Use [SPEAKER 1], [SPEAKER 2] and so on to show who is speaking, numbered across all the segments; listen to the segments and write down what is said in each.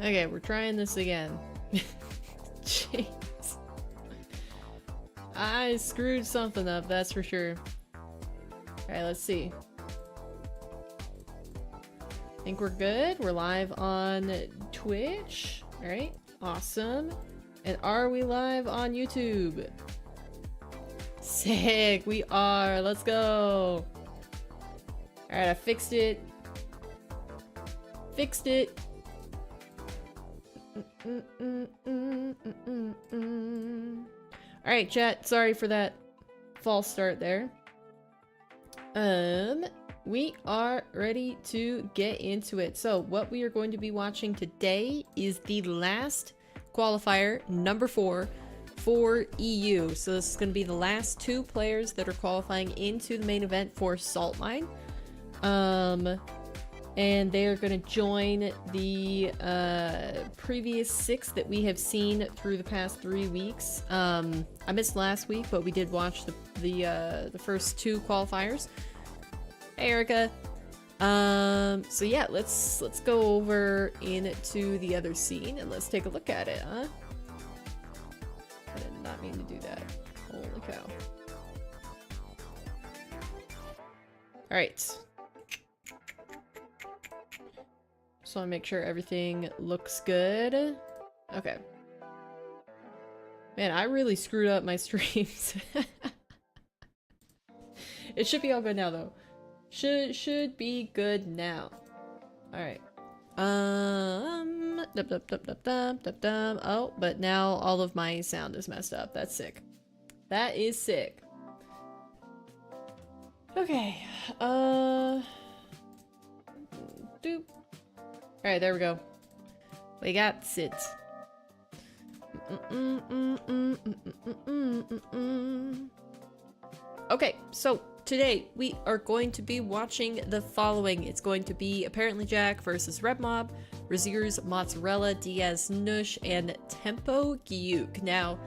[SPEAKER 1] Okay, we're trying this again. Jeez. I screwed something up, that's for sure. Alright, let's see. I think we're good. We're live on Twitch. Alright, awesome. And are we live on YouTube? Sick, we are. Let's go. Alright, I fixed it. Fixed it. Alright, chat. Sorry for that false start there. We are ready to get into it. So what we are going to be watching today is the last qualifier, number 4, for EU. So this is going to be the last 2 players that are qualifying into the main event for Salt Mine. And they are going to join the previous 6 that we have seen through the past 3 weeks. I missed last week, but we did watch the first 2 qualifiers. Hey, Erica. So yeah, let's go over into the other scene and let's take a look at it, huh? I did not mean to do that. Holy cow. All right. So I make sure everything looks good. Okay. Man, I really screwed up my streams. It should be all good now, though. Should be good now. All right. Oh, but now all of my sound is messed up. That's sick. That is sick. Okay. Doop. Alright, there we go. We got it. Okay, so today we are going to be watching the following. It's going to be ApparentlyJack versus RedMob, Razier's Mozzarella, Diaz Nush, and Tempo Gyuk. Now,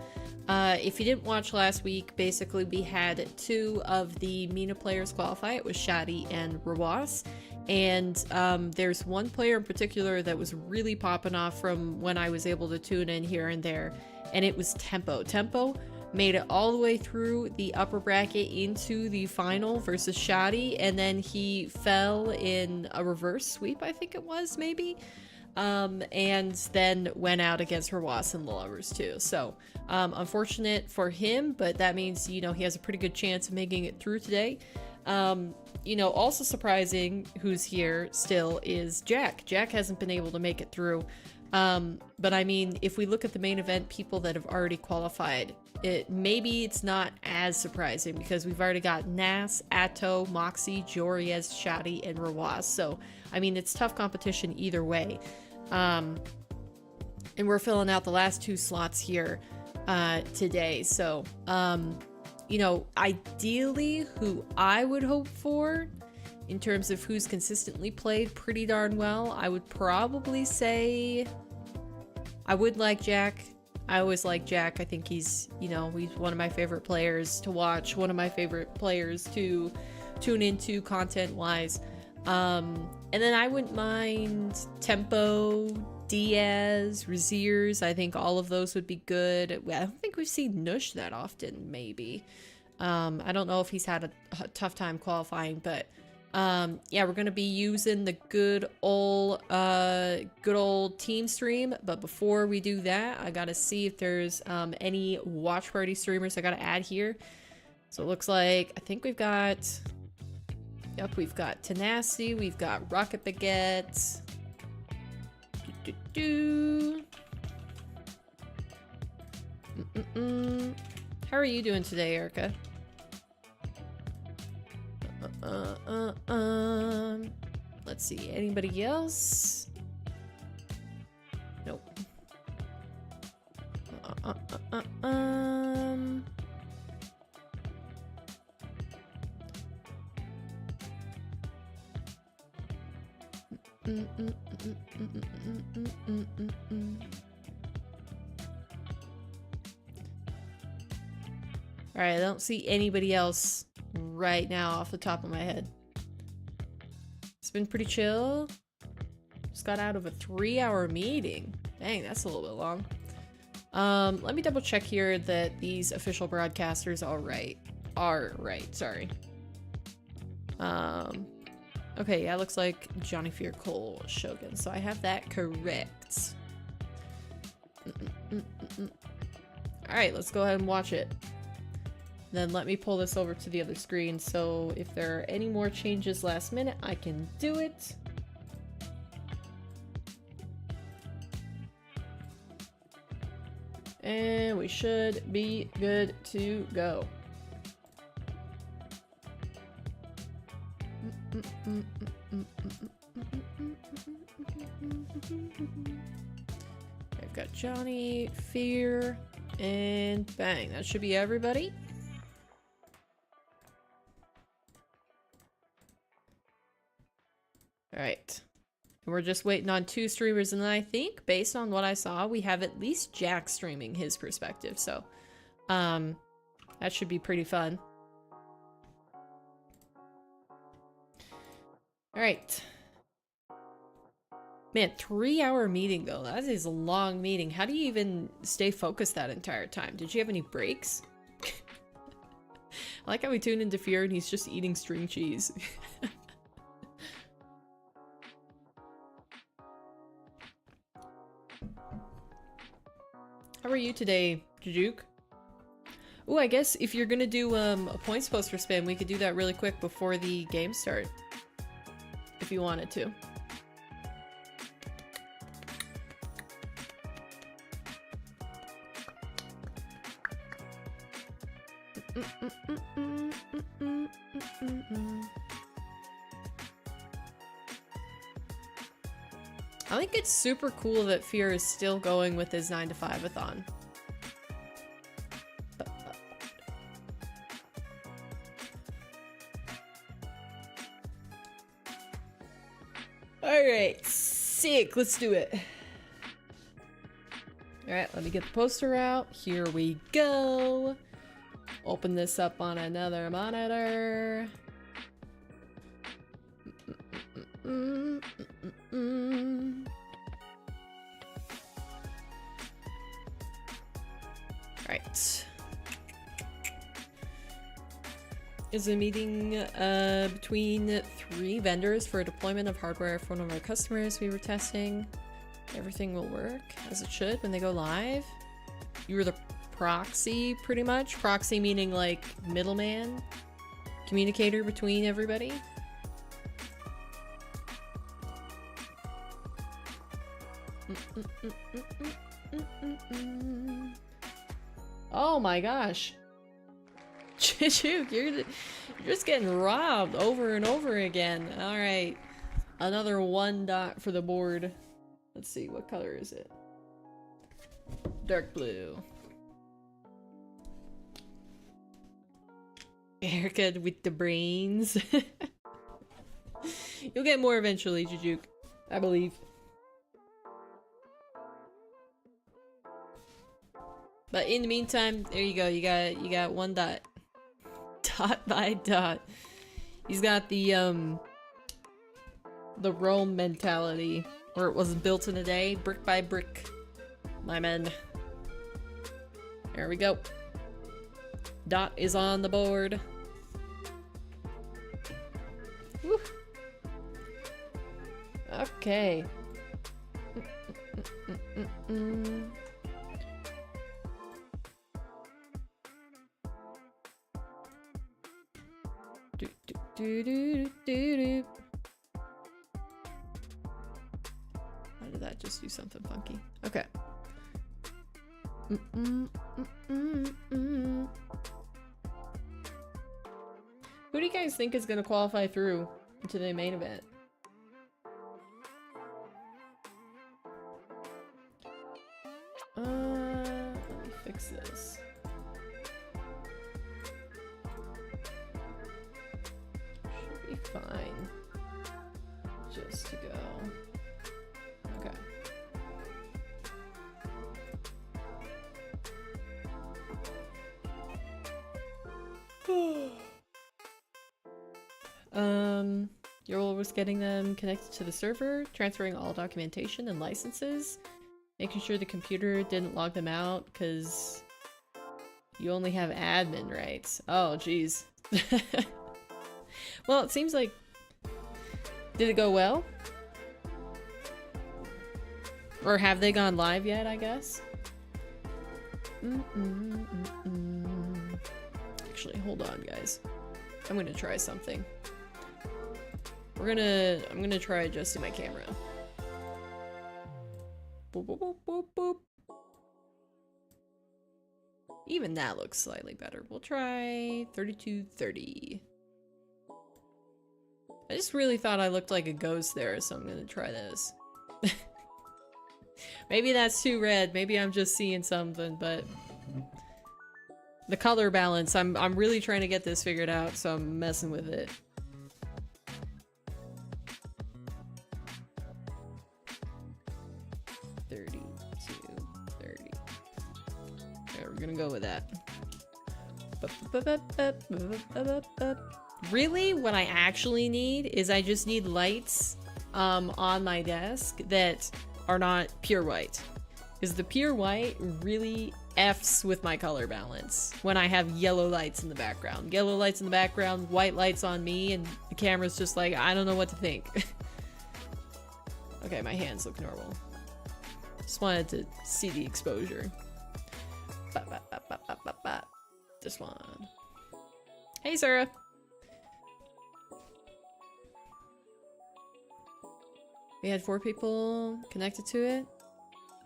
[SPEAKER 1] if you didn't watch last week, basically we had 2 of the MENA players qualify. It was Shadi and Rawas. And there's one player in particular that was really popping off from when I was able to tune in here and there, and it was Tempo. Tempo made it all the way through the upper bracket into the final versus Shadi, and then he fell in a reverse sweep, I think it was, maybe. And then went out against Rawas and the Lovers too. So unfortunate for him, but that means, you know, he has a pretty good chance of making it through today. You know, also surprising who's here still is Jack. Jack hasn't been able to make it through. But I mean, if we look at the main event, people that have already qualified, maybe it's not as surprising because we've already got Nas, Atto, Moxie, Joriez, Shadi, and Rawas. So, I mean, it's tough competition either way. And we're filling out the last 2 slots here, today. So, you know, ideally who I would hope for in terms of who's consistently played pretty darn well, I would probably say I would like Jack. I always like Jack. I think he's, you know, he's one of my favorite players to watch, one of my favorite players to tune into content-wise. And then I wouldn't mind Tempo, Diaz, Raziers. I think all of those would be good. I don't think we've seen Nush that often, maybe. I don't know if he's had a tough time qualifying, but yeah, we're gonna be using the good old team stream. But before we do that, I gotta see if there's any watch party streamers I gotta add here. So it looks like I think we've got, yep, we've got Tenacity, we've got Rocket Baguette. How are you doing today, Erica? Let's see, anybody else? Nope. Alright, I don't see anybody else right now off the top of my head. It's been pretty chill. Just got out of a 3-hour meeting. Dang, that's a little bit long. Let me double check here that these official broadcasters are right, sorry. Okay, yeah, it looks like Johnny Fear Cole Shogun, so I have that correct. Alright, let's go ahead and watch it. Then let me pull this over to the other screen, so if there are any more changes last minute, I can do it. And we should be good to go. I've got Johnny, Fear, and bang. That should be everybody. Alright. And we're just waiting on 2 streamers, and then I think, based on what I saw, we have at least Jack streaming his perspective, so that should be pretty fun. Alright. Man, 3-hour meeting though. That is a long meeting. How do you even stay focused that entire time? Did you have any breaks? I like how we tuned into Fear and he's just eating string cheese. How are you today, Jujuk? Ooh, I guess if you're gonna do a points poster spam, we could do that really quick before the game start. If you wanted to. I think it's super cool that Fear is still going with his 9 to 5-a-thon. Alright, sick, let's do it. Alright, let me get the poster out. Here we go. Open this up on another monitor. Alright. Is a meeting between 3 vendors for a deployment of hardware for one of our customers we were testing. Everything will work as it should when they go live. You were the proxy, pretty much. Proxy meaning like middleman, communicator between everybody. Oh my gosh. Chichook, you're just getting robbed over and over again. Alright. Another 1 dot for the board. Let's see, what color is it? Dark blue. Erica with the brains. You'll get more eventually, Jujuk. I believe. But in the meantime, there you go. You got 1 dot. Dot by dot. He's got the Rome mentality, where it wasn't built in a day, brick by brick. My men. There we go. Dot is on the board. Woo. Okay. Do. How did that just do something funky? Okay. Who do you guys think is gonna qualify through into the main event? Let me fix this. Should be fine. Just to go. Okay. was getting them connected to the server, transferring all documentation and licenses, making sure the computer didn't log them out because you only have admin rights. Oh, jeez. Well, it seems like... Did it go well? Or have they gone live yet, I guess? Actually, hold on, guys. I'm gonna try something. I'm gonna try adjusting my camera. Boop, boop, boop, boop, boop. Even that looks slightly better. We'll try 3230. I just really thought I looked like a ghost there, so I'm gonna try this. Maybe that's too red. Maybe I'm just seeing something, but the color balance, I'm really trying to get this figured out, so I'm messing with it. We're gonna go with that. Really, what I actually need is I just need lights on my desk that are not pure white. Because the pure white really F's with my color balance when I have yellow lights in the background. Yellow lights in the background, white lights on me, and the camera's just like, I don't know what to think. Okay, my hands look normal. Just wanted to see the exposure. This one. Hey, Sarah. We had 4 people connected to it.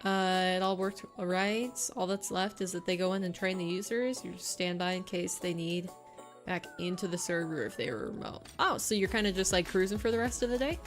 [SPEAKER 1] It all worked alright. All that's left is that they go in and train the users. You just stand by in case they need back into the server if they were remote. Oh, so you're kind of just like cruising for the rest of the day?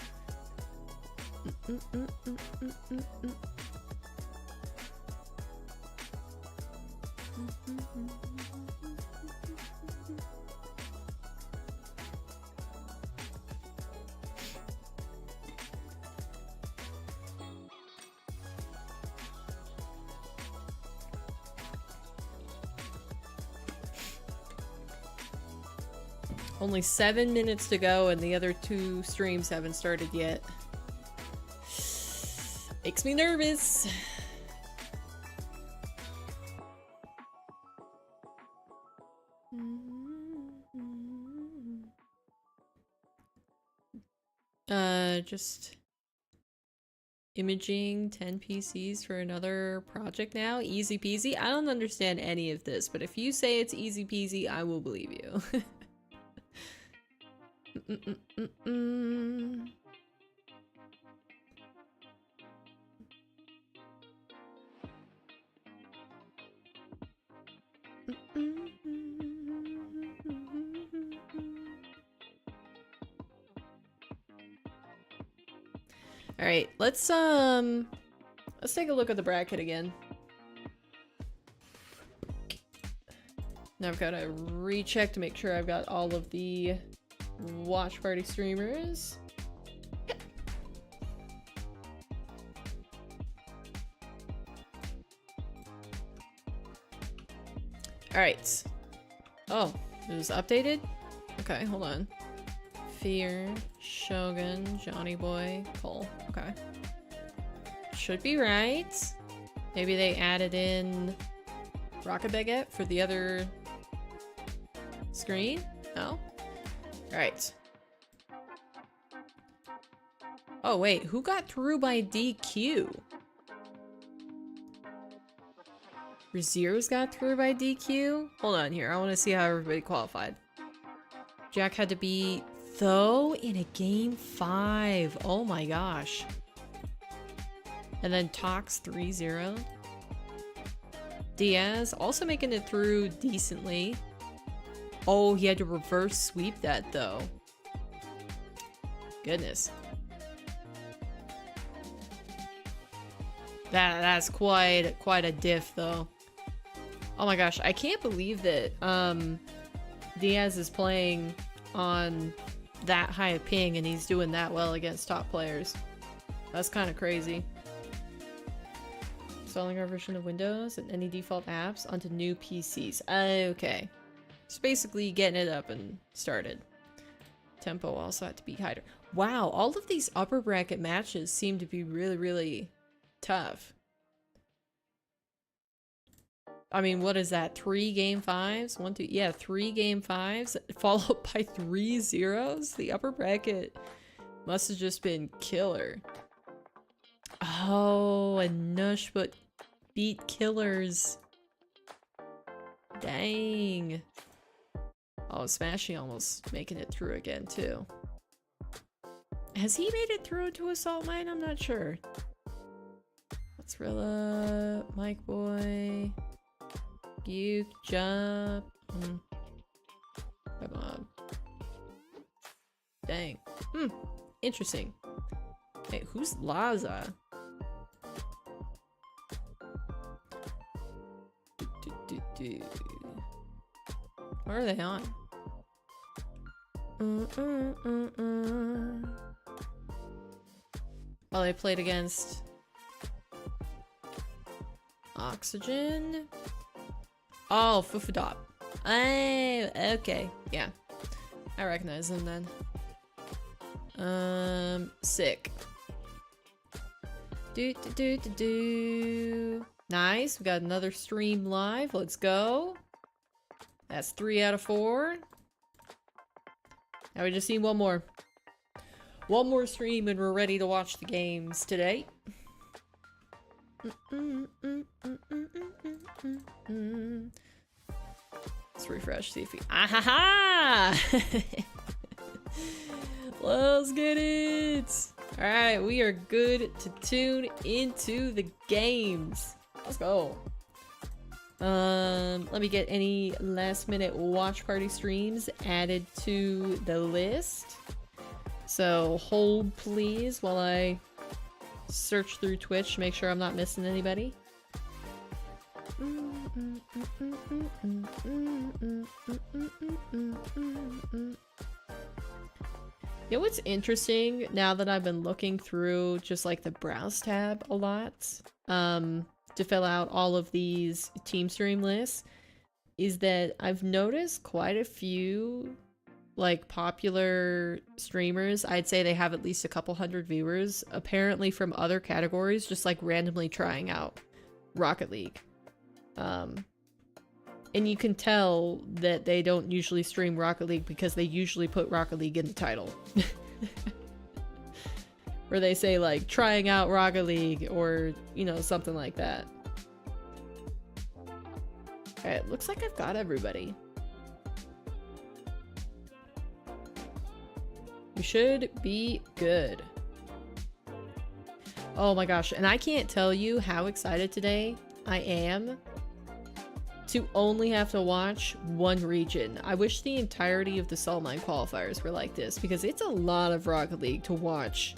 [SPEAKER 1] Only 7 minutes to go and the other 2 streams haven't started yet. Makes me nervous. Just imaging 10 PCs for another project now. Easy peasy. I don't understand any of this, but if you say it's easy peasy, I will believe you. All right, let's take a look at the bracket again. Now I've got to recheck to make sure I've got all of the watch party streamers. All right. Oh, it was updated? Okay, hold on. Fear, Shogun, Johnny Boy, Cole. Okay. Should be right. Maybe they added in Rocket Baguette for the other screen? No? Alright. Oh wait, who got through by DQ? Razier's got through by DQ? Hold on here, I want to see how everybody qualified. Jack had to beat Though in a game 5. Oh my gosh. And then Tox 3-0. Diaz also making it through decently. Oh, he had to reverse sweep that though. Goodness. That's quite a diff though. Oh my gosh, I can't believe that Diaz is playing on that high a ping and he's doing that well against top players. That's kind of crazy. Installing our version of Windows and any default apps onto new PCs. Okay. It's basically getting it up and started. Tempo also had to be higher. Wow, all of these upper bracket matches seem to be really, really tough. I mean, what is that? 3 game 5s? 1, 2, yeah, 3 game 5s followed by 3 zeros? The upper bracket must have just been killer. Oh, and Nush but beat Killers. Dang. Oh, Smashy almost making it through again, too. Has he made it through to Assault Mine? I'm not sure. Let's Rilla, Mike Boy, Yuke, Jump. Come on. Dang. Interesting. Hey, who's Laza? What are they on? Well, they played against Oxygen. Oh, Fufadop. Oh, okay. Yeah. I recognize them then. Sick. Nice. We got another stream live. Let's go. That's 3 out of 4. Now we just need one more. One more stream and we're ready to watch the games today. Let's refresh, see if we... Ah-ha-ha! Let's get it! Alright, we are good to tune into the games. Let's go. Let me get any last minute watch party streams added to the list. So hold please while I search through Twitch to make sure I'm not missing anybody. You know what's interesting now that I've been looking through just like the browse tab a lot to fill out all of these team stream lists is that I've noticed quite a few like popular streamers, I'd say they have at least a couple hundred viewers, apparently from other categories, just like randomly trying out Rocket League. And you can tell that they don't usually stream Rocket League because they usually put Rocket League in the title. Where they say like trying out Rocket League or, you know, something like that. Alright, looks like I've got everybody. We should be good. Oh my gosh, and I can't tell you how excited today I am to only have to watch one region. I wish the entirety of the Assault Mine qualifiers were like this, because it's a lot of Rocket League to watch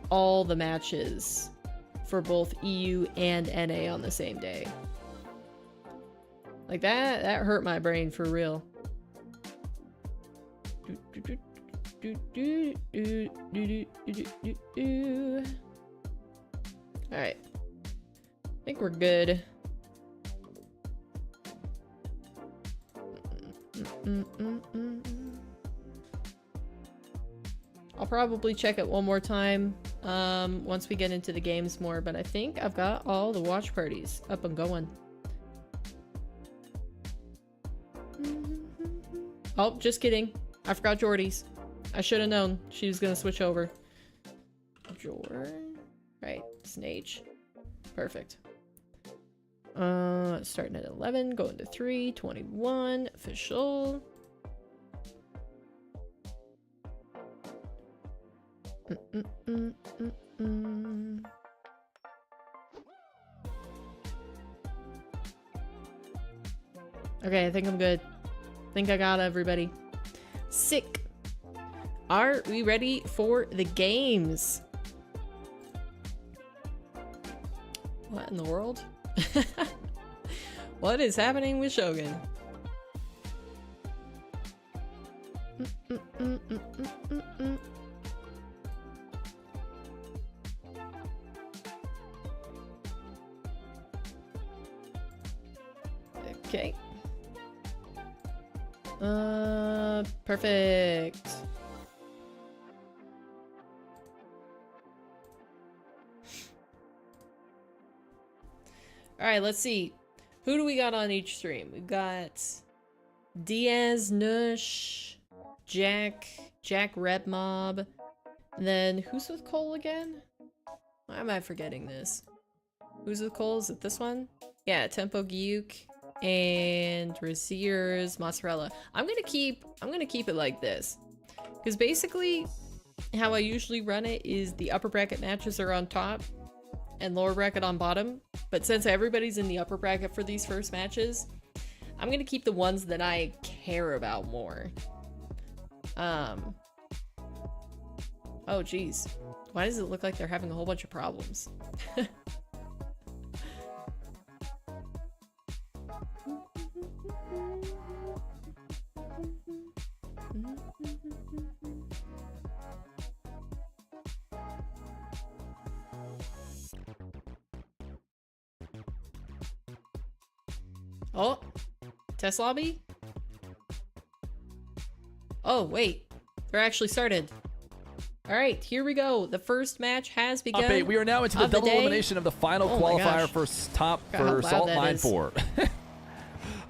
[SPEAKER 1] all the matches for both EU and NA on the same day. Like that hurt my brain for real. Alright. I think we're good. I'll probably check it one more time once we get into the games more, but I think I've got all the watch parties up and going. Oh, just kidding. I forgot Jordy's. I should have known she was gonna switch over. Jordan. Right, Snage. Perfect. Starting at 11, going to 3, 21, official. Okay, I think I'm good. I think I got everybody. Sick. Are we ready for the games? What in the world? What is happening with Shogun? Okay. Perfect. All right, let's see. Who do we got on each stream? We've got Diaz, Nush, Jack, Red Mob, and then who's with Cole again? Why am I forgetting this? Who's with Cole? Is it this one? Yeah, Tempo Gyuk and Razier's Mozzarella. I'm gonna keep it like this, because basically how I usually run it is the upper bracket matches are on top and lower bracket on bottom. But since everybody's in the upper bracket for these first matches, I'm gonna keep the ones that I care about more. Oh geez. Why does it look like they're having a whole bunch of problems? Oh, test lobby? Oh, wait. They're actually started. Alright, here we go. The first match has begun.
[SPEAKER 2] Update, we are now into the double elimination of the final qualifier for Salt Line 4.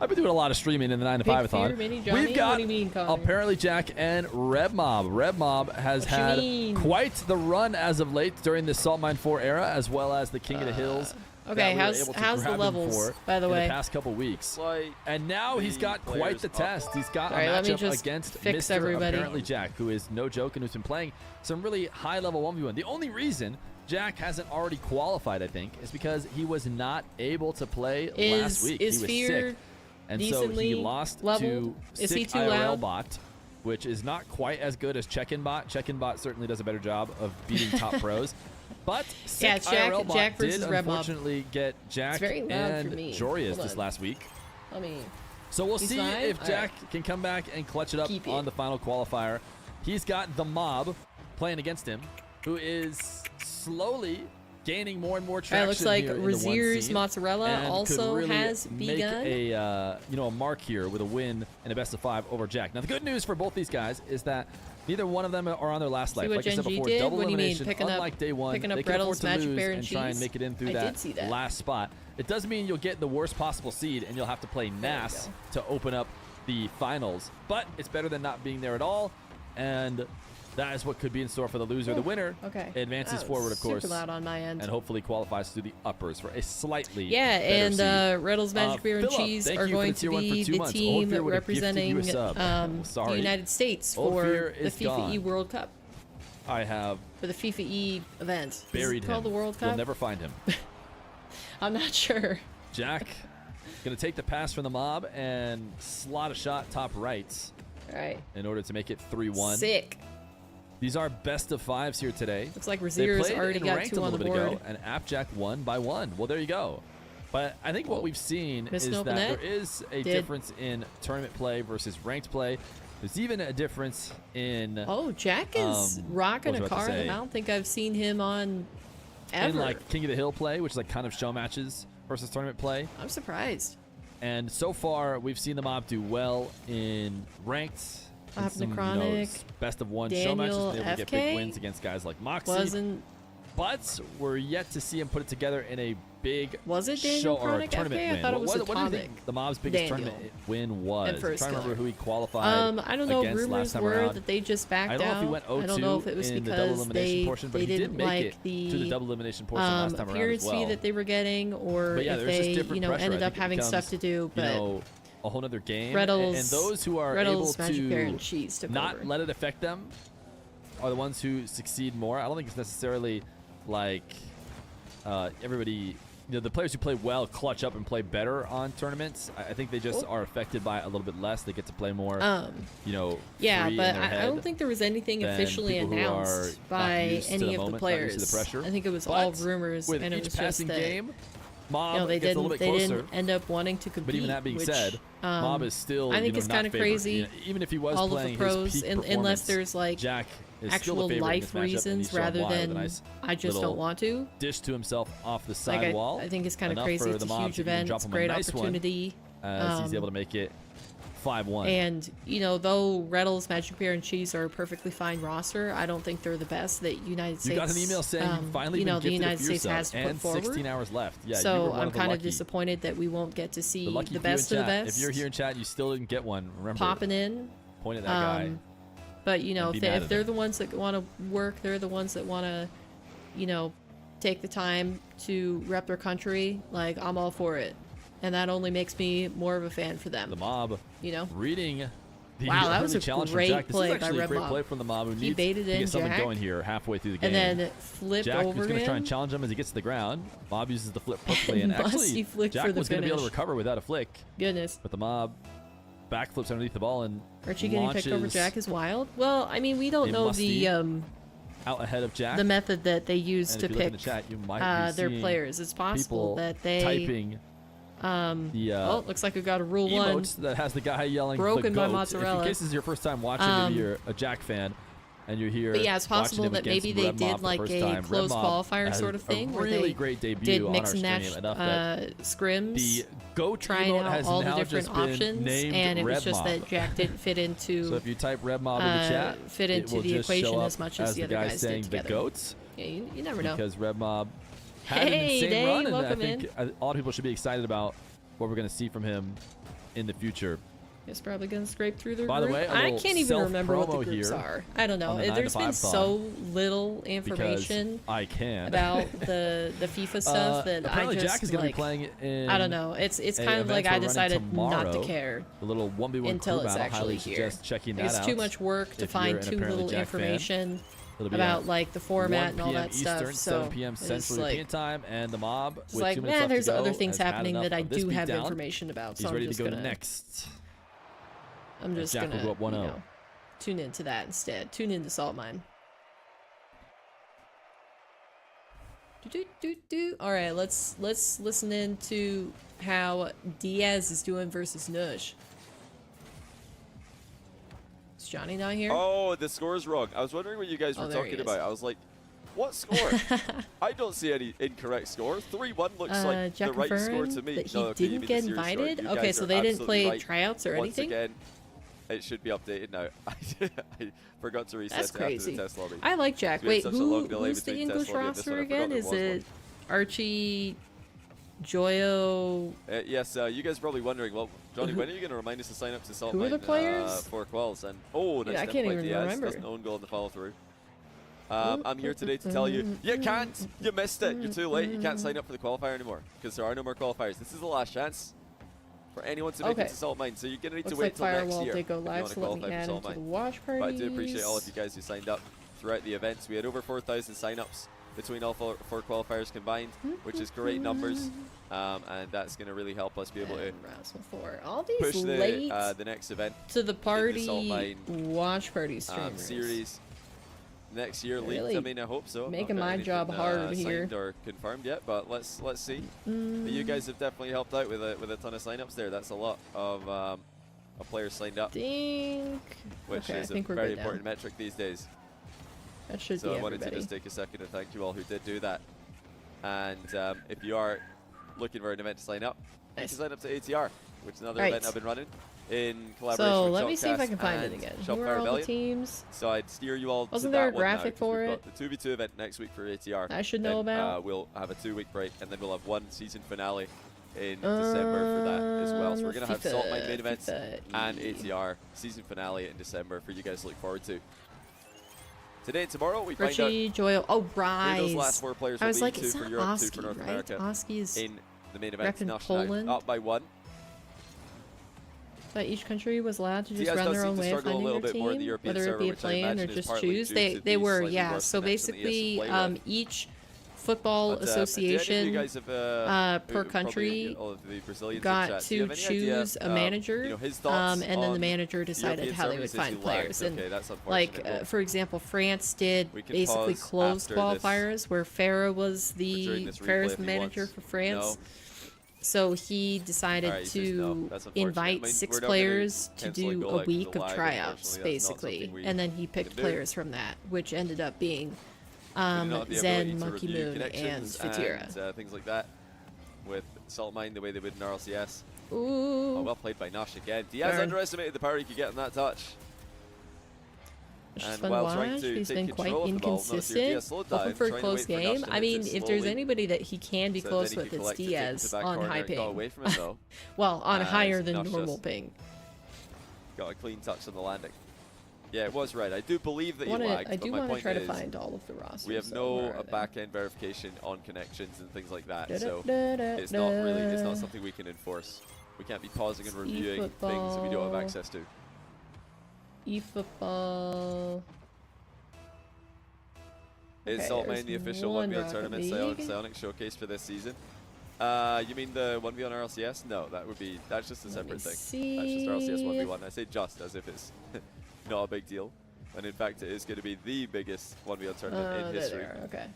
[SPEAKER 2] I've been doing a lot of streaming in the 9 to 5-a-thon. We've got ApparentlyJack and Red Mob. Red Mob has had quite the run as of late during the Salt Mine 4 era, as well as the King of the Hills.
[SPEAKER 1] Okay, how's the levels, by the way?
[SPEAKER 2] In the past couple weeks. And now he's got quite the test. He's got a matchup against Mr. ApparentlyJack, who is no joke and who's been playing some really high-level 1v1. The only reason Jack hasn't already qualified, I think, is because he was not able to play last week. He was sick. And so he lost to Sick IRL Bot, which is not quite as good as Check-In Bot. Check-In Bot certainly does a better job of beating top pros. But Sick IRL Bot did unfortunately get Jack and Jorius this last week. So we'll see if Jack can come back and clutch it up on the final qualifier. He's got the Mob playing against him, who is slowly gaining more and more traction.
[SPEAKER 1] It looks like Razier's Mozzarella also has begun.
[SPEAKER 2] Make a mark here with a win and a best of 5 over Jack. Now the good news for both these guys is that neither one of them are on their last life. Like I said before, double elimination, unlike day one, they can afford to lose and try and make it in through that last spot. It does mean you'll get the worst possible seed and you'll have to play NAS to open up the finals. But it's better than not being there at all. And that is what could be in store for the loser. The winner advances forward, of course,
[SPEAKER 1] super loud on my end,
[SPEAKER 2] and hopefully qualifies through the uppers for a slightly
[SPEAKER 1] and Riddle's Magic Beer and Cheese are going to be the team representing the United States for the FIFA E World Cup.
[SPEAKER 2] I have
[SPEAKER 1] for the FIFA E event.
[SPEAKER 2] Buried him.
[SPEAKER 1] The World Cup?
[SPEAKER 2] You'll never find him.
[SPEAKER 1] I'm not sure.
[SPEAKER 2] Jack gonna take the pass from the Mob and slot a shot top right.
[SPEAKER 1] All right.
[SPEAKER 2] In order to make it 3-1.
[SPEAKER 1] Sick.
[SPEAKER 2] These are best of 5s here today.
[SPEAKER 1] Looks like Razier's already got 2 on the board.
[SPEAKER 2] And AppJack won by 1. Well, there you go. But I think what we've seen is that there is a difference in tournament play versus ranked play. There's even a difference in...
[SPEAKER 1] Oh, Jack is rocking a card. I don't think I've seen him on ever.
[SPEAKER 2] In like King of the Hill play, which is like kind of show matches versus tournament play.
[SPEAKER 1] I'm surprised.
[SPEAKER 2] And so far, we've seen the Mob do well in ranked. Best of 1 show matches, been able to get big wins against guys like Moxie. But we're yet to see him put it together in a big show or a tournament win.
[SPEAKER 1] I thought it was
[SPEAKER 2] what do you think the Mob's biggest tournament win was? I'm trying to remember who he qualified
[SPEAKER 1] I don't know. Rumors were that they just backed out.
[SPEAKER 2] I don't know if he went 0-2
[SPEAKER 1] I don't know if it was
[SPEAKER 2] in the double
[SPEAKER 1] because
[SPEAKER 2] elimination portion, but he did make it to the double elimination portion last time around as well.
[SPEAKER 1] Appearance fee that they were getting, or if they ended up having stuff to do, but.
[SPEAKER 2] A whole other game,
[SPEAKER 1] and
[SPEAKER 2] those who are able to not let it affect them are the ones who succeed more. I don't think it's necessarily like everybody, the players who play well clutch up and play better on tournaments. I think they just are affected by a little bit less. They get to play more,
[SPEAKER 1] yeah, but I don't think there was anything officially announced by any of the players. I think it was all rumors, and it was just that.
[SPEAKER 2] Mob
[SPEAKER 1] they didn't end up wanting to compete.
[SPEAKER 2] But even that being said, Mob is still,
[SPEAKER 1] I think it's kind of crazy.
[SPEAKER 2] Even if he was
[SPEAKER 1] all
[SPEAKER 2] playing
[SPEAKER 1] of the pros,
[SPEAKER 2] his peak
[SPEAKER 1] unless there's like
[SPEAKER 2] Jack is
[SPEAKER 1] actual life reasons rather than I just don't want to.
[SPEAKER 2] Dish to himself off the side wall.
[SPEAKER 1] I think it's kind of crazy. It's a huge event. It's a great opportunity.
[SPEAKER 2] As he's able to make it 5-1.
[SPEAKER 1] And, you know, though Reddles, Magic Bear, and Cheese are a perfectly fine roster, I don't think they're the best that United States.
[SPEAKER 2] You got an email saying you finally
[SPEAKER 1] you know,
[SPEAKER 2] been
[SPEAKER 1] the
[SPEAKER 2] gifted
[SPEAKER 1] United
[SPEAKER 2] a
[SPEAKER 1] States
[SPEAKER 2] sub
[SPEAKER 1] has put
[SPEAKER 2] and
[SPEAKER 1] forward.
[SPEAKER 2] 16 hours left. Yeah, you were
[SPEAKER 1] so
[SPEAKER 2] one
[SPEAKER 1] I'm
[SPEAKER 2] of the
[SPEAKER 1] kind of
[SPEAKER 2] lucky.
[SPEAKER 1] disappointed that we won't get to see
[SPEAKER 2] The
[SPEAKER 1] best of the best.
[SPEAKER 2] If you're here in chat and you still didn't get one, remember,
[SPEAKER 1] popping in.
[SPEAKER 2] point at that guy.
[SPEAKER 1] But, you know, if they're the ones that want to work, they're the ones that want to, you know, take the time to rep their country, like, I'm all for it. And that only makes me more of a fan for them.
[SPEAKER 2] The mob,
[SPEAKER 1] you know,
[SPEAKER 2] reading the
[SPEAKER 1] wow, that was a
[SPEAKER 2] challenge
[SPEAKER 1] great
[SPEAKER 2] from Jack.
[SPEAKER 1] play
[SPEAKER 2] This is actually
[SPEAKER 1] by
[SPEAKER 2] a great
[SPEAKER 1] Red
[SPEAKER 2] play from the mob who
[SPEAKER 1] he
[SPEAKER 2] needs
[SPEAKER 1] baited
[SPEAKER 2] to
[SPEAKER 1] in
[SPEAKER 2] get something
[SPEAKER 1] Jack,
[SPEAKER 2] going here halfway through the game.
[SPEAKER 1] and then flipped
[SPEAKER 2] Jack
[SPEAKER 1] over
[SPEAKER 2] is going to try and challenge him as he gets to the ground. Mob uses the flip perfectly, and actually Jack was going to be able to recover without a flick.
[SPEAKER 1] Goodness.
[SPEAKER 2] But the mob backflips underneath the ball and
[SPEAKER 1] Archie getting picked over Jack is wild. Well, I mean, we don't know the
[SPEAKER 2] out ahead of Jack.
[SPEAKER 1] The method that they use to pick
[SPEAKER 2] the chat, you might
[SPEAKER 1] their players. It's possible that they
[SPEAKER 2] typing
[SPEAKER 1] oh, looks like we've got a rule one
[SPEAKER 2] that has the guy yelling
[SPEAKER 1] broken
[SPEAKER 2] the
[SPEAKER 1] by
[SPEAKER 2] goat.
[SPEAKER 1] Mozzarella.
[SPEAKER 2] If in case this is your first time watching, maybe you're a Jack fan and you're here.
[SPEAKER 1] But yeah, it's possible that maybe they did like a closed qualifier sort of thing where they did mix and match scrims,
[SPEAKER 2] the goat
[SPEAKER 1] trying out all the different options, and it was just that Jack didn't fit into.
[SPEAKER 2] So if you type Red Mob in the chat,
[SPEAKER 1] fit into the equation as much as the other guys
[SPEAKER 2] saying
[SPEAKER 1] did together.
[SPEAKER 2] The goats.
[SPEAKER 1] Yeah, you never know.
[SPEAKER 2] Because Red Mob had an insane run, and I think a lot of people should be excited about what we're going to see from him in the future.
[SPEAKER 1] It's probably going to scrape through their
[SPEAKER 2] group. By the way,
[SPEAKER 1] I can't even remember what the groups are. I don't know. There's been so little information
[SPEAKER 2] about
[SPEAKER 1] the FIFA stuff that I just
[SPEAKER 2] Jack is going to be playing in
[SPEAKER 1] I don't know. It's kind of like I decided not to care
[SPEAKER 2] the little 1v1
[SPEAKER 1] until it's actually here.
[SPEAKER 2] Checking that
[SPEAKER 1] it's too much work to find too little information about like the format and all that stuff.
[SPEAKER 2] Eastern,
[SPEAKER 1] so
[SPEAKER 2] 7 p.m. Central European time, and the mob.
[SPEAKER 1] It's like, man, there's other things happening that I do have information about. So
[SPEAKER 2] he's ready
[SPEAKER 1] to
[SPEAKER 2] go next.
[SPEAKER 1] I'm just gonna you know, tune into that instead. Tune into Salt Mine. All right, let's listen in to how Diaz is doing versus Nush. Is Johnny not here?
[SPEAKER 3] Oh, the score's wrong. I was wondering what you guys were talking about. I was like, what score? I don't see any incorrect score. 3-1 looks like
[SPEAKER 1] Jack
[SPEAKER 3] the right score to me.
[SPEAKER 1] That he didn't get invited? Okay, so they didn't play tryouts or
[SPEAKER 3] Once
[SPEAKER 1] anything?
[SPEAKER 3] Again, it should be updated now. I forgot to reset it after the test lobby.
[SPEAKER 1] I like Jack. Wait, who's the English roster again? Is it Archie, Joyo?
[SPEAKER 3] Yes, you guys are probably wondering, well, Johnny, when are you going to remind us to sign up to Salt
[SPEAKER 1] Who are the players?
[SPEAKER 3] For QUALs? And nice
[SPEAKER 1] I can't even
[SPEAKER 3] Diaz.
[SPEAKER 1] remember.
[SPEAKER 3] That's an own goal in the follow through. I'm here today to tell you, you can't. You missed it. You're too late. You can't sign up for the qualifier anymore because there are no more qualifiers. This is the last chance for anyone to make it to Salt Mine. So you're going to need to wait till next year.
[SPEAKER 1] They go live, so let me add into the watch parties.
[SPEAKER 3] But I do appreciate all of you guys who signed up throughout the events. We had over 4,000 sign-ups between all four qualifiers combined, which is great numbers. And that's going to really help us be able to
[SPEAKER 1] all these
[SPEAKER 3] push the next event
[SPEAKER 1] to the party watch party streamers.
[SPEAKER 3] Series next year. Really? I mean, I hope so.
[SPEAKER 1] Making my job hard here.
[SPEAKER 3] Or confirmed yet, but let's see. But you guys have definitely helped out with a ton of signups there. That's a lot of players signed up, which is a very important metric these days.
[SPEAKER 1] That should
[SPEAKER 3] so
[SPEAKER 1] be
[SPEAKER 3] I wanted to just take a second to thank you all who did do that. And if you are looking for an event to sign up, you can sign up to ATR, which is another event I've been running in collaboration with
[SPEAKER 1] let me see if I can find it again. Who are all the teams?
[SPEAKER 3] So I'd steer you all
[SPEAKER 1] Wasn't
[SPEAKER 3] to
[SPEAKER 1] there
[SPEAKER 3] that
[SPEAKER 1] a graphic
[SPEAKER 3] one now,
[SPEAKER 1] for
[SPEAKER 3] it? The 2v2 event next week for ATR.
[SPEAKER 1] I should know about.
[SPEAKER 3] We'll have a 2-week break, and then we'll have one season finale in December for that as well. So we're going to have Salt Mine main events and ATR season finale in December for you guys to look forward to. Today and tomorrow, we find out
[SPEAKER 1] Joyo, Rise.
[SPEAKER 3] Those last 4 players will
[SPEAKER 1] I was
[SPEAKER 3] be
[SPEAKER 1] like,
[SPEAKER 3] 2
[SPEAKER 1] it's
[SPEAKER 3] for
[SPEAKER 1] not
[SPEAKER 3] Europe,
[SPEAKER 1] Oski,
[SPEAKER 3] 2 for North
[SPEAKER 1] right?
[SPEAKER 3] America.
[SPEAKER 1] Oski is
[SPEAKER 3] in the main event.
[SPEAKER 1] Poland.
[SPEAKER 3] Up by 1.
[SPEAKER 1] But each country was allowed to just run their own way of finding their team, whether it be a play-in or just choose. They were, yeah. So basically, each football association per country got to choose a manager, and then the manager decided how they would find players. And like, for example, France did basically closed qualifiers where Farah was the manager for France. So he decided to invite 6 players to do a week of tryouts, basically, and then he picked players from that, which ended up being Zen, Monkey Moon, and Fatira.
[SPEAKER 3] And things like that with Salt Mine, the way they would in RLCS.
[SPEAKER 1] Ooh.
[SPEAKER 3] Oh, well played by Nush again. Diaz underestimated the power he could get in that touch.
[SPEAKER 1] And while trying to
[SPEAKER 3] He's
[SPEAKER 1] been quite inconsistent. Hoping for a close game. I mean, if there's anybody that he can be close with, it's Diaz on high ping. Well, on higher than normal ping.
[SPEAKER 3] Got a clean touch on the landing. Yeah, it was right. I do believe that he lagged.
[SPEAKER 1] I do want to try to find all of the rosters.
[SPEAKER 3] We have no back-end verification on connections and things like that, so it's not something we can enforce. We can't be pausing and reviewing things that we don't have access to.
[SPEAKER 1] eFootball.
[SPEAKER 3] Is Saltmane the official 1v1 tournament Psionic showcase for this season? You mean the 1v1 RLCS? No, that's just a separate thing. That's just RLCS 1v1. I say just as if it's not a big deal. And in fact, it is going to be the biggest 1v1 tournament in history.
[SPEAKER 1] Okay.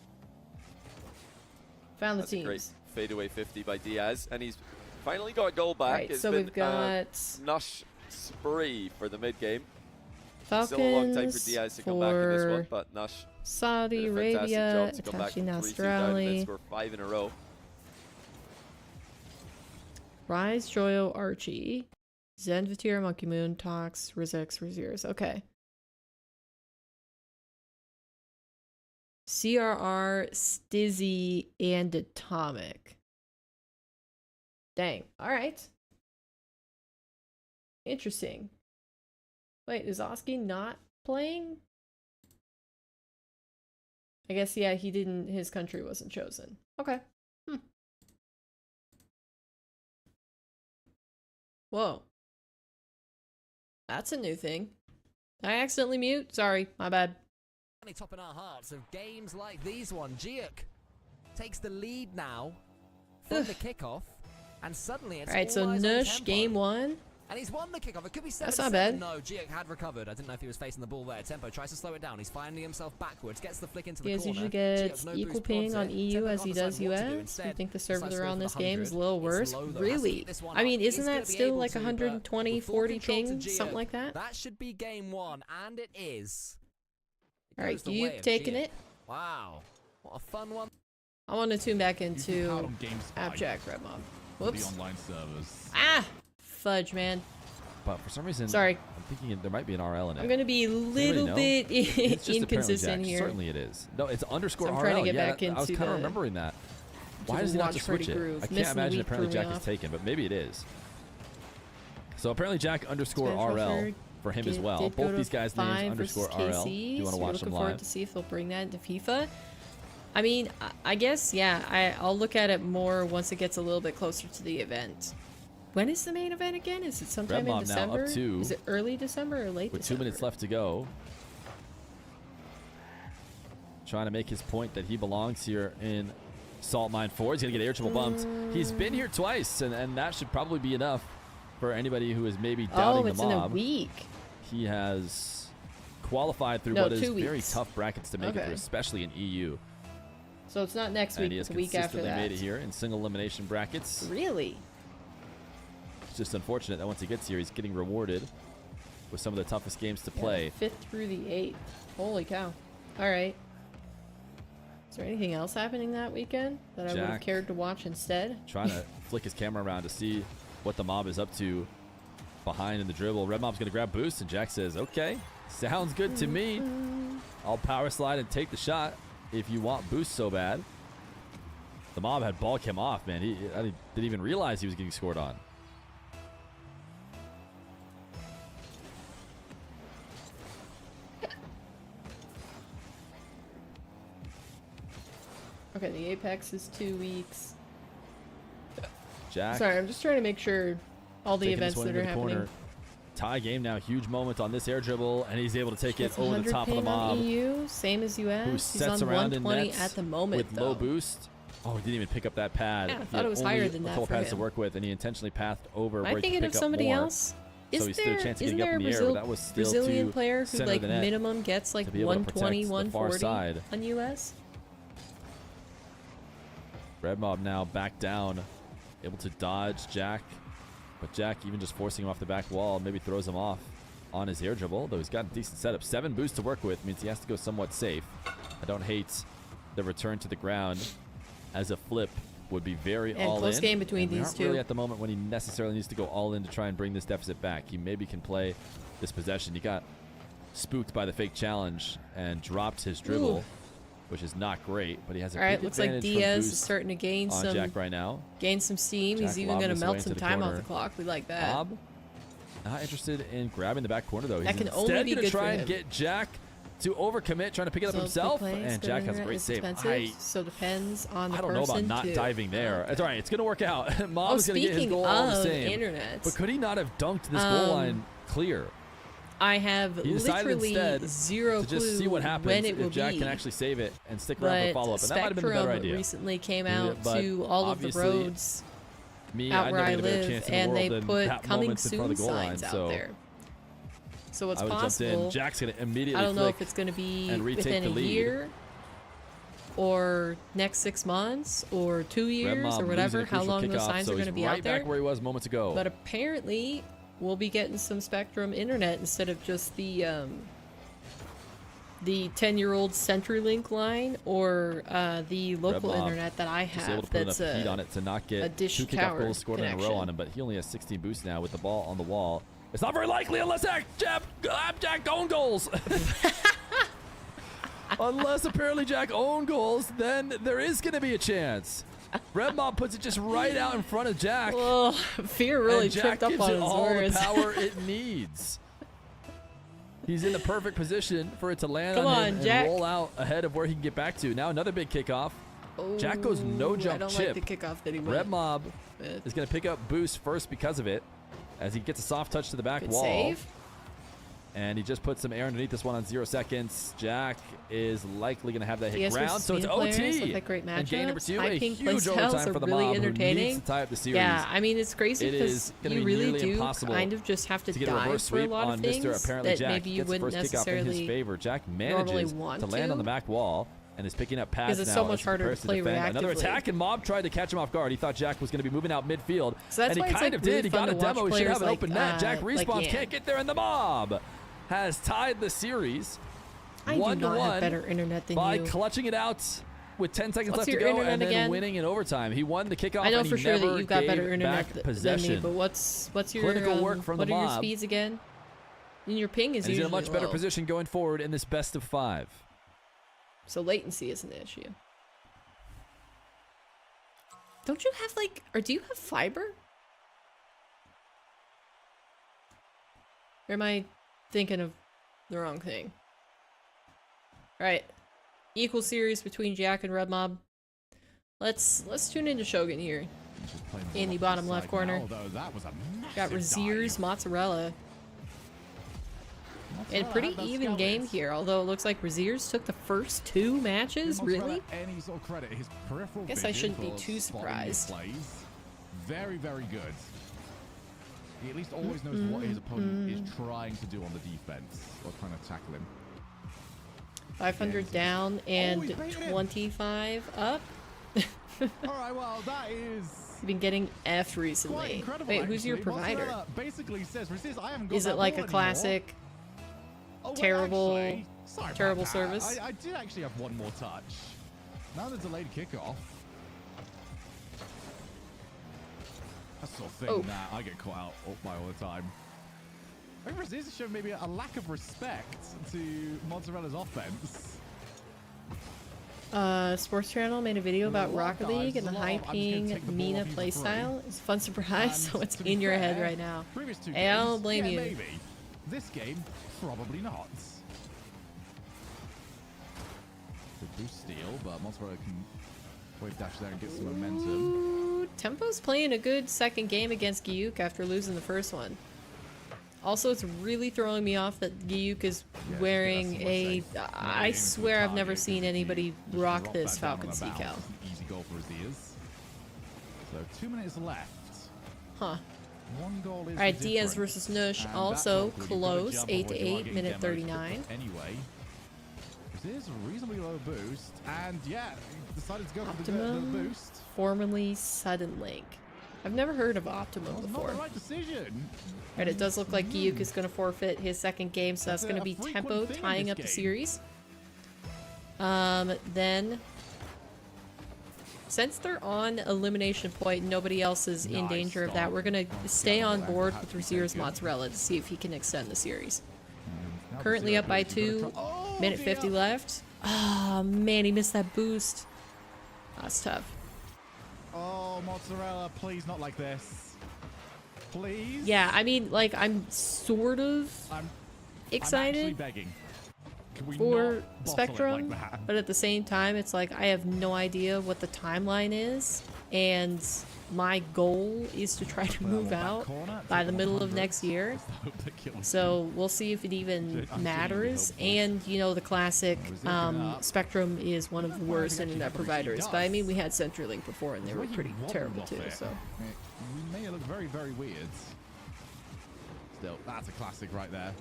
[SPEAKER 1] Found the teams.
[SPEAKER 3] Great fadeaway 50 by Diaz, and he's finally got a goal back.
[SPEAKER 1] Right, so we've got
[SPEAKER 3] Nush spree for the mid game.
[SPEAKER 1] Falcons.
[SPEAKER 3] Still a long time for Diaz to come back in this one, but Nush
[SPEAKER 1] Saudi Arabia attacking Australia.
[SPEAKER 3] Score 5 in a row.
[SPEAKER 1] Rise, Joyo, Archie, Zen, Vatira, Monkey Moon, Tox, Rizix, Raziers. Okay. CRR, Stizzy, and Atomic. Dang. All right. Interesting. Wait, is Oski not playing? I guess, yeah, he didn't, his country wasn't chosen. Okay. Whoa. That's a new thing. Did I accidentally mute? Sorry, my bad.
[SPEAKER 4] Top in our hearts of games like these one. Jiuk takes the lead now from the kickoff, and suddenly it's
[SPEAKER 1] alright. So Nush game 1.
[SPEAKER 4] And he's won the kickoff. It could be 7-7.
[SPEAKER 1] That's not bad.
[SPEAKER 4] No, Jiuk had recovered. I didn't know if he was facing the ball there. Tempo tries to slow it down. He's finding himself backwards. Gets the flick into the corner.
[SPEAKER 1] He usually gets equal ping on EU as he does US. I think the servers around this game is a little worse. Really? I mean, isn't that still like 120, 40 ping? Something like that?
[SPEAKER 4] That should be game 1, and it is.
[SPEAKER 1] Alright, you've taken it.
[SPEAKER 4] Wow. What a fun one.
[SPEAKER 1] I want to tune back into ApparentlyJack Redmob. Whoops.
[SPEAKER 5] The online servers.
[SPEAKER 1] Ah! Fudge, man.
[SPEAKER 2] But for some reason,
[SPEAKER 1] sorry,
[SPEAKER 2] I'm thinking there might be an RL in it.
[SPEAKER 1] I'm going to be a little bit inconsistent here.
[SPEAKER 2] Certainly it is. No, it's underscore
[SPEAKER 1] so I'm
[SPEAKER 2] RL.
[SPEAKER 1] Trying to get back into
[SPEAKER 2] I was kind of remembering that. Why does he not just switch it? I can't imagine ApparentlyJack is taken, but maybe it is. So ApparentlyJack underscore RL for him as well. Both these guys' names underscore RL. Do you want to watch them live?
[SPEAKER 1] Forward to see if they'll bring that into FIFA. I mean, I guess, yeah, I'll look at it more once it gets a little bit closer to the event. When is the main event again? Is it sometime in December?
[SPEAKER 2] Now up 2.
[SPEAKER 1] Is it early December or late
[SPEAKER 2] with
[SPEAKER 1] December?
[SPEAKER 2] 2 minutes left to go. Trying to make his point that he belongs here in Salt Mine 4. He's going to get air triple bumped. He's been here twice, and that should probably be enough for anybody who is maybe doubting the mob.
[SPEAKER 1] Oh, it's in a week.
[SPEAKER 2] He has qualified through what is very tough brackets to make it through, especially in EU.
[SPEAKER 1] So it's not next week, it's a week after that.
[SPEAKER 2] And he has consistently made it here in single elimination brackets.
[SPEAKER 1] Really?
[SPEAKER 2] It's just unfortunate that once he gets here, he's getting rewarded with some of the toughest games to play.
[SPEAKER 1] 5th through the 8th. Holy cow. All right. Is there anything else happening that weekend that I would have cared to watch instead?
[SPEAKER 2] Trying to flick his camera around to see what the mob is up to behind in the dribble. Red Mob's going to grab boost, and Jack says, okay, sounds good to me. I'll power slide and take the shot if you want boost so bad. The mob had ball cam off, man. He didn't even realize he was getting scored on.
[SPEAKER 1] Okay, the Apex is 2 weeks.
[SPEAKER 2] Jack.
[SPEAKER 1] Sorry, I'm just trying to make sure all the events that are happening.
[SPEAKER 2] Tie game now, huge moment on this air dribble, and he's able to take it over the top of the mob.
[SPEAKER 1] EU, same as US.
[SPEAKER 2] Who sets around in
[SPEAKER 1] 120 at the moment,
[SPEAKER 2] with low boost. Oh, he didn't even pick up that pad.
[SPEAKER 1] Yeah, I thought it was higher than that.
[SPEAKER 2] A couple pads to work with, and he intentionally pathed over.
[SPEAKER 1] Am I thinking of somebody else?
[SPEAKER 2] So he stood a chance of getting up in the air, but that was still
[SPEAKER 1] Brazilian player who like minimum gets like 120, 140 on US?
[SPEAKER 2] Red Mob now back down, able to dodge Jack, but Jack even just forcing him off the back wall maybe throws him off on his air dribble, though he's got a decent setup. 7 boosts to work with means he has to go somewhat safe. I don't hate the return to the ground as a flip would be very all in.
[SPEAKER 1] Close game between these two.
[SPEAKER 2] Really at the moment when he necessarily needs to go all in to try and bring this deficit back. He maybe can play this possession. He got spooked by the fake challenge and dropped his dribble, which is not great. But he has a big
[SPEAKER 1] looks like Diaz is starting to gain
[SPEAKER 2] on
[SPEAKER 1] some
[SPEAKER 2] Jack right now.
[SPEAKER 1] Gain some steam.
[SPEAKER 2] Jack
[SPEAKER 1] He's even going to melt some time off the clock. We like that.
[SPEAKER 2] Bob, not interested in grabbing the back corner though. He's
[SPEAKER 1] that can
[SPEAKER 2] instead
[SPEAKER 1] only be
[SPEAKER 2] going to
[SPEAKER 1] good
[SPEAKER 2] try
[SPEAKER 1] for
[SPEAKER 2] and get Jack to overcommit, trying to pick it up himself, and Jack has a great save.
[SPEAKER 1] So depends on the
[SPEAKER 2] I don't know about not diving there. It's all right. It's going to work out. Mob is going to get his goal all the same.
[SPEAKER 1] Internet.
[SPEAKER 2] But could he not have dunked this goal line clear?
[SPEAKER 1] I have literally zero
[SPEAKER 2] to just see what happens
[SPEAKER 1] when it will
[SPEAKER 2] if Jack can actually save it and stick around for follow-up. And that might have been a better idea.
[SPEAKER 1] Recently came out to all of the roads out where I live, and they put coming soon signs out there. So it's possible.
[SPEAKER 2] Jack's going to immediately
[SPEAKER 1] I don't know if it's going to be within a year or next 6 months or 2 years or whatever, how long those signs are going to be out there.
[SPEAKER 2] Back where he was moments ago.
[SPEAKER 1] But apparently we'll be getting some Spectrum internet instead of just the 10-year-old CenturyLink line or the local internet that I have. That's
[SPEAKER 2] a heat on it to not get
[SPEAKER 1] Dish
[SPEAKER 2] 2 kickoff goals scored in a row on him, but he only has 16 boosts now with the ball on the wall. It's not very likely unless Jack own goals. Unless apparently Jack own goals, then there is going to be a chance. Red Mob puts it just right out in front of Jack.
[SPEAKER 1] Oh, Fear really tripped up on his
[SPEAKER 2] all
[SPEAKER 1] words.
[SPEAKER 2] The power it needs. He's in the perfect position for it to land on him and roll out ahead of where he can get back to. Now another big kickoff. Jack goes no jump
[SPEAKER 1] I don't
[SPEAKER 2] chip.
[SPEAKER 1] like the kickoff that he went.
[SPEAKER 2] Red Mob is going to pick up boost first because of it, as he gets a soft touch to the back wall.
[SPEAKER 1] Save.
[SPEAKER 2] And he just puts some air underneath this one on 0 seconds. Jack is likely going to have that hit ground. So it's OT. And game number 2, a huge overtime for the Mob, who needs to tie up the series.
[SPEAKER 1] Yeah, I mean, it's crazy because you really do kind of just have to dive for a lot of things that maybe you wouldn't necessarily
[SPEAKER 2] Jack manages to land on the back wall and is picking up pads now.
[SPEAKER 1] Because it's so much harder to play reactively.
[SPEAKER 2] Another attack, and Mob tried to catch him off guard. He thought Jack was going to be moving out midfield,
[SPEAKER 1] and
[SPEAKER 2] he kind of did. He got a demo. He should have an open net. Jack respawns, can't get there, and the Mob has tied the series
[SPEAKER 1] 1-1
[SPEAKER 2] by clutching it out with 10 seconds left to go and then winning in overtime. He won the kickoff.
[SPEAKER 1] I know
[SPEAKER 2] and
[SPEAKER 1] for
[SPEAKER 2] he
[SPEAKER 1] sure
[SPEAKER 2] never
[SPEAKER 1] that you've got better internet than me, but what's your
[SPEAKER 2] clinical work from
[SPEAKER 1] what
[SPEAKER 2] the
[SPEAKER 1] are
[SPEAKER 2] Mob.
[SPEAKER 1] your speeds again? And your ping is
[SPEAKER 2] and he's
[SPEAKER 1] usually
[SPEAKER 2] in a much better
[SPEAKER 1] low.
[SPEAKER 2] position going forward in this best of 5.
[SPEAKER 1] So latency is an issue. Don't you have or do you have fiber? Or am I thinking of the wrong thing? Right. Equal series between Jack and Red Mob. Let's tune into Shogun here. In the bottom left corner. Got Razier's Mozzarella. And a pretty even game here, although it looks like Razier's took the first 2 matches. Really? I guess I shouldn't be too surprised.
[SPEAKER 5] Very, very good. He at least always knows what his opponent is trying to do on the defense or trying to tackle him.
[SPEAKER 1] 500 down and 25 up.
[SPEAKER 5] Alright, well, that is...
[SPEAKER 1] You've been getting F recently. Wait, who's your provider?
[SPEAKER 5] Basically says, I haven't got
[SPEAKER 1] is it like a classic, terrible service?
[SPEAKER 5] I did actually have one more touch. Now the delayed kickoff. That's the sort of thing that I get caught out by all the time. I think Razier's showing maybe a lack of respect to Mozzarella's offense.
[SPEAKER 1] Sports Channel made a video about Rocket League and the high-ping Mina playstyle. It's a fun surprise, so it's in your head right now. Hey, I don't blame you.
[SPEAKER 5] Maybe. This game, probably not. The boost steal, but Mozzarella can wave dash there and get some momentum.
[SPEAKER 1] Ooh, Tempo's playing a good second game against Gyuk after losing the first one. Also, it's really throwing me off that Gyuk is wearing a... I swear I've never seen anybody rock this Falcon Seacal.
[SPEAKER 5] Easy goal for Diaz. So 2 minutes left.
[SPEAKER 1] Huh.
[SPEAKER 5] One goal is
[SPEAKER 1] Alright, Diaz versus Nush, also close, 8-8, minute 39.
[SPEAKER 5] Anyway, Diaz a reasonably low boost, and yeah, decided to go for the boost.
[SPEAKER 1] Formerly Sudden Link. I've never heard of Optimum before.
[SPEAKER 5] Not the right decision.
[SPEAKER 1] Right, it does look like Gyuk is going to forfeit his second game, so that's going to be Tempo tying up the series. Then since they're on elimination point, nobody else is in danger of that. We're gonna stay on board with Razir's Mozzarella to see if he can extend the series. Currently up by 2, minute 50 left. Oh man, he missed that boost. That's tough.
[SPEAKER 5] Oh, Mozzarella, please not like this. Please.
[SPEAKER 1] Yeah, I mean, like, I'm sort of excited for Spectrum, but at the same time, it's like I have no idea what the timeline is, and my goal is to try to move out by the middle of next year. So we'll see if it even matters. And, you know, the classic Spectrum is one of the worst internet providers, but I mean, we had CenturyLink before, and they were pretty terrible too. So
[SPEAKER 5] we may look very, very weird. Still, that's a classic right there.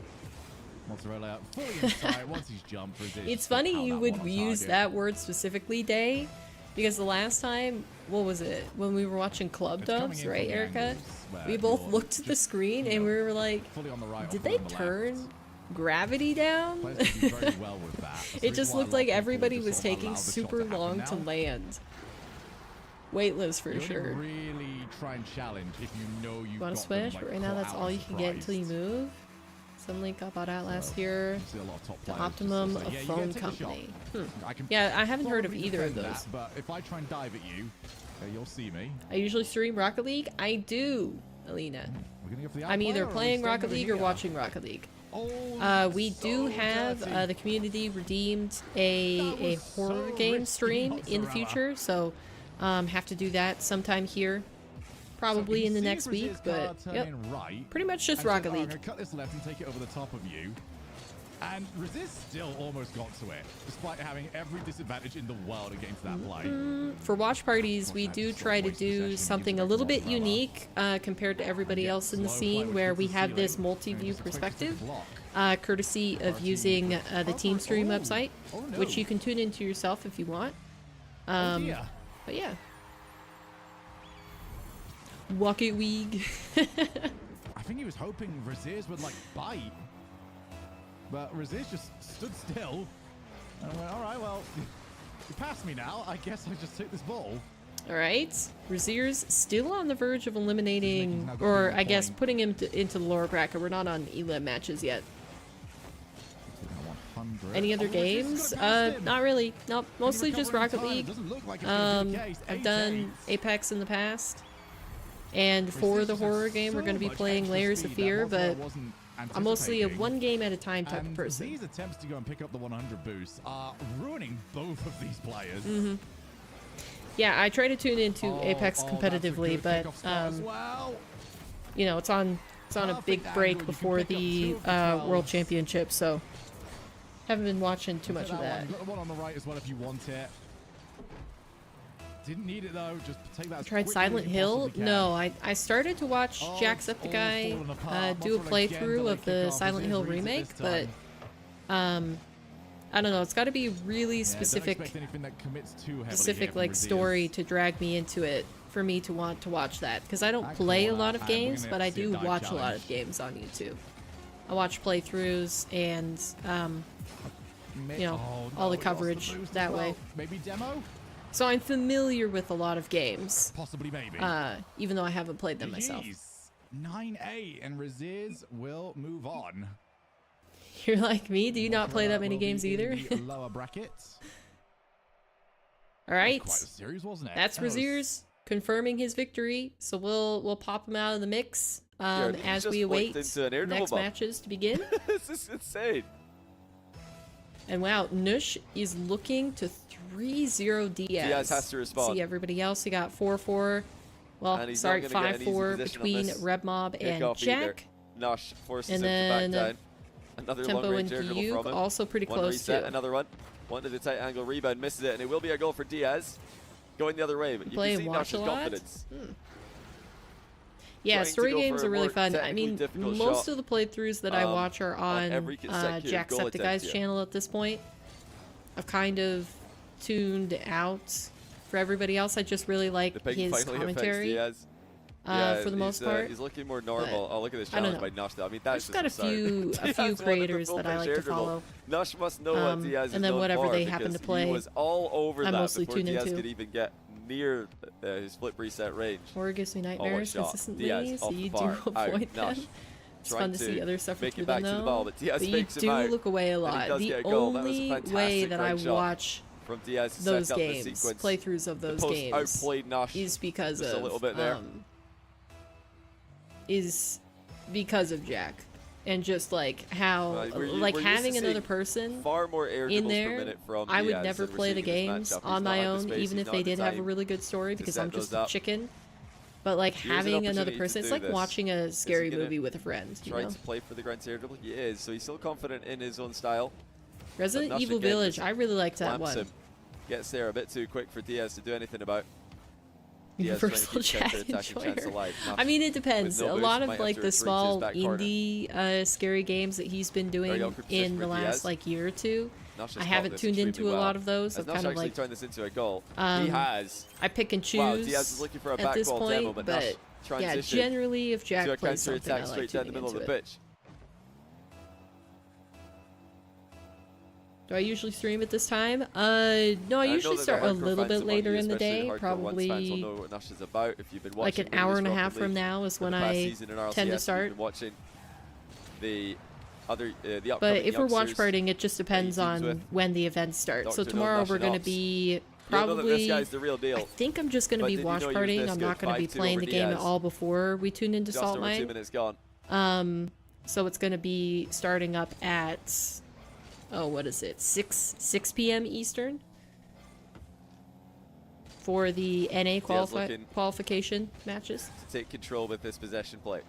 [SPEAKER 5] Mozzarella fully inside once he's jumped.
[SPEAKER 1] It's funny you would use that word specifically, Day, because the last time, what was it, when we were watching Club Dubs, right, Erica? We both looked at the screen and we were like, did they turn gravity down? It just looked like everybody was taking super long to land. Weightless for sure.
[SPEAKER 5] Really try and challenge if you know you
[SPEAKER 1] want to switch, but right now that's all you can get until you move. Sunlink got bought out last year. The Optimum, a phone company. Yeah, I haven't heard of either of those.
[SPEAKER 5] But if I try and dive at you, you'll see me.
[SPEAKER 1] I usually stream Rocket League. I do, Alina. I'm either playing Rocket League or watching Rocket League. We do have the community redeemed a horror game stream in the future, so have to do that sometime here. Probably in the next week, but yep, pretty much just Rocket League.
[SPEAKER 5] I'm gonna cut this left and take it over the top of you. And Resist still almost got to it, despite having every disadvantage in the world against that play.
[SPEAKER 1] For watch parties, we do try to do something a little bit unique compared to everybody else in the scene, where we have this multi-view perspective, courtesy of using the Team Stream website, which you can tune into yourself if you want. But yeah. Rocket League.
[SPEAKER 5] I think he was hoping Razir would like bite, but Razir just stood still. And I went, all right, well, you passed me now. I guess I just took this ball.
[SPEAKER 1] All right, Razir's still on the verge of eliminating, or I guess putting him into the lower bracket. We're not on elim matches yet. Any other games? Not really. Nope, mostly just Rocket League. I've done Apex in the past. And for the horror game, we're going to be playing Layers of Fear, but I'm mostly a one game at a time type of person.
[SPEAKER 5] These attempts to go and pick up the 100 boost are ruining both of these players.
[SPEAKER 1] Yeah, I try to tune into Apex competitively, but you know, it's on a big break before the World Championship, so haven't been watching too much of that.
[SPEAKER 5] You've got the one on the right as well if you want it. Didn't need it though. Just take that.
[SPEAKER 1] Tried Silent Hill? No, I started to watch Jacksepticeye do a playthrough of the Silent Hill remake, but I don't know. It's got to be really specific like story to drag me into it for me to want to watch that, because I don't play a lot of games, but I do watch a lot of games on YouTube. I watch playthroughs and you know, all the coverage that way.
[SPEAKER 5] Maybe demo.
[SPEAKER 1] So I'm familiar with a lot of games.
[SPEAKER 5] Possibly, maybe.
[SPEAKER 1] Even though I haven't played them myself.
[SPEAKER 5] 9-8, and Razir will move on.
[SPEAKER 1] You're like me? Do you not play that many games either?
[SPEAKER 5] Lower brackets.
[SPEAKER 1] All right.
[SPEAKER 5] Quite a series, wasn't it?
[SPEAKER 1] That's Razir's confirming his victory. So we'll pop him out of the mix as we await next matches to begin.
[SPEAKER 3] This is insane.
[SPEAKER 1] And wow, Nush is looking to 3-0 Diaz.
[SPEAKER 3] Diaz has to respond.
[SPEAKER 1] See everybody else. He got 4-4. Well, sorry, 5-4 between Rebmob and Jack.
[SPEAKER 3] Nush forces him to back down. Another
[SPEAKER 1] Tempo and Gyuk also pretty close too.
[SPEAKER 3] Another one. One to the tight angle rebound, misses it, and it will be a goal for Diaz. Going the other way, but you can see Nush's confidence.
[SPEAKER 1] Yeah, story games are really fun. I mean, most of the playthroughs that I watch are on Jacksepticeye's channel at this point. I've kind of tuned out for everybody else. I just really like his commentary for the most part.
[SPEAKER 3] He's looking more normal. Oh, look at this challenge by Nush. I mean, that's
[SPEAKER 1] just got a few creators that I like to follow.
[SPEAKER 3] Nush must know what Diaz is
[SPEAKER 1] and then whatever they happen to play,
[SPEAKER 3] he was all over
[SPEAKER 1] I
[SPEAKER 3] that
[SPEAKER 1] mostly
[SPEAKER 3] before
[SPEAKER 1] tune
[SPEAKER 3] Diaz
[SPEAKER 1] into.
[SPEAKER 3] could even get near his flip reset range.
[SPEAKER 1] Or gives me nightmares consistently,
[SPEAKER 3] Diaz
[SPEAKER 1] so you do avoid them. It's fun to see other stuff through them though.
[SPEAKER 3] But you
[SPEAKER 1] do look away a lot. The only way that I watch
[SPEAKER 3] from Diaz
[SPEAKER 1] those games, playthroughs of those games, is because of
[SPEAKER 3] a little bit there.
[SPEAKER 1] Is because of Jack. And just like how, like having another person
[SPEAKER 3] far more
[SPEAKER 1] in there, I would never play the games on my own, even if they did have a really good story, because I'm just a chicken. But like having another person, it's like watching a scary movie with a friend.
[SPEAKER 3] Trying to play for the Grand Tier dribble, he is. So he's still confident in his own style.
[SPEAKER 1] Resident Evil Village, I really liked that one.
[SPEAKER 3] Gets there a bit too quick for Diaz to do anything about.
[SPEAKER 1] Universal Chat enjoyer. I mean, it depends. A lot of like the small indie scary games that he's been doing in the last like year or two, I haven't tuned into a lot of those. I've kind of like
[SPEAKER 3] turned this into a goal. He has.
[SPEAKER 1] I pick and choose.
[SPEAKER 3] Wow, Diaz is looking for a
[SPEAKER 1] at this point,
[SPEAKER 3] demo, but
[SPEAKER 1] yeah, generally if Jack plays something, I like tuning into it. Do I usually stream at this time? No, I usually start a little bit later in the day, probably like an hour and a half from now is when I tend to start. But if we're watch partying, it just depends on when the events start. So tomorrow we're going to be probably, I think I'm just going to be watch partying. I'm not going to be playing the game at all before we tune into Salt Mine. So it's going to be starting up at... Oh, what is it? 6 p.m. Eastern for the NA qualification matches.
[SPEAKER 3] To take control with this possession play.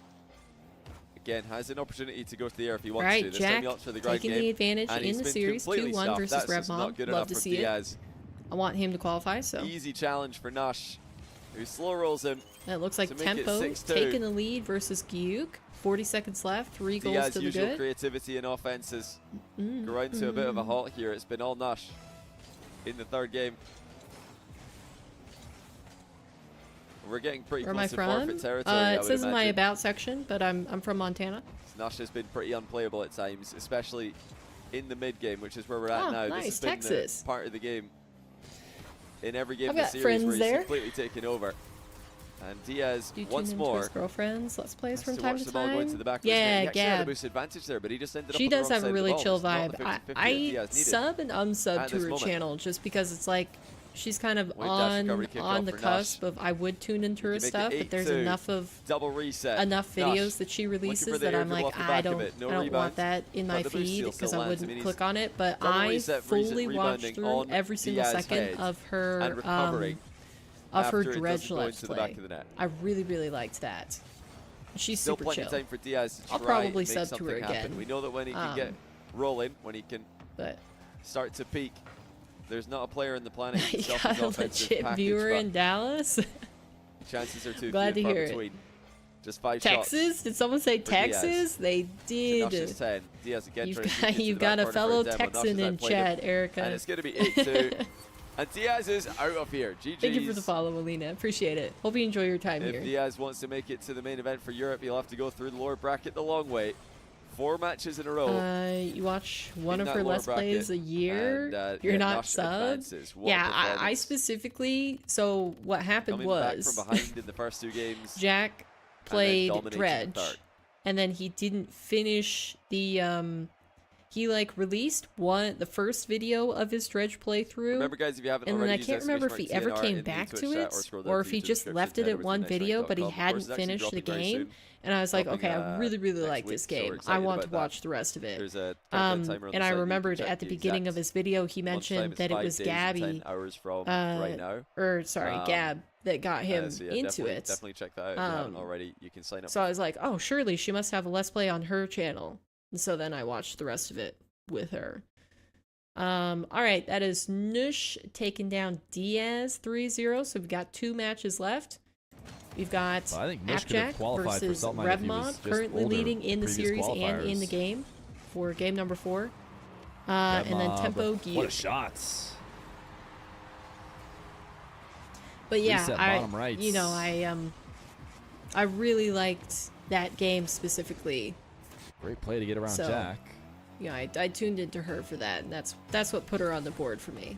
[SPEAKER 3] Again, has an opportunity to go to the air if he wants to.
[SPEAKER 1] Right, Jack taking the advantage in the series, 2-1 versus RevMob. Love to see it. I want him to qualify, so.
[SPEAKER 3] Easy challenge for Nush, who slow rolls him.
[SPEAKER 1] It looks like Tempo taking the lead versus Gyuk. 40 seconds left, 3 goals
[SPEAKER 3] Diaz
[SPEAKER 1] to the
[SPEAKER 3] usual
[SPEAKER 1] good.
[SPEAKER 3] Creativity in offenses. Ground to a bit of a halt here. It's been all Nush in the third game. We're getting pretty close to forfeit territory.
[SPEAKER 1] It says in my about section, but I'm from Montana.
[SPEAKER 3] Nush has been pretty unplayable at times, especially in the mid game, which is where we're at now.
[SPEAKER 1] Nice,
[SPEAKER 3] this has been the part of the game in every game of the series where he's completely taken over. And Diaz once more.
[SPEAKER 1] His girlfriends, let's play from time to time.
[SPEAKER 3] Yeah, Gab. Advantage there, but he just ended
[SPEAKER 1] she does have a really chill vibe. I sub and unsub to her channel just because it's like she's kind of on the cusp of I would tune into her stuff, but there's enough videos that she releases that I'm like I don't want that in my feed because I wouldn't click on it. But I fully watched through every single second of her dredge let's play. I really liked that. She's
[SPEAKER 3] still
[SPEAKER 1] super chill.
[SPEAKER 3] Time for Diaz to
[SPEAKER 1] I'll probably sub to her again.
[SPEAKER 3] We know that when he can get rolling, when he can start to peak, there's not a player in the planet who can stop his offensive
[SPEAKER 1] legit viewer in Dallas.
[SPEAKER 3] Chances are too
[SPEAKER 1] glad to hear
[SPEAKER 3] between.
[SPEAKER 1] It.
[SPEAKER 3] Just 5
[SPEAKER 1] Texas?
[SPEAKER 3] shots.
[SPEAKER 1] Did someone say Texas? They did.
[SPEAKER 3] So 10. Diaz again
[SPEAKER 1] you've got a fellow Texan in chat, Erica.
[SPEAKER 3] And it's going to be 8-2. And Diaz is out of here. GG's.
[SPEAKER 1] Thank you for the follow, Alina. Appreciate it. Hope you enjoy your time here.
[SPEAKER 3] If Diaz wants to make it to the main event for Europe, he'll have to go through the lower bracket the long way. 4 matches in a row.
[SPEAKER 1] You watch one of her Let's Plays a year. And, you're not subbed. Yeah, I specifically. So what happened was
[SPEAKER 3] back from behind in the first 2 games.
[SPEAKER 1] Jack played Dredge, and then he didn't finish the. He like released the first video of his Dredge playthrough.
[SPEAKER 3] Remember, guys, if you haven't
[SPEAKER 1] and then I can't remember if he ever came back to it or if he just left it at one video, but he hadn't finished the game. And I was like, okay, I really like this game. I want to watch the rest of it. And I remembered at the beginning of his video, he mentioned that it was Gabby, Gab that got him into it.
[SPEAKER 3] Definitely check that out if you haven't already. You can sign up.
[SPEAKER 1] So I was like, oh, surely she must have a Let's Play on her channel. And so then I watched the rest of it with her. All right, that is Nush taking down Diaz 3-0. So we've got 2 matches left. We've got ApparentlyJack versus RevMob, currently leading in the series and in the game for game number 4. And then Tempo Gyuk.
[SPEAKER 2] What a shots!
[SPEAKER 1] But yeah, I really liked that game specifically.
[SPEAKER 2] Great play to get around Jack.
[SPEAKER 1] Yeah, I tuned into her for that, and that's what put her on the board for me.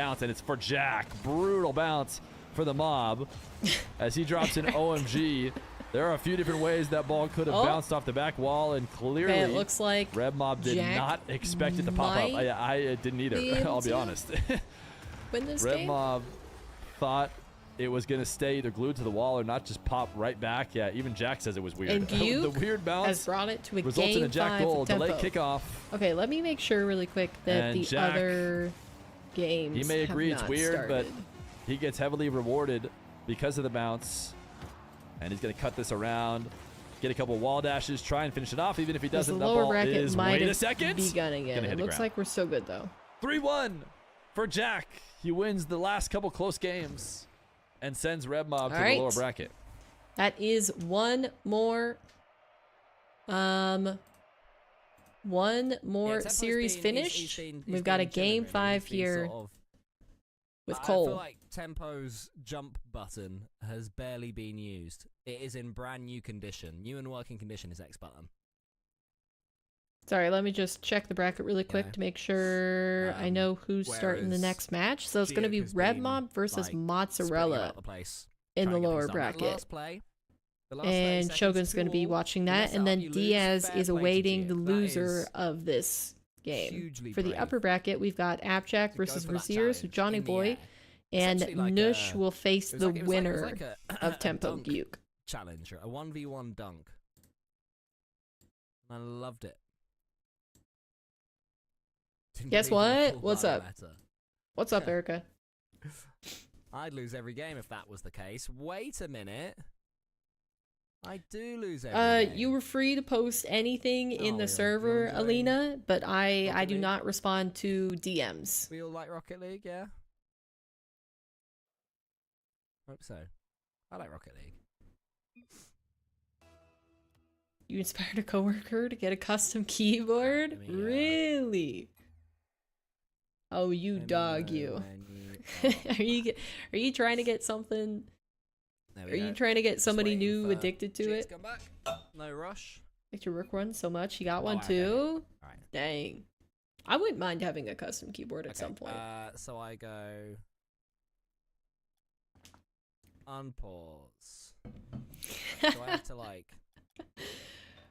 [SPEAKER 2] bounce, and it's for Jack. Brutal bounce for the mob as he drops an OMG There are a few different ways that ball could have bounced off the back wall, and clearly
[SPEAKER 1] it looks like
[SPEAKER 2] Red Mob did not expect it to pop up. I didn't either, I'll be honest.
[SPEAKER 1] Win this
[SPEAKER 2] Red
[SPEAKER 1] game?
[SPEAKER 2] Mob thought it was going to stay either glued to the wall or not just pop right back. Yeah, even Jack says it was weird.
[SPEAKER 1] And Duke
[SPEAKER 2] the weird bounce
[SPEAKER 1] has brought it to a
[SPEAKER 2] results in a Jack goal, delayed kickoff.
[SPEAKER 1] Okay, let me make sure really quick that
[SPEAKER 2] And
[SPEAKER 1] the
[SPEAKER 2] Jack,
[SPEAKER 1] other games
[SPEAKER 2] he may agree it's weird,
[SPEAKER 1] started.
[SPEAKER 2] but he gets heavily rewarded because of the bounce. And he's going to cut this around, get a couple wall dashes, try and finish it off. Even if he doesn't,
[SPEAKER 1] the
[SPEAKER 2] that
[SPEAKER 1] lower
[SPEAKER 2] ball
[SPEAKER 1] bracket
[SPEAKER 2] is,
[SPEAKER 1] might
[SPEAKER 2] wait a
[SPEAKER 1] have
[SPEAKER 2] second,
[SPEAKER 1] begun again. It looks like we're so good, though.
[SPEAKER 2] 3-1 for Jack. He wins the last couple close games and sends Red Mob to the lower bracket.
[SPEAKER 1] That is one more series finished. We've got a game 5 here with Cole.
[SPEAKER 4] I feel like Tempo's jump button has barely been used. It is in brand new condition. New and working condition is X button.
[SPEAKER 1] Sorry, let me just check the bracket really quick to make sure I know who's starting the next match. So it's going to be Red Mob versus Mozzarella in the lower bracket. And Shogun's going to be watching that. And then Diaz is awaiting the loser of this game. For the upper bracket, we've got ApparentlyJack versus Raziers with Johnny Boy. And Nush will face the winner of Tempo Gyuk.
[SPEAKER 4] Challenge, a 1v1 dunk. I loved it.
[SPEAKER 1] Guess what? What's up? What's up, Erica?
[SPEAKER 4] I'd lose every game if that was the case. Wait a minute. I do lose every game.
[SPEAKER 1] You were free to post anything in the server, Alina, but I do not respond to DMs.
[SPEAKER 4] We all like Rocket League, yeah? Hope so. I like Rocket League.
[SPEAKER 1] You inspired a coworker to get a custom keyboard? Really? Oh, you dog, you. Are you trying to get something? Are you trying to get somebody new addicted to it?
[SPEAKER 4] Come back. No rush.
[SPEAKER 1] Like your work one so much, you got one too?
[SPEAKER 4] Right.
[SPEAKER 1] Dang. I wouldn't mind having a custom keyboard at some point.
[SPEAKER 4] So I go unpause. Do I have to like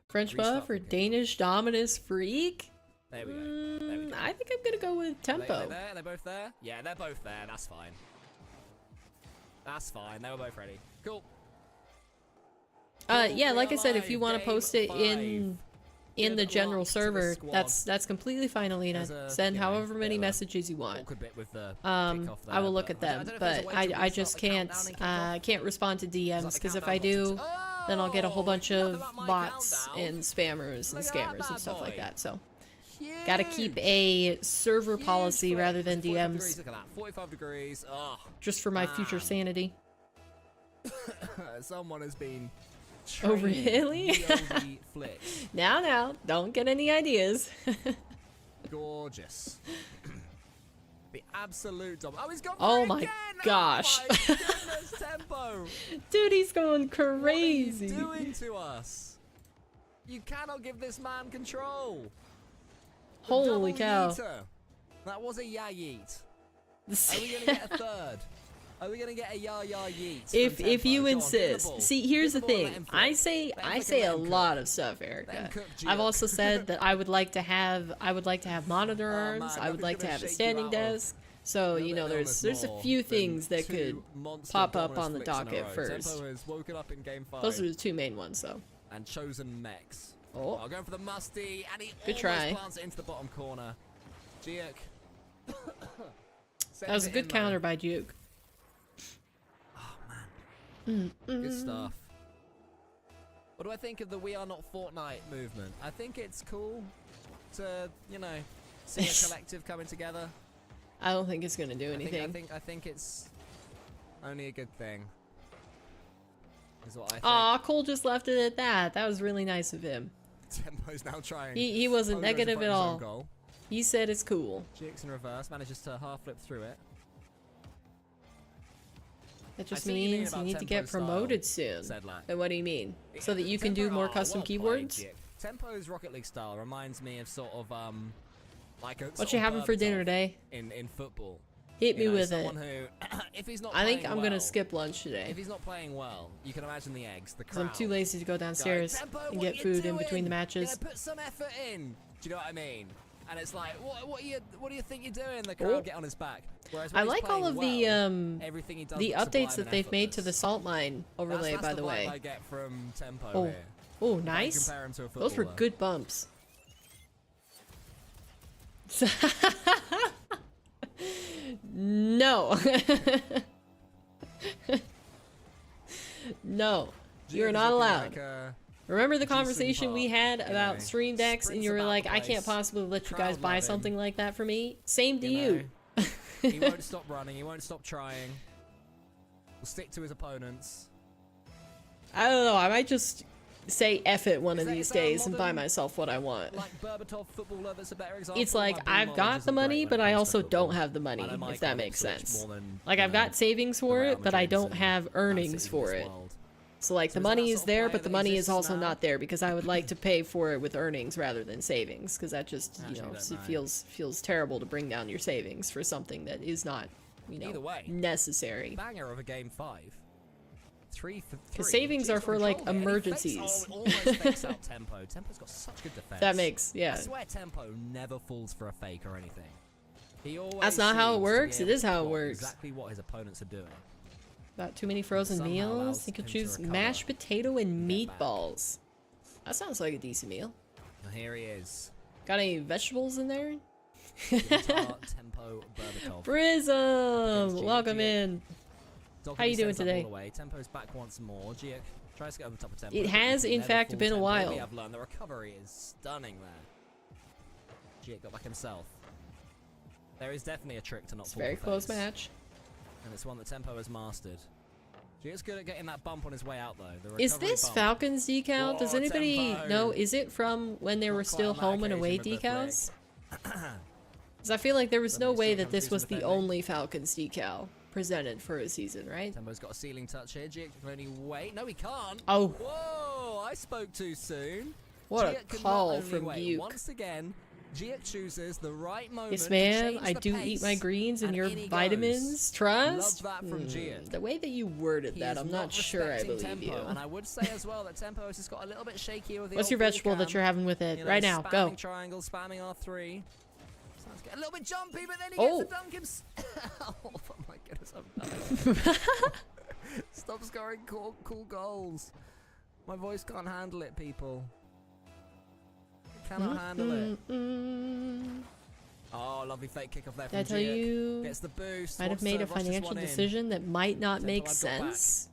[SPEAKER 1] French buff or Danish Dominus Freak?
[SPEAKER 4] There we go.
[SPEAKER 1] I think I'm gonna go with Tempo.
[SPEAKER 4] They're both there? Yeah, they're both there. That's fine. That's fine. They were both ready. Cool.
[SPEAKER 1] Yeah, like I said, if you want to post it in the general server, that's completely fine, Alina. Send however many messages you want. I will look at them, but I just can't respond to DMs because if I do, then I'll get a whole bunch of bots and spammers and scammers and stuff like that. So gotta keep a server policy rather than DMs.
[SPEAKER 4] Look at that, 45 degrees. Oh,
[SPEAKER 1] just for my future sanity.
[SPEAKER 4] Someone has been.
[SPEAKER 1] Oh really? Now, don't get any ideas.
[SPEAKER 4] Gorgeous. The absolute dom. Oh, he's gone.
[SPEAKER 1] Oh my gosh.
[SPEAKER 4] Oh my goodness, Tempo.
[SPEAKER 1] Dude, he's going crazy.
[SPEAKER 4] What are you doing to us? You cannot give this man control.
[SPEAKER 1] Holy cow.
[SPEAKER 4] Yeeter. That was a yeet. Are we gonna get a third? Are we gonna get a yeet?
[SPEAKER 1] If you insist. See, here's the thing. I say a lot of stuff, Erica. I've also said that I would like to have monitor arms. I would like to have a standing desk. So you know, there's a few things that could pop up on the docket first. Those are the two main ones, though.
[SPEAKER 4] And chosen mechs.
[SPEAKER 1] Oh,
[SPEAKER 4] going for the musty, and he
[SPEAKER 1] good try.
[SPEAKER 4] Plants it into the bottom corner. Jiuk.
[SPEAKER 1] That was a good counter by Duke.
[SPEAKER 4] Good stuff. What do I think of the We Are Not Fortnite movement? I think it's cool to, you know, see a collective coming together.
[SPEAKER 1] I don't think it's gonna do anything.
[SPEAKER 4] I think it's only a good thing. Is what I think.
[SPEAKER 1] Aw, Cole just left it at that. That was really nice of him.
[SPEAKER 4] Tempo's now trying.
[SPEAKER 1] He wasn't negative at all.
[SPEAKER 4] Goal.
[SPEAKER 1] He said it's cool.
[SPEAKER 4] Jiuk's in reverse, manages to half flip through it.
[SPEAKER 1] That just means you need to get promoted soon. And what do you mean? So that you can do more custom keyboards?
[SPEAKER 4] Tempo's Rocket League style reminds me of sort of like a
[SPEAKER 1] what you having for dinner today?
[SPEAKER 4] In football.
[SPEAKER 1] Hit me with it.
[SPEAKER 4] Who, if he's not
[SPEAKER 1] I think I'm
[SPEAKER 4] well,
[SPEAKER 1] gonna skip lunch today.
[SPEAKER 4] If he's not playing well, you can imagine the eggs, the
[SPEAKER 1] Because
[SPEAKER 4] crowd.
[SPEAKER 1] I'm too lazy to go downstairs
[SPEAKER 4] Tempo,
[SPEAKER 1] and get food in between the matches.
[SPEAKER 4] Put some effort in. Do you know what I mean? And it's like, what do you think you're doing? The crowd get on his back. Whereas when
[SPEAKER 1] I like all of the
[SPEAKER 4] everything he does
[SPEAKER 1] the updates that they've made
[SPEAKER 4] effortless.
[SPEAKER 1] to the salt mine overlay,
[SPEAKER 4] that's
[SPEAKER 1] by the way.
[SPEAKER 4] I get from Tempo
[SPEAKER 1] Oh,
[SPEAKER 4] here.
[SPEAKER 1] oh, nice.
[SPEAKER 4] Compare him to a
[SPEAKER 1] Those were
[SPEAKER 4] footballer.
[SPEAKER 1] good bumps. No. No. You're not allowed. Remember the conversation we had about stream decks and you were like, I can't possibly let you guys buy something like that for me? Same to you.
[SPEAKER 4] He won't stop running, he won't stop trying. He'll stick to his opponents.
[SPEAKER 1] I don't know, I might just say F it one of these days and buy myself what I want.
[SPEAKER 4] Like Berbatov footballer, that's a better example.
[SPEAKER 1] It's like, I've got the money, but I also don't have the money, if that makes sense. Like, I've got savings for it, but I don't have earnings for it. So, like, the money is there, but the money is also not there, because I would like to pay for it with earnings rather than savings, because that just, you know, feels terrible to bring down your savings for something that is not, you know, necessary.
[SPEAKER 4] Banger of a game 5. 3 for 3.
[SPEAKER 1] Because savings are for, like, emergencies.
[SPEAKER 4] Almost fakes out Tempo. Tempo's got such good defense.
[SPEAKER 1] That makes, yeah.
[SPEAKER 4] I swear Tempo never falls for a fake or anything. He always
[SPEAKER 1] That's not how it works. It is how it works.
[SPEAKER 4] Exactly what his opponents are doing.
[SPEAKER 1] Got too many frozen meals? You could choose mashed potato and meatballs. That sounds like a decent meal.
[SPEAKER 4] Well, here he is.
[SPEAKER 1] Got any vegetables in there?
[SPEAKER 4] Tempo Berbatov.
[SPEAKER 1] Prism! Welcome in. How you doing today?
[SPEAKER 4] Tempo's back once more. Giek tries to get over the top of Tempo.
[SPEAKER 1] It has, in fact, been a while.
[SPEAKER 4] We have learned the recovery is stunning there. Giek got back himself. There is definitely a trick to not fall.
[SPEAKER 1] Very close match.
[SPEAKER 4] And it's one that Tempo has mastered. Giek's good at getting that bump on his way out, though.
[SPEAKER 1] Is this
[SPEAKER 4] bump.
[SPEAKER 1] Falcons decal? Does anybody know? Is it from when there were still home and away decals? Because I feel like there was no way that this was the only Falcons decal presented for a season, right?
[SPEAKER 4] Tempo's got a ceiling touch here. Giek can only wait. No, he can't.
[SPEAKER 1] Oh.
[SPEAKER 4] Whoa! I spoke too soon.
[SPEAKER 1] What
[SPEAKER 4] Giek
[SPEAKER 1] a call from
[SPEAKER 4] you.
[SPEAKER 1] Buke.
[SPEAKER 4] Once again, Giek chooses the right moment.
[SPEAKER 1] Yes, ma'am. I do eat my greens and your vitamins. Trust?
[SPEAKER 4] Love that from Giek.
[SPEAKER 1] The way that you worded that, I'm not sure I believe
[SPEAKER 4] Tempo.
[SPEAKER 1] you.
[SPEAKER 4] And I would say as well that Tempo has just got a little bit shaky with the
[SPEAKER 1] What's your vegetable that you're having with it? Right now, go.
[SPEAKER 4] Triangle, spamming R3. Sounds a little bit jumpy, but then he gets to dunk himself. Oh my goodness, I'm done. Stop scoring cool goals. My voice can't handle it, people. Cannot handle it. Oh, lovely fake kickoff there from
[SPEAKER 1] Did I tell you?
[SPEAKER 4] Gets the boost.
[SPEAKER 1] Might have made a financial decision that might not make sense.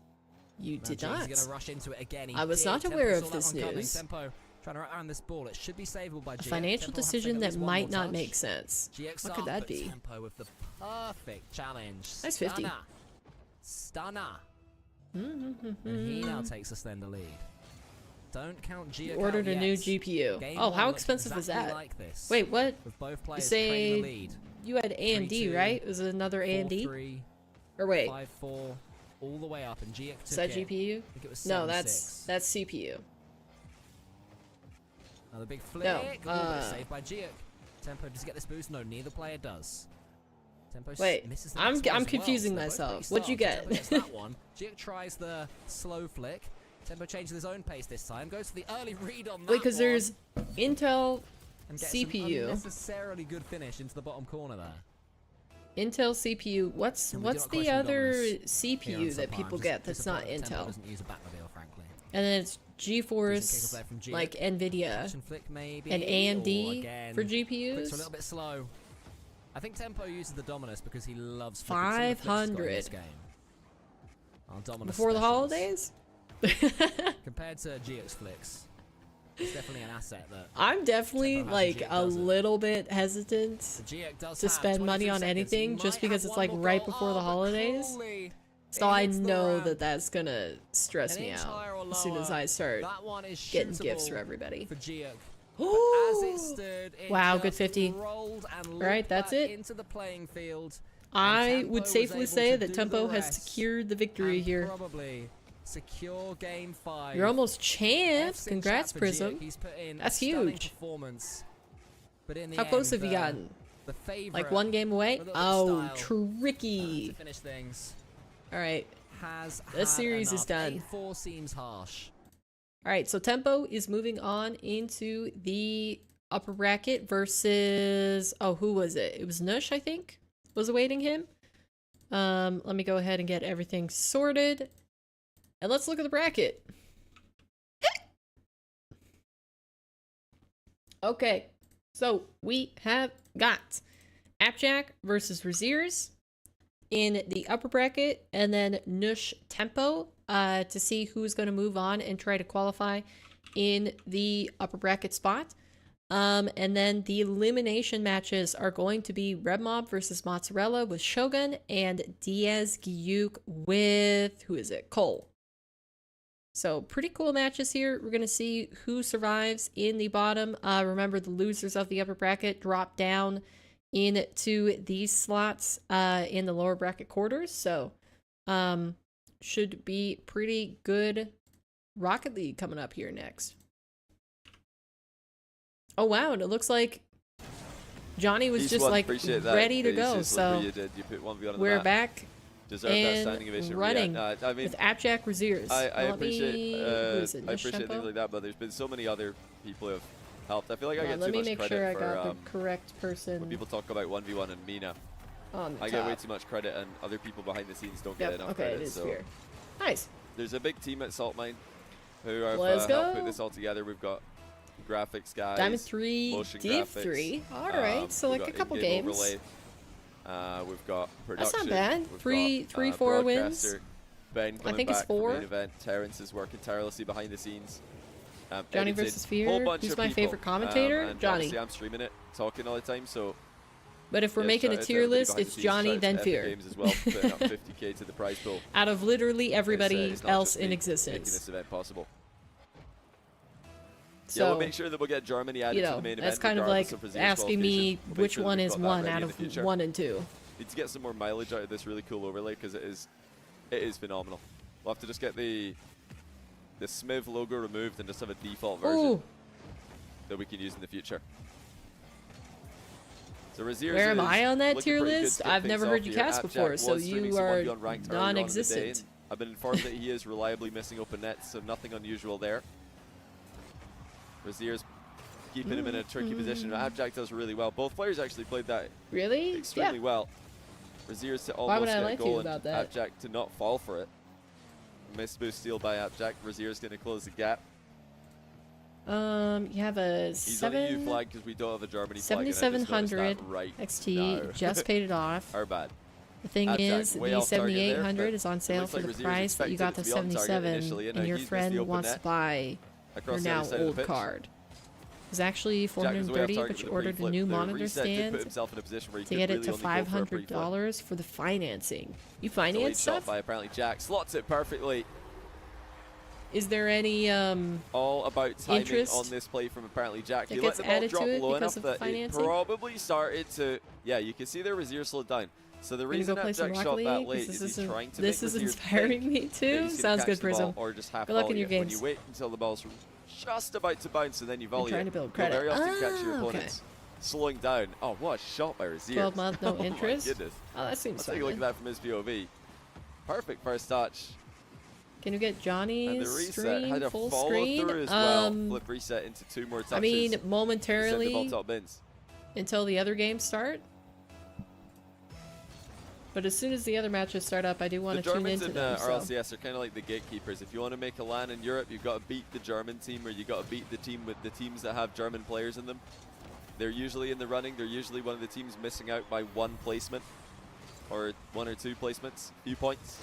[SPEAKER 1] You did not.
[SPEAKER 4] Gonna rush into it again.
[SPEAKER 1] I was not aware of this news.
[SPEAKER 4] Tempo trying to wrap around this ball. It should be savable by Giek.
[SPEAKER 1] A financial decision that might not make sense. What could that be?
[SPEAKER 4] Tempo with the perfect challenge.
[SPEAKER 1] Nice 50.
[SPEAKER 4] Stunner. And he now takes a slender lead. Don't count Giek.
[SPEAKER 1] Ordered a new GPU.
[SPEAKER 4] Game
[SPEAKER 1] oh, how
[SPEAKER 4] looks
[SPEAKER 1] expensive is
[SPEAKER 4] exactly
[SPEAKER 1] that?
[SPEAKER 4] like this.
[SPEAKER 1] Wait, what?
[SPEAKER 4] With both players
[SPEAKER 1] You say
[SPEAKER 4] trading the lead.
[SPEAKER 1] you had AMD, right? Was it another AMD?
[SPEAKER 4] 4-3,
[SPEAKER 1] or wait,
[SPEAKER 4] 5-4, all the way up, and Giek took
[SPEAKER 1] is that
[SPEAKER 4] it.
[SPEAKER 1] GPU?
[SPEAKER 4] I think it was
[SPEAKER 1] No,
[SPEAKER 4] 7-6.
[SPEAKER 1] that's CPU.
[SPEAKER 4] Another big flick.
[SPEAKER 1] No,
[SPEAKER 4] but saved by Giek. Tempo, does he get this boost? No, neither player does. Tempo
[SPEAKER 1] wait,
[SPEAKER 4] misses the
[SPEAKER 1] I'm
[SPEAKER 4] next one as
[SPEAKER 1] confusing
[SPEAKER 4] well, so
[SPEAKER 1] myself. What'd you
[SPEAKER 4] Tempo
[SPEAKER 1] get?
[SPEAKER 4] gets that one. Giek tries the slow flick. Tempo changes his own pace this time. Goes for the early read on that
[SPEAKER 1] Wait, because
[SPEAKER 4] one,
[SPEAKER 1] there's Intel
[SPEAKER 4] and gets
[SPEAKER 1] CPU.
[SPEAKER 4] An unnecessarily good finish into the bottom corner there.
[SPEAKER 1] Intel CPU. What's the other CPU that
[SPEAKER 4] Subprime.
[SPEAKER 1] people
[SPEAKER 4] Just
[SPEAKER 1] get that's not
[SPEAKER 4] disappointed Tempo
[SPEAKER 1] Intel?
[SPEAKER 4] doesn't use a Batmobile, frankly.
[SPEAKER 1] And then it's GeForce, like Nvidia,
[SPEAKER 4] Action flick maybe,
[SPEAKER 1] and
[SPEAKER 4] or
[SPEAKER 1] AMD
[SPEAKER 4] again,
[SPEAKER 1] for
[SPEAKER 4] flicks are a
[SPEAKER 1] GPUs.
[SPEAKER 4] little bit slow. I think Tempo uses the Dominus because he loves
[SPEAKER 1] 500
[SPEAKER 4] this game. Dominus
[SPEAKER 1] before the
[SPEAKER 4] specials.
[SPEAKER 1] holidays.
[SPEAKER 4] Compared to Giek's flicks, it's definitely an asset that
[SPEAKER 1] I'm definitely
[SPEAKER 4] Tempo has
[SPEAKER 1] like
[SPEAKER 4] and Giek
[SPEAKER 1] a
[SPEAKER 4] doesn't.
[SPEAKER 1] little bit hesitant
[SPEAKER 4] Giek does
[SPEAKER 1] to
[SPEAKER 4] have
[SPEAKER 1] spend money
[SPEAKER 4] 22
[SPEAKER 1] on
[SPEAKER 4] seconds.
[SPEAKER 1] anything
[SPEAKER 4] He
[SPEAKER 1] just
[SPEAKER 4] might
[SPEAKER 1] because
[SPEAKER 4] have
[SPEAKER 1] it's
[SPEAKER 4] one
[SPEAKER 1] like
[SPEAKER 4] more
[SPEAKER 1] right
[SPEAKER 4] goal.
[SPEAKER 1] before the
[SPEAKER 4] But
[SPEAKER 1] holidays.
[SPEAKER 4] cruelly,
[SPEAKER 1] So
[SPEAKER 4] it
[SPEAKER 1] I
[SPEAKER 4] hits the
[SPEAKER 1] know
[SPEAKER 4] ramp.
[SPEAKER 1] that that's gonna stress
[SPEAKER 4] An
[SPEAKER 1] me
[SPEAKER 4] inch
[SPEAKER 1] out
[SPEAKER 4] higher or
[SPEAKER 1] as soon as
[SPEAKER 4] lower.
[SPEAKER 1] I start
[SPEAKER 4] That one is
[SPEAKER 1] getting gifts
[SPEAKER 4] shootable
[SPEAKER 1] for everybody.
[SPEAKER 4] for Giek.
[SPEAKER 1] Ooh.
[SPEAKER 4] As it stood, it
[SPEAKER 1] Wow,
[SPEAKER 4] just
[SPEAKER 1] good 50.
[SPEAKER 4] rolled and
[SPEAKER 1] All right,
[SPEAKER 4] looped
[SPEAKER 1] that's
[SPEAKER 4] back
[SPEAKER 1] it.
[SPEAKER 4] into the playing field.
[SPEAKER 1] I
[SPEAKER 4] Tempo
[SPEAKER 1] would
[SPEAKER 4] was
[SPEAKER 1] safely
[SPEAKER 4] able
[SPEAKER 1] say
[SPEAKER 4] to
[SPEAKER 1] that
[SPEAKER 4] do
[SPEAKER 1] Tempo
[SPEAKER 4] the
[SPEAKER 1] has
[SPEAKER 4] rest
[SPEAKER 1] secured the victory
[SPEAKER 4] and
[SPEAKER 1] here.
[SPEAKER 4] Probably secure game 5.
[SPEAKER 1] You're almost champ.
[SPEAKER 4] F6
[SPEAKER 1] Congrats,
[SPEAKER 4] chat for
[SPEAKER 1] Prism.
[SPEAKER 4] Giek. He's put in
[SPEAKER 1] That's
[SPEAKER 4] a stunning
[SPEAKER 1] huge.
[SPEAKER 4] performance. But in the
[SPEAKER 1] How close
[SPEAKER 4] end,
[SPEAKER 1] have you gotten?
[SPEAKER 4] The favorite.
[SPEAKER 1] Like 1 game away? Oh, tricky.
[SPEAKER 4] To finish things.
[SPEAKER 1] All right.
[SPEAKER 4] This
[SPEAKER 1] series is done.
[SPEAKER 4] 8-4 seems harsh.
[SPEAKER 1] All right, so Tempo is moving on into the upper bracket versus, oh, who was it? It was Nush, I think, was awaiting him. Let me go ahead and get everything sorted. And let's look at the bracket. Okay, so we have got ApparentlyJack versus Raziers in the upper bracket, and then Nush Tempo to see who's going to move on and try to qualify in the upper bracket spot. And then the elimination matches are going to be Redmob versus Mozzarella with Shogun, and Diaz Gyuk with, who is it? Cole. So pretty cool matches here. We're going to see who survives in the bottom. Remember, the losers of the upper bracket drop down into these slots in the lower bracket quarters. So should be pretty good Rocket League coming up here next. Oh, wow. And it looks like Johnny was just like ready to go. So we're back. And running with ApparentlyJack Raziers.
[SPEAKER 3] I appreciate things like that, but there's been so many other people who have helped. I feel like I get too much credit.
[SPEAKER 1] Let me make sure I got the correct person.
[SPEAKER 3] When people talk about 1v1 and Mina, I get way too much credit, and other people behind the scenes don't get enough credit.
[SPEAKER 1] Okay, it is fair. Nice.
[SPEAKER 3] There's a big team at Saltmine who have helped put this all together. We've got graphics guys,
[SPEAKER 1] Diamond 3, Div 3. All right, so like a couple games.
[SPEAKER 3] Overlay. We've got production.
[SPEAKER 1] That's not bad. Three, 4 wins.
[SPEAKER 3] Ben
[SPEAKER 1] I think it's 4.
[SPEAKER 3] Main event. Terrence is working tirelessly behind the scenes.
[SPEAKER 1] Johnny versus Fear. Who's my favorite commentator? Johnny.
[SPEAKER 3] I'm streaming it, talking all the time. So.
[SPEAKER 1] But if we're making a tier list, it's Johnny then Fear.
[SPEAKER 3] Games as well, putting up 50k to the prize pool.
[SPEAKER 1] Out of literally everybody else in existence.
[SPEAKER 3] Making this event possible.
[SPEAKER 1] So,
[SPEAKER 3] yeah, we'll make sure that we'll get Germany added to the main event.
[SPEAKER 1] That's kind of like asking me which one is 1 out of 1 and 2.
[SPEAKER 3] Need to get some more mileage out of this really cool overlay because it is phenomenal. We'll have to just get the Smiv logo removed and just have a default version that we can use in the future. So
[SPEAKER 1] where am I on that tier list? I've never heard you cast before, so you are non-existent.
[SPEAKER 3] I've been informed that he is reliably missing open nets, so nothing unusual there. Razier's keeping him in a tricky position. ApparentlyJack does really well. Both players actually played that extremely well. Razier's to almost get a goal, and ApparentlyJack to not fall for it. Miss boost steal by ApparentlyJack. Razier's going to close the gap.
[SPEAKER 1] You have a
[SPEAKER 3] He's on a U flag because we don't have a Germany flag.
[SPEAKER 1] 7700 XT just paid it off.
[SPEAKER 3] Our bad.
[SPEAKER 1] The thing is, the 7800 is on sale for the price that you got the 77, and your friend wants to buy your now old card. It was actually 430, but you ordered a new monitor stand to get it to $500 for the financing. You finance stuff?
[SPEAKER 3] By ApparentlyJack slots it perfectly.
[SPEAKER 1] Is there any
[SPEAKER 3] all about timing
[SPEAKER 1] interest
[SPEAKER 3] on this play from ApparentlyJack?
[SPEAKER 1] He let the ball drop low enough that it
[SPEAKER 3] probably started to. Yeah, you can see their Razier slowed down. So the reason ApparentlyJack shot that late is he's trying to
[SPEAKER 1] this is inspiring me too. Sounds good, Prism.
[SPEAKER 3] Or just half
[SPEAKER 1] good luck in your
[SPEAKER 3] games.
[SPEAKER 1] games.
[SPEAKER 3] When you wait until the ball's just about to bounce and then you volley
[SPEAKER 1] trying to build credit.
[SPEAKER 3] You'll very often catch your opponents slowing down. Oh, what a shot by Razier.
[SPEAKER 1] 12 month, no interest.
[SPEAKER 3] Oh my goodness.
[SPEAKER 1] Oh, that seems fine.
[SPEAKER 3] Take a look at that from his POV. Perfect first touch.
[SPEAKER 1] Can you get Johnny's stream
[SPEAKER 3] had a
[SPEAKER 1] full
[SPEAKER 3] follow
[SPEAKER 1] screen?
[SPEAKER 3] Through as well. Flip reset into 2 more touches.
[SPEAKER 1] I mean, momentarily
[SPEAKER 3] Send the ball top bins.
[SPEAKER 1] Until the other games start. But as soon as the other matches start up, I do want to tune into them.
[SPEAKER 3] The Germans in RLCS are kind of like the gatekeepers. If you want to make a LAN in Europe, you've got to beat the German team, or you've got to beat the team with the teams that have German players in them. They're usually in the running. They're usually one of the teams missing out by 1 placement, or 1 or 2 placements, few points.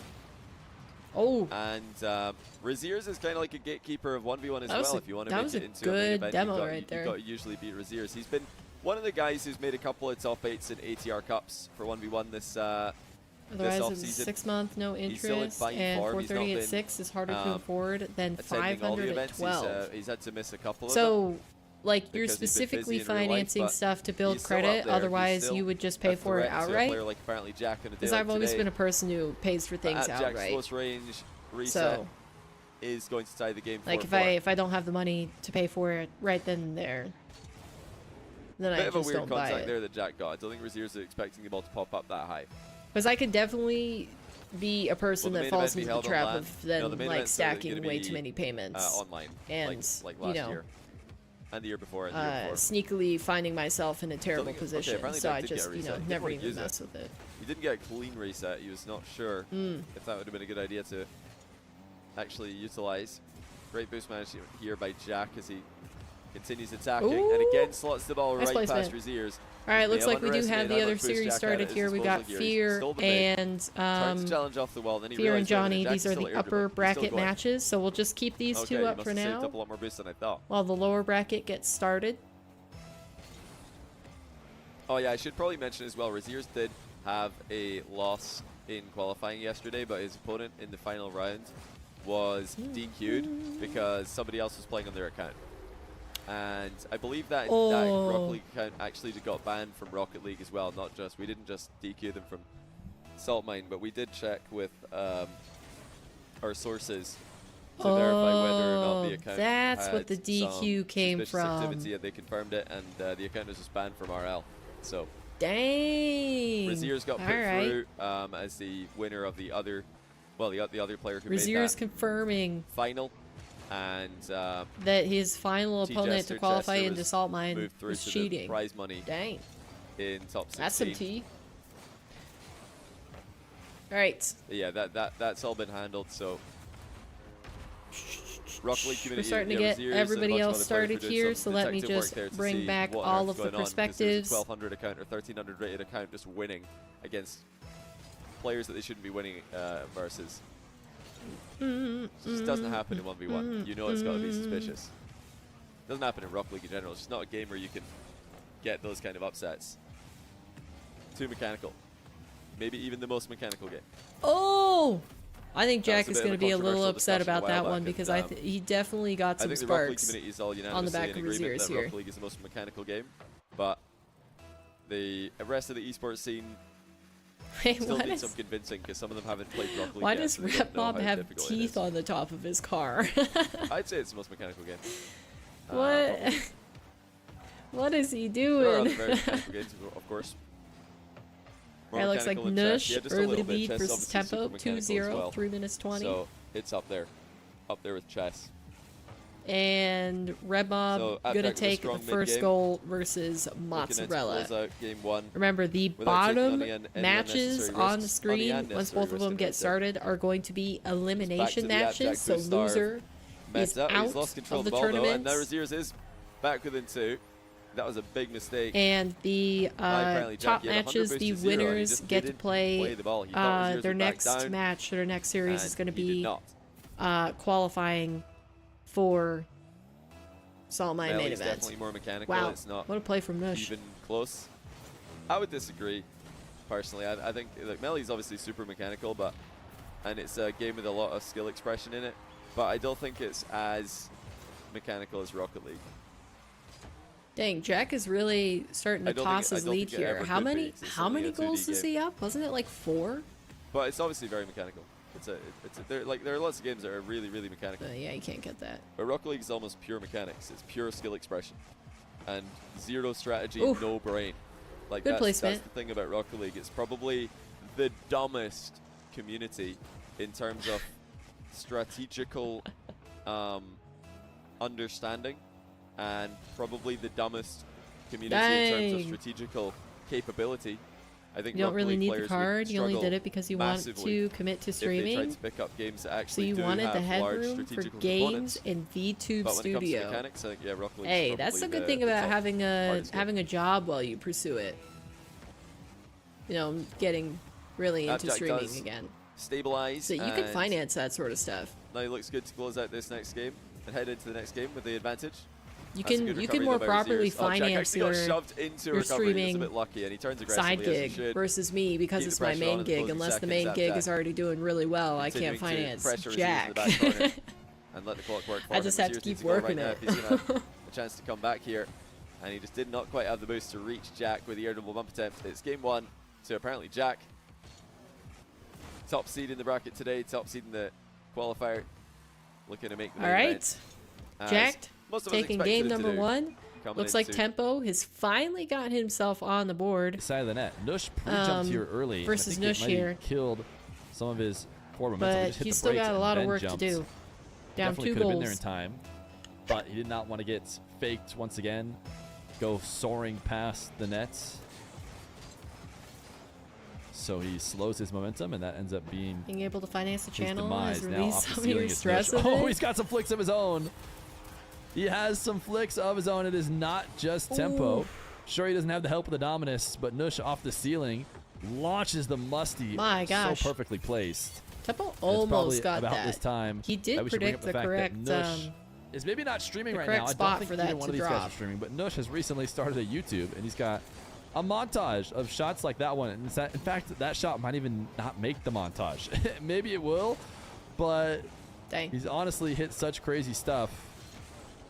[SPEAKER 1] Oh.
[SPEAKER 3] And Razier's is kind of like a gatekeeper of 1v1 as well. If you want to make it into a main event, you've got to usually beat Razier's. He's been one of the guys who's made a couple of top 8s in ATR Cups for 1v1 this
[SPEAKER 1] Otherwise, it's 6 month, no interest, and 430 at 6 is harder to afford than 500 at 12.
[SPEAKER 3] He's had to miss a couple of
[SPEAKER 1] them. Like, you're specifically financing stuff to build credit, otherwise you would just pay for it outright. Because I've always been a person who pays for things outright.
[SPEAKER 3] Close range reset is going to tie the game.
[SPEAKER 1] Like, if I don't have the money to pay for it right then and there. then I just don't buy it.
[SPEAKER 3] Bit of a weird contact there that Jack got. I don't think Razier's expecting the ball to pop up that high.
[SPEAKER 1] Because I could definitely be a person that falls into the trap of then like stacking way too many payments
[SPEAKER 3] online,
[SPEAKER 1] and
[SPEAKER 3] like last year and the year before and the year before.
[SPEAKER 1] Sneakily finding myself in a terrible position. So I just never even mess with it.
[SPEAKER 3] He didn't get a clean reset. He was not sure if that would have been a good idea to actually utilize. Great boost managed here by Jack as he continues attacking.
[SPEAKER 1] Ooh.
[SPEAKER 3] And again slots the ball right past Razier's.
[SPEAKER 1] All right, looks like we do have the other series started here. We got Fear and Fear and Johnny. These are the upper bracket matches, so we'll just keep these two up for now
[SPEAKER 3] up a lot more boost than I thought.
[SPEAKER 1] while the lower bracket gets started.
[SPEAKER 3] Oh yeah, I should probably mention as well, Razier's did have a loss in qualifying yesterday, but his opponent in the final round was DQ'd because somebody else was playing on their account. And I believe that, that Rocket League account actually got banned from Rocket League as well, not just, we didn't just DQ them from Salt Mine, but we did check with our sources to verify whether or not the account
[SPEAKER 1] that's
[SPEAKER 3] had
[SPEAKER 1] what the DQ came from.
[SPEAKER 3] Activity, and they confirmed it, and the account was just banned from RL. So
[SPEAKER 1] dang,
[SPEAKER 3] Razier's got put through as the winner of the other, well, the other player who
[SPEAKER 1] Razier's
[SPEAKER 3] made that
[SPEAKER 1] confirming
[SPEAKER 3] final. And
[SPEAKER 1] that his final opponent to qualify into Salt Mine
[SPEAKER 3] was
[SPEAKER 1] cheating.
[SPEAKER 3] Prize money.
[SPEAKER 1] Dang.
[SPEAKER 3] In top 16.
[SPEAKER 1] That's some tea. All right.
[SPEAKER 3] Yeah, that's all been handled. So Rocket League community.
[SPEAKER 1] We're starting to get everybody else started here, so let me just bring back all of the perspectives.
[SPEAKER 3] 1200 account or 1300 rated account just winning against players that they shouldn't be winning versus. It just doesn't happen in 1v1. You know it's got to be suspicious. It doesn't happen in Rocket League in general. It's just not a game where you can get those kind of upsets. Too mechanical. Maybe even the most mechanical game.
[SPEAKER 1] Oh! I think Jack is going to be a little upset about that one because he definitely got some sparks on the back of Razier's here.
[SPEAKER 3] Rocket League is the most mechanical game, but the rest of the esports scene still needs some convincing because some of them haven't played Rocket League
[SPEAKER 1] Why
[SPEAKER 3] yet,
[SPEAKER 1] does
[SPEAKER 3] so
[SPEAKER 1] Repmob have teeth on the top of his car?
[SPEAKER 3] I'd say it's the most mechanical game.
[SPEAKER 1] What? What is he
[SPEAKER 3] There are
[SPEAKER 1] doing?
[SPEAKER 3] other very mechanical games, of course.
[SPEAKER 1] It looks like Nush, early lead versus Tempo, 2-0,
[SPEAKER 3] well.
[SPEAKER 1] 3 minutes 20.
[SPEAKER 3] So it's up there with chess.
[SPEAKER 1] And Redmob going to take the first goal versus Mozzarella.
[SPEAKER 3] Game 1.
[SPEAKER 1] Remember, the bottom matches on the screen, once both of them get started, are going to be elimination matches. So loser is out of the tournament.
[SPEAKER 3] And now Razier's is back within 2. That was a big mistake.
[SPEAKER 1] And the top matches, the winners get to play their next match, their next series is going to be qualifying for Salt Mine main event.
[SPEAKER 3] Definitely more mechanical.
[SPEAKER 1] Wow,
[SPEAKER 3] it's not
[SPEAKER 1] what a play from Nush.
[SPEAKER 3] Even close. I would disagree, personally. I think like Melly's obviously super mechanical, and it's a game with a lot of skill expression in it. But I don't think it's as mechanical as Rocket League.
[SPEAKER 1] Dang, Jack is really starting to toss his lead here. How many goals is he up? Wasn't it like 4?
[SPEAKER 3] But it's obviously very mechanical. There are lots of games that are really, really mechanical.
[SPEAKER 1] Yeah, you can't get that.
[SPEAKER 3] But Rocket League is almost pure mechanics. It's pure skill expression, and zero strategy, no brain. Like
[SPEAKER 1] good placement.
[SPEAKER 3] That's the thing about Rocket League. It's probably the dumbest community in terms of strategical understanding, and probably the dumbest community in terms of strategical capability. I think
[SPEAKER 1] you don't really need the card. You only did it because you want to commit to streaming.
[SPEAKER 3] If they tried to pick up games that actually
[SPEAKER 1] so you wanted the headroom for games in VTube Studio.
[SPEAKER 3] Mechanics, I think, yeah, Rocket League
[SPEAKER 1] hey, that's the good thing about having a job while you pursue it. You know, getting really into streaming again.
[SPEAKER 3] Stabilize.
[SPEAKER 1] So you can finance that sort of stuff.
[SPEAKER 3] Now it looks good to close out this next game and head into the next game with the advantage.
[SPEAKER 1] You can more properly finance your streaming
[SPEAKER 3] a bit lucky, and he turns
[SPEAKER 1] side gig versus me because it's my main gig. Unless the main gig is already doing really well, I can't finance Jack.
[SPEAKER 3] And let the clock work for
[SPEAKER 1] I just have to keep working it.
[SPEAKER 3] He's gonna have a chance to come back here, and he just did not quite have the boost to reach Jack with the air double bump attempt. It's game 1, so apparently Jack, top seed in the bracket today, top seed in the qualifier, looking to make the main event.
[SPEAKER 1] Jack taking game number 1. Looks like Tempo has finally gotten himself on the board.
[SPEAKER 2] Side of the net. Nush pre-jumped here early.
[SPEAKER 1] Versus Nush here.
[SPEAKER 2] Killed some of his forward momentum.
[SPEAKER 1] But he's still got a lot of work to do. Down
[SPEAKER 2] Definitely
[SPEAKER 1] 2
[SPEAKER 2] could have
[SPEAKER 1] goals.
[SPEAKER 2] been there in time, but he did not want to get faked once again. Go soaring past the nets. So he slows his momentum, and that ends up being
[SPEAKER 1] able to finance the channel
[SPEAKER 2] demise.
[SPEAKER 1] has
[SPEAKER 2] Now
[SPEAKER 1] released
[SPEAKER 2] off the
[SPEAKER 1] some of your
[SPEAKER 2] ceiling is
[SPEAKER 1] stress
[SPEAKER 2] Nush.
[SPEAKER 1] of it.
[SPEAKER 2] Oh, he's got some flicks of his own. He has some flicks of his own. It is not just Tempo. Sure, he doesn't have the help of the Dominus, but Nush off the ceiling launches the Musty.
[SPEAKER 1] My gosh.
[SPEAKER 2] So perfectly placed.
[SPEAKER 1] Tempo almost got
[SPEAKER 2] about
[SPEAKER 1] that.
[SPEAKER 2] This time
[SPEAKER 1] He did predict the correct
[SPEAKER 2] is maybe not streaming right now.
[SPEAKER 1] I don't
[SPEAKER 2] think
[SPEAKER 1] for
[SPEAKER 2] either
[SPEAKER 1] that
[SPEAKER 2] one of these guys are streaming, but Nush has recently started a YouTube, and he's got a montage of shots like that one. And in fact, that shot might even not make the montage. Maybe it will, but
[SPEAKER 1] dang.
[SPEAKER 2] He's honestly hit such crazy stuff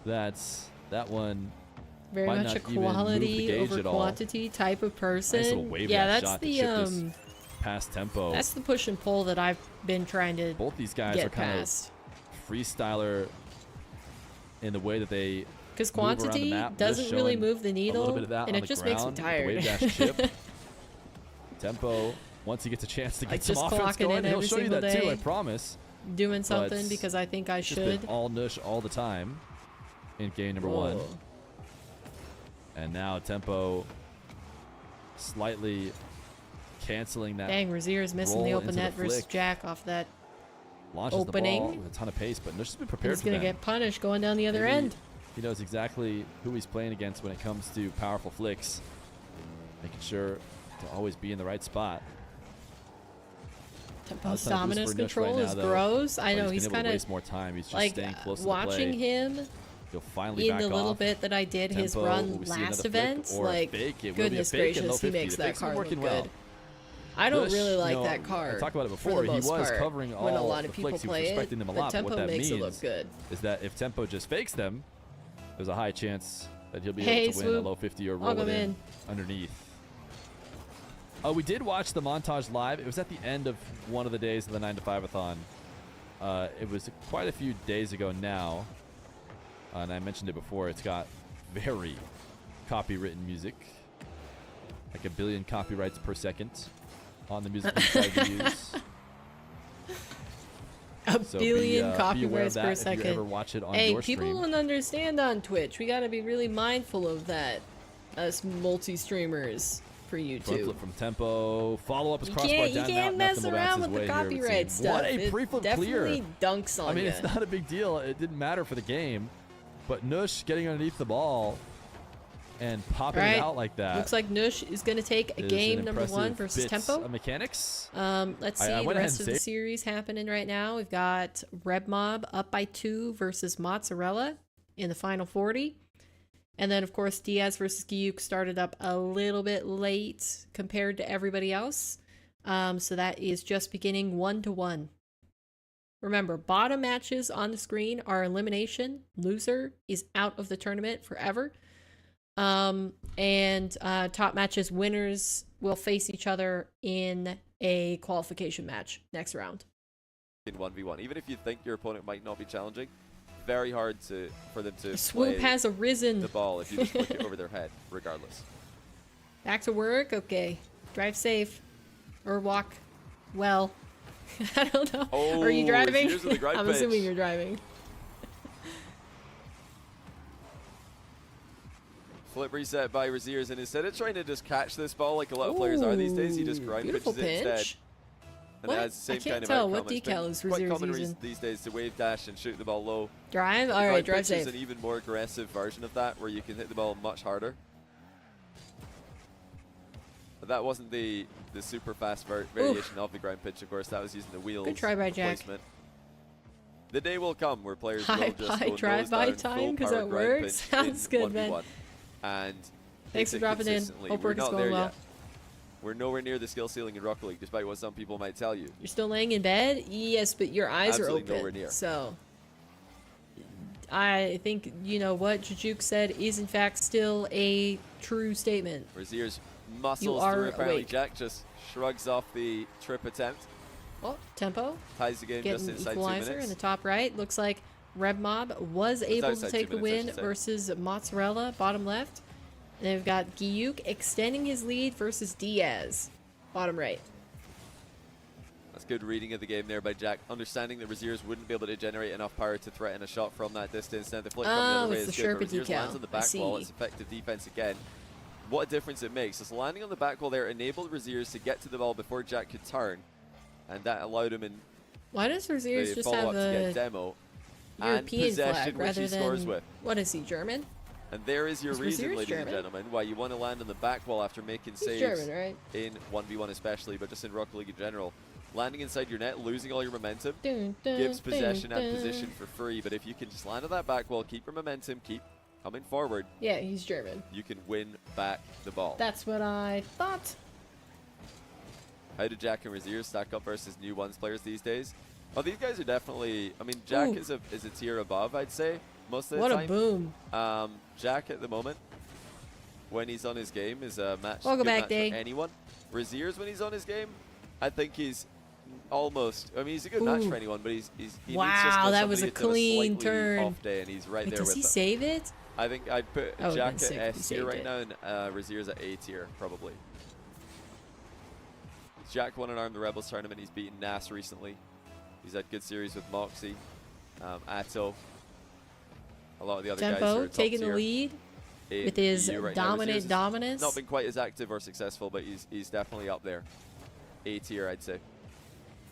[SPEAKER 2] that one
[SPEAKER 1] very much a quality over quantity type of person.
[SPEAKER 2] Nice little wave
[SPEAKER 1] that's the
[SPEAKER 2] past Tempo.
[SPEAKER 1] That's the push and pull that I've been trying to.
[SPEAKER 2] Both these guys are kind of freestyler in the way that they.
[SPEAKER 1] Because quantity doesn't really move the needle, and it just makes me tired.
[SPEAKER 2] Wave dash chip. Tempo, once he gets a chance to get some offense going, he'll show you that too, I promise.
[SPEAKER 1] Doing something because I think I should.
[SPEAKER 2] Been all Nush all the time in game number 1. And now Tempo slightly canceling that.
[SPEAKER 1] Dang, Razier's missing the open net versus Jack off that
[SPEAKER 2] launches
[SPEAKER 1] opening.
[SPEAKER 2] The ball with a ton of pace, but Nush has been prepared for that.
[SPEAKER 1] He's going to get punished going down the other end.
[SPEAKER 2] He knows exactly who he's playing against when it comes to powerful flicks. Making sure to always be in the right spot.
[SPEAKER 1] Tempo's dominance control is gross. I know he's kind of
[SPEAKER 2] waste more time. He's just staying close to the play.
[SPEAKER 1] Watching him
[SPEAKER 2] He'll finally
[SPEAKER 1] in the little bit that I did his run last event. Like, goodness gracious, he makes that card look good. I don't really like that card.
[SPEAKER 2] I talked about it before. He was covering all
[SPEAKER 1] when a lot of
[SPEAKER 2] the
[SPEAKER 1] people
[SPEAKER 2] flicks. He was
[SPEAKER 1] play
[SPEAKER 2] respecting them a lot.
[SPEAKER 1] Tempo
[SPEAKER 2] What that
[SPEAKER 1] makes
[SPEAKER 2] means
[SPEAKER 1] it look good.
[SPEAKER 2] is that if Tempo just fakes them, there's a high chance that he'll be able to win a low 50 or roll it in underneath. We did watch the montage live. It was at the end of one of the days of the 9 to 5-a-thon. It was quite a few days ago now. And I mentioned it before. It's got very copywritten music. Like 1 billion copyrights per second on the music we use.
[SPEAKER 1] A billion copyrights per second.
[SPEAKER 2] If you ever watch it on
[SPEAKER 1] hey,
[SPEAKER 2] your
[SPEAKER 1] people
[SPEAKER 2] stream.
[SPEAKER 1] don't understand on Twitch. We got to be really mindful of that. Us multi-streamers for YouTube.
[SPEAKER 2] Flip from Tempo. Follow up is crossbar down.
[SPEAKER 1] You can't mess around with the copyright stuff.
[SPEAKER 2] What a pre-flip clear.
[SPEAKER 1] Definitely dunks on
[SPEAKER 2] I mean, it's not a big deal. It didn't matter for the game. But Nush getting underneath the ball and popping it out like that.
[SPEAKER 1] Looks like Nush is going to take a game number 1 versus Tempo.
[SPEAKER 2] Mechanics.
[SPEAKER 1] Let's see the rest of the series happening right now. We've got Red Mob up by 2 versus Mozzarella in the final 40. And then, of course, Diaz versus Giyuk started up a little bit late compared to everybody else. So that is just beginning 1-1. Remember, bottom matches on the screen are elimination. Loser is out of the tournament forever. And top matches, winners will face each other in a qualification match next round.
[SPEAKER 3] In 1v1, even if you think your opponent might not be challenging, very hard for them to
[SPEAKER 1] Swoop has arisen.
[SPEAKER 3] The ball if you just flick it over their head, regardless.
[SPEAKER 1] Back to work? Okay. Drive safe. Or walk well. I don't know.
[SPEAKER 3] Oh,
[SPEAKER 1] are you driving?
[SPEAKER 3] I'm
[SPEAKER 1] assuming you're driving.
[SPEAKER 3] Flip reset by Raziers, and instead of trying to just catch this ball like a lot of players are these days, he just grind pitches it instead. And it has the same kind of outcome.
[SPEAKER 1] What decal is
[SPEAKER 3] quite
[SPEAKER 1] Raziers
[SPEAKER 3] common
[SPEAKER 1] using?
[SPEAKER 3] These days to wave dash and shoot the ball low.
[SPEAKER 1] Drive? Alright, drive safe.
[SPEAKER 3] Is an even more aggressive version of that, where you can hit the ball much harder. But that wasn't the super fast variation of the grind pitch, of course. That was using the wheels.
[SPEAKER 1] Good try by Jack.
[SPEAKER 3] Placement. The day will come where players will just go
[SPEAKER 1] drive by time because that works. Sounds good, man.
[SPEAKER 3] And
[SPEAKER 1] thanks for dropping in. Hope work is going well.
[SPEAKER 3] We're nowhere near the skill ceiling in Rocket League, despite what some people might tell you.
[SPEAKER 1] You're still laying in bed? Yes, but your eyes are open.
[SPEAKER 3] Nowhere near.
[SPEAKER 1] So I think, you know what Jujuk said is in fact still a true statement.
[SPEAKER 3] Razier's muscles through ApparentlyJack, just shrugs off the trip attempt.
[SPEAKER 1] Oh, Tempo.
[SPEAKER 3] Ties the game just inside 2 minutes.
[SPEAKER 1] In the top right. Looks like Rebmob was able to take the win versus Mozzarella, bottom left. And then we've got Gyuk extending his lead versus Diaz, bottom right.
[SPEAKER 3] That's good reading of the game there by Jack, understanding that Raziers wouldn't be able to generate enough power to threaten a shot from that distance. Now the flick coming the other way is good, but Raziers lands on the back wall. It's effective defense again. What a difference it makes. Just landing on the back wall there enabled Raziers to get to the ball before Jack could turn, and that allowed him in.
[SPEAKER 1] Why does Raziers just have a
[SPEAKER 3] demo
[SPEAKER 1] European flag rather than, what is he, German?
[SPEAKER 3] And there is your reason, ladies and gentlemen, why you want to land on the back wall after making saves
[SPEAKER 1] German, right?
[SPEAKER 3] in 1v1 especially, but just in Rocket League in general. Landing inside your net, losing all your momentum, gives possession and position for free. But if you can just land on that back wall, keep your momentum, keep coming forward.
[SPEAKER 1] Yeah, he's German.
[SPEAKER 3] You can win back the ball.
[SPEAKER 1] That's what I thought.
[SPEAKER 3] How do Jack and Razier stack up versus new ones players these days? Oh, these guys are definitely. I mean, Jack is a tier above, I'd say, most of the time.
[SPEAKER 1] What a boom!
[SPEAKER 3] Jack at the moment, when he's on his game, is a match.
[SPEAKER 1] Welcome back,
[SPEAKER 3] for anyone. Razier's when he's on his game, I think he's almost. I mean, he's a good match for anyone, but he needs just
[SPEAKER 1] that was a clean turn.
[SPEAKER 3] Off day, and he's right there
[SPEAKER 1] does
[SPEAKER 3] with
[SPEAKER 1] he
[SPEAKER 3] him.
[SPEAKER 1] save it?
[SPEAKER 3] I think I'd put Jack at S tier right now, and Razier's at A tier probably. Jack won an Arm the Rebels tournament. He's beaten Nas recently. He's had good series with Moxie, Atto. A lot of the other guys are top
[SPEAKER 1] taking
[SPEAKER 3] tier
[SPEAKER 1] the lead with his dominance.
[SPEAKER 3] Not been quite as active or successful, but he's definitely up there. A tier, I'd say.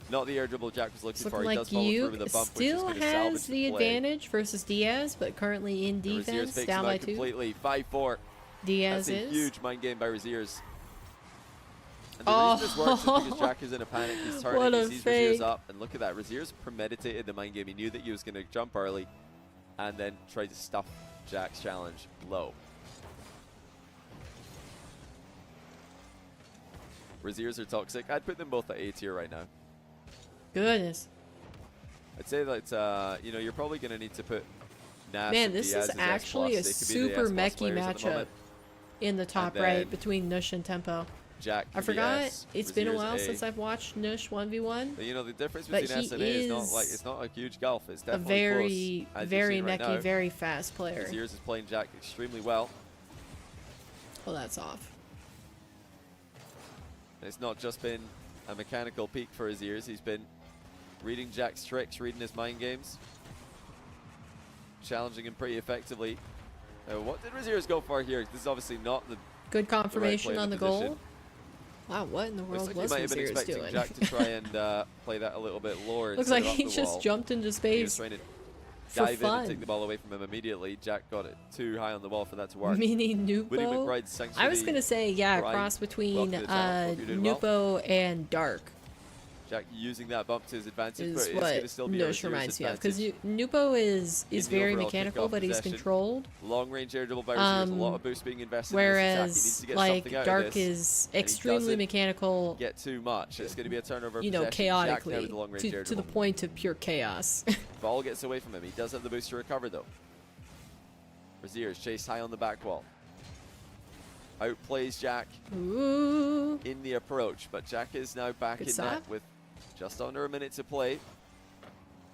[SPEAKER 3] Not the air dribble Jack was looking for. He does follow through with a bump, which is
[SPEAKER 1] still
[SPEAKER 3] going to
[SPEAKER 1] has
[SPEAKER 3] salvage
[SPEAKER 1] the advantage versus Diaz, but currently in defense, down by 2.
[SPEAKER 3] Completely 5-4.
[SPEAKER 1] Diaz
[SPEAKER 3] That's
[SPEAKER 1] is
[SPEAKER 3] a huge mind game by Raziers. And the reason this works is because Jack is in a panic. He's turning, he sees Raziers up, and look at that. Raziers premeditated the mind game. He knew that he was going to jump early, and then tried to stuff Jack's challenge low. Raziers are toxic. I'd put them both at A tier right now.
[SPEAKER 1] Goodness.
[SPEAKER 3] I'd say that you're probably going to need to put Nas.
[SPEAKER 1] Man, this is actually a super mechy matchup in the top right between Nush and Tempo.
[SPEAKER 3] Jack,
[SPEAKER 1] I forgot. It's been a while since I've watched Nush 1v1.
[SPEAKER 3] But, the difference between S and A is not like it's not a huge gulf. It's definitely
[SPEAKER 1] a very,
[SPEAKER 3] close,
[SPEAKER 1] very mechy, very fast player.
[SPEAKER 3] Raziers is playing Jack extremely well.
[SPEAKER 1] Oh, that's off.
[SPEAKER 3] And it's not just been a mechanical peak for his ears. He's been reading Jack's tricks, reading his mind games, challenging him pretty effectively. What did Raziers go for here? This is obviously not the
[SPEAKER 1] good confirmation on the goal. Wow, what in the world was Raziers doing?
[SPEAKER 3] He might have been expecting Jack to try and play that a little bit lower.
[SPEAKER 1] Looks like he just jumped into space. He was trying to
[SPEAKER 3] dive in and take the ball away from him immediately. Jack got it too high on the wall for that to work.
[SPEAKER 1] Mini Nupo. I was going to say, yeah, cross between Nupo and Dark.
[SPEAKER 3] Jack using that bump to his advantage,
[SPEAKER 1] is
[SPEAKER 3] but it's going to still be
[SPEAKER 1] Nush reminds me of, because Nupo is very mechanical, but he's controlled.
[SPEAKER 3] Long range air dribble by Raziers, a lot of boost being invested.
[SPEAKER 1] Whereas, like, Dark is extremely mechanical.
[SPEAKER 3] Get too much. It's going to be a turnover.
[SPEAKER 1] Chaotically to the point of pure chaos.
[SPEAKER 3] Ball gets away from him. He does have the boost to recover though. Raziers chased high on the back wall. Outplays Jack in the approach, but Jack is now back in net with just under a minute to play.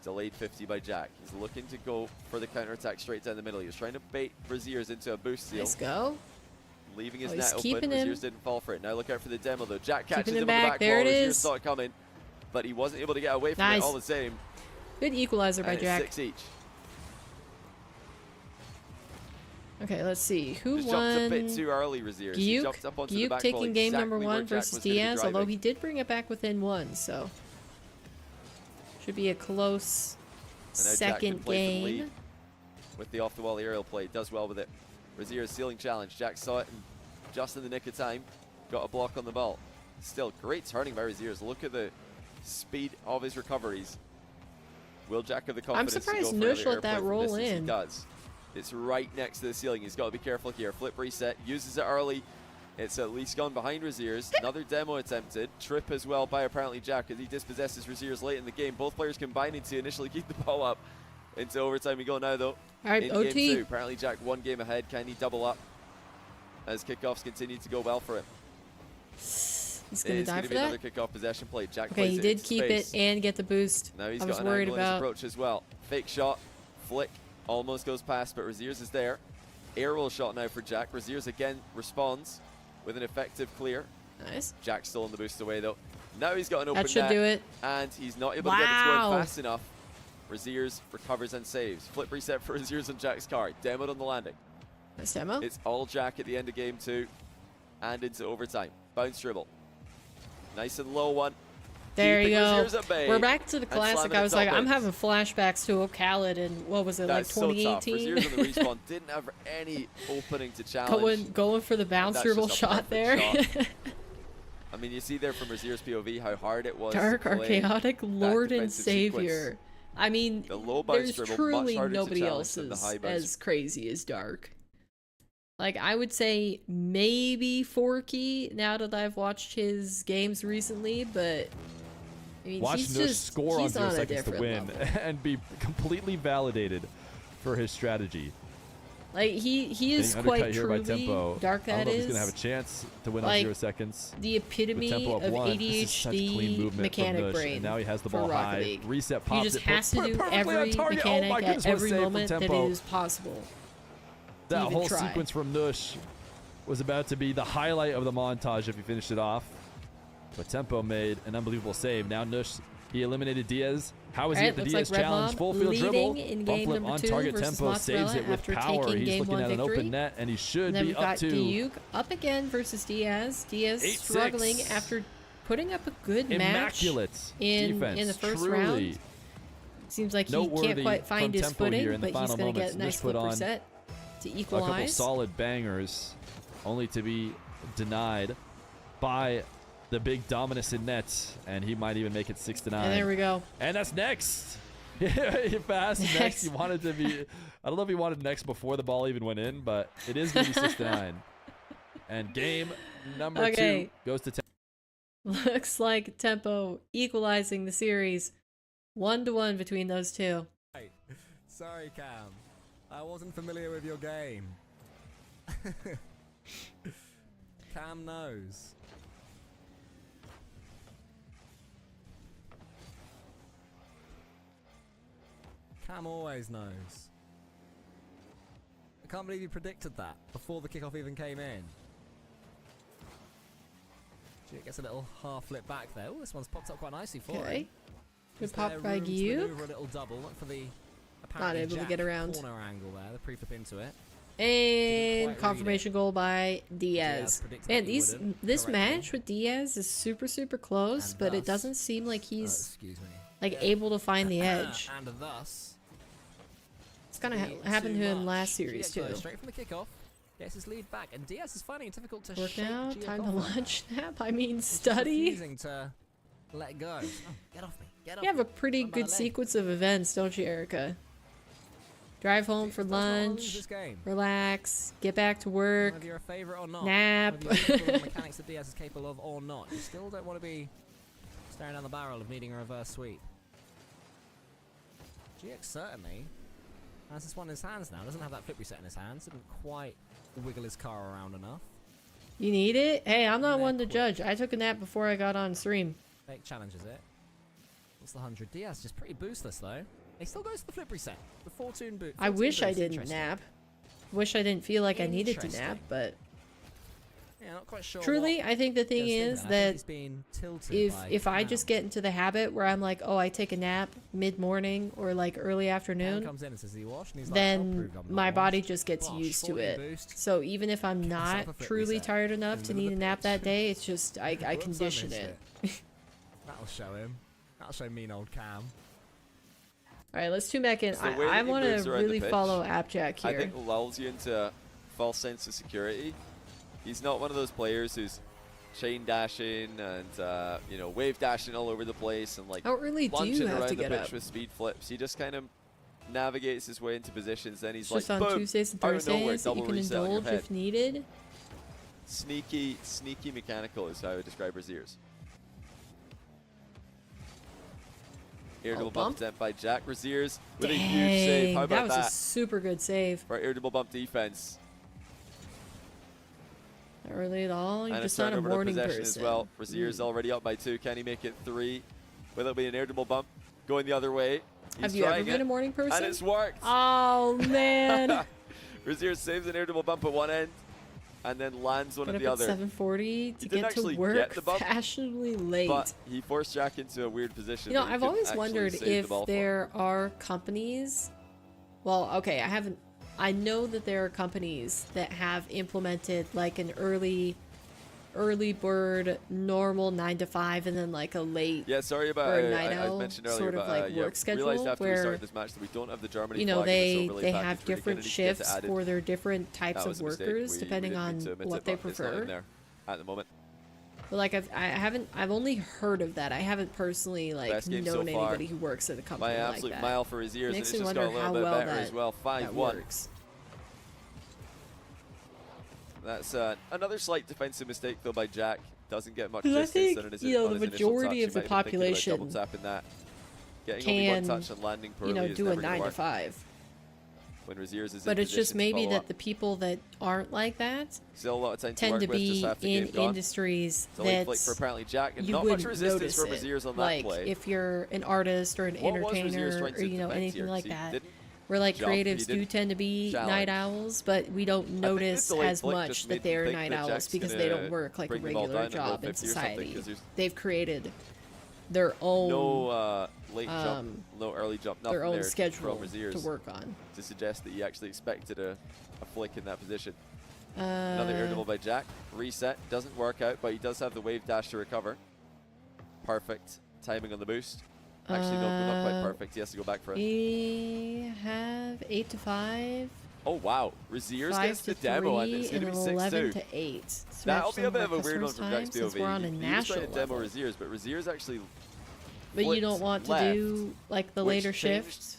[SPEAKER 3] Delayed 50 by Jack. He's looking to go for the counter-attack straight down the middle. He was trying to bait Raziers into a boost steal.
[SPEAKER 1] Let's go.
[SPEAKER 3] Leaving his net open. Raziers didn't fall for it. Now look out for the demo though. Jack catches him on the back
[SPEAKER 1] wall.
[SPEAKER 3] Raziers saw it coming, but he wasn't able to get away from it all the same.
[SPEAKER 1] Good equalizer by Jack.
[SPEAKER 3] 6 each.
[SPEAKER 1] Okay, let's see. Who
[SPEAKER 3] just
[SPEAKER 1] won?
[SPEAKER 3] Jumped a bit too early, Raziers. He jumped up onto the back
[SPEAKER 1] taking game number 1 versus Diaz, although he did bring it back within 1, so should be a close second game.
[SPEAKER 3] With the off-the-wall aerial play, does well with it. Raziers ceiling challenge. Jack saw it and just in the nick of time, got a block on the ball. Still, great turning by Raziers. Look at the speed of his recoveries. Will Jack have the confidence to go for
[SPEAKER 1] I'm surprised Nush let that roll in.
[SPEAKER 3] He does. It's right next to the ceiling. He's got to be careful here. Flip reset. Uses it early. It's at least gone behind Raziers. Another demo attempted. Trip as well by ApparentlyJack as he dispossesses Raziers late in the game. Both players combining to initially keep the ball up. Into overtime we go now, though.
[SPEAKER 1] All right,
[SPEAKER 3] in
[SPEAKER 1] OT.
[SPEAKER 3] Game 2. ApparentlyJack 1 game ahead. Can he double up as kickoffs continue to go well for him?
[SPEAKER 1] He's going to die for that.
[SPEAKER 3] Another kickoff possession play. Jack
[SPEAKER 1] he did keep it and get the boost.
[SPEAKER 3] Now he's got an angle in his approach as well. Fake shot. Flick almost goes past, but Raziers is there. Aerial shot now for Jack. Raziers again responds with an effective clear.
[SPEAKER 1] Nice.
[SPEAKER 3] Jack's still on the boost away though. Now he's got an open
[SPEAKER 1] That should
[SPEAKER 3] net,
[SPEAKER 1] do it.
[SPEAKER 3] and he's not able to get it to go fast enough. Raziers recovers and saves. Flip reset for Raziers on Jack's car. Demoed on the landing.
[SPEAKER 1] Nice demo.
[SPEAKER 3] It's all Jack at the end of game 2 and into overtime. Bounce dribble. Nice and low one.
[SPEAKER 1] There you go.
[SPEAKER 3] Raziers at bay
[SPEAKER 1] We're back to the classic. I was like, I'm
[SPEAKER 3] out.
[SPEAKER 1] having flashbacks to Ocalid in, what was it,
[SPEAKER 3] That's
[SPEAKER 1] like 2018?
[SPEAKER 3] So tough. Raziers on the respawn didn't have any opening to challenge.
[SPEAKER 1] Going for the bounce dribble shot there.
[SPEAKER 3] Shot. I mean, you see there from Razier's POV how hard it was.
[SPEAKER 1] Dark, Archaotic, Lord and Savior.
[SPEAKER 3] Sequence.
[SPEAKER 1] I mean,
[SPEAKER 3] The low bounce
[SPEAKER 1] there's
[SPEAKER 3] dribble,
[SPEAKER 1] truly
[SPEAKER 3] much harder to
[SPEAKER 1] nobody
[SPEAKER 3] challenge
[SPEAKER 1] else
[SPEAKER 3] than the high
[SPEAKER 1] is
[SPEAKER 3] bounce.
[SPEAKER 1] as crazy as Dark. Like, I would say maybe Forky now that I've watched his games recently, but I mean,
[SPEAKER 2] Watch
[SPEAKER 1] he's
[SPEAKER 2] Nush
[SPEAKER 1] just
[SPEAKER 2] score on
[SPEAKER 1] he's
[SPEAKER 2] 0
[SPEAKER 1] on a
[SPEAKER 2] seconds to
[SPEAKER 1] different
[SPEAKER 2] win
[SPEAKER 1] level.
[SPEAKER 2] and be completely validated for his strategy.
[SPEAKER 1] Like, he is
[SPEAKER 2] Getting
[SPEAKER 1] quite
[SPEAKER 2] undercut here by
[SPEAKER 1] truly
[SPEAKER 2] Tempo.
[SPEAKER 1] Dark.
[SPEAKER 2] I don't
[SPEAKER 1] That
[SPEAKER 2] know if he's
[SPEAKER 1] is
[SPEAKER 2] gonna have a chance to win
[SPEAKER 1] like,
[SPEAKER 2] on 0 seconds.
[SPEAKER 1] the epitome
[SPEAKER 2] Tempo
[SPEAKER 1] of
[SPEAKER 2] up 1. This is such clean
[SPEAKER 1] ADHD
[SPEAKER 2] movement from
[SPEAKER 1] mechanic
[SPEAKER 2] Nush,
[SPEAKER 1] brain.
[SPEAKER 2] and now he has the
[SPEAKER 1] for
[SPEAKER 2] ball
[SPEAKER 1] Rocket
[SPEAKER 2] high.
[SPEAKER 1] League.
[SPEAKER 2] Reset
[SPEAKER 1] He
[SPEAKER 2] pops
[SPEAKER 1] just
[SPEAKER 2] it,
[SPEAKER 1] has to
[SPEAKER 2] put it
[SPEAKER 1] do
[SPEAKER 2] perfectly on
[SPEAKER 1] every
[SPEAKER 2] target. Oh
[SPEAKER 1] mechanic
[SPEAKER 2] my goodness,
[SPEAKER 1] at
[SPEAKER 2] what a
[SPEAKER 1] every
[SPEAKER 2] save from
[SPEAKER 1] moment that
[SPEAKER 2] Tempo.
[SPEAKER 1] is possible.
[SPEAKER 2] That
[SPEAKER 1] even
[SPEAKER 2] whole
[SPEAKER 1] try.
[SPEAKER 2] sequence from Nush was about to be the highlight of the montage if he finished it off. But Tempo made an unbelievable save. Now Nush, he eliminated Diaz. How is he at the Diaz challenge? Full field dribble.
[SPEAKER 1] In
[SPEAKER 2] Bump
[SPEAKER 1] game
[SPEAKER 2] flip
[SPEAKER 1] number
[SPEAKER 2] on
[SPEAKER 1] 2
[SPEAKER 2] target.
[SPEAKER 1] versus
[SPEAKER 2] Tempo saves it with
[SPEAKER 1] after
[SPEAKER 2] power.
[SPEAKER 1] taking
[SPEAKER 2] He's
[SPEAKER 1] game
[SPEAKER 2] looking
[SPEAKER 1] 1
[SPEAKER 2] at an
[SPEAKER 1] victory.
[SPEAKER 2] open net, and he should
[SPEAKER 1] And then
[SPEAKER 2] be
[SPEAKER 1] we've
[SPEAKER 2] up
[SPEAKER 1] got
[SPEAKER 2] to
[SPEAKER 1] Diuk up again versus Diaz. Diaz
[SPEAKER 2] 8-6.
[SPEAKER 1] struggling after putting up a good match
[SPEAKER 2] immaculate
[SPEAKER 1] in
[SPEAKER 2] defense.
[SPEAKER 1] the first
[SPEAKER 2] Truly.
[SPEAKER 1] round. Seems like he
[SPEAKER 2] Noteworthy
[SPEAKER 1] can't quite find
[SPEAKER 2] from
[SPEAKER 1] his
[SPEAKER 2] Tempo here
[SPEAKER 1] footing,
[SPEAKER 2] in the
[SPEAKER 1] but he's
[SPEAKER 2] final
[SPEAKER 1] going to get
[SPEAKER 2] moments.
[SPEAKER 1] a nice
[SPEAKER 2] Nush put
[SPEAKER 1] flip
[SPEAKER 2] on
[SPEAKER 1] reset to
[SPEAKER 2] a couple
[SPEAKER 1] equalize.
[SPEAKER 2] solid bangers, only to be denied by the big Dominus in net, and he might even make it 6-9.
[SPEAKER 1] And there we go.
[SPEAKER 2] And that's next. He passed next. He wanted to be. I don't know if he wanted next before the ball even went in, but it is going to be 6-9. And game number 2 goes to Tempo.
[SPEAKER 1] Looks like Tempo equalizing the series 1-1 between those two.
[SPEAKER 4] Hey, sorry, Cam. I wasn't familiar with your game. Cam knows. Cam always knows. I can't believe you predicted that before the kickoff even came in. Gee, it gets a little half flip back there. Oh, this one's popped up quite nicely for him.
[SPEAKER 1] Good pop by
[SPEAKER 4] A
[SPEAKER 1] Gyuk.
[SPEAKER 4] little double for the
[SPEAKER 1] Not able to get around.
[SPEAKER 4] corner angle there, the pre-flip into it.
[SPEAKER 1] And
[SPEAKER 4] quite
[SPEAKER 1] confirmation goal by Diaz.
[SPEAKER 4] predicted
[SPEAKER 1] Man,
[SPEAKER 4] that he wouldn't
[SPEAKER 1] this
[SPEAKER 4] correctly.
[SPEAKER 1] match with Diaz is super close,
[SPEAKER 4] And
[SPEAKER 1] but it
[SPEAKER 4] thus-
[SPEAKER 1] doesn't seem like he's
[SPEAKER 4] excuse me.
[SPEAKER 1] like able to find the edge.
[SPEAKER 4] And thus,
[SPEAKER 1] It's kind of
[SPEAKER 4] be
[SPEAKER 1] happened
[SPEAKER 4] too
[SPEAKER 1] to him
[SPEAKER 4] much.
[SPEAKER 1] last series
[SPEAKER 4] GX
[SPEAKER 1] too.
[SPEAKER 4] straight from the kickoff. Gets his lead back, and Diaz is finding it difficult to
[SPEAKER 1] Work
[SPEAKER 4] shake
[SPEAKER 1] now,
[SPEAKER 4] GX
[SPEAKER 1] time to
[SPEAKER 4] off.
[SPEAKER 1] lunch nap. I mean,
[SPEAKER 4] He's
[SPEAKER 1] study.
[SPEAKER 4] refusing to let go. Oh, get off me! Get off
[SPEAKER 1] You have
[SPEAKER 4] me.
[SPEAKER 1] a pretty
[SPEAKER 4] Run by
[SPEAKER 1] good
[SPEAKER 4] the leg.
[SPEAKER 1] sequence of events, don't you, Erica? Drive home for
[SPEAKER 4] Does not lose
[SPEAKER 1] lunch,
[SPEAKER 4] this game.
[SPEAKER 1] relax, get back to work,
[SPEAKER 4] Whether you're a favourite or not,
[SPEAKER 1] nap.
[SPEAKER 4] whether you think the mechanics that Diaz is capable of or not, you still don't want to be staring down the barrel of needing a reverse sweep. GX certainly has this one in his hands now. Doesn't have that flip reset in his hands. Didn't quite wiggle his car around enough.
[SPEAKER 1] You need it? Hey, I'm not
[SPEAKER 4] They're
[SPEAKER 1] one to
[SPEAKER 4] quick.
[SPEAKER 1] judge. I took a nap before I got on stream.
[SPEAKER 4] Fake challenges it. What's the 100? Diaz just pretty boostless though. He still goes for the flip reset. The Fortune boot.
[SPEAKER 1] I wish I didn't nap. Wish I didn't feel like I needed to nap,
[SPEAKER 4] Interesting.
[SPEAKER 1] but
[SPEAKER 4] Yeah, not quite sure.
[SPEAKER 1] truly,
[SPEAKER 4] what
[SPEAKER 1] I think the thing
[SPEAKER 4] Diaz
[SPEAKER 1] is
[SPEAKER 4] thinking. I think
[SPEAKER 1] that
[SPEAKER 4] he's being tilted
[SPEAKER 1] if
[SPEAKER 4] by
[SPEAKER 1] I just
[SPEAKER 4] Cam.
[SPEAKER 1] get into the habit where I'm like, oh, I take a nap mid-morning or like early
[SPEAKER 4] Cam
[SPEAKER 1] afternoon,
[SPEAKER 4] comes in and says, "Are you washed?" And he's like, "I'll
[SPEAKER 1] then
[SPEAKER 4] prove I'm not
[SPEAKER 1] my body
[SPEAKER 4] washed."
[SPEAKER 1] just gets
[SPEAKER 4] Bosh,
[SPEAKER 1] used to
[SPEAKER 4] 14
[SPEAKER 1] it.
[SPEAKER 4] boost.
[SPEAKER 1] So even if I'm
[SPEAKER 4] Gets up
[SPEAKER 1] not
[SPEAKER 4] a flip
[SPEAKER 1] truly
[SPEAKER 4] reset
[SPEAKER 1] tired
[SPEAKER 4] in
[SPEAKER 1] enough
[SPEAKER 4] the
[SPEAKER 1] to
[SPEAKER 4] middle
[SPEAKER 1] need a
[SPEAKER 4] of the
[SPEAKER 1] nap
[SPEAKER 4] pitch.
[SPEAKER 1] that day, it's just I
[SPEAKER 4] Whoops, I
[SPEAKER 1] condition
[SPEAKER 4] missed
[SPEAKER 1] it.
[SPEAKER 4] That'll show him. That'll show mean old Cam.
[SPEAKER 1] All right, let's tune back in.
[SPEAKER 3] It's the way
[SPEAKER 1] I
[SPEAKER 3] that he
[SPEAKER 1] want
[SPEAKER 3] moves
[SPEAKER 1] to
[SPEAKER 3] around the
[SPEAKER 1] really
[SPEAKER 3] pitch.
[SPEAKER 1] follow ApparentlyJack
[SPEAKER 3] I
[SPEAKER 1] here.
[SPEAKER 3] think lulls you into a false sense of security. He's not one of those players who's chain dashing and you know, wave dashing all over the place and like
[SPEAKER 1] How early do
[SPEAKER 3] lunging
[SPEAKER 1] you have
[SPEAKER 3] around
[SPEAKER 1] to
[SPEAKER 3] the
[SPEAKER 1] get
[SPEAKER 3] pitch
[SPEAKER 1] up?
[SPEAKER 3] with speed flips. He just kind of navigates his way into positions. Then he's
[SPEAKER 1] It's
[SPEAKER 3] like,
[SPEAKER 1] just on
[SPEAKER 3] boom,
[SPEAKER 1] Tuesdays and
[SPEAKER 3] out of nowhere,
[SPEAKER 1] Thursdays that you
[SPEAKER 3] double
[SPEAKER 1] can
[SPEAKER 3] reset on your
[SPEAKER 1] indulge
[SPEAKER 3] head.
[SPEAKER 1] if needed.
[SPEAKER 3] Sneaky mechanical is how I would describe Razier's. Air double bump
[SPEAKER 1] bump?
[SPEAKER 3] attempt by Jack. Razier's with a huge save. How
[SPEAKER 1] Dang, that
[SPEAKER 3] about
[SPEAKER 1] was
[SPEAKER 3] that?
[SPEAKER 1] a super good save.
[SPEAKER 3] For air double bump defense.
[SPEAKER 1] Not really at all. You're
[SPEAKER 3] And
[SPEAKER 1] just
[SPEAKER 3] a
[SPEAKER 1] not a
[SPEAKER 3] turnover to
[SPEAKER 1] morning
[SPEAKER 3] possession
[SPEAKER 1] person.
[SPEAKER 3] as well. Razier's already up by 2. Can he make it 3? Will it be an air double bump going the other way?
[SPEAKER 1] Have you ever been a morning person?
[SPEAKER 3] And it's worked.
[SPEAKER 1] Oh, man.
[SPEAKER 3] Razier saves an air double bump at one end and then lands one at the other.
[SPEAKER 1] 740 to get to work fashionably late.
[SPEAKER 3] But he forced Jack into a weird position.
[SPEAKER 1] You know, I've always wondered if there are companies. Well, okay, I know that there are companies that have implemented like an early bird normal 9 to 5 and then like a late
[SPEAKER 3] sorry about
[SPEAKER 1] or night owl
[SPEAKER 3] I mentioned earlier,
[SPEAKER 1] sort of like work schedule
[SPEAKER 3] after
[SPEAKER 1] where
[SPEAKER 3] we started this match that we don't have the Germany
[SPEAKER 1] you know
[SPEAKER 3] flag
[SPEAKER 1] they have different shifts for their different types of workers depending on what they prefer
[SPEAKER 3] at the moment.
[SPEAKER 1] But like I've only heard of that. I haven't personally like known anybody who works at a company like that.
[SPEAKER 3] My absolute mile for his ears, and it's
[SPEAKER 1] me
[SPEAKER 3] just got a little bit better as well. 5-1. That's another slight defensive mistake though by Jack. Doesn't get much distance.
[SPEAKER 1] I think the majority of the population
[SPEAKER 3] can touch and landing
[SPEAKER 1] do a 9 to 5.
[SPEAKER 3] When Razier's is
[SPEAKER 1] but it's just maybe that the people that aren't like that tend to be in industries that
[SPEAKER 3] for ApparentlyJack, and
[SPEAKER 1] you
[SPEAKER 3] not
[SPEAKER 1] wouldn't
[SPEAKER 3] much resistance for
[SPEAKER 1] notice
[SPEAKER 3] Razier's on that
[SPEAKER 1] like
[SPEAKER 3] play.
[SPEAKER 1] if you're an artist or an entertainer or anything like that. Where like creatives do tend to be night owls, but we don't notice as much that they're night owls because they don't work like a regular job in society. They've created their own
[SPEAKER 3] no early jump,
[SPEAKER 1] their own schedule to work on.
[SPEAKER 3] To suggest that he actually expected a flick in that position. Another air double by Jack. Reset doesn't work out, but he does have the wave dash to recover. Perfect timing on the boost. Actually, no, not quite perfect. He has to go back for it.
[SPEAKER 1] We have 8 to 5.
[SPEAKER 3] Oh wow, Razier's gets the demo, and it's going to be 6-2.
[SPEAKER 1] 11 to 8.
[SPEAKER 3] That'll be a bit of a weird one from Jack's POV.
[SPEAKER 1] We're on a national
[SPEAKER 3] level. Demo Razier's, but Razier's actually.
[SPEAKER 1] But you don't want to do like the later shift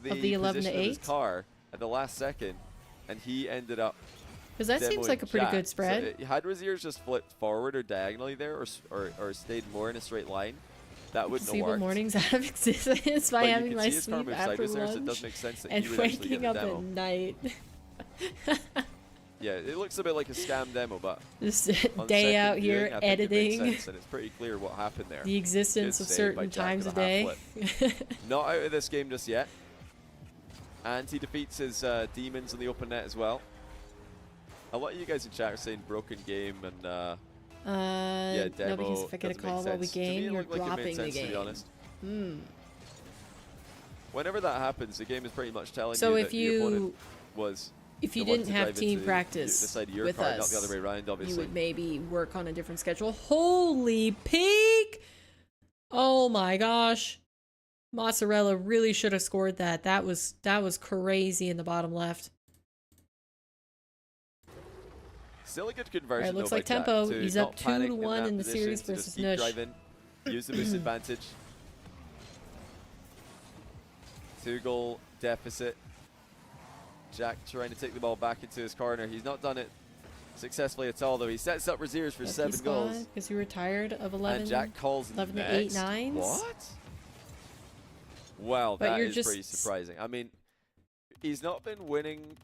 [SPEAKER 1] of the 11 to 8.
[SPEAKER 3] His car at the last second, and he ended up.
[SPEAKER 1] Because that seems like a pretty good spread.
[SPEAKER 3] So had Razier's just flipped forward or diagonally there, or stayed more in a straight line. That wouldn't have worked.
[SPEAKER 1] Mornings out of existence by having my sleep after lunch
[SPEAKER 3] so it does make sense that
[SPEAKER 1] and waking up at night.
[SPEAKER 3] Yeah, it looks a bit like a scam demo, but
[SPEAKER 1] just day out here editing.
[SPEAKER 3] And it's pretty clear what happened there.
[SPEAKER 1] The existence of certain times a day.
[SPEAKER 3] Not out of this game just yet. And he defeats his demons in the open net as well. A lot of you guys in chat are saying broken game and yeah, demo.
[SPEAKER 1] No, because if I get a call while we game, you're dropping the game.
[SPEAKER 3] To be honest. Whenever that happens, the game is pretty much telling
[SPEAKER 1] you
[SPEAKER 3] that the opponent was.
[SPEAKER 1] If you didn't have team practice with us,
[SPEAKER 3] not the other way around, obviously.
[SPEAKER 1] You would maybe work on a different schedule. Holy pig! Oh my gosh. Mozzarella really should have scored that. That was crazy in the bottom left.
[SPEAKER 3] Still a good conversion.
[SPEAKER 1] Right, looks like Tempo. He's up 2-1 in the series versus Nush.
[SPEAKER 3] Use the boost advantage. 2-goal deficit. Jack trying to take the ball back into his corner. He's not done it successfully at all, though. He sets up Razier's for 7 goals.
[SPEAKER 1] Because you were tired of 11.
[SPEAKER 3] And Jack calls
[SPEAKER 1] 11 to 8 9s.
[SPEAKER 3] What? Wow, that is pretty surprising. I mean, he's not been winning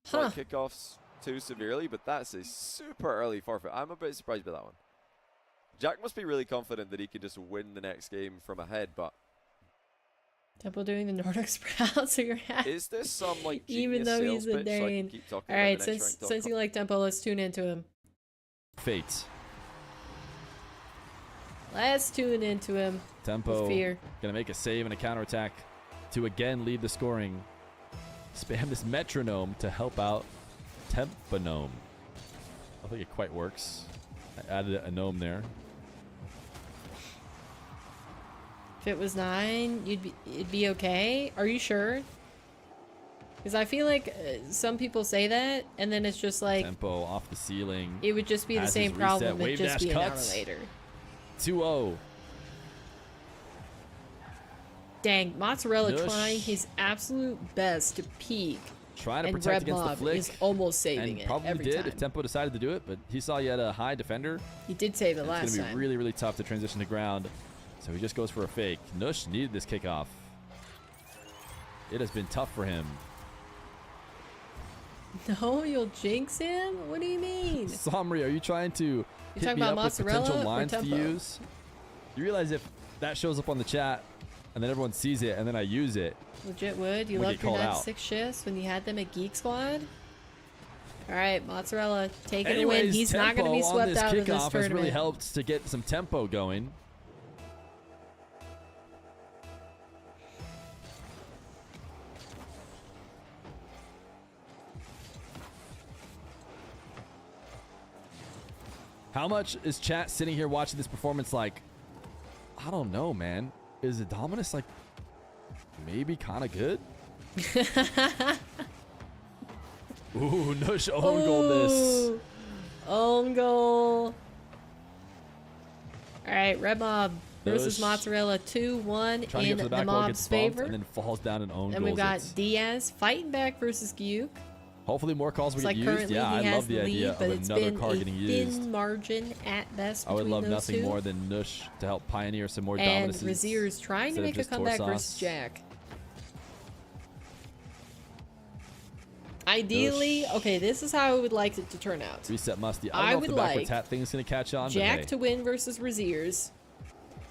[SPEAKER 3] kickoffs too severely, but that's a super early forfeit. I'm a bit surprised by that one. Jack must be really confident that he can just win the next game from ahead, but
[SPEAKER 1] Tempo doing the Nordic sprouts or your hat.
[SPEAKER 3] Is this some like
[SPEAKER 1] even though he's a Dane?
[SPEAKER 3] So
[SPEAKER 1] all right, since you like Tempo, let's tune into him.
[SPEAKER 2] Fate.
[SPEAKER 1] Let's tune into him.
[SPEAKER 2] Tempo gonna make a save and a counterattack to again lead the scoring. Spam this metronome to help out Temponome. I don't think it quite works. I added a gnome there.
[SPEAKER 1] If it was 9, it'd be okay. Are you sure? Because I feel like some people say that, and then it's just like
[SPEAKER 2] Tempo off the ceiling.
[SPEAKER 1] It would just be the same problem. It'd just be an hour later.
[SPEAKER 2] 2-0.
[SPEAKER 1] Dang, Mozzarella trying his absolute best to peek.
[SPEAKER 2] Trying to protect against the flick.
[SPEAKER 1] Is almost saving it.
[SPEAKER 2] Probably
[SPEAKER 1] every
[SPEAKER 2] did
[SPEAKER 1] time.
[SPEAKER 2] if Tempo decided to do it, but he saw he had a high defender.
[SPEAKER 1] He did save it last time.
[SPEAKER 2] It's going to be really, really tough to transition to ground. So he just goes for a fake. Nush needed this kickoff. It has been tough for him.
[SPEAKER 1] No, you'll jinx him? What do you mean?
[SPEAKER 2] Somri, are you trying to hit me up with potential lines to use? You realize if that shows up on the chat and then everyone sees it, and then I use it.
[SPEAKER 1] Legit would. You loved your 96 shifts when you had them at Geek Squad? All right, Mozzarella taking a win. He's not going to be swept out of this tournament.
[SPEAKER 2] Has really helped to get some tempo going. How much is chat sitting here watching this performance like, I don't know, man. Is Dominus like maybe kind of good? Ooh, Nush own goal this.
[SPEAKER 1] Own goal. All right, Red Mob versus Mozzarella 2-1 in the Mob's favor.
[SPEAKER 2] And then falls down and own goals.
[SPEAKER 1] And we've got Diaz fighting back versus Gyuk.
[SPEAKER 2] Hopefully more calls will get used. Yeah, I love the idea of another card getting used.
[SPEAKER 1] Thin margin at best.
[SPEAKER 2] I would love nothing more than Nush to help pioneer some more dominances.
[SPEAKER 1] And Razir's trying to make a comeback versus Jack. Ideally, okay, this is how I would like it to turn out.
[SPEAKER 2] Reset Musty. I don't know if the backwards hat thing is going to catch on.
[SPEAKER 1] Jack to win versus Razir's,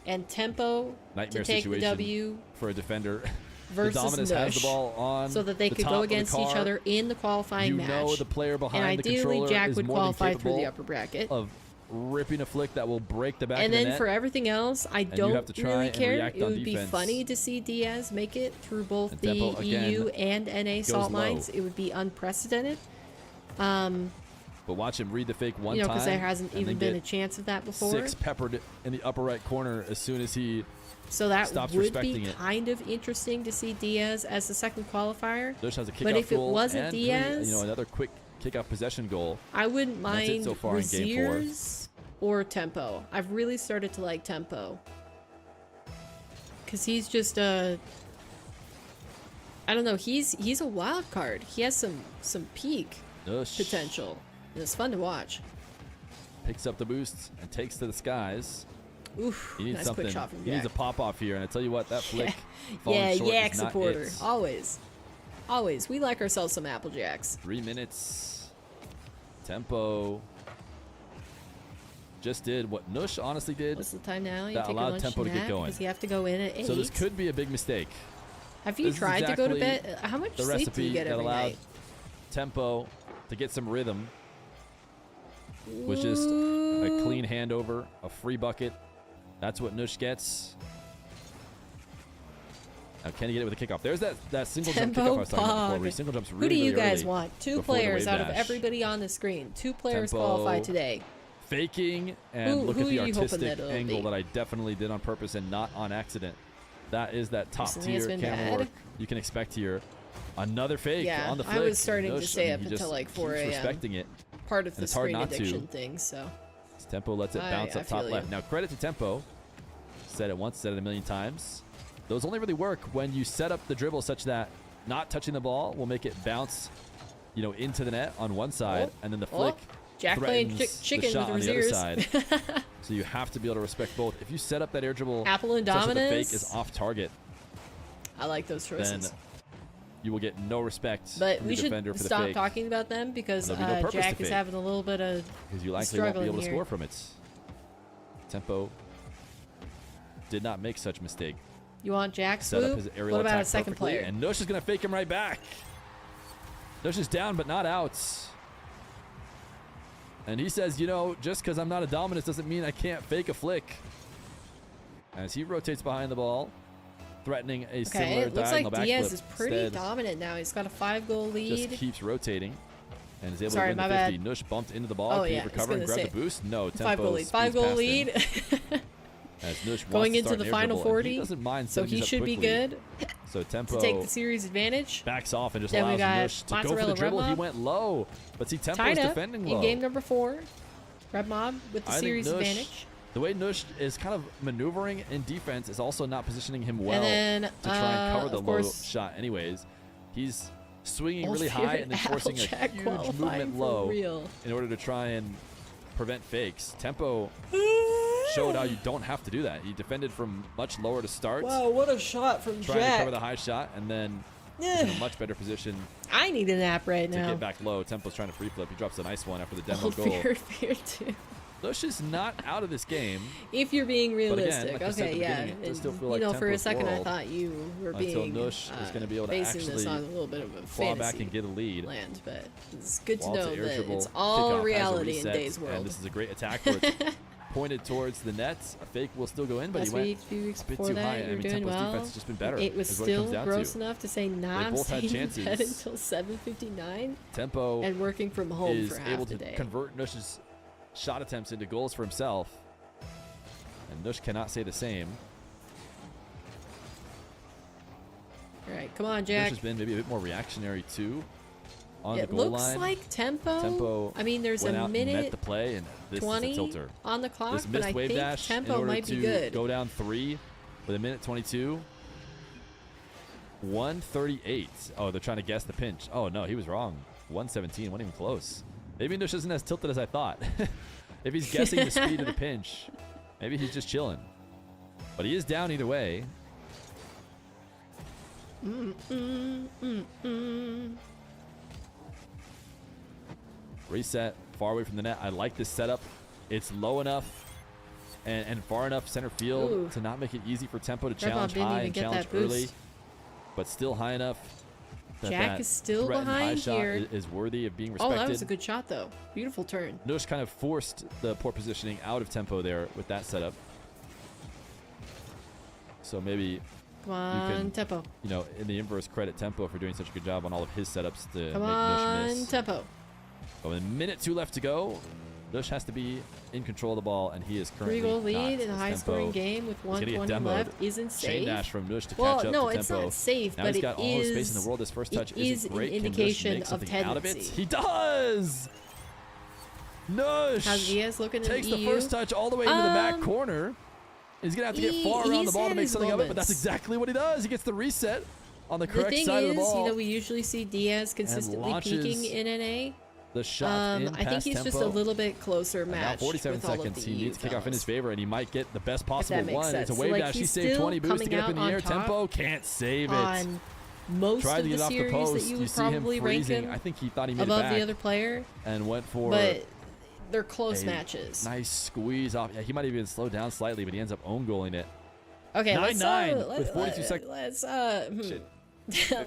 [SPEAKER 1] and Tempo to take the W
[SPEAKER 2] for a defender.
[SPEAKER 1] Versus
[SPEAKER 2] Nush has the ball on
[SPEAKER 1] so that they could go against each other in the qualifying match.
[SPEAKER 2] You know the player behind the controller
[SPEAKER 1] ideally, Jack
[SPEAKER 2] is
[SPEAKER 1] would
[SPEAKER 2] more
[SPEAKER 1] qualify
[SPEAKER 2] than
[SPEAKER 1] through the upper bracket.
[SPEAKER 2] Of ripping a flick that will break the back
[SPEAKER 1] and
[SPEAKER 2] of the net.
[SPEAKER 1] then for everything else, I don't really care. It would be funny to see Diaz make it through both the EU and NA salt mines. It would be unprecedented.
[SPEAKER 2] But watch him read the fake one time.
[SPEAKER 1] Because there hasn't even been a chance of that before.
[SPEAKER 2] 6 peppered in the upper right corner as soon as he
[SPEAKER 1] So that
[SPEAKER 2] stops
[SPEAKER 1] would be kind of interesting to see Diaz as the second qualifier.
[SPEAKER 2] Nush has a
[SPEAKER 1] but if it wasn't Diaz,
[SPEAKER 2] another quick kick-off possession goal.
[SPEAKER 1] I wouldn't mind so Razir's or Tempo. I've really started to like Tempo. Because he's just I don't know, he's a wild card. He has some peak potential. And it's fun to watch.
[SPEAKER 2] Picks up the boost and takes to the skies.
[SPEAKER 1] Oof,
[SPEAKER 2] he needs
[SPEAKER 1] nice
[SPEAKER 2] something.
[SPEAKER 1] Quick shot from Jack.
[SPEAKER 2] He needs a pop-off here, and I tell you what, that flick
[SPEAKER 1] Yak supporter. Always. Always. We like ourselves some Apple Jacks.
[SPEAKER 2] 3 minutes. Tempo. Just did what Nush honestly did.
[SPEAKER 1] What's the time now? You
[SPEAKER 2] that
[SPEAKER 1] take
[SPEAKER 2] allowed
[SPEAKER 1] a
[SPEAKER 2] Tempo to get going.
[SPEAKER 1] Because you have to go in at 8.
[SPEAKER 2] So this could be a big mistake.
[SPEAKER 1] Have you tried to go to bed? How much sleep do you get every night?
[SPEAKER 2] Tempo to get some rhythm was just a clean handover, a free bucket. That's what Nush gets. Now can he get it with a kickoff? There's that single jump kickoff I was talking about before. Where he single jumps really,
[SPEAKER 1] Who do you
[SPEAKER 2] really
[SPEAKER 1] guys want? 2 players out of everybody on the screen. 2 players qualify today.
[SPEAKER 2] Faking and look at the artistic angle that I definitely did on purpose and not on accident. That is that top tier camera work you can expect here. Another fake on the flick.
[SPEAKER 1] I was starting to stay up until like 4 a.m.
[SPEAKER 2] Respecting it.
[SPEAKER 1] Part of the screen addiction thing, so.
[SPEAKER 2] Tempo lets it bounce up top left. Now credit to Tempo. Said it once, said it a million times. Those only really work when you set up the dribble such that not touching the ball will make it bounce, into the net on one side, and then the flick
[SPEAKER 1] Jack playing chicken with
[SPEAKER 2] on the other side. So you have to be able to respect both. If you set up that air dribble
[SPEAKER 1] Apple and
[SPEAKER 2] such that
[SPEAKER 1] Dominus,
[SPEAKER 2] the fake is off target,
[SPEAKER 1] I like those choices.
[SPEAKER 2] Then you will get no respect
[SPEAKER 1] but
[SPEAKER 2] from
[SPEAKER 1] we
[SPEAKER 2] the
[SPEAKER 1] should
[SPEAKER 2] defender for the
[SPEAKER 1] stop
[SPEAKER 2] fake.
[SPEAKER 1] talking about them because Jack is having a little bit of
[SPEAKER 2] because you likely won't be able to score from it. Tempo did not make such mistake.
[SPEAKER 1] You want Jack
[SPEAKER 2] set
[SPEAKER 1] swoop?
[SPEAKER 2] Up his aerial
[SPEAKER 1] what about
[SPEAKER 2] attack
[SPEAKER 1] a second player?
[SPEAKER 2] And Nush is going to fake him right back. Nush is down but not out. And he says, just because I'm not a Dominus doesn't mean I can't fake a flick. As he rotates behind the ball, threatening a similar
[SPEAKER 1] it looks
[SPEAKER 2] diagonal
[SPEAKER 1] like
[SPEAKER 2] backflip.
[SPEAKER 1] Diaz is pretty dominant now. He's got a 5-goal lead.
[SPEAKER 2] Just keeps rotating and is able to win the 50. Nush bumped into the ball. Can he recover and grab the boost? No. Tempo
[SPEAKER 1] 5-goal lead.
[SPEAKER 2] As Nush
[SPEAKER 1] going into the final 40.
[SPEAKER 2] He doesn't mind
[SPEAKER 1] so he should be good.
[SPEAKER 2] So Tempo
[SPEAKER 1] to take the series advantage.
[SPEAKER 2] Backs off and just allows Nush to go for the dribble. He went low, but see Tempo is defending low.
[SPEAKER 1] In game number 4, Red Mob with the series advantage.
[SPEAKER 2] The way Nush is kind of maneuvering in defense is also not positioning him well to try and cover the low shot anyways. He's swinging really high and then forcing a huge movement low in order to try and prevent fakes. Tempo showed how you don't have to do that. He defended from much lower to start.
[SPEAKER 1] Wow, what a shot from Jack.
[SPEAKER 2] Trying to cover the high shot and then in a much better position.
[SPEAKER 1] I need a nap right now.
[SPEAKER 2] To get back low. Tempo's trying to free flip. He drops a nice one after the demo goal.
[SPEAKER 1] Fear too.
[SPEAKER 2] Nush is not out of this game.
[SPEAKER 1] If you're being realistic,
[SPEAKER 2] again, like
[SPEAKER 1] okay, yeah.
[SPEAKER 2] Like
[SPEAKER 1] you know, for a
[SPEAKER 2] Tempo's
[SPEAKER 1] second, I
[SPEAKER 2] world
[SPEAKER 1] thought you were
[SPEAKER 2] until
[SPEAKER 1] being
[SPEAKER 2] Nush is going to be able to
[SPEAKER 1] basing
[SPEAKER 2] actually
[SPEAKER 1] this on a little bit of a
[SPEAKER 2] claw back
[SPEAKER 1] fantasy
[SPEAKER 2] and get a lead.
[SPEAKER 1] land, but it's good to
[SPEAKER 2] While
[SPEAKER 1] know
[SPEAKER 2] it's
[SPEAKER 1] that
[SPEAKER 2] irritable,
[SPEAKER 1] it's all
[SPEAKER 2] kickoff
[SPEAKER 1] reality
[SPEAKER 2] has
[SPEAKER 1] in
[SPEAKER 2] a reset,
[SPEAKER 1] Days World.
[SPEAKER 2] And this is a great attack where it's pointed towards the net. A fake will still go in, but
[SPEAKER 1] Last
[SPEAKER 2] he went
[SPEAKER 1] week, 2 weeks
[SPEAKER 2] a bit
[SPEAKER 1] before
[SPEAKER 2] too
[SPEAKER 1] that,
[SPEAKER 2] high.
[SPEAKER 1] you
[SPEAKER 2] I
[SPEAKER 1] were
[SPEAKER 2] mean,
[SPEAKER 1] doing
[SPEAKER 2] Tempo's
[SPEAKER 1] well.
[SPEAKER 2] defense has just been better.
[SPEAKER 1] It was
[SPEAKER 2] is what
[SPEAKER 1] still
[SPEAKER 2] comes down
[SPEAKER 1] gross
[SPEAKER 2] to.
[SPEAKER 1] enough to say, nah, I'm
[SPEAKER 2] both had
[SPEAKER 1] staying in bed
[SPEAKER 2] chances.
[SPEAKER 1] until 7:59
[SPEAKER 2] Tempo
[SPEAKER 1] and working from home
[SPEAKER 2] is
[SPEAKER 1] for half
[SPEAKER 2] able
[SPEAKER 1] the
[SPEAKER 2] to
[SPEAKER 1] day.
[SPEAKER 2] convert Nush's shot attempts into goals for himself. And Nush cannot say the same.
[SPEAKER 1] All right, come on,
[SPEAKER 2] Nush
[SPEAKER 1] Jack.
[SPEAKER 2] has been maybe a bit more reactionary too on the
[SPEAKER 1] It
[SPEAKER 2] goal
[SPEAKER 1] looks
[SPEAKER 2] line.
[SPEAKER 1] like Tempo. I mean, there's
[SPEAKER 2] went
[SPEAKER 1] a
[SPEAKER 2] out and met
[SPEAKER 1] minute
[SPEAKER 2] the play, and this
[SPEAKER 1] 20
[SPEAKER 2] is a tilter.
[SPEAKER 1] on the clock,
[SPEAKER 2] This
[SPEAKER 1] but
[SPEAKER 2] missed
[SPEAKER 1] I
[SPEAKER 2] wave
[SPEAKER 1] think
[SPEAKER 2] dash in
[SPEAKER 1] Tempo
[SPEAKER 2] order
[SPEAKER 1] might be
[SPEAKER 2] to
[SPEAKER 1] good.
[SPEAKER 2] go down 3 with a minute 22. 138. Oh, they're trying to guess the pinch. Oh no, he was wrong. 117, wasn't even close. Maybe Nush isn't as tilted as I thought. If he's guessing the speed of the pinch, maybe he's just chilling. But he is down either way. Reset, far away from the net. I like this setup. It's low enough and far enough center field to not make it easy for Tempo to challenge high and challenge early, but still high enough that
[SPEAKER 1] Jack is still
[SPEAKER 2] threatened high
[SPEAKER 1] behind
[SPEAKER 2] shot
[SPEAKER 1] here.
[SPEAKER 2] is worthy of being
[SPEAKER 1] Oh,
[SPEAKER 2] respected.
[SPEAKER 1] that was a good shot, though. Beautiful turn.
[SPEAKER 2] Nush kind of forced the poor positioning out of Tempo there with that setup. So maybe
[SPEAKER 1] Come on, Tempo.
[SPEAKER 2] you know, in the inverse, credit Tempo for doing such a good job on all of his setups to
[SPEAKER 1] Come
[SPEAKER 2] make
[SPEAKER 1] on,
[SPEAKER 2] Nush miss.
[SPEAKER 1] Tempo.
[SPEAKER 2] But with a minute 2 left to go, Nush has to be in control of the ball, and he is currently
[SPEAKER 1] 3-goal
[SPEAKER 2] not,
[SPEAKER 1] lead in a
[SPEAKER 2] as
[SPEAKER 1] high-scoring
[SPEAKER 2] Tempo
[SPEAKER 1] game with
[SPEAKER 2] is gonna get
[SPEAKER 1] 1:20
[SPEAKER 2] demoed.
[SPEAKER 1] left isn't
[SPEAKER 2] Chain
[SPEAKER 1] safe.
[SPEAKER 2] dash from Nush to
[SPEAKER 1] Well,
[SPEAKER 2] catch up
[SPEAKER 1] no,
[SPEAKER 2] to
[SPEAKER 1] it's
[SPEAKER 2] Tempo.
[SPEAKER 1] not safe,
[SPEAKER 2] Now
[SPEAKER 1] but
[SPEAKER 2] he's got all the space in
[SPEAKER 1] is-
[SPEAKER 2] the world. His first
[SPEAKER 1] it
[SPEAKER 2] touch
[SPEAKER 1] is
[SPEAKER 2] isn't
[SPEAKER 1] an
[SPEAKER 2] great.
[SPEAKER 1] indication
[SPEAKER 2] Can Nush make
[SPEAKER 1] of
[SPEAKER 2] something out of it?
[SPEAKER 1] tendency.
[SPEAKER 2] He does! Nush
[SPEAKER 1] How's Diaz looking in
[SPEAKER 2] takes
[SPEAKER 1] the
[SPEAKER 2] the
[SPEAKER 1] EU?
[SPEAKER 2] first touch all the way into the back corner. He's going to have to get far around the
[SPEAKER 1] he's
[SPEAKER 2] ball to
[SPEAKER 1] had
[SPEAKER 2] make
[SPEAKER 1] his
[SPEAKER 2] something of it, but
[SPEAKER 1] moments.
[SPEAKER 2] that's exactly what he does. He gets the reset on the
[SPEAKER 1] The
[SPEAKER 2] correct
[SPEAKER 1] thing
[SPEAKER 2] side
[SPEAKER 1] is,
[SPEAKER 2] of the ball.
[SPEAKER 1] you know, we usually see Diaz consistently
[SPEAKER 2] launches
[SPEAKER 1] peaking in NA.
[SPEAKER 2] The shot in
[SPEAKER 1] I think
[SPEAKER 2] past
[SPEAKER 1] he's
[SPEAKER 2] Tempo.
[SPEAKER 1] just a little bit closer
[SPEAKER 2] And now
[SPEAKER 1] matched
[SPEAKER 2] 47
[SPEAKER 1] with all of
[SPEAKER 2] seconds.
[SPEAKER 1] the
[SPEAKER 2] He needs kickoff in his favor, and he might get the best possible
[SPEAKER 1] makes
[SPEAKER 2] one.
[SPEAKER 1] sense.
[SPEAKER 2] It's a
[SPEAKER 1] So,
[SPEAKER 2] wave
[SPEAKER 1] like,
[SPEAKER 2] dash. He
[SPEAKER 1] he's
[SPEAKER 2] saved
[SPEAKER 1] still
[SPEAKER 2] 20 boosts to
[SPEAKER 1] coming
[SPEAKER 2] get up in the
[SPEAKER 1] out
[SPEAKER 2] air.
[SPEAKER 1] on top
[SPEAKER 2] Tempo can't save it.
[SPEAKER 1] on most
[SPEAKER 2] Tried
[SPEAKER 1] of
[SPEAKER 2] to
[SPEAKER 1] the
[SPEAKER 2] get off the
[SPEAKER 1] series
[SPEAKER 2] post.
[SPEAKER 1] that you
[SPEAKER 2] You
[SPEAKER 1] would
[SPEAKER 2] see him
[SPEAKER 1] probably rank
[SPEAKER 2] freezing.
[SPEAKER 1] him
[SPEAKER 2] I think he thought he made
[SPEAKER 1] above
[SPEAKER 2] it back
[SPEAKER 1] the other player,
[SPEAKER 2] and went for
[SPEAKER 1] but they're close
[SPEAKER 2] a
[SPEAKER 1] matches.
[SPEAKER 2] nice squeeze off. Yeah, he might have even slowed down slightly, but he ends up own goaling it.
[SPEAKER 1] Okay,
[SPEAKER 2] 9-9 with 42 seconds.
[SPEAKER 1] Let's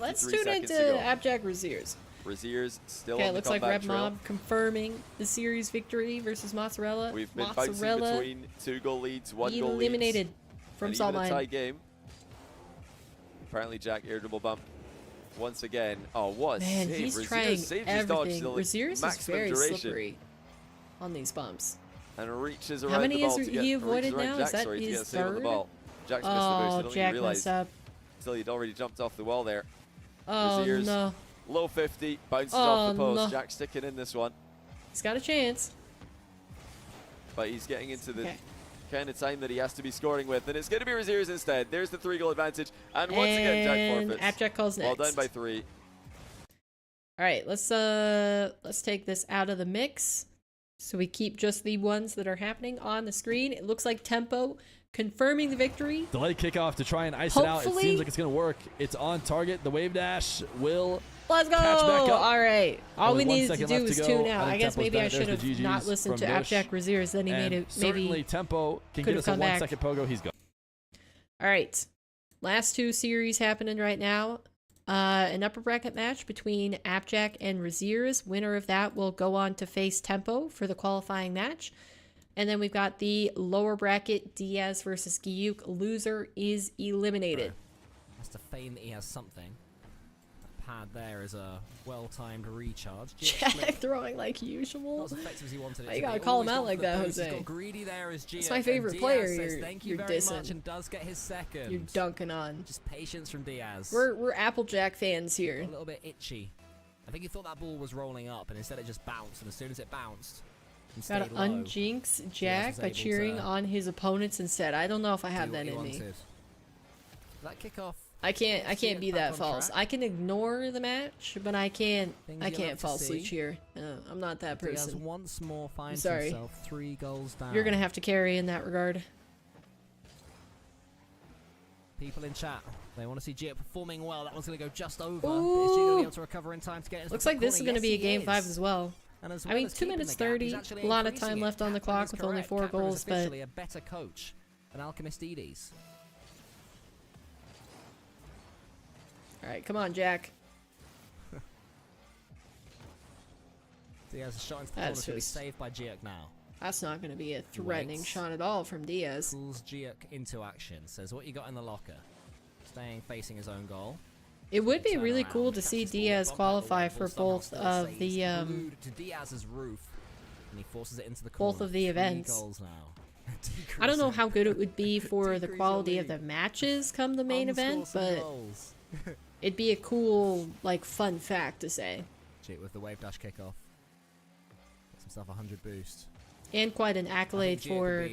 [SPEAKER 1] let's
[SPEAKER 3] 53
[SPEAKER 1] tune
[SPEAKER 3] seconds
[SPEAKER 1] into
[SPEAKER 3] to go.
[SPEAKER 1] ApparentlyJack Raziers.
[SPEAKER 3] Razier's still
[SPEAKER 1] Okay,
[SPEAKER 3] on the
[SPEAKER 1] looks like
[SPEAKER 3] comeback
[SPEAKER 1] Red
[SPEAKER 3] trail.
[SPEAKER 1] Mob confirming the series victory versus Mozzarella.
[SPEAKER 3] We've been
[SPEAKER 1] Mozzarella
[SPEAKER 3] bouncing between 2-goal leads, 1-goal leads.
[SPEAKER 1] eliminated from
[SPEAKER 3] and
[SPEAKER 1] Salt
[SPEAKER 3] even a
[SPEAKER 1] Mine.
[SPEAKER 3] tie game. Apparently, Jack irritable bump once again. Oh, what a
[SPEAKER 1] Man,
[SPEAKER 3] save.
[SPEAKER 1] he's
[SPEAKER 3] Razier
[SPEAKER 1] trying
[SPEAKER 3] saved his dodge
[SPEAKER 1] everything.
[SPEAKER 3] to the
[SPEAKER 1] Raziers is
[SPEAKER 3] maximum
[SPEAKER 1] very
[SPEAKER 3] duration
[SPEAKER 1] slippery on these bumps.
[SPEAKER 3] and reaches around
[SPEAKER 1] How many
[SPEAKER 3] the ball
[SPEAKER 1] has
[SPEAKER 3] to get,
[SPEAKER 1] he avoided
[SPEAKER 3] reaches around
[SPEAKER 1] now?
[SPEAKER 3] Jack,
[SPEAKER 1] Is that
[SPEAKER 3] sorry, to
[SPEAKER 1] his
[SPEAKER 3] get a save on the
[SPEAKER 1] third?
[SPEAKER 3] ball. Jack's missed the boost. I
[SPEAKER 1] Oh,
[SPEAKER 3] don't
[SPEAKER 1] Jack
[SPEAKER 3] think he realized
[SPEAKER 1] messed up.
[SPEAKER 3] until he'd already jumped off the wall there.
[SPEAKER 1] Oh,
[SPEAKER 3] Razier's
[SPEAKER 1] no.
[SPEAKER 3] low 50, bounces
[SPEAKER 1] Oh,
[SPEAKER 3] off the post.
[SPEAKER 1] no.
[SPEAKER 3] Jack sticking in this one,
[SPEAKER 1] He's got a chance.
[SPEAKER 3] but he's getting into the
[SPEAKER 1] Okay.
[SPEAKER 3] kind of time that he has to be scoring with, and it's going to be Razier's instead. There's the 3-goal advantage, and once again, Jack forfeits.
[SPEAKER 1] ApparentlyJack calls next.
[SPEAKER 3] Well done by 3.
[SPEAKER 1] All right, let's take this out of the mix, so we keep just the ones that are happening on the screen. It looks like Tempo confirming the victory.
[SPEAKER 2] Delayed kickoff to try and ice it out. It
[SPEAKER 1] Hopefully-
[SPEAKER 2] seems like it's going to work. It's on target. The wave dash will
[SPEAKER 1] Let's go!
[SPEAKER 2] catch back up.
[SPEAKER 1] All right, all
[SPEAKER 2] Only
[SPEAKER 1] we
[SPEAKER 2] 1
[SPEAKER 1] needed to
[SPEAKER 2] second
[SPEAKER 1] do
[SPEAKER 2] left
[SPEAKER 1] was
[SPEAKER 2] to go.
[SPEAKER 1] tune out.
[SPEAKER 2] I
[SPEAKER 1] I
[SPEAKER 2] think
[SPEAKER 1] guess
[SPEAKER 2] Tempo's
[SPEAKER 1] maybe
[SPEAKER 2] done
[SPEAKER 1] I
[SPEAKER 2] it.
[SPEAKER 1] should
[SPEAKER 2] There's
[SPEAKER 1] have
[SPEAKER 2] the
[SPEAKER 1] not
[SPEAKER 2] GGs
[SPEAKER 1] listened to
[SPEAKER 2] from Nush.
[SPEAKER 1] ApparentlyJack Raziers. Then he
[SPEAKER 2] And
[SPEAKER 1] made it
[SPEAKER 2] certainly
[SPEAKER 1] maybe.
[SPEAKER 2] Tempo can
[SPEAKER 1] could
[SPEAKER 2] get
[SPEAKER 1] have
[SPEAKER 2] us a
[SPEAKER 1] come
[SPEAKER 2] 1
[SPEAKER 1] back.
[SPEAKER 2] second pogo. He's gone.
[SPEAKER 1] All right, last 2 series happening right now. An upper bracket match between ApparentlyJack and Raziers. Winner of that will go on to face Tempo for the qualifying match. And then we've got the lower bracket, Diaz versus Giyuk. Loser is eliminated.
[SPEAKER 4] Has to feign that he has something. That pad there is a well-timed recharge.
[SPEAKER 1] Jack throwing like
[SPEAKER 4] Not
[SPEAKER 1] usual.
[SPEAKER 4] as effective as he wanted it
[SPEAKER 1] Why
[SPEAKER 4] to
[SPEAKER 1] you
[SPEAKER 4] be.
[SPEAKER 1] gotta call him
[SPEAKER 4] Always
[SPEAKER 1] out
[SPEAKER 4] gone
[SPEAKER 1] like
[SPEAKER 4] for the
[SPEAKER 1] that,
[SPEAKER 4] boost. He's
[SPEAKER 1] Jose?
[SPEAKER 4] got greedy there as Gia.
[SPEAKER 1] That's my favorite
[SPEAKER 4] and
[SPEAKER 1] player
[SPEAKER 4] Diaz says,
[SPEAKER 1] you're-
[SPEAKER 4] thank you
[SPEAKER 1] you're
[SPEAKER 4] very
[SPEAKER 1] dissing.
[SPEAKER 4] much, and does get his second.
[SPEAKER 1] You're dunking on.
[SPEAKER 4] Just patience from Diaz.
[SPEAKER 1] We're ApparentlyJack fans
[SPEAKER 4] A
[SPEAKER 1] here.
[SPEAKER 4] little bit itchy. I think he thought that ball was rolling up, and instead it just bounced. And as soon as it bounced, and
[SPEAKER 1] Gotta
[SPEAKER 4] stayed low,
[SPEAKER 1] unjinx Jack
[SPEAKER 4] was
[SPEAKER 1] by
[SPEAKER 4] able
[SPEAKER 1] cheering
[SPEAKER 4] to
[SPEAKER 1] on his opponents instead. I don't know if I have
[SPEAKER 4] do
[SPEAKER 1] that
[SPEAKER 4] what he
[SPEAKER 1] in me.
[SPEAKER 4] wanted. That kickoff.
[SPEAKER 1] I can't
[SPEAKER 4] Diaz
[SPEAKER 1] be
[SPEAKER 4] back
[SPEAKER 1] that
[SPEAKER 4] on
[SPEAKER 1] false.
[SPEAKER 4] track.
[SPEAKER 1] I can ignore the match, but I
[SPEAKER 4] Things you'll have to
[SPEAKER 1] falsely
[SPEAKER 4] see.
[SPEAKER 1] cheer. I'm not that
[SPEAKER 4] Diaz
[SPEAKER 1] person.
[SPEAKER 4] once more finds
[SPEAKER 1] sorry.
[SPEAKER 4] himself 3 goals down.
[SPEAKER 1] You're gonna have to carry in that regard.
[SPEAKER 4] People in chat, they want to see Gia performing well. That one's going to go just over.
[SPEAKER 1] Ooh.
[SPEAKER 4] Is Gia going to be able to recover in time to get into
[SPEAKER 1] Looks
[SPEAKER 4] the
[SPEAKER 1] like this is
[SPEAKER 4] corner?
[SPEAKER 1] gonna
[SPEAKER 4] Yes,
[SPEAKER 1] be a
[SPEAKER 4] he
[SPEAKER 1] game 5
[SPEAKER 4] is.
[SPEAKER 1] as well. I mean, 2 minutes 30, a lot of time left on the clock with only 4 goals, but...
[SPEAKER 4] a better coach than Alchemist Edie's.
[SPEAKER 1] Alright, come on, Jack.
[SPEAKER 4] Diaz shot into the corner to be saved by Giuk now.
[SPEAKER 1] That's not going to be a threatening shot at all from Diaz.
[SPEAKER 4] Pulls Giuk into action. Says, what you got in the locker? Staying facing his own goal.
[SPEAKER 1] It would be really cool to see Diaz qualify for both of the
[SPEAKER 4] to Diaz's roof, and he forces it into the corner.
[SPEAKER 1] both of the events.
[SPEAKER 4] Goals now.
[SPEAKER 1] I don't know how good it would be for the quality of the matches come the main event, but it'd be a cool, like, fun fact to say.
[SPEAKER 4] Cheat with the wave dash kickoff. Gets himself 100 boost.
[SPEAKER 1] And quite an accolade for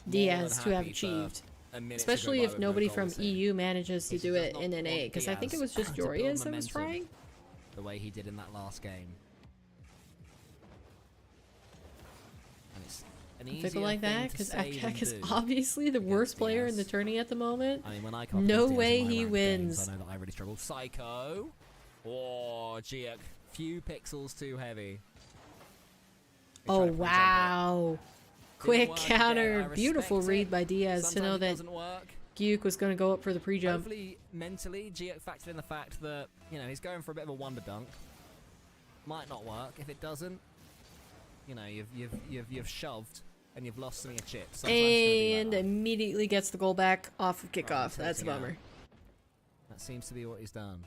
[SPEAKER 1] Diaz to have achieved. Especially if nobody from EU manages to do it in NA, because I think it was just Jorias that was trying.
[SPEAKER 4] The way he did in that last game. And it's an easier
[SPEAKER 1] like that, because
[SPEAKER 4] ApparentlyJack
[SPEAKER 1] is obviously the worst player in the tourney at the moment.
[SPEAKER 4] I mean, when I
[SPEAKER 1] no way he wins.
[SPEAKER 4] Games, I know that I really struggle. Psycho. Oh, Giuk. Few pixels too heavy.
[SPEAKER 1] Oh, wow. Quick counter. Beautiful read by Diaz to know that Giuk was going to go up for the pre-jump.
[SPEAKER 4] Hopefully, mentally, Giuk factored in the fact that, you know, he's going for a bit of a wonder dunk. Might not work. If it doesn't, you know, you've shoved and you've lost some of your chips.
[SPEAKER 1] And immediately gets the goal back off of kickoff. That's a bummer.
[SPEAKER 4] That seems to be what he's done.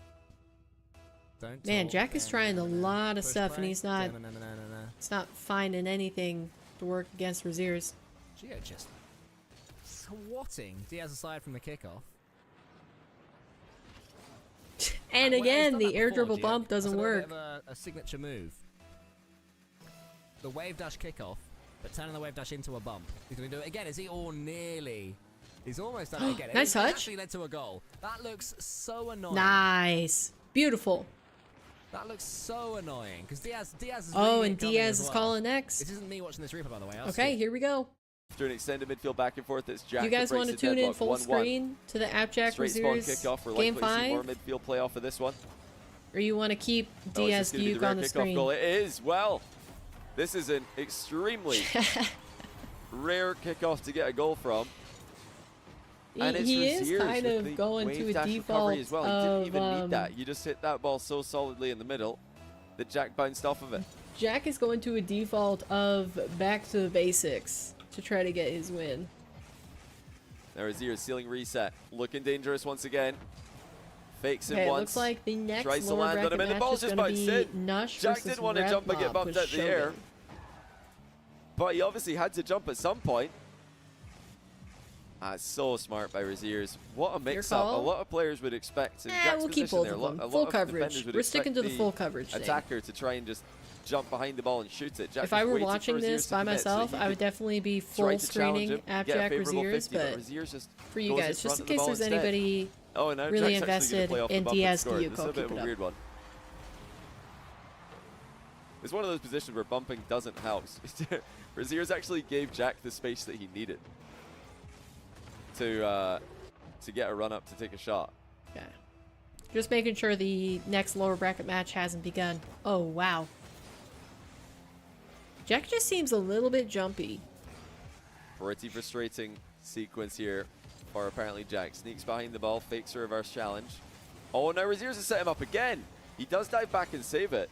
[SPEAKER 1] Man, Jack is trying a lot of stuff, and he's not. It's not finding anything to work against Raziers.
[SPEAKER 4] Giuk just swatting Diaz aside from the kickoff.
[SPEAKER 1] And again, the air dribble bump doesn't work.
[SPEAKER 4] Bit of a signature move. The wave dash kickoff, but turning the wave dash into a bump. He's going to do it again. Is he all nearly? He's almost done it again.
[SPEAKER 1] Nice touch.
[SPEAKER 4] Actually led to a goal. That looks so annoying.
[SPEAKER 1] Nice. Beautiful.
[SPEAKER 4] That looks so annoying because Diaz is.
[SPEAKER 1] Oh, and Diaz is calling next.
[SPEAKER 4] This isn't me watching this replay, by the way.
[SPEAKER 1] Okay, here we go.
[SPEAKER 3] After an extended midfield back and forth, it's Jack.
[SPEAKER 1] You guys want to tune in full screen to the ApparentlyJack Raziers game 5?
[SPEAKER 3] More midfield playoff for this one.
[SPEAKER 1] Or you want to keep Diaz Giuk on the screen?
[SPEAKER 3] Goal. It is. Well, this is an extremely rare kickoff to get a goal from. And
[SPEAKER 1] he is kind of going to a default
[SPEAKER 3] as well. He didn't even need that. You just hit that ball so solidly in the middle that Jack bounced off of it.
[SPEAKER 1] Jack is going to a default of back to the basics to try to get his win.
[SPEAKER 3] There is Raziers ceiling reset. Looking dangerous once again. Fakes it
[SPEAKER 1] once.
[SPEAKER 3] once.
[SPEAKER 1] Looks like the next
[SPEAKER 3] tries to land on him, and the ball's just bounced in. Jack didn't want to jump and get bumped out of the air. But he obviously had to jump at some point. That's so smart by Raziers. What a mix-up. A lot of players would expect in Jack's
[SPEAKER 1] we'll keep
[SPEAKER 3] position
[SPEAKER 1] both
[SPEAKER 3] there.
[SPEAKER 1] of them.
[SPEAKER 3] A lot
[SPEAKER 1] full
[SPEAKER 3] of
[SPEAKER 1] coverage. We're sticking to the full coverage
[SPEAKER 3] attacker to try and just jump behind the ball and shoot it. Jack
[SPEAKER 1] if I were watching this by myself, I would definitely be full screening ApparentlyJack Raziers, but for you guys, just in case there's anybody really invested in Diaz Giuk, I'll keep it up.
[SPEAKER 3] It's one of those positions where bumping doesn't help. Raziers actually gave Jack the space that he needed to get a run up to take a shot.
[SPEAKER 1] Yeah. Just making sure the next lower bracket match hasn't begun. Oh, wow. Jack just seems a little bit jumpy.
[SPEAKER 3] Pretty frustrating sequence here for ApparentlyJack. Sneaks behind the ball, fakes a reverse challenge. Oh, now Raziers has set him up again. He does dive back and save it.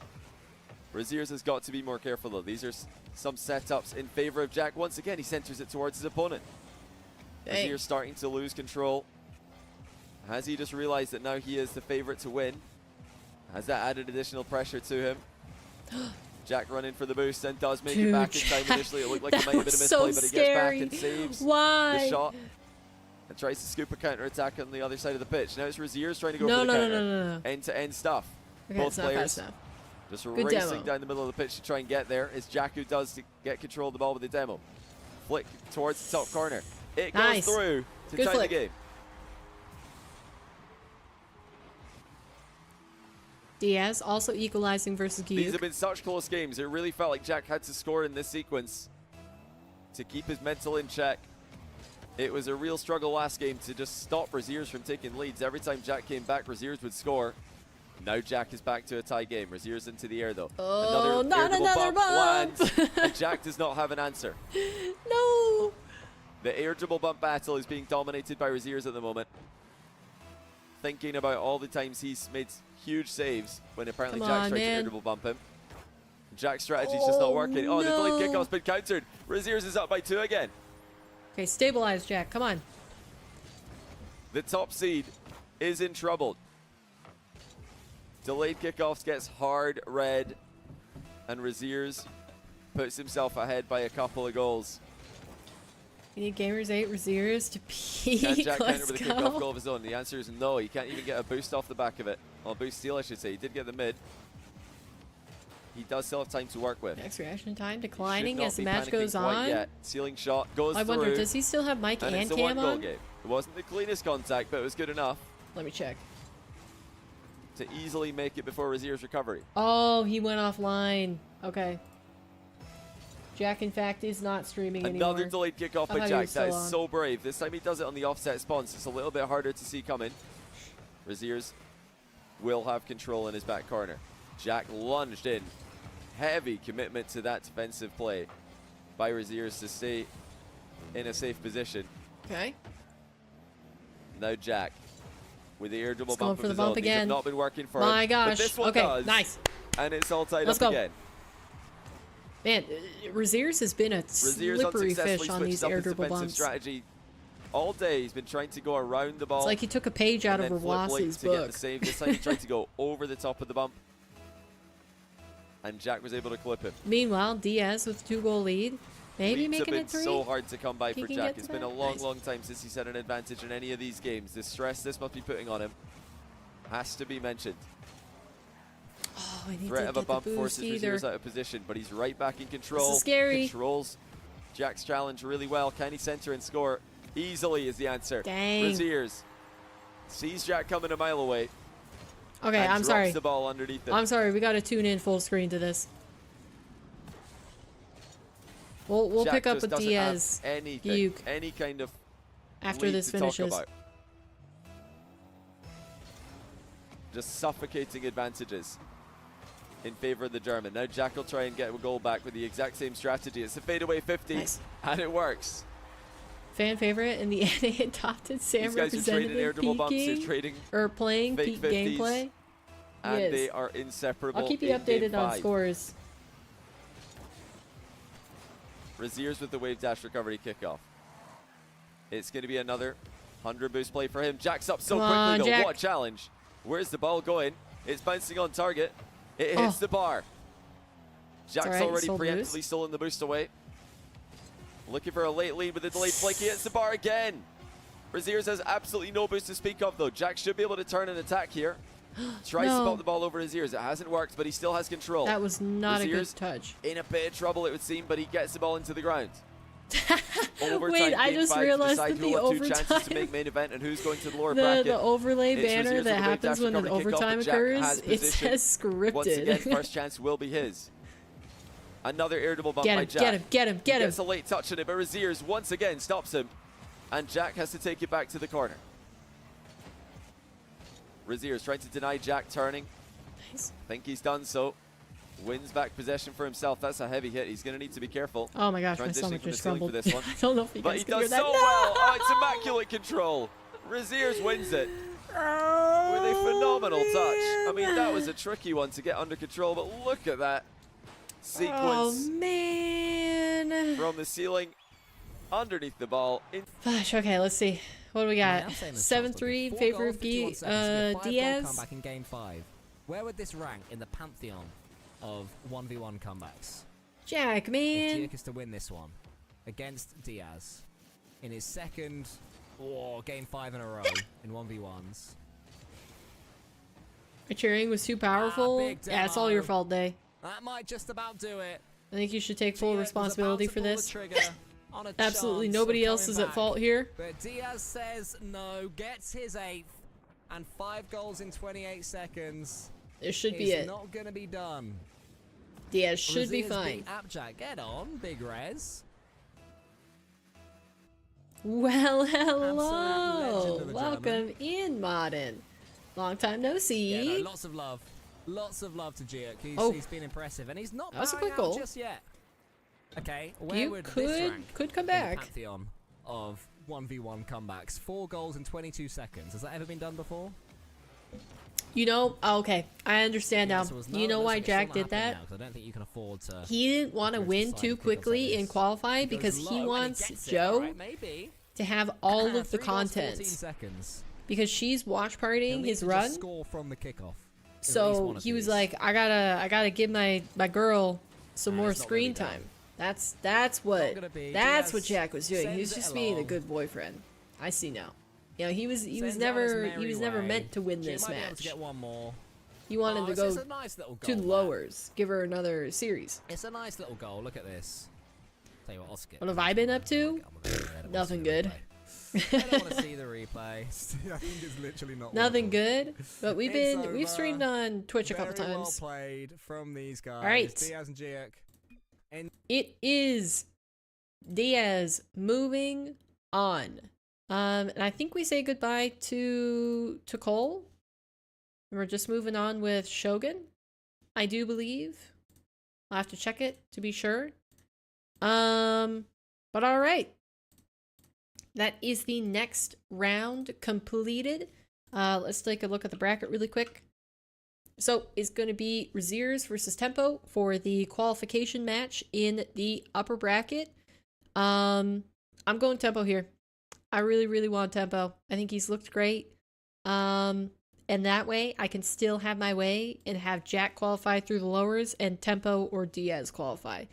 [SPEAKER 3] Raziers has got to be more careful though. These are some setups in favor of Jack. Once again, he centers it towards his opponent. Raziers starting to lose control. Has he just realized that now he is the favorite to win? Has that added additional pressure to him? Jack running for the boost and does make it back in time initially. It looked like it might have been a misplay, but he gets back and saves the shot. And tries to scoop a counter-attack on the other side of the pitch. Now it's Raziers trying to go for the counter. End-to-end stuff.
[SPEAKER 1] Okay,
[SPEAKER 3] both players just racing down the middle of the pitch to try and get there. It's Jack who does to get control of the ball with the demo. Flick towards the top corner. It goes through to tie the game.
[SPEAKER 1] Diaz also equalizing versus Giuk.
[SPEAKER 3] These have been such close games. It really felt like Jack had to score in this sequence to keep his mental in check. It was a real struggle last game to just stop Raziers from taking leads. Every time Jack came back, Raziers would score. Now Jack is back to a tie game. Razier's into the air though.
[SPEAKER 1] Oh, not another bump!
[SPEAKER 3] Lands, and Jack does not have an answer.
[SPEAKER 1] No!
[SPEAKER 3] The air dribble bump battle is being dominated by Razier's at the moment. Thinking about all the times he's made huge saves when apparently Jack's tried to air dribble bump him. Jack's strategy's just not working. Oh, the delayed kickoff's been countered. Razier's is up by 2 again.
[SPEAKER 1] Okay, stabilize, Jack. Come on.
[SPEAKER 3] The top seed is in trouble. Delayed kickoffs gets hard red, and Razier's puts himself ahead by a couple of goals.
[SPEAKER 1] You need Gamers 8 Razier's to peak.
[SPEAKER 3] Can Jack counter
[SPEAKER 1] Let's
[SPEAKER 3] with a
[SPEAKER 1] go.
[SPEAKER 3] kickoff goal of his own? The answer is no. He can't even get a boost off the back of it. Or boost steal, I should say. He did get the mid. He does still have time to work with.
[SPEAKER 1] Next reaction time declining as the
[SPEAKER 3] Should
[SPEAKER 1] match
[SPEAKER 3] not be
[SPEAKER 1] goes
[SPEAKER 3] panicking quite
[SPEAKER 1] on.
[SPEAKER 3] yet. Ceiling shot goes
[SPEAKER 1] I
[SPEAKER 3] through.
[SPEAKER 1] wonder, does he still have mic and
[SPEAKER 3] it's a
[SPEAKER 1] cam
[SPEAKER 3] one-goal
[SPEAKER 1] on?
[SPEAKER 3] game. It wasn't the cleanest contact, but it was good enough
[SPEAKER 1] Let me check.
[SPEAKER 3] to easily make it before Razier's recovery.
[SPEAKER 1] Oh, he went offline. Okay. Jack, in fact, is not streaming anymore.
[SPEAKER 3] Another delayed kickoff by
[SPEAKER 1] thought he
[SPEAKER 3] Jack.
[SPEAKER 1] was
[SPEAKER 3] That is
[SPEAKER 1] still on.
[SPEAKER 3] so brave. This time he does it on the offset spawn, so it's a little bit harder to see coming. Razier's will have control in his back corner. Jack lunged in. Heavy commitment to that defensive play by Razier's to stay in a safe position.
[SPEAKER 1] Okay.
[SPEAKER 3] Now Jack with the air dribble
[SPEAKER 1] Going
[SPEAKER 3] bump
[SPEAKER 1] for
[SPEAKER 3] of
[SPEAKER 1] the
[SPEAKER 3] his
[SPEAKER 1] bump
[SPEAKER 3] own. These
[SPEAKER 1] again.
[SPEAKER 3] have not been working for him.
[SPEAKER 1] My gosh.
[SPEAKER 3] But this one
[SPEAKER 1] Okay,
[SPEAKER 3] does,
[SPEAKER 1] nice.
[SPEAKER 3] and it's all tied
[SPEAKER 1] Let's
[SPEAKER 3] up
[SPEAKER 1] go.
[SPEAKER 3] again.
[SPEAKER 1] Man, Razier's has been a
[SPEAKER 3] Razier's
[SPEAKER 1] slippery
[SPEAKER 3] unsuccessfully
[SPEAKER 1] fish on
[SPEAKER 3] switched
[SPEAKER 1] these
[SPEAKER 3] up
[SPEAKER 1] air
[SPEAKER 3] his
[SPEAKER 1] dribble
[SPEAKER 3] defensive
[SPEAKER 1] bumps.
[SPEAKER 3] strategy all day. He's been trying to go around the ball.
[SPEAKER 1] It's like he took a page out
[SPEAKER 3] and
[SPEAKER 1] of
[SPEAKER 3] then flip late
[SPEAKER 1] Ravlas's
[SPEAKER 3] to get
[SPEAKER 1] book.
[SPEAKER 3] the save. This time he tried to go over the top of the bump, and Jack was able to clip him.
[SPEAKER 1] Meanwhile, Diaz with 2-goal lead. Maybe
[SPEAKER 3] Leads have
[SPEAKER 1] making
[SPEAKER 3] been
[SPEAKER 1] it 3.
[SPEAKER 3] so hard to come by
[SPEAKER 1] He
[SPEAKER 3] for
[SPEAKER 1] can
[SPEAKER 3] Jack.
[SPEAKER 1] get to
[SPEAKER 3] It's been
[SPEAKER 1] that.
[SPEAKER 3] a long,
[SPEAKER 1] Nice.
[SPEAKER 3] long time since he's had an advantage in any of these games. The stress this must be putting on him has to be mentioned.
[SPEAKER 1] Oh, I need
[SPEAKER 3] Threat
[SPEAKER 1] to
[SPEAKER 3] of a
[SPEAKER 1] get the
[SPEAKER 3] bump
[SPEAKER 1] boost
[SPEAKER 3] forces
[SPEAKER 1] either.
[SPEAKER 3] Razier's out of position, but he's right back in control.
[SPEAKER 1] This is scary.
[SPEAKER 3] Controls Jack's challenge really well. Can he center and score? Easily is the answer.
[SPEAKER 1] Dang.
[SPEAKER 3] Razier's sees Jack coming a mile away.
[SPEAKER 1] Okay,
[SPEAKER 3] and
[SPEAKER 1] I'm
[SPEAKER 3] drops
[SPEAKER 1] sorry.
[SPEAKER 3] the ball underneath him.
[SPEAKER 1] I'm sorry. We got to tune in full screen to this. We'll
[SPEAKER 3] Jack
[SPEAKER 1] pick up
[SPEAKER 3] just
[SPEAKER 1] with
[SPEAKER 3] doesn't
[SPEAKER 1] Diaz
[SPEAKER 3] have anything,
[SPEAKER 1] Guyuk
[SPEAKER 3] any kind of
[SPEAKER 1] after
[SPEAKER 3] lead
[SPEAKER 1] this
[SPEAKER 3] to talk
[SPEAKER 1] finishes.
[SPEAKER 3] about. Just suffocating advantages in favor of the German. Now Jack will try and get a goal back with the exact same strategy. It's a fadeaway 50,
[SPEAKER 1] Nice.
[SPEAKER 3] and it works.
[SPEAKER 1] Fan favorite in the NA adopted Sam
[SPEAKER 3] These guys are trading air
[SPEAKER 1] representative
[SPEAKER 3] dribble bumps, they're
[SPEAKER 1] peaking
[SPEAKER 3] trading,
[SPEAKER 1] or playing
[SPEAKER 3] fake
[SPEAKER 1] peak
[SPEAKER 3] 50s,
[SPEAKER 1] gameplay.
[SPEAKER 3] and
[SPEAKER 1] Yes.
[SPEAKER 3] they are inseparable.
[SPEAKER 1] I'll keep you
[SPEAKER 3] in Game
[SPEAKER 1] updated on
[SPEAKER 3] 5.
[SPEAKER 1] scores.
[SPEAKER 3] Razier's with the wave dash recovery kickoff. It's going to be another 100 boost play for him. Jack's up so
[SPEAKER 1] Come
[SPEAKER 3] quickly
[SPEAKER 1] on,
[SPEAKER 3] though.
[SPEAKER 1] Jack.
[SPEAKER 3] What a challenge. Where's the ball going? It's bouncing on target. It hits
[SPEAKER 1] Oh.
[SPEAKER 3] the bar. Jack's
[SPEAKER 1] alright,
[SPEAKER 3] already
[SPEAKER 1] sold
[SPEAKER 3] preemptively
[SPEAKER 1] boost.
[SPEAKER 3] stolen the boost away. Looking for a late lead with the delayed flick. He hits the bar again. Razier's has absolutely no boost to speak of though. Jack should be able to turn and attack here. Tries to
[SPEAKER 1] No.
[SPEAKER 3] bump the ball over his ears. It hasn't worked, but he still has control.
[SPEAKER 1] That was not a good
[SPEAKER 3] Razier's
[SPEAKER 1] touch.
[SPEAKER 3] in a bit of trouble, it would seem, but he gets the ball into the ground.
[SPEAKER 1] Wait, I just realized that the
[SPEAKER 3] who will have 2 chances to
[SPEAKER 1] overtime,
[SPEAKER 3] make main event and who's going to the lower
[SPEAKER 1] the
[SPEAKER 3] bracket.
[SPEAKER 1] overlay
[SPEAKER 3] It's
[SPEAKER 1] banner
[SPEAKER 3] Razier's
[SPEAKER 1] that
[SPEAKER 3] with the wave
[SPEAKER 1] happens
[SPEAKER 3] dash
[SPEAKER 1] when an
[SPEAKER 3] recovery kickoff,
[SPEAKER 1] overtime
[SPEAKER 3] but Jack
[SPEAKER 1] occurs,
[SPEAKER 3] has
[SPEAKER 1] it
[SPEAKER 3] position.
[SPEAKER 1] says scripted.
[SPEAKER 3] Once again, first chance will be his. Another air double bump
[SPEAKER 1] Get
[SPEAKER 3] by
[SPEAKER 1] him,
[SPEAKER 3] Jack.
[SPEAKER 1] get him, get him, get
[SPEAKER 3] He
[SPEAKER 1] him.
[SPEAKER 3] gets a late touch on it, but Razier's once again stops him, and Jack has to take it back to the corner. Razier's trying to deny Jack turning.
[SPEAKER 1] Nice.
[SPEAKER 3] Think he's done so. Wins back possession for himself. That's a heavy hit. He's going to need to be careful.
[SPEAKER 1] Oh my gosh, my
[SPEAKER 3] Transitioning
[SPEAKER 1] stomach
[SPEAKER 3] from the
[SPEAKER 1] just
[SPEAKER 3] ceiling for
[SPEAKER 1] crumbled.
[SPEAKER 3] this one.
[SPEAKER 1] I don't know if you
[SPEAKER 3] But
[SPEAKER 1] guys
[SPEAKER 3] he
[SPEAKER 1] can hear
[SPEAKER 3] does
[SPEAKER 1] that.
[SPEAKER 3] so well. Oh, it's immaculate control. Razier's wins it with a phenomenal touch. I mean, that was a tricky one to get under control, but look at that
[SPEAKER 1] Oh
[SPEAKER 3] sequence
[SPEAKER 1] man.
[SPEAKER 3] from the ceiling underneath the ball.
[SPEAKER 1] Gosh, okay, let's see. What do we got?
[SPEAKER 4] I'm saying this
[SPEAKER 1] 7-3 in
[SPEAKER 4] sounds
[SPEAKER 1] favor
[SPEAKER 4] like
[SPEAKER 1] of
[SPEAKER 4] 4 goals, 51 seconds, and a 5-goal
[SPEAKER 1] Diaz.
[SPEAKER 4] comeback in game 5. Where would this rank in the pantheon of 1v1 comebacks?
[SPEAKER 1] Jack,
[SPEAKER 4] If
[SPEAKER 1] man.
[SPEAKER 4] Giyuk is to win this one against Diaz in his second game 5 in a row in 1v1s.
[SPEAKER 1] My cheering was too powerful.
[SPEAKER 4] big
[SPEAKER 1] Yeah, it's all your
[SPEAKER 4] demo.
[SPEAKER 1] fault, Day.
[SPEAKER 4] That might just about do it.
[SPEAKER 1] I think you should take full
[SPEAKER 4] Giyuk was
[SPEAKER 1] responsibility
[SPEAKER 4] about
[SPEAKER 1] for
[SPEAKER 4] to pull the
[SPEAKER 1] this.
[SPEAKER 4] trigger on a
[SPEAKER 1] Absolutely
[SPEAKER 4] chance
[SPEAKER 1] nobody
[SPEAKER 4] of
[SPEAKER 1] else
[SPEAKER 4] coming
[SPEAKER 1] is at
[SPEAKER 4] back.
[SPEAKER 1] fault here.
[SPEAKER 4] But Diaz says no, gets his 8th, and 5 goals in 28 seconds.
[SPEAKER 1] This should be
[SPEAKER 4] It's
[SPEAKER 1] it.
[SPEAKER 4] not going to be done.
[SPEAKER 1] Diaz should be
[SPEAKER 4] Razier's
[SPEAKER 1] fine.
[SPEAKER 4] beat ApparentlyJack. Get on, Big Rez.
[SPEAKER 1] Well,
[SPEAKER 4] legend
[SPEAKER 1] hello.
[SPEAKER 4] of the
[SPEAKER 1] Welcome in, Modern. Long time no see.
[SPEAKER 4] Yeah, no, lots of love. Lots of love to Giak. He's been impressive, and he's not bowing out just yet. Okay, where would this rank
[SPEAKER 1] could come
[SPEAKER 4] in the
[SPEAKER 1] back.
[SPEAKER 4] pantheon of 1v1 comebacks? 4 goals in 22 seconds. Has that ever been done before?
[SPEAKER 1] You know, okay, I understand now. You know why Jack did that?
[SPEAKER 4] I don't think you can afford to.
[SPEAKER 1] He didn't want to win too quickly in qualify because he wants Joe to have all of the content. Because she's watch partying his run.
[SPEAKER 4] Score from the kickoff.
[SPEAKER 1] So he was like, I gotta give my girl some more screen time. That's what Jack was doing. He was just being a good boyfriend. I see now. You know, he was never meant to win this match. He wanted to go to the lowers, give her another series.
[SPEAKER 4] It's a nice little goal. Look at this. Tell you what, I'll skip.
[SPEAKER 1] What have I been up to? Nothing good.
[SPEAKER 4] I don't want to see the replay. I think it's literally not.
[SPEAKER 1] Nothing good. But we've streamed on Twitch a couple times.
[SPEAKER 4] Well played from these guys.
[SPEAKER 1] All right.
[SPEAKER 4] Diaz and Giak.
[SPEAKER 1] It is Diaz moving on. And I think we say goodbye to Cole. We're just moving on with Shogun, I do believe. I'll have to check it to be sure. But all right. That is the next round completed. Let's take a look at the bracket really quick. So it's going to be Raziers versus Tempo for the qualification match in the upper bracket. I'm going Tempo here. I really, really want Tempo. I think he's looked great. And that way I can still have my way and have Jack qualify through the lowers and Tempo or Diaz qualify.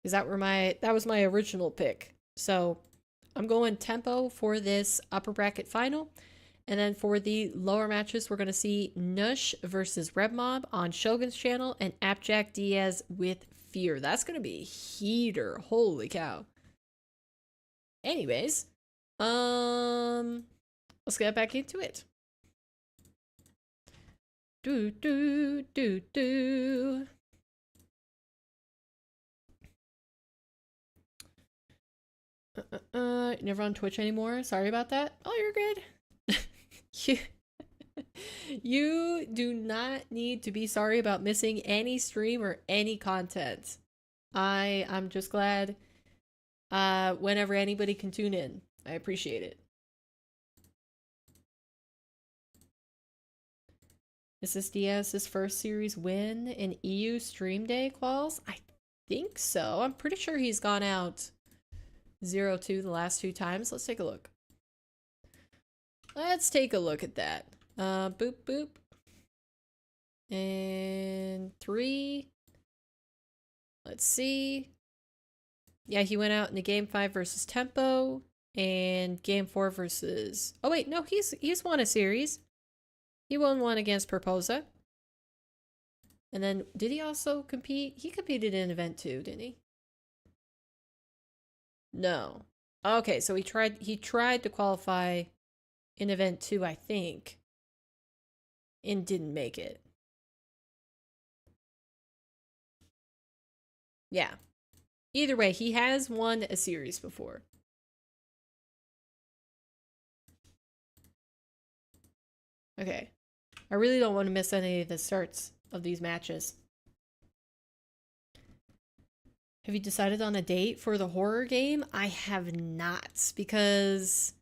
[SPEAKER 1] Because that was my original pick. So I'm going Tempo for this upper bracket final. And then for the lower matches, we're going to see Nush versus RebMob on Shogun's channel and ApparentlyJack Diaz with Fear. That's going to be a heater. Holy cow. Anyways, let's get back into it. Never on Twitch anymore. Sorry about that. Oh, you're good. You do not need to be sorry about missing any stream or any content. I'm just glad whenever anybody can tune in. I appreciate it. Is this Diaz's first series win in EU stream day quals? I think so. I'm pretty sure he's gone out 0-2 the last 2 times. Let's take a look. Let's take a look at that. Boop, boop. And 3. Let's see. Yeah, he went out in the game 5 versus Tempo. And game 4 versus... Oh, wait. No, he's won a series. He won one against Proposa. And then, did he also compete? He competed in event 2, didn't he? No. Okay, so he tried to qualify in event 2, I think, and didn't make it. Yeah. Either way, he has won a series before. Okay. I really don't want to miss any of the starts of these matches. Have you decided on a date for the horror game? I have not, because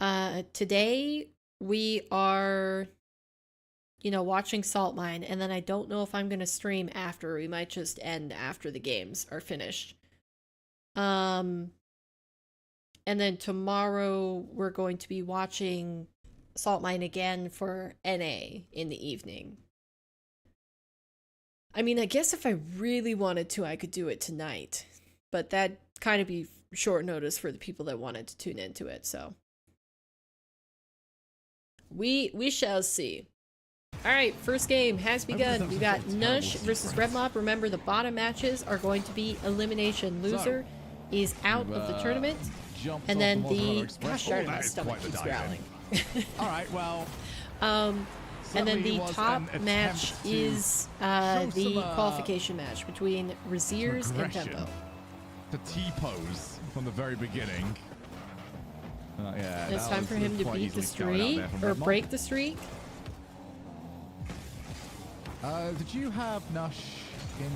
[SPEAKER 1] today we are, watching Salt Mine, and then I don't know if I'm going to stream after. We might just end after the games are finished. And then tomorrow we're going to be watching Salt Mine again for NA in the evening. I mean, I guess if I really wanted to, I could do it tonight. But that'd kind of be short notice for the people that wanted to tune into it, so. We shall see. Alright, first game has begun. We got Nush versus RebMob. Remember, the bottom matches are going to be elimination. Loser is out of the tournament. And then the... Gosh darn it, my stomach keeps growling.
[SPEAKER 5] Alright, well...
[SPEAKER 1] And then the top match is the qualification match between Raziers and Tempo.
[SPEAKER 5] The T-pose from the very beginning. Yeah,
[SPEAKER 1] it's time for him to beat the streak, or break the streak.
[SPEAKER 5] Did you have Nush in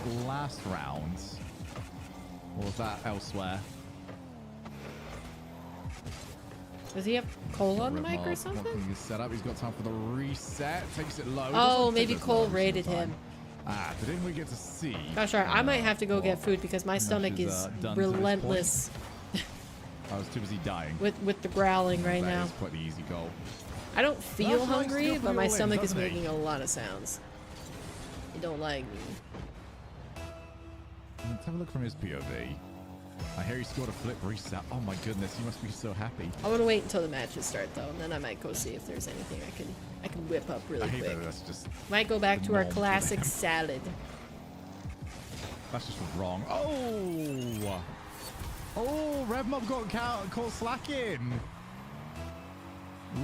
[SPEAKER 5] the last round? Or was that elsewhere?
[SPEAKER 1] Does he have Cole on the mic or something?
[SPEAKER 5] He's set up. He's got time for the reset. Takes it low.
[SPEAKER 1] Oh, maybe Cole raided him.
[SPEAKER 5] Ah, didn't we get to see?
[SPEAKER 1] Gosh, I might have to go get food because my stomach is relentless.
[SPEAKER 5] I was too busy dying.
[SPEAKER 1] With the growling right now.
[SPEAKER 5] That is quite the easy goal.
[SPEAKER 1] I don't feel hungry, but my stomach is making a lot of sounds. You don't like me.
[SPEAKER 5] Let's have a look from his POV. I hear he scored a flip reset. Oh my goodness, you must be so happy.
[SPEAKER 1] I want to wait until the matches start though, and then I might go see if there's anything I can whip up really quick.
[SPEAKER 5] That that's just
[SPEAKER 1] might go back to our classic salad.
[SPEAKER 5] That's just wrong. Oh! Oh, Red Mob got caught slacking.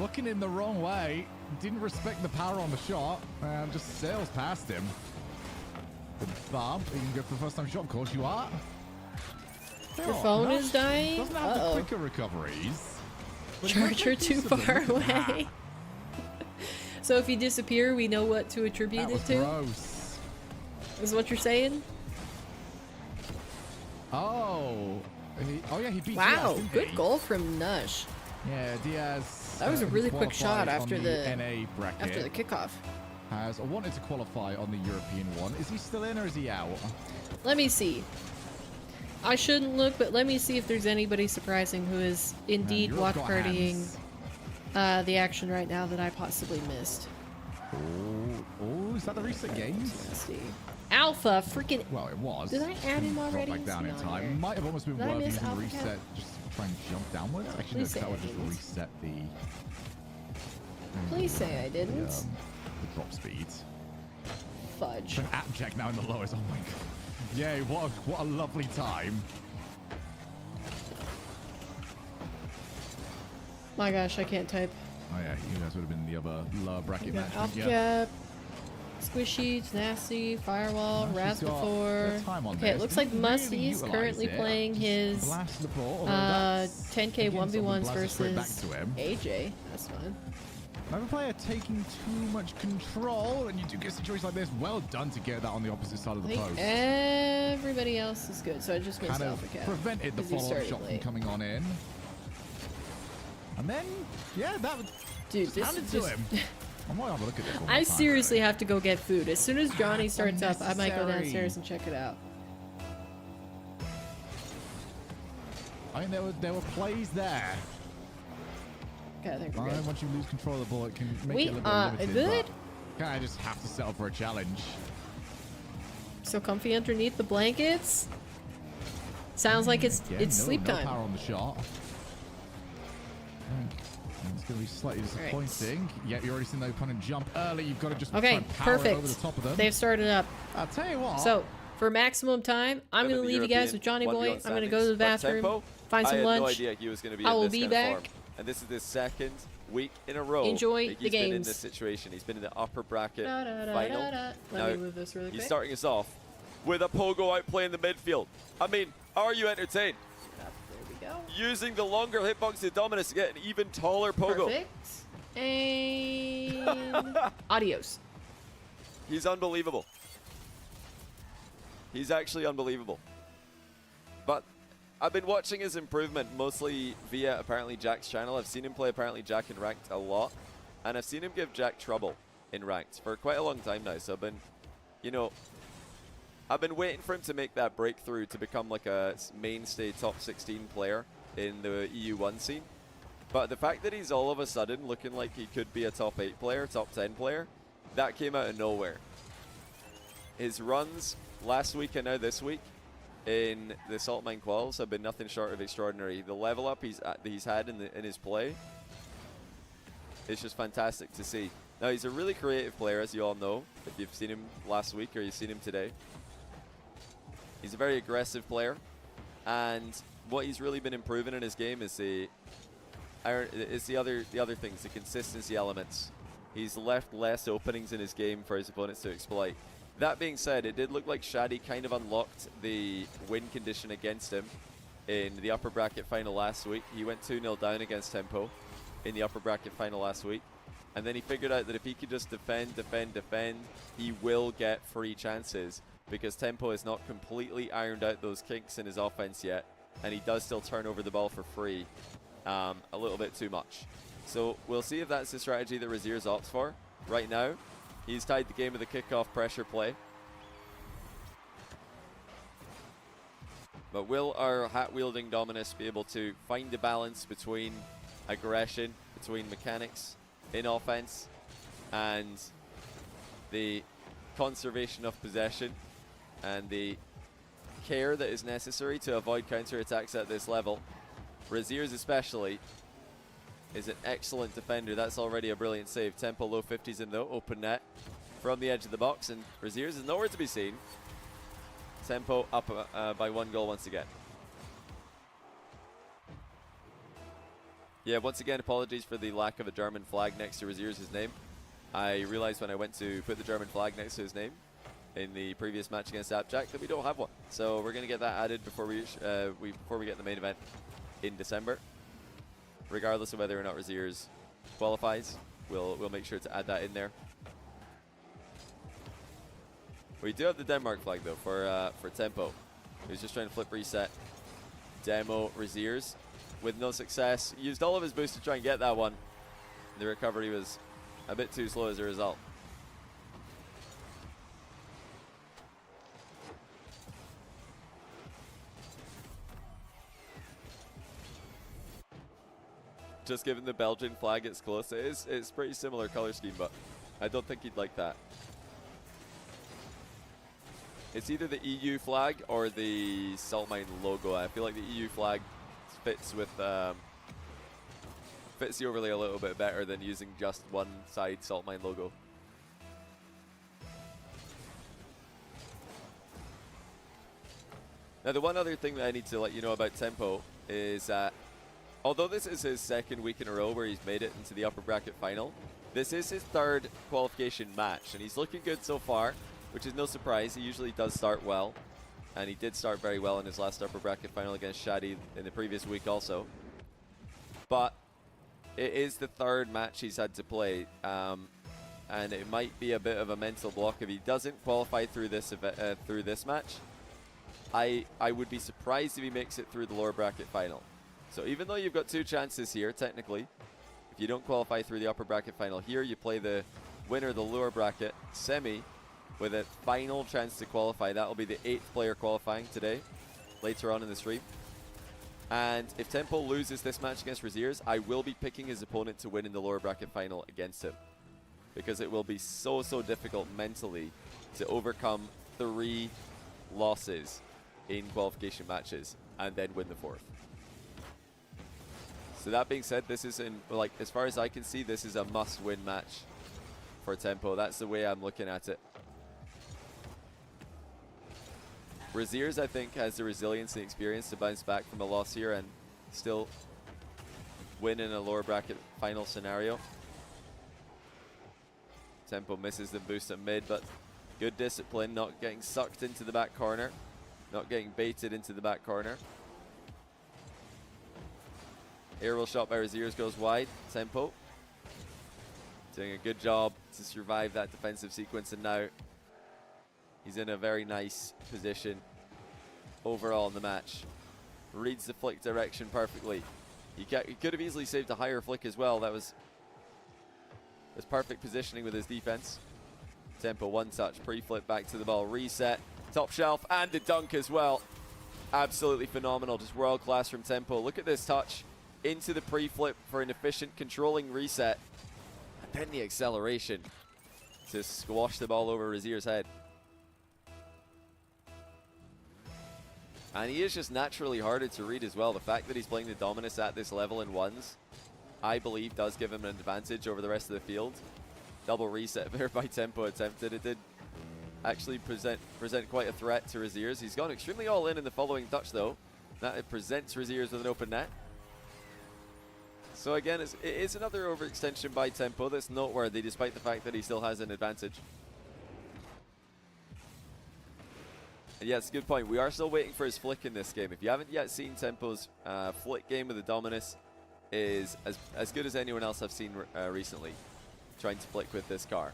[SPEAKER 5] Looking in the wrong way. Didn't respect the power on the shot. And just sails past him. The bomb. You can go for the first time shot. Of course you are.
[SPEAKER 1] Your phone is dying?
[SPEAKER 5] Doesn't have the quicker recoveries.
[SPEAKER 1] Charger too far away. So if you disappear, we know what to attribute it to?
[SPEAKER 5] Gross.
[SPEAKER 1] Is what you're saying?
[SPEAKER 5] Oh. Oh yeah, he beat
[SPEAKER 1] Wow,
[SPEAKER 5] Diaz,
[SPEAKER 1] good goal from Nush.
[SPEAKER 5] Yeah, Diaz.
[SPEAKER 1] That was a really quick shot after the
[SPEAKER 5] NA bracket.
[SPEAKER 1] after the kickoff.
[SPEAKER 5] Has wanted to qualify on the European one. Is he still in or is he out?
[SPEAKER 1] Let me see. I shouldn't look, but let me see if there's anybody surprising who is indeed watch partying the action right now that I possibly missed.
[SPEAKER 5] Oh, is that the recent games?
[SPEAKER 1] Let's see. Alpha, freaking.
[SPEAKER 5] Well, it was.
[SPEAKER 1] Did I add him already?
[SPEAKER 5] Back down in time.
[SPEAKER 1] Here.
[SPEAKER 5] Might have almost been worth using the reset.
[SPEAKER 1] Cat?
[SPEAKER 5] Just try and jump downwards.
[SPEAKER 1] No,
[SPEAKER 5] actually, no, that would just reset the.
[SPEAKER 1] Please say I didn't.
[SPEAKER 5] The drop speed.
[SPEAKER 1] Fudge.
[SPEAKER 5] An app check now in the lowest. Oh my god. Yay! What a lovely time.
[SPEAKER 1] My gosh, I can't type.
[SPEAKER 5] Oh yeah, you guys would have been the other lower bracket match.
[SPEAKER 1] Alpha Cap, Squishy, Tenacity, Firewall, Rasbefore. Okay, it looks like Musty's currently playing his 10k 1v1s versus AJ. That's fun.
[SPEAKER 5] Another player taking too much control, and you do get situations like this. Well done to get that on the opposite side of the post.
[SPEAKER 1] Everybody else is good, so I just missed Alpha Cap.
[SPEAKER 5] Prevented the follow-up shot from coming on in. And then, yeah, that was handed to him. I might have a look at this.
[SPEAKER 1] I seriously have to go get food. As soon as Johnny starts up, I might go downstairs and check it out.
[SPEAKER 5] I mean, there were plays there.
[SPEAKER 1] Okay, I think we're good.
[SPEAKER 5] Once you lose control of the ball, it can make it a little bit limited.
[SPEAKER 1] Good?
[SPEAKER 5] Kind of just have to settle for a challenge.
[SPEAKER 1] So comfy underneath the blankets. Sounds like it's sleep time.
[SPEAKER 5] No power on the shot. It's going to be slightly disappointing. Right. Yeah, you've already seen the opponent jump early. You've got to just try and power it over the top of them.
[SPEAKER 1] They've started up.
[SPEAKER 5] I'll tell you what.
[SPEAKER 1] So, for maximum time, I'm going to leave you guys with Johnny Boy. I'm going to go to the bathroom, find some lunch.
[SPEAKER 3] I had no idea he was going to be
[SPEAKER 1] I will
[SPEAKER 3] in this
[SPEAKER 1] be
[SPEAKER 3] kind
[SPEAKER 1] back.
[SPEAKER 3] of form. And this is the second week in a row
[SPEAKER 1] Enjoy
[SPEAKER 3] that
[SPEAKER 1] the
[SPEAKER 3] he's been in
[SPEAKER 1] games.
[SPEAKER 3] this situation. He's been in the upper bracket final.
[SPEAKER 1] Let me move this really quick.
[SPEAKER 3] He's starting us off with a pogo out play in the midfield. I mean, are you entertained?
[SPEAKER 1] There we go.
[SPEAKER 3] Using the longer hitbox to Dominus to get an even taller pogo.
[SPEAKER 1] Perfect. And adios.
[SPEAKER 3] He's unbelievable. He's actually unbelievable. But I've been watching his improvement mostly via ApparentlyJack's channel. I've seen him play ApparentlyJack in ranked a lot, and I've seen him give Jack trouble in ranked for quite a long time now. So I've been, I've been waiting for him to make that breakthrough to become like a mainstay top 16 player in the EU1 scene. But the fact that he's all of a sudden looking like he could be a top 8 player, top 10 player, that came out of nowhere. His runs last week and now this week in the Salt Mine Quals have been nothing short of extraordinary. The level up he's had in his play, it's just fantastic to see. Now he's a really creative player, as you all know, if you've seen him last week or you've seen him today. He's a very aggressive player, and what he's really been improving in his game is the other things, the consistency elements. He's left less openings in his game for his opponents to exploit. That being said, it did look like Shadi kind of unlocked the win condition against him in the upper bracket final last week. He went 2-0 down against Tempo in the upper bracket final last week. And then he figured out that if he could just defend, he will get free chances because Tempo has not completely ironed out those kinks in his offense yet, and he does still turn over the ball for free a little bit too much. So we'll see if that's the strategy that Razier's opts for. Right now, he's tied the game with a kickoff pressure play. But will our hat-wielding Dominus be able to find the balance between aggression, between mechanics in offense, and the conservation of possession and the care that is necessary to avoid counter-attacks at this level? Razier's especially is an excellent defender. That's already a brilliant save. Tempo low 50s in though, open net from the edge of the box, and Razier's is nowhere to be seen. Tempo up by 1 goal once again. Yeah, once again, apologies for the lack of a German flag next to Razier's name. I realized when I went to put the German flag next to his name in the previous match against ApparentlyJack that we don't have one. So we're going to get that added before we get the main event in December. Regardless of whether or not Razier's qualifies, we'll make sure to add that in there. We do have the Denmark flag though for Tempo. He's just trying to flip reset. Demo Razier's with no success. Used all of his boost to try and get that one. The recovery was a bit too slow as a result. Just given the Belgian flag, it's close. It's pretty similar color scheme, but I don't think he'd like that. It's either the EU flag or the salt mine logo. I feel like the EU flag fits with fits the overlay a little bit better than using just one side salt mine logo. Now, the one other thing that I need to let you know about Tempo is that although this is his second week in a row where he's made it into the upper bracket final, this is his third qualification match, and he's looking good so far, which is no surprise. He usually does start well, and he did start very well in his last upper bracket final against Shadi in the previous week also. But it is the third match he's had to play, and it might be a bit of a mental block if he doesn't qualify through this match. I would be surprised if he makes it through the lower bracket final. So even though you've got 2 chances here, technically, if you don't qualify through the upper bracket final here, you play the winner of the lower bracket semi with a final chance to qualify. That will be the 8th player qualifying today, later on in the stream. And if Tempo loses this match against Razier's, I will be picking his opponent to win in the lower bracket final against him, because it will be so difficult mentally to overcome 3 losses in qualification matches and then win the 4th. So that being said, this is as far as I can see, this is a must-win match for Tempo. That's the way I'm looking at it. Razier's, I think, has the resilience and experience to bounce back from a loss here and still win in a lower bracket final scenario. Tempo misses the boost at mid, but good discipline, not getting sucked into the back corner, not getting baited into the back corner. Aerial shot by Razier's goes wide. Tempo doing a good job to survive that defensive sequence, and now he's in a very nice position overall in the match. Reads the flick direction perfectly. He could have easily saved a higher flick as well. That was perfect positioning with his defense. Tempo one touch, pre-flip back to the ball, reset, top shelf, and the dunk as well. Absolutely phenomenal, just world class from Tempo. Look at this touch into the pre-flip for an efficient controlling reset, and then the acceleration to squash the ball over Razier's head. And he is just naturally harder to read as well. The fact that he's playing the Dominus at this level in ones, I believe, does give him an advantage over the rest of the field. Double reset there by Tempo attempted. It did actually present quite a threat to Razier's. He's gone extremely all in the following touch though. That it presents Razier's with an open net. So again, it is another overextension by Tempo that's noteworthy, despite the fact that he still has an advantage. And yeah, it's a good point. We are still waiting for his flick in this game. If you haven't yet seen Tempo's flick game with the Dominus, is as good as anyone else I've seen recently. trying to flick with this car.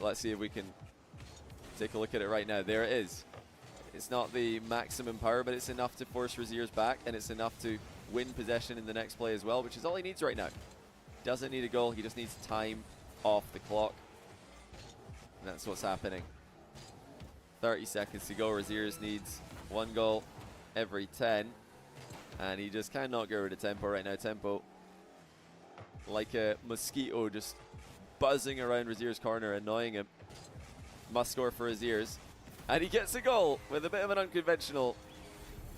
[SPEAKER 3] Let's see if we can take a look at it right now. There it is. It's not the maximum power, but it's enough to force Razier's back, and it's enough to win possession in the next play as well, which is all he needs right now. Doesn't need a goal, he just needs time off the clock. And that's what's happening. 30 seconds to go. Razier's needs 1 goal every 10. And he just cannot get rid of Tempo right now. Tempo, like a mosquito, just buzzing around Razier's corner, annoying him. Must score for Razier's. And he gets a goal with a bit of an unconventional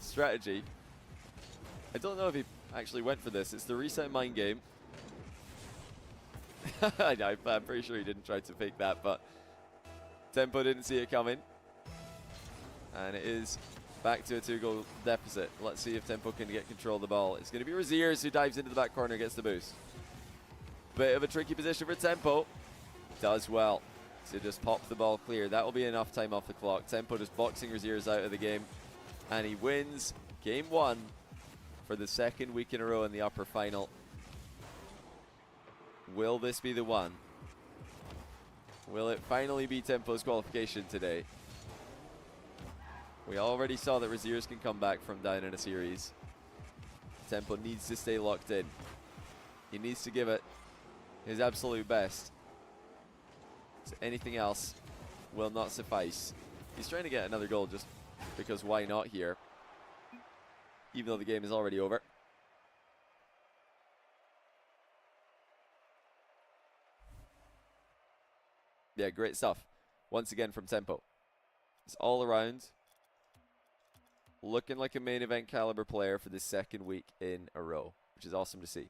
[SPEAKER 3] strategy. I don't know if he actually went for this. It's the reset mind game. I'm pretty sure he didn't try to fake that, but Tempo didn't see it coming. And it is back to a 2-goal deficit. Let's see if Tempo can get control of the ball. It's going to be Razier's who dives into the back corner, gets the boost. Bit of a tricky position for Tempo. Does well to just pop the ball clear. That will be enough time off the clock. Tempo just boxing Razier's out of the game. And he wins game 1 for the 2nd week in a row in the upper final. Will this be the one? Will it finally be Tempo's qualification today? We already saw that Razier's can come back from down in a series. Tempo needs to stay locked in. He needs to give it his absolute best. So anything else will not suffice. He's trying to get another goal just because why not here? Even though the game is already over. Yeah, great stuff. Once again from Tempo. It's all around. Looking like a main event caliber player for the 2nd week in a row, which is awesome to see.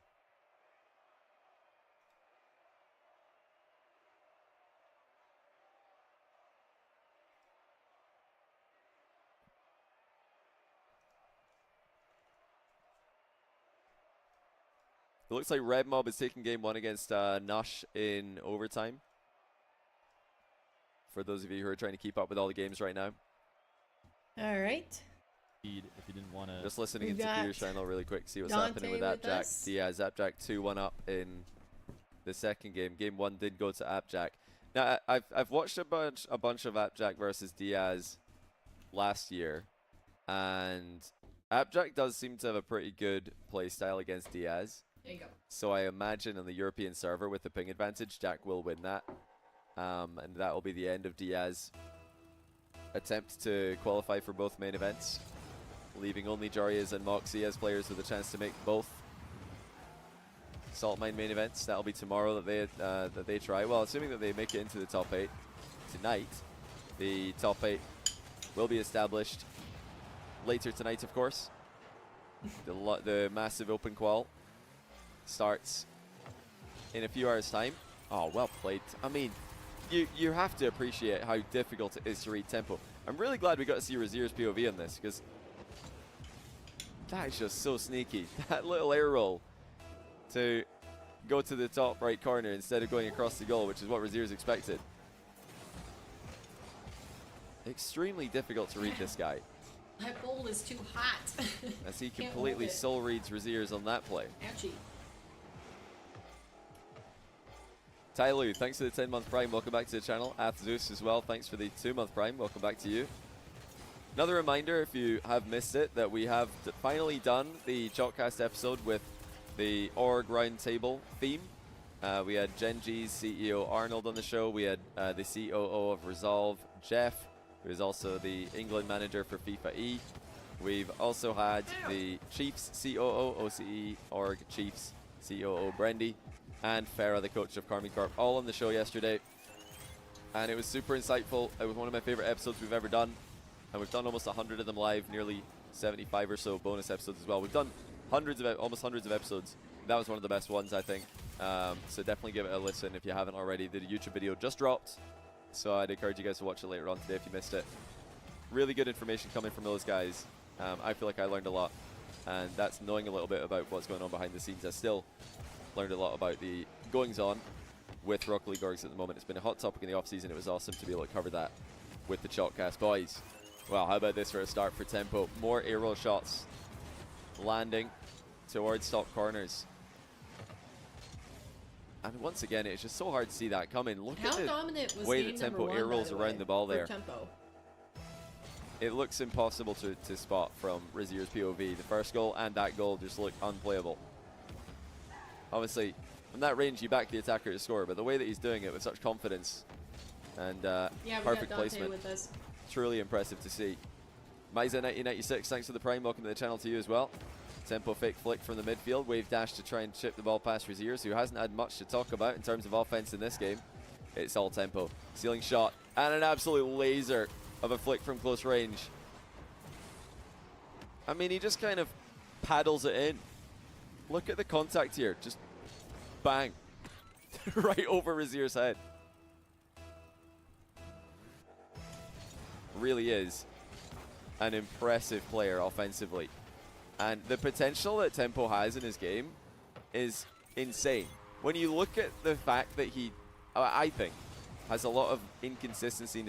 [SPEAKER 3] It looks like Red Mob is taking game 1 against Nush in overtime. For those of you who are trying to keep up with all the games right now.
[SPEAKER 1] All right.
[SPEAKER 2] If you didn't want to.
[SPEAKER 3] Just listening into Peter's channel really quick, see what's happening with ApparentlyJack. Diaz, ApparentlyJack 2-1 up in the 2nd game. Game 1 did go to ApparentlyJack. Now, I've watched a bunch of ApparentlyJack versus Diaz last year. And ApparentlyJack does seem to have a pretty good play style against Diaz.
[SPEAKER 1] There you go.
[SPEAKER 3] So I imagine on the European server with the ping advantage, Jack will win that. And that will be the end of Diaz attempt to qualify for both main events, leaving only Jarias and Moxie as players with a chance to make both Salt Mine main events. That'll be tomorrow that they try. Well, assuming that they make it into the top 8 tonight, the top 8 will be established later tonight, of course. The massive open qual starts in a few hours' time. Oh, well played. I mean, you have to appreciate how difficult it is to read Tempo. I'm really glad we got to see Razier's POV on this, because that is just so sneaky. That little air roll to go to the top right corner instead of going across the goal, which is what Razier's expected. Extremely difficult to read this guy.
[SPEAKER 1] That bowl is too hot.
[SPEAKER 3] As he completely soul reads Razier's on that play.
[SPEAKER 1] Ouchie.
[SPEAKER 3] Tyloo, thanks for the 10-month prime. Welcome back to the channel. Athzeus as well, thanks for the 2-month prime. Welcome back to you. Another reminder, if you have missed it, that we have finally done the Chalkcast episode with the org roundtable theme. We had Genji's CEO Arnold on the show. We had the COO of Resolve, Jeff, who is also the England manager for FIFA E. We've also had the Chiefs COO, OCE org Chiefs COO Brendy, and Farah, the coach of Karmi Corp, all on the show yesterday. And it was super insightful. It was one of my favorite episodes we've ever done. And we've done almost 100 of them live, nearly 75 or so bonus episodes as well. We've done almost hundreds of episodes. That was one of the best ones, I think. So definitely give it a listen if you haven't already. The YouTube video just dropped, so I'd encourage you guys to watch it later on today if you missed it. Really good information coming from those guys. I feel like I learned a lot, and that's knowing a little bit about what's going on behind the scenes. I still learned a lot about the goings-on with Rocket League orgs at the moment. It's been a hot topic in the off-season. It was awesome to be able to cover that with the Chalkcast boys. Well, how about this for a start for Tempo? More aerial shots landing towards top corners. And once again, it's just so hard to see that coming. Look
[SPEAKER 1] How
[SPEAKER 3] at the
[SPEAKER 1] dominant was
[SPEAKER 3] way
[SPEAKER 1] game
[SPEAKER 3] that Tempo
[SPEAKER 1] number one,
[SPEAKER 3] air rolls
[SPEAKER 1] by the
[SPEAKER 3] around
[SPEAKER 1] way,
[SPEAKER 3] the ball there.
[SPEAKER 1] Tempo.
[SPEAKER 3] It looks impossible to spot from Razier's POV. The first goal and that goal just look unplayable. Obviously, from that range, you back the attacker to score, but the way that he's doing it with such confidence and perfect placement,
[SPEAKER 1] with us.
[SPEAKER 3] truly impressive to see. Maiza1996, thanks for the prime. Welcome to the channel to you as well. Tempo fake flick from the midfield. Wave dash to try and chip the ball past Raziers, who hasn't had much to talk about in terms of offense in this game. It's all Tempo. Ceiling shot and an absolute laser of a flick from close range. I mean, he just kind of paddles it in. Look at the contact here. Just bang. Right over Razier's head. Really is an impressive player offensively. And the potential that Tempo has in his game is insane. When you look at the fact that he, I think, has a lot of inconsistencies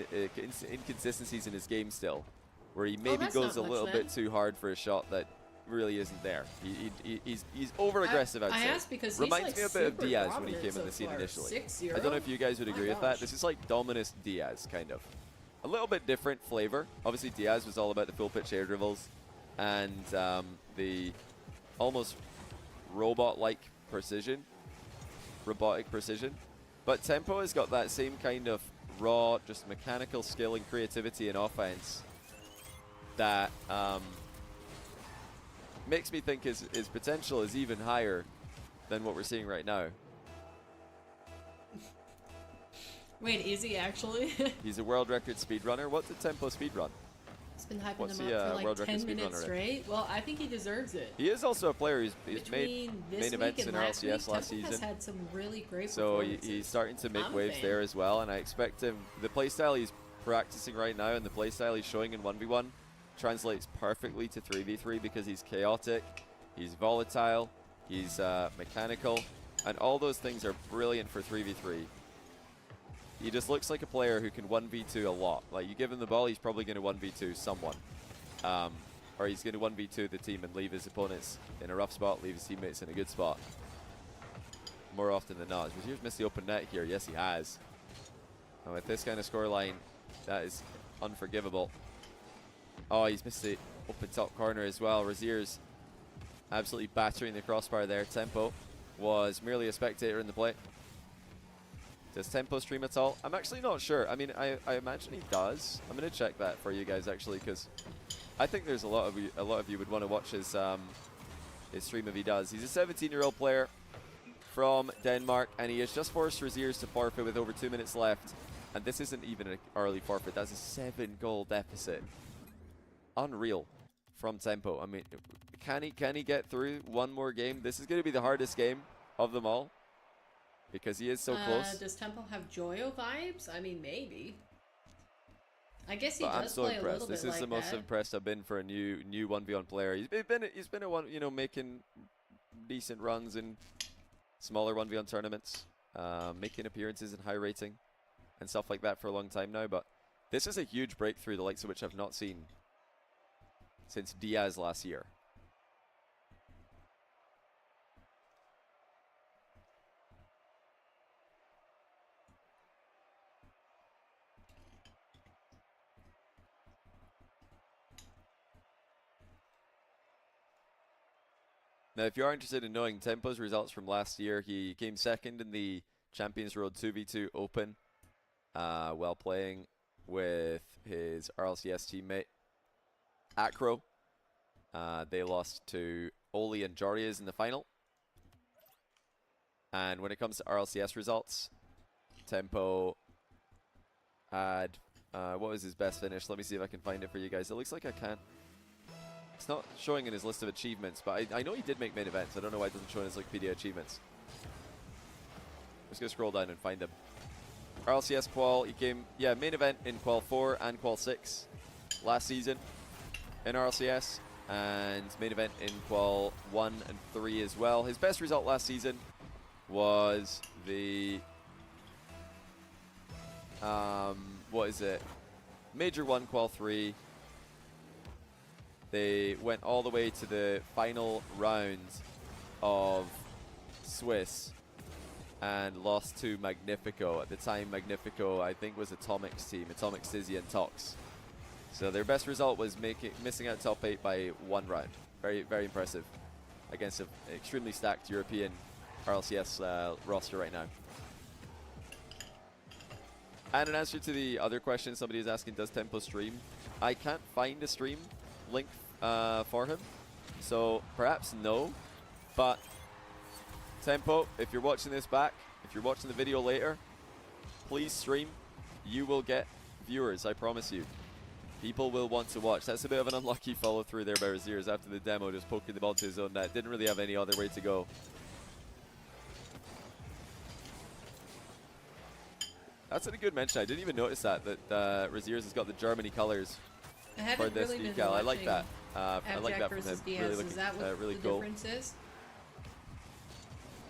[SPEAKER 3] in his game still, where he maybe goes a little bit too hard for a shot that really isn't there. He's over-aggressive, I'd say.
[SPEAKER 1] I asked because
[SPEAKER 3] reminds me a bit of Diaz when he came in the scene initially. I don't know if you guys would agree with that. This is like Dominus Diaz, kind of. A little bit different flavor. Obviously, Diaz was all about the full pitch air dribbles and the almost robot-like precision, robotic precision. But Tempo has got that same kind of raw, just mechanical skill and creativity in offense that makes me think his potential is even higher than what we're seeing right now.
[SPEAKER 1] Wait, is he actually?
[SPEAKER 3] He's a world record speedrunner. What's a Tempo speedrun?
[SPEAKER 1] It's been hyping
[SPEAKER 3] What's
[SPEAKER 1] him
[SPEAKER 3] he,
[SPEAKER 1] up for
[SPEAKER 3] world
[SPEAKER 1] like
[SPEAKER 3] record
[SPEAKER 1] 10 minutes
[SPEAKER 3] speedrunner
[SPEAKER 1] straight. Well, I think he deserves it.
[SPEAKER 3] He is also a player who's made main events in RLCS last season.
[SPEAKER 1] Has had some really great
[SPEAKER 3] so he's starting to make waves there as well, and I expect him. The playstyle he's practicing right now and the playstyle he's showing in 1v1 translates perfectly to 3v3 because he's chaotic, he's volatile, he's mechanical, and all those things are brilliant for 3v3. He just looks like a player who can 1v2 a lot. Like, you give him the ball, he's probably going to 1v2 someone. Or he's going to 1v2 the team and leave his opponents in a rough spot, leave his teammates in a good spot. More often than not. Razier's missed the open net here. Yes, he has. And with this kind of scoreline, that is unforgivable. Oh, he's missed the open top corner as well. Razier's absolutely battering the crossbar there. Tempo was merely a spectator in the play. Does Tempo stream at all? I'm actually not sure. I mean, I imagine he does. I'm going to check that for you guys actually, because I think there's a lot of you would want to watch his stream if he does. He's a 17-year-old player from Denmark, and he has just forced Raziers to forfeit with over 2 minutes left. And this isn't even an early forfeit. That's a 7-goal deficit. Unreal from Tempo. I mean, can he get through one more game? This is going to be the hardest game of them all, because he is so close.
[SPEAKER 1] Does Tempo have Joyo vibes? I mean, maybe. I guess he
[SPEAKER 3] but
[SPEAKER 1] does
[SPEAKER 3] I'm so
[SPEAKER 1] play
[SPEAKER 3] impressed.
[SPEAKER 1] A little
[SPEAKER 3] this
[SPEAKER 1] bit
[SPEAKER 3] is the most impressed I've been for a new 1v1 player. He's been a one, you know, making decent runs in smaller 1v1 tournaments, making appearances in high rating and stuff like that for a long time now. But this is a huge breakthrough, the likes of which I've not seen since Diaz last year. Now, if you are interested in knowing Tempo's results from last year, he came second in the Champions Road 2v2 Open while playing with his RLCS teammate, Acro. They lost to Oli and Jorias in the final. And when it comes to RLCS results, Tempo had, what was his best finish? Let me see if I can find it for you guys. It looks like I can't. It's not showing in his list of achievements, but I know he did make main events. I don't know why it doesn't show in his Wikipedia achievements. I'm just going to scroll down and find them. RLCS QUAL, he came, yeah, main event in QUAL 4 and QUAL 6 last season in RLCS, and main event in QUAL 1 and 3 as well. His best result last season was the, what is it? Major 1 QUAL 3. They went all the way to the final round of Swiss and lost to Magnifico. At the time, Magnifico, I think, was Atomic's team, Atomic, Sizzy, and Tox. So their best result was missing out top 8 by 1 round. Very, very impressive against an extremely stacked European RLCS roster right now. And in answer to the other question, somebody is asking, does Tempo stream? I can't find a stream link for him, so perhaps no. But Tempo, if you're watching this back, if you're watching the video later, please stream. You will get viewers, I promise you. People will want to watch. That's a bit of an unlucky follow through there by Raziers after the demo, just poking the ball to his own net. Didn't really have any other way to go. That's a good mention. I didn't even notice that Raziers has got the Germany colors for this
[SPEAKER 1] really
[SPEAKER 3] decal. I like that. I like that from
[SPEAKER 1] versus
[SPEAKER 3] him.
[SPEAKER 1] Diaz.
[SPEAKER 3] Really looking,
[SPEAKER 1] is that what
[SPEAKER 3] really
[SPEAKER 1] the
[SPEAKER 3] cool.
[SPEAKER 1] difference is?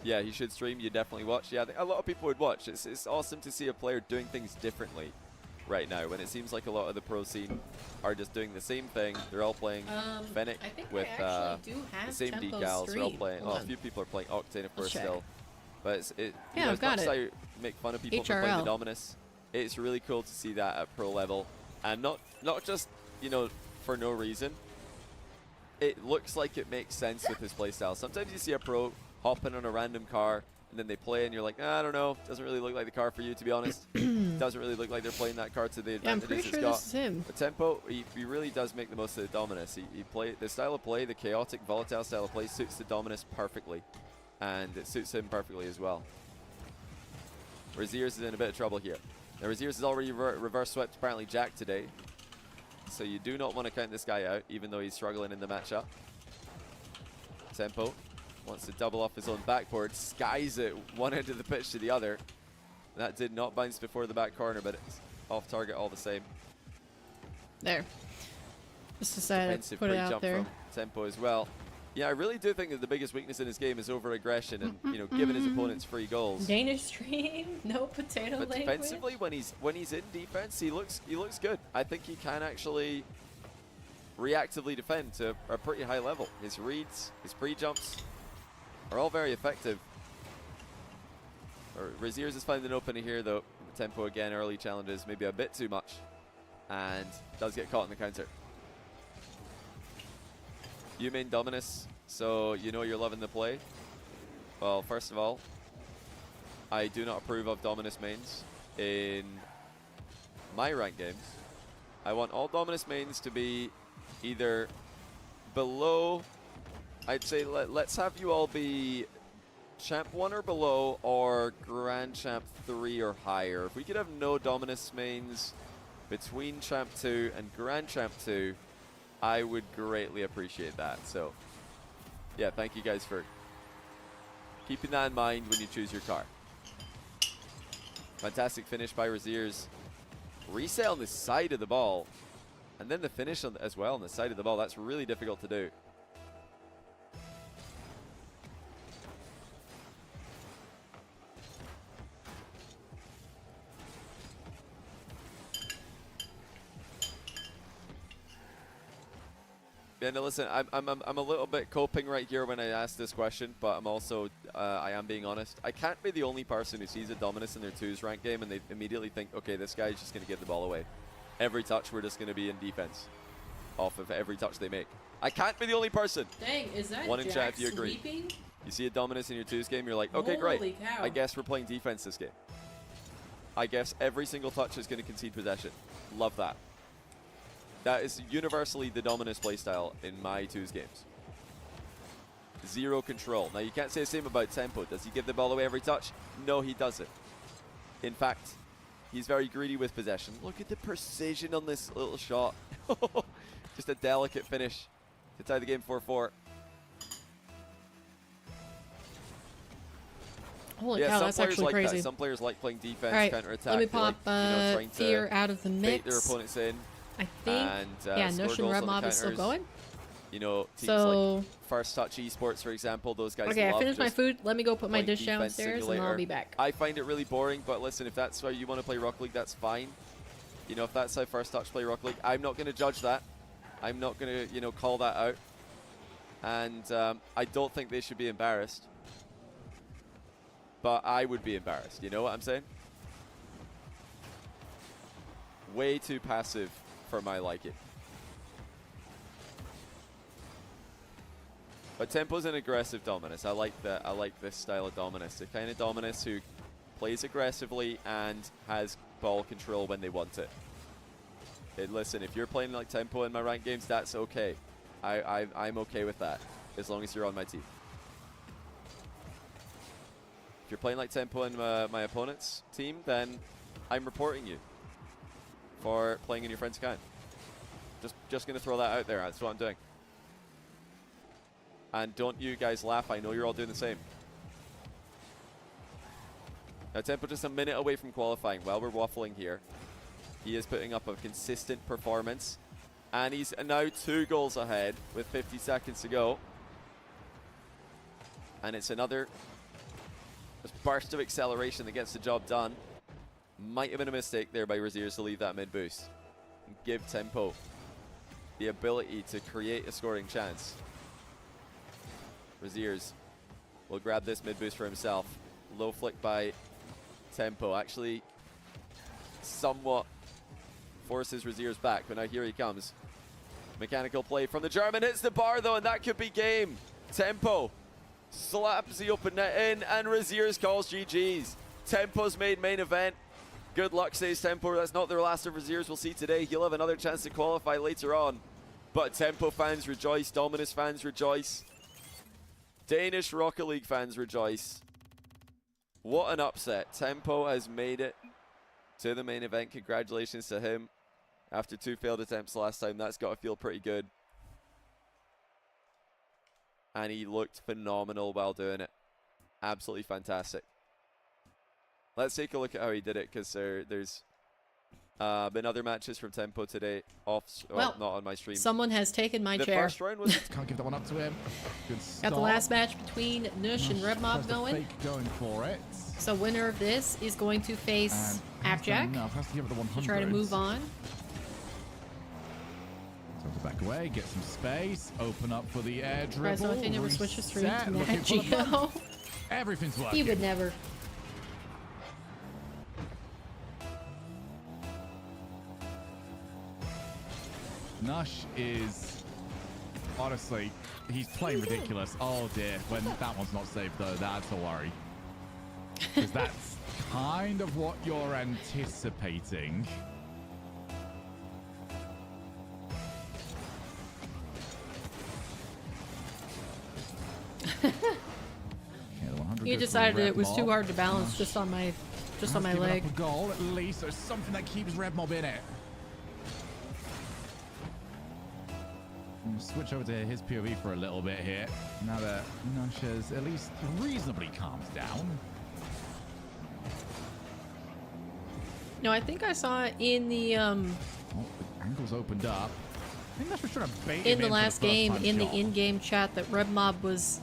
[SPEAKER 3] Yeah, he should stream. You definitely watch. Yeah, I think a lot of people would watch. It's awesome to see a player doing things differently right now, when it seems like a lot of the pro scene are just doing the same thing. They're all playing Fennec with the same decals. They're all playing. Oh, a few people are playing Octane, of course, still. But
[SPEAKER 1] yeah,
[SPEAKER 3] as much as I make fun of people for playing the Dominus, it's really cool to see that at pro level, and not just for no reason. It looks like it makes sense with his playstyle. Sometimes you see a pro hopping on a random car, and then they play, and you're like, I don't know, doesn't really look like the car for you, to be honest. Doesn't really look like they're playing that car to the advantages it's got.
[SPEAKER 1] This is him.
[SPEAKER 3] The Tempo, he really does make the most of the Dominus. He the style of play, the chaotic, volatile style of play, suits the Dominus perfectly, and it suits him perfectly as well. Raziers is in a bit of trouble here. Now, Raziers has already reverse swept apparently Jack today, so you do not want to count this guy out, even though he's struggling in the matchup. Tempo wants to double off his own backboard, skies it one end of the pitch to the other. That did not bounce before the back corner, but it's off target all the same.
[SPEAKER 1] There. Just decided to put it out there.
[SPEAKER 3] From Tempo as well. Yeah, I really do think that the biggest weakness in his game is over-aggression and giving his opponents free goals.
[SPEAKER 1] Danish stream, no potato
[SPEAKER 3] but
[SPEAKER 1] language.
[SPEAKER 3] Defensively, when he's in defense, he looks good. I think he can actually reactively defend to a pretty high level. His reads, his pre-jumps are all very effective. Raziers is finding an opening here, though. Tempo again, early challenges, maybe a bit too much, and does get caught in the counter. You main Dominus, so you know you're loving the play. Well, first of all, I do not approve of Dominus mains in my ranked games. I want all Dominus mains to be either below, I'd say let's have you all be Champ 1 or below, or Grand Champ 3 or higher. If we could have no Dominus mains between Champ 2 and Grand Champ 2, I would greatly appreciate that. So, yeah, thank you guys for keeping that in mind when you choose your car. Fantastic finish by Raziers. Resale on the side of the ball, and then the finish on as well on the side of the ball. That's really difficult to do. Yeah, no, listen, I'm a little bit coping right here when I ask this question, but I'm also, I am being honest. I can't be the only person who sees a Dominus in their 2s rank game and they immediately think, okay, this guy's just going to give the ball away. Every touch, we're just going to be in defense off of every touch they make. I can't be the only person.
[SPEAKER 1] Dang, is that
[SPEAKER 3] One in
[SPEAKER 1] Jack
[SPEAKER 3] chat if you agree.
[SPEAKER 1] sleeping?
[SPEAKER 3] You see a Dominus in your 2s game, you're like, okay,
[SPEAKER 1] Holy
[SPEAKER 3] great.
[SPEAKER 1] cow.
[SPEAKER 3] I guess we're playing defense this game. I guess every single touch is going to concede possession. Love that. That is universally the Dominus playstyle in my 2s games. Zero control. Now, you can't say the same about Tempo. Does he give the ball away every touch? No, he doesn't. In fact, he's very greedy with possession. Look at the precision on this little shot. Just a delicate finish to tie the game 4-4.
[SPEAKER 1] Holy cow, that's actually
[SPEAKER 3] like
[SPEAKER 1] crazy.
[SPEAKER 3] That. Some players like playing defense,
[SPEAKER 1] All right,
[SPEAKER 3] counter-attack.
[SPEAKER 1] let me pop
[SPEAKER 3] trying
[SPEAKER 1] Fear
[SPEAKER 3] to
[SPEAKER 1] out of the
[SPEAKER 3] bait
[SPEAKER 1] mix.
[SPEAKER 3] their opponents in.
[SPEAKER 1] I think,
[SPEAKER 3] and,
[SPEAKER 1] yeah, Nush and Red Mob is still going.
[SPEAKER 3] You know, teams
[SPEAKER 1] So,
[SPEAKER 3] like First Touch Esports, for example, those guys
[SPEAKER 1] okay, I
[SPEAKER 3] love
[SPEAKER 1] finished my food. Let me go put my dish
[SPEAKER 3] defense
[SPEAKER 1] downstairs,
[SPEAKER 3] simulator.
[SPEAKER 1] and I'll be back.
[SPEAKER 3] I find it really boring, but listen, if that's how you want to play Rocket League, that's fine. You know, if that's how First Touch play Rocket League, I'm not going to judge that. I'm not going to, call that out. And I don't think they should be embarrassed. but I would be embarrassed. You know what I'm saying? Way too passive for my liking. But Tempo's an aggressive Dominus. I like that. I like this style of Dominus. The kind of Dominus who plays aggressively and has ball control when they want it. Listen, if you're playing like Tempo in my ranked games, that's okay. I'm okay with that, as long as you're on my team. If you're playing like Tempo in my opponent's team, then I'm reporting you for playing in your friend's account. Just going to throw that out there. That's what I'm doing. And don't you guys laugh. I know you're all doing the same. Now, Tempo just a minute away from qualifying. While we're waffling here, he is putting up a consistent performance. And he's now 2 goals ahead with 50 seconds to go. And it's another burst of acceleration that gets the job done. Might have been a mistake there by Raziers to leave that mid boost and give Tempo the ability to create a scoring chance. Raziers will grab this mid boost for himself. Low flick by Tempo. Actually, somewhat forces Raziers back, but now here he comes. Mechanical play from the German, hits the bar though, and that could be game. Tempo slaps the open net in, and Raziers calls GG's. Tempo's made main event. Good luck, says Tempo. That's not the last of Raziers we'll see today. He'll have another chance to qualify later on. But Tempo fans rejoice, Dominus fans rejoice, Danish Rocket League fans rejoice. What an upset. Tempo has made it to the main event. Congratulations to him. After 2 failed attempts last time, that's got to feel pretty good. And he looked phenomenal while doing it. Absolutely fantastic. Let's take a look at how he did it, because there's been other matches from Tempo today, well, not on my stream.
[SPEAKER 1] Someone has taken my chair.
[SPEAKER 3] First round was
[SPEAKER 5] Can't give that one up to him. Good start.
[SPEAKER 1] Got the last match between Nush and RebMob going.
[SPEAKER 5] Going for it.
[SPEAKER 1] So winner of this is going to face ApparentlyJack.
[SPEAKER 5] Has to give it the 100.
[SPEAKER 1] Try to move on.
[SPEAKER 5] So to back away, get some space, open up for the air dribble.
[SPEAKER 1] Surprised he never switches stream to
[SPEAKER 5] Nat
[SPEAKER 1] Geo.
[SPEAKER 5] Everything's working.
[SPEAKER 1] He would never.
[SPEAKER 5] Nush is, honestly, he's playing ridiculous. Oh dear, when that one's not saved though, that's a worry. Because that's kind of what you're anticipating.
[SPEAKER 1] He decided it was too hard to balance just on my leg.
[SPEAKER 5] Up a goal, at least there's something that keeps RebMob in it. Switch over to his POV for a little bit here. Now that Nush has at least reasonably calmed down.
[SPEAKER 1] No, I think I saw it in the
[SPEAKER 5] Oh, the angle's opened up. I think Nush was trying to bait him
[SPEAKER 1] in the last game in
[SPEAKER 5] shot.
[SPEAKER 1] the in-game chat that RebMob was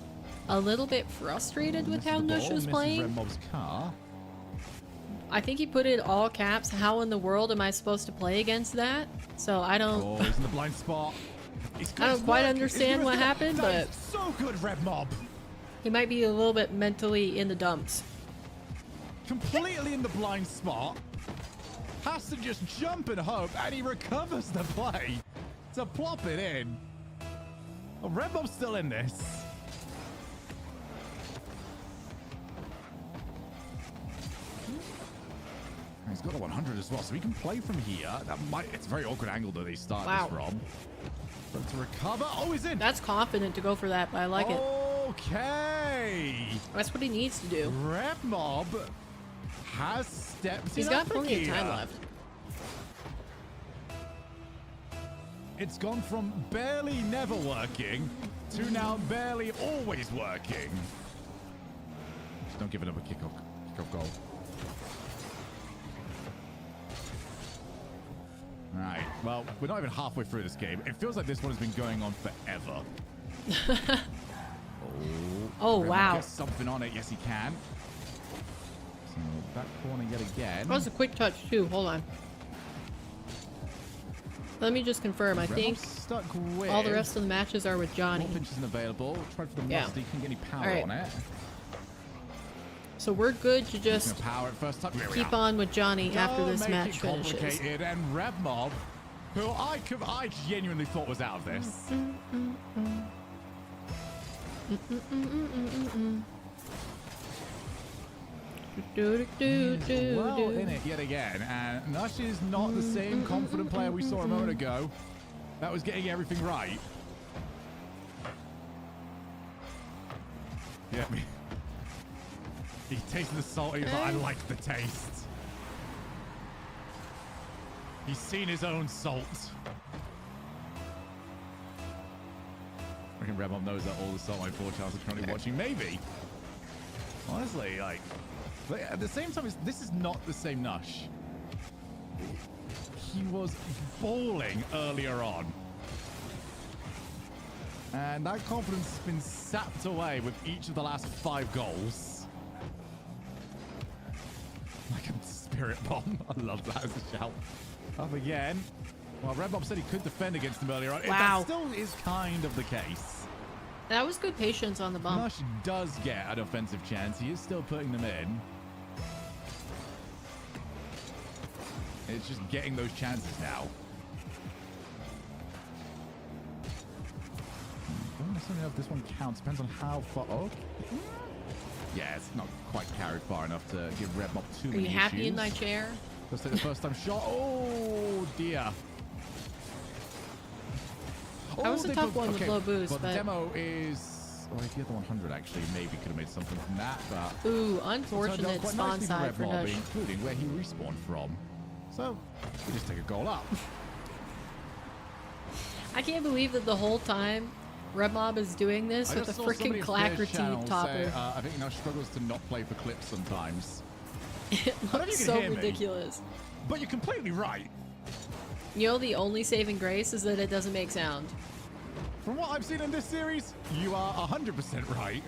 [SPEAKER 1] a little bit frustrated with how Nush was playing.
[SPEAKER 5] RebMob's car.
[SPEAKER 1] I think he put in all caps. How in the world am I supposed to play against that? So I don't.
[SPEAKER 5] Oh, he's in the blind spot.
[SPEAKER 1] I don't quite understand what happened, but
[SPEAKER 5] so good, RebMob.
[SPEAKER 1] He might be a little bit mentally in the dumps.
[SPEAKER 5] Completely in the blind spot. Has to just jump and hope, and he recovers the play to plop it in. Oh, RebMob's still in this. He's got a 100 as well, so he can play from here. It's a very awkward angle that they start this from. But to recover, oh, he's in.
[SPEAKER 1] That's confident to go for that, but I like it.
[SPEAKER 5] Okay.
[SPEAKER 1] That's what he needs to do.
[SPEAKER 5] RebMob has steps.
[SPEAKER 1] He's got plenty of time left.
[SPEAKER 5] It's gone from barely never working to now barely always working. Just don't give it up a kickoff goal. Alright, well, we're not even halfway through this game. It feels like this one has been going on forever.
[SPEAKER 1] Oh, wow.
[SPEAKER 5] Get something on it. Yes, he can. So, back corner yet again.
[SPEAKER 1] That was a quick touch, too. Hold on. Let me just confirm. I think all the rest of the matches are with Johnny.
[SPEAKER 5] Pinch isn't available. Try for the musty. Can't get any power on it.
[SPEAKER 1] So we're good to just
[SPEAKER 5] power it first time.
[SPEAKER 1] keep on with Johnny after this match finishes.
[SPEAKER 5] And Red Mob, who I genuinely thought was out of this. Well in it yet again, and Nush is not the same confident player we saw a moment ago. That was getting everything right. Yeah, he tasted the salt. He's like, I like the taste. He's seen his own salt. I reckon Red Mob knows that all the Salt Line 4 channels are currently watching. Maybe. Honestly, like, but at the same time, this is not the same Nush. He was bowling earlier on. And that confidence has been sapped away with each of the last 5 goals. Like a spirit bomb. I love that as a shout. Up again. Well, Red Mob said he could defend against him earlier on.
[SPEAKER 1] Wow.
[SPEAKER 5] That still is kind of the case.
[SPEAKER 1] That was good patience on the bump.
[SPEAKER 5] Nush does get an offensive chance. He is still putting them in. It's just getting those chances now. I don't necessarily know if this one counts. Depends on how far. Oh, yeah, it's not quite carried far enough to give Red Mob too many
[SPEAKER 1] issues. Are you happy
[SPEAKER 5] issues.
[SPEAKER 1] in my chair?
[SPEAKER 5] Let's take the first time shot. Oh, dear.
[SPEAKER 1] That was a tough one with low boost,
[SPEAKER 5] but the demo is... Well, if you had the 100, actually, maybe could have made something from that, but...
[SPEAKER 1] Ooh, unfortunate spawn side for Nush.
[SPEAKER 5] Including where he respawned from. So, we just take a goal up.
[SPEAKER 1] I can't believe that the whole time Red Mob is doing this with a freaking Clackerty topper.
[SPEAKER 5] I think Nush struggles to not play for clips sometimes.
[SPEAKER 1] It looks so ridiculous.
[SPEAKER 5] But you're completely right.
[SPEAKER 1] You know, the only saving grace is that it doesn't make sound.
[SPEAKER 5] From what I've seen in this series, you are 100% right.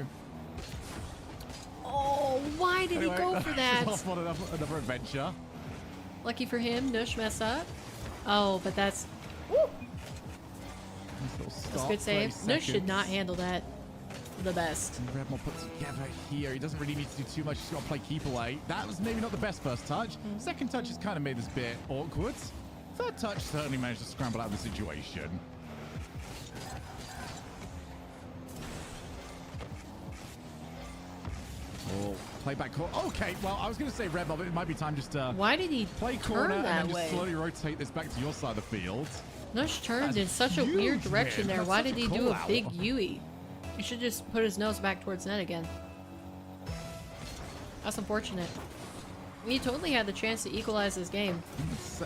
[SPEAKER 1] Oh, why did he go for that?
[SPEAKER 5] Off on another adventure.
[SPEAKER 1] Lucky for him, Nush messed up. Oh, but that's... Woo! That's a good save. Nush should not handle that the best.
[SPEAKER 5] And Red Mob put together here. He doesn't really need to do too much. He's got to play keep away. That was maybe not the best first touch. Second touch has kind of made this bit awkward. Third touch certainly managed to scramble out of the situation. Oh, play back corner. Okay, well, I was going to say Red Mob, it might be time just to...
[SPEAKER 1] Why did he
[SPEAKER 5] play corner and then just slowly rotate this back to your side of the field?
[SPEAKER 1] Nush turned in such a weird direction there. Why did he do a big Yui? He should just put his nose back towards net again. That's unfortunate. He totally had the chance to equalize this game.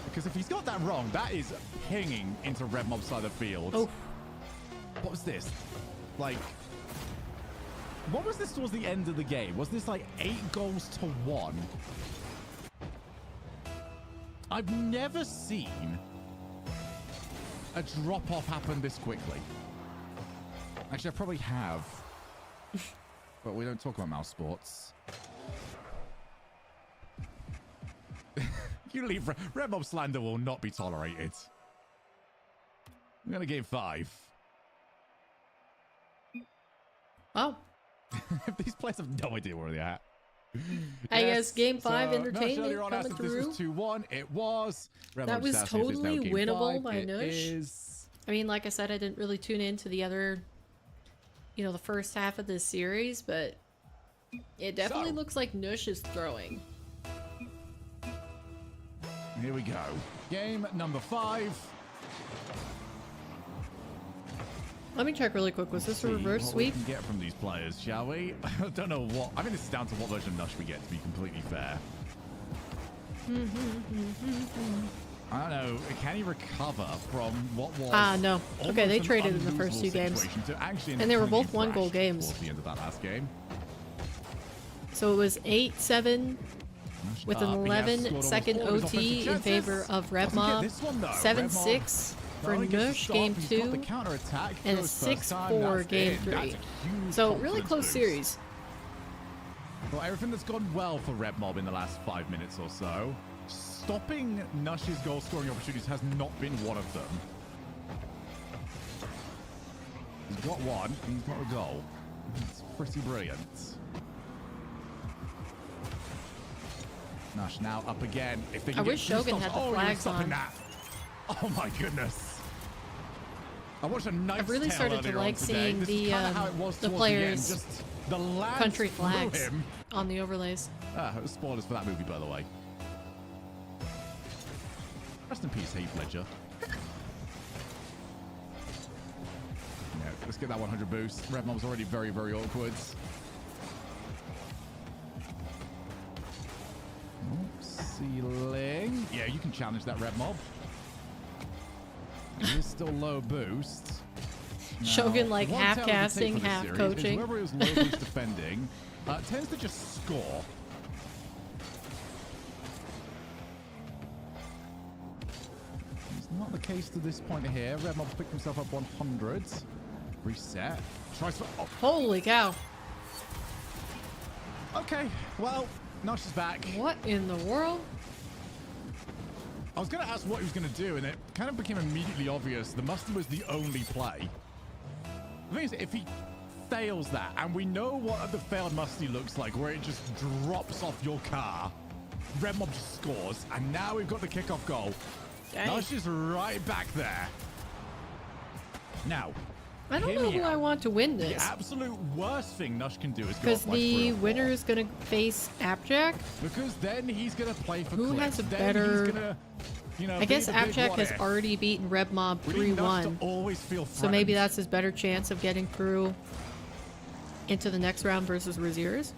[SPEAKER 5] Because if he's got that wrong, that is pinging into Red Mob's side of the field.
[SPEAKER 1] Oh.
[SPEAKER 5] What was this? Like... What was this towards the end of the game? Was this like 8 goals to 1? I've never seen a drop-off happen this quickly. Actually, I probably have. But we don't talk about mouse sports. You leave. Red Mob slander will not be tolerated. I'm going to game 5.
[SPEAKER 1] Oh.
[SPEAKER 5] These players have no idea where they're at.
[SPEAKER 1] I guess game 5 entertainment
[SPEAKER 5] no,
[SPEAKER 1] coming through.
[SPEAKER 5] This was 2-1. It was.
[SPEAKER 1] That was totally winnable by Nush. I mean, like I said, I didn't really tune into the other, you know, the first half of this series, but it definitely looks like Nush is throwing.
[SPEAKER 5] Here we go. Game number 5.
[SPEAKER 1] Let me check really quick. Was this a reverse sweep?
[SPEAKER 5] We can get from these players, shall we? I don't know what. I mean, this is down to what version of Nush we get, to be completely fair. I don't know. Can he recover from what was?
[SPEAKER 1] No. Okay, they traded in the first 2 games. And they were both 1-goal games.
[SPEAKER 5] Towards the end of that last game.
[SPEAKER 1] So it was 8-7 with an 11-second OT in favor of Red Mob. 7-6 for Nush game 2 and a 6-4 game 3. So really close series.
[SPEAKER 5] Well, everything that's gone well for Red Mob in the last 5 minutes or so. Stopping Nush's goal scoring opportunities has not been one of them. He's got one, and he's got a goal. It's pretty brilliant. Nash now up again. If they can
[SPEAKER 1] I wish Shogun had the flags on.
[SPEAKER 5] That. Oh my goodness. I watched a nice
[SPEAKER 1] I've really started to like seeing the players' country flags on the overlays.
[SPEAKER 5] Spoilers for that movie, by the way. Rest in peace, Heath Ledger. Yeah, let's get that 100 boost. Red Mob's already very, very awkward. Ceiling. Yeah, you can challenge that Red Mob. He is still low boost. Now,
[SPEAKER 1] Shogun like half casting, half coaching.
[SPEAKER 5] Whoever is low boost defending tends to just score. It's not the case to this point here. Red Mob picked himself up 100. Reset. Tries for. Oh.
[SPEAKER 1] Holy cow.
[SPEAKER 5] Okay, well, Nosh is back.
[SPEAKER 1] What in the world?
[SPEAKER 5] I was going to ask what he was going to do, and it kind of became immediately obvious the Musty was the only play. The thing is, if he fails that, and we know what the failed Musty looks like, where it just drops off your car, Red Mob just scores, and now we've got the kickoff goal. Nosh is right back there. Now,
[SPEAKER 1] I don't know who I want to win this.
[SPEAKER 5] The absolute worst thing Nush can do is go
[SPEAKER 1] because the winner is going to face ApparentlyJack.
[SPEAKER 5] Because then he's going to play for
[SPEAKER 1] who
[SPEAKER 5] clicks.
[SPEAKER 1] has a
[SPEAKER 5] then
[SPEAKER 1] better...
[SPEAKER 5] Gonna, you know,
[SPEAKER 1] I guess ApparentlyJack has already beaten Red Mob 3-1. So maybe that's his better chance of getting through into the next round versus Raziers.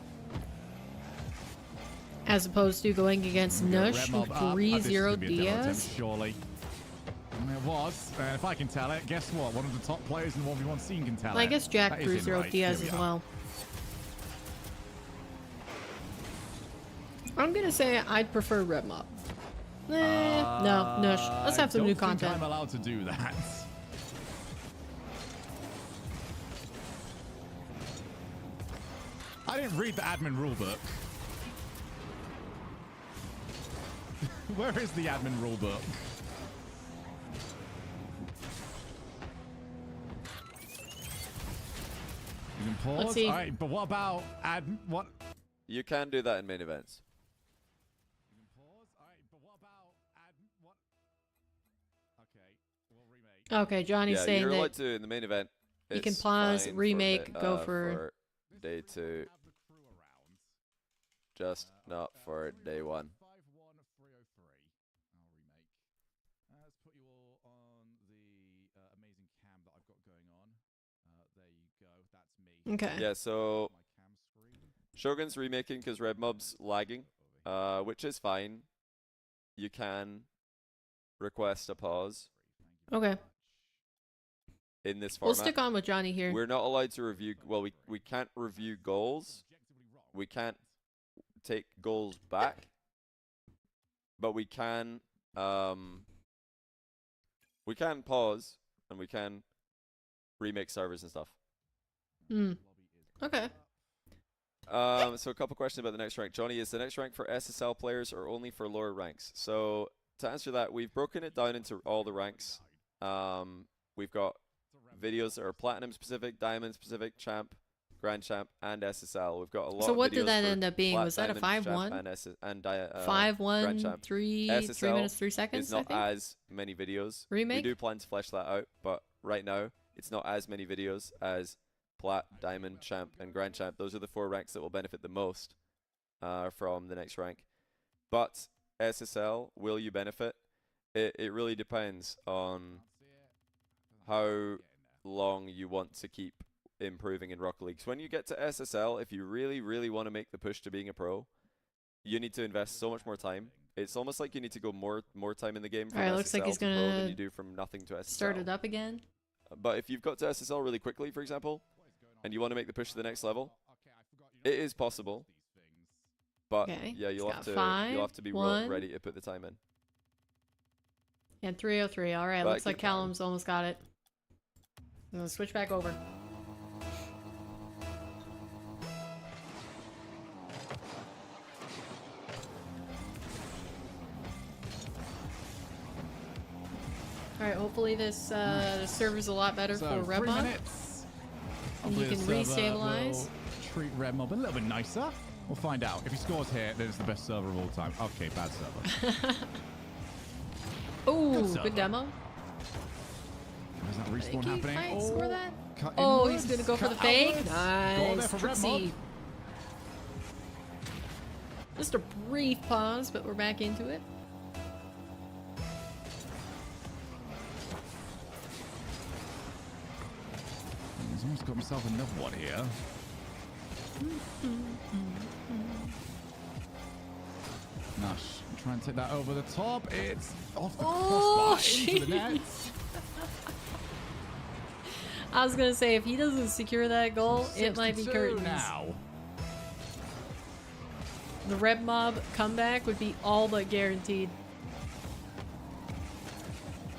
[SPEAKER 1] As opposed to going against Nush, who 3-0 Diaz.
[SPEAKER 5] Surely. It was, and if I can tell it, guess what? One of the top players in the 1v1 scene can tell it.
[SPEAKER 1] I guess Jack 3-0 Diaz as well. I'm gonna say I'd prefer Red Mob. No, Nush. Let's have some new content.
[SPEAKER 5] I'm allowed to do that. I didn't read the admin rulebook. Where is the admin rulebook? You can pause.
[SPEAKER 1] Let's see.
[SPEAKER 5] All right, but what about what?
[SPEAKER 3] You can do that in main events.
[SPEAKER 5] You can pause. All right, but what about what? Okay, we'll remake.
[SPEAKER 1] Okay, Johnny's saying
[SPEAKER 3] you're
[SPEAKER 1] that
[SPEAKER 3] allowed to in the main event.
[SPEAKER 1] You can pause, remake, go for
[SPEAKER 3] day 2. Just not for day 1.
[SPEAKER 5] Let's put you all on the amazing cam that I've got going on. There you go. That's me.
[SPEAKER 1] Okay.
[SPEAKER 3] Yeah, so Shogun's remaking because Red Mob's lagging, which is fine. You can request a pause.
[SPEAKER 1] Okay.
[SPEAKER 3] In this format.
[SPEAKER 1] We'll stick on with Johnny here.
[SPEAKER 3] We're not allowed to review. Well, we can't review goals. We can't take goals back. But we can pause and we can remake servers and stuff.
[SPEAKER 1] Okay.
[SPEAKER 3] So a couple questions about the next rank. Johnny, is the next rank for SSL players or only for lower ranks? So to answer that, we've broken it down into all the ranks. We've got videos that are platinum specific, diamond specific, champ, grand champ, and SSL. We've got a lot.
[SPEAKER 1] So what
[SPEAKER 3] of videos
[SPEAKER 1] did that end up being? Was that a 5-1? 5-1, 3 minutes 3 seconds.
[SPEAKER 3] It's not as many videos.
[SPEAKER 1] Remake.
[SPEAKER 3] We do plan to flesh that out, but right now it's not as many videos as plat, diamond, champ, and grand champ. Those are the 4 ranks that will benefit the most from the next rank. But SSL, will you benefit? It really depends on how long you want to keep improving in Rocket League. So when you get to SSL, if you really, really want to make the push to being a pro, you need to invest so much more time. It's almost like you need to go more time in the game from SSL
[SPEAKER 1] looks like he's
[SPEAKER 3] to pro than you do from nothing to SSL.
[SPEAKER 1] Start it up again.
[SPEAKER 3] But if you've got to SSL really quickly, for example, and you want to make the push to the next level, it is possible. But yeah, you'll have to be ready to put the time in.
[SPEAKER 1] And 303. All right, looks like Callum's almost got it. I'm gonna switch back over. Alright, hopefully this the server's a lot better for Red Mob. And he can restabilize.
[SPEAKER 5] Treat Red Mob a little bit nicer. We'll find out. If he scores here, then it's the best server of all time. Okay, bad server.
[SPEAKER 1] Oh, good demo.
[SPEAKER 5] There's that respawn happening.
[SPEAKER 1] Might score that.
[SPEAKER 5] Oh,
[SPEAKER 1] he's gonna go for the fake. Nice.
[SPEAKER 5] Trixie.
[SPEAKER 1] Just a brief pause, but we're back into it.
[SPEAKER 5] He's almost got himself another one here. Nush, try and take that over the top. It's off the crossbar into the net.
[SPEAKER 1] I was gonna say, if he doesn't secure that goal, it might be curtains.
[SPEAKER 5] Now.
[SPEAKER 1] The Red Mob comeback would be all but guaranteed.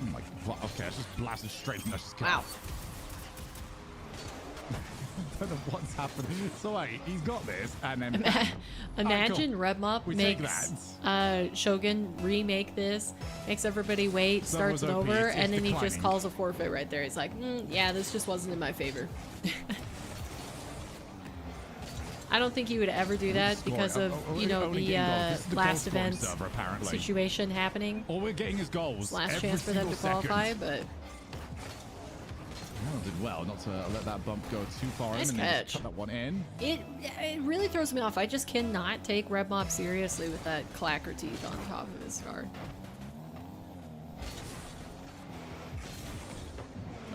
[SPEAKER 5] Oh my god. Okay, I just blasted straight from Nush's kill.
[SPEAKER 1] Wow.
[SPEAKER 5] I don't know what's happening. So wait, he's got this, and then
[SPEAKER 1] imagine Red Mob makes Shogun remake this, makes everybody wait, starts it over, and then he just calls a forfeit right there. He's like, yeah, this just wasn't in my favor. I don't think he would ever do that because of, you know, the last event situation happening.
[SPEAKER 5] All we're getting is goals.
[SPEAKER 1] Last chance for them to qualify, but...
[SPEAKER 5] Did well not to let that bump go too far
[SPEAKER 1] nice
[SPEAKER 5] in
[SPEAKER 1] catch.
[SPEAKER 5] and cut that one in.
[SPEAKER 1] It really throws me off. I just cannot take Red Mob seriously with that clacker teeth on top of his card.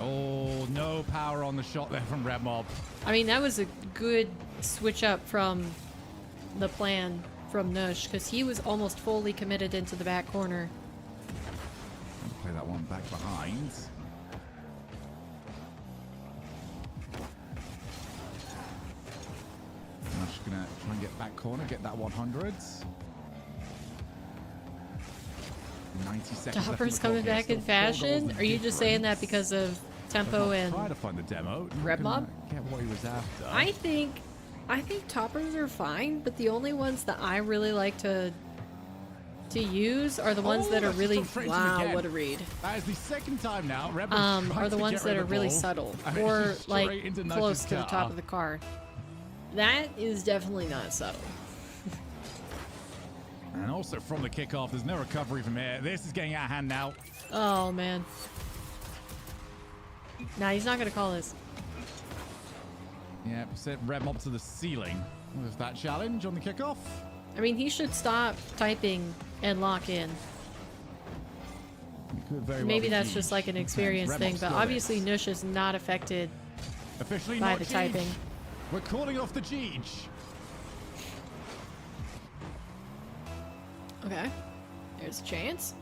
[SPEAKER 5] Oh, no power on the shot there from Red Mob.
[SPEAKER 1] I mean, that was a good switch up from the plan from Nush, because he was almost fully committed into the back corner.
[SPEAKER 5] Play that one back behind. Nush gonna try and get back corner, get that 100. 90 seconds.
[SPEAKER 1] Topper's coming back in fashion? Are you just saying that because of tempo and
[SPEAKER 5] try to find the demo.
[SPEAKER 1] Red Mob?
[SPEAKER 5] Get what he was after.
[SPEAKER 1] I think toppers are fine, but the only ones that I really like to use are the ones that are really wow, what a read.
[SPEAKER 5] That is the second time now. Red
[SPEAKER 1] are the ones that are really subtle or like close to the top of the card. That is definitely not subtle.
[SPEAKER 5] And also from the kickoff, there's no recovery from here. This is getting out of hand now.
[SPEAKER 1] Oh man. Nah, he's not gonna call this.
[SPEAKER 5] Yeah, set Red Mob to the ceiling with that challenge on the kickoff.
[SPEAKER 1] I mean, he should stop typing and lock in. Maybe that's just like an experience thing, but obviously Nush is not affected by the typing.
[SPEAKER 5] We're calling off the Jeej.
[SPEAKER 1] Okay, there's a chance.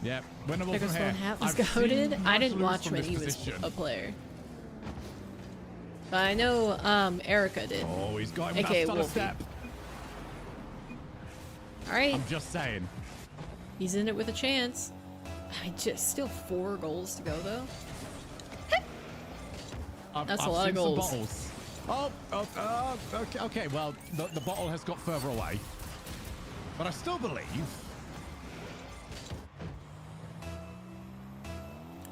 [SPEAKER 5] Yep, winnable
[SPEAKER 1] Bigger
[SPEAKER 5] from
[SPEAKER 1] Stone
[SPEAKER 5] here.
[SPEAKER 1] Hat was goated. I didn't watch when he was a player. But I know Erica did.
[SPEAKER 5] Oh, he's got him
[SPEAKER 1] AKA
[SPEAKER 5] without a step.
[SPEAKER 1] Alright.
[SPEAKER 5] I'm just saying.
[SPEAKER 1] He's in it with a chance. I mean, just still 4 goals to go though. That's a lot of goals.
[SPEAKER 5] Okay, well, the bottle has got further away. But I still believe.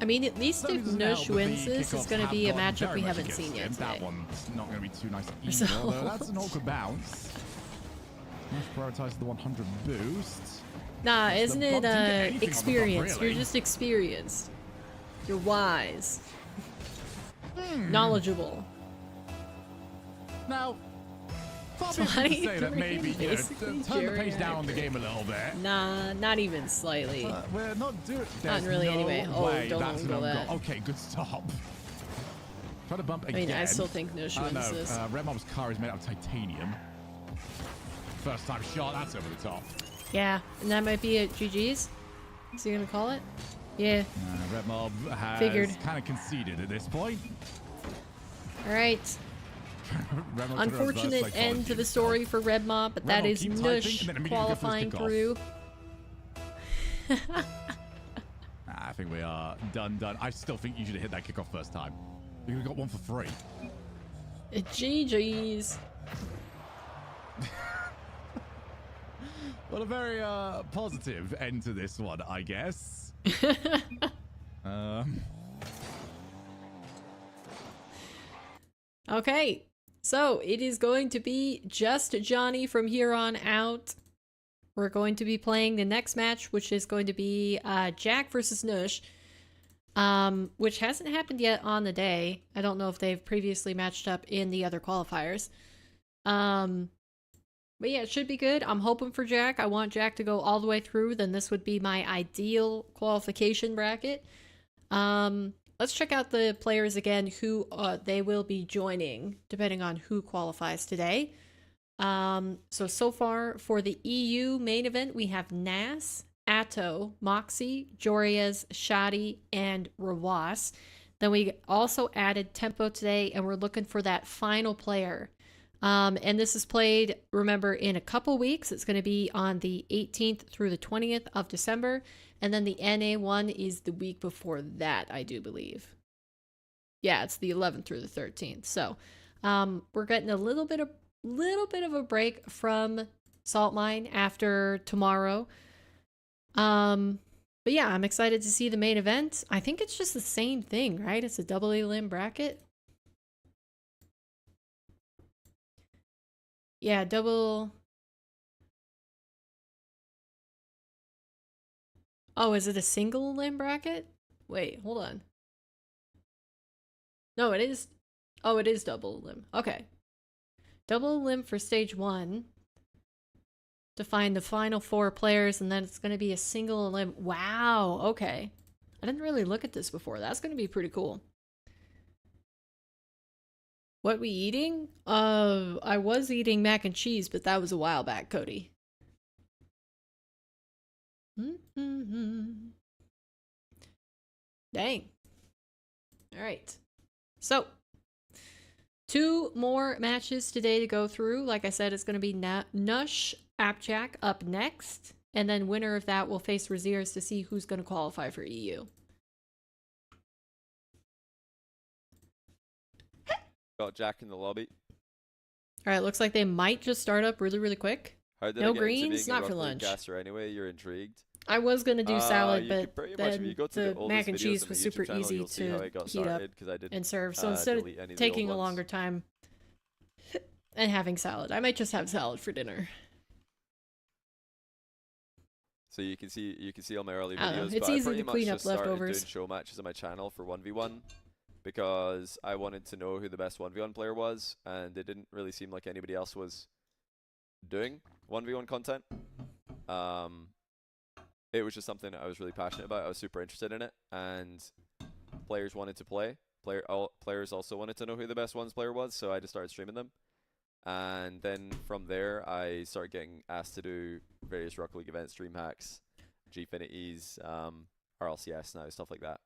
[SPEAKER 1] I mean, at least if Nush wins this, it's going to be a matchup we haven't seen yet today.
[SPEAKER 5] That one's not going to be too nice either, although that's an awkward bounce. Nush prioritizes the 100 boost.
[SPEAKER 1] Nah, isn't it experience? Really. You're just experienced. You're wise. Knowledgeable.
[SPEAKER 5] Now, Bobby would say that maybe, you know, turn the pace down on the game a little bit.
[SPEAKER 1] Nah, not even slightly.
[SPEAKER 5] We're not doing it.
[SPEAKER 1] Not really
[SPEAKER 5] no
[SPEAKER 1] anyway. Oh, don't go that.
[SPEAKER 5] Okay, good stop. Try to bump again.
[SPEAKER 1] I mean, I still think Nush wins this.
[SPEAKER 5] Red Mob's car is made out of titanium. First time shot, that's over the top.
[SPEAKER 1] Yeah, and that might be a GG's. Is he gonna call it? Yeah.
[SPEAKER 5] Red Mob has kind of conceded at this point.
[SPEAKER 1] All right. Unfortunate end to the story for Red Mob, but that is Nush qualifying through.
[SPEAKER 5] I think we are done. I still think you should have hit that kickoff first time. You could have got one for free.
[SPEAKER 1] GG's.
[SPEAKER 5] Well, a very positive end to this one, I guess.
[SPEAKER 1] Okay. So it is going to be just Johnny from here on out. We're going to be playing the next match, which is going to be Jack versus Nush, which hasn't happened yet on the day. I don't know if they've previously matched up in the other qualifiers. But yeah, it should be good. I'm hoping for Jack. I want Jack to go all the way through. Then this would be my ideal qualification bracket. Let's check out the players again who they will be joining, depending on who qualifies today. So far for the EU main event, we have Nas, Atto, Moxie, Joriaz, Shadi, and Rawas. Then we also added Tempo today, and we're looking for that final player. And this is played, remember, in a couple weeks. It's going to be on the 18th through the 20th of December. And then the NA one is the week before that, I do believe. Yeah, it's the 11th through the 13th. So we're getting a little bit of a break from Salt Mine after tomorrow. But yeah, I'm excited to see the main event. I think it's just the same thing, right? It's a double elim bracket. Yeah, double. Oh, is it a single limb bracket? Wait, hold on. No, it is. Oh, it is double limb. Okay. Double limb for stage 1. To find the final 4 players, and then it's going to be a single limb. Wow, okay. I didn't really look at this before. That's going to be pretty cool. What we eating? I was eating mac and cheese, but that was a while back, Cody. Dang. All right. So, 2 more matches today to go through. Like I said, it's going to be Nush, ApparentlyJack up next. And then winner of that will face Raziers to see who's going to qualify for EU.
[SPEAKER 3] Got Jack in the lobby.
[SPEAKER 1] All right, looks like they might just start up really, really quick. No greens, not for lunch.
[SPEAKER 3] Anyway, you're intrigued.
[SPEAKER 1] I was gonna do salad, but then the mac and cheese was super easy to heat up and serve. So instead of taking a longer time and having salad, I might just have salad for dinner.
[SPEAKER 3] So you can see all my early videos.
[SPEAKER 1] It's easy to clean up leftovers.
[SPEAKER 3] Doing show matches on my channel for 1v1 because I wanted to know who the best 1v1 player was, and it didn't really seem like anybody else was doing 1v1 content. It was just something I was really passionate about. I was super interested in it, and players wanted to play. Players also wanted to know who the best ones player was, so I just started streaming them. And then from there, I started getting asked to do various Rocket League events, Dream Hacks, Gfinities, RLCS now, stuff like that.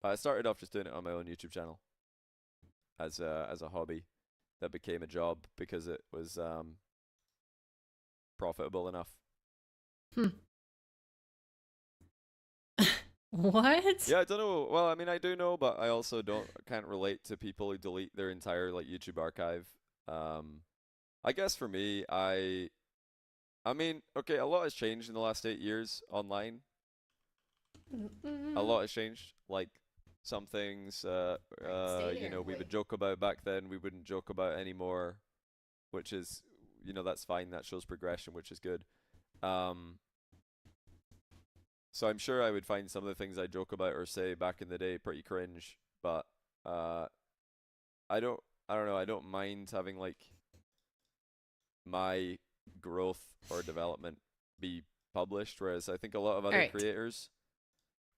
[SPEAKER 3] But I started off just doing it on my own YouTube channel as a hobby that became a job because it was profitable enough.
[SPEAKER 1] What?
[SPEAKER 3] Yeah, I don't know. Well, I mean, I do know, but I also can't relate to people who delete their entire like YouTube archive. I guess for me, I mean, okay, a lot has changed in the last 8 years online. A lot has changed. Like some things, you know, we would joke about back then, we wouldn't joke about anymore, which is, you know, that's fine. That shows progression, which is good. So I'm sure I would find some of the things I joke about or say back in the day pretty cringe, but I don't know, I don't mind having like my growth or development be published, whereas I think a lot of other creators,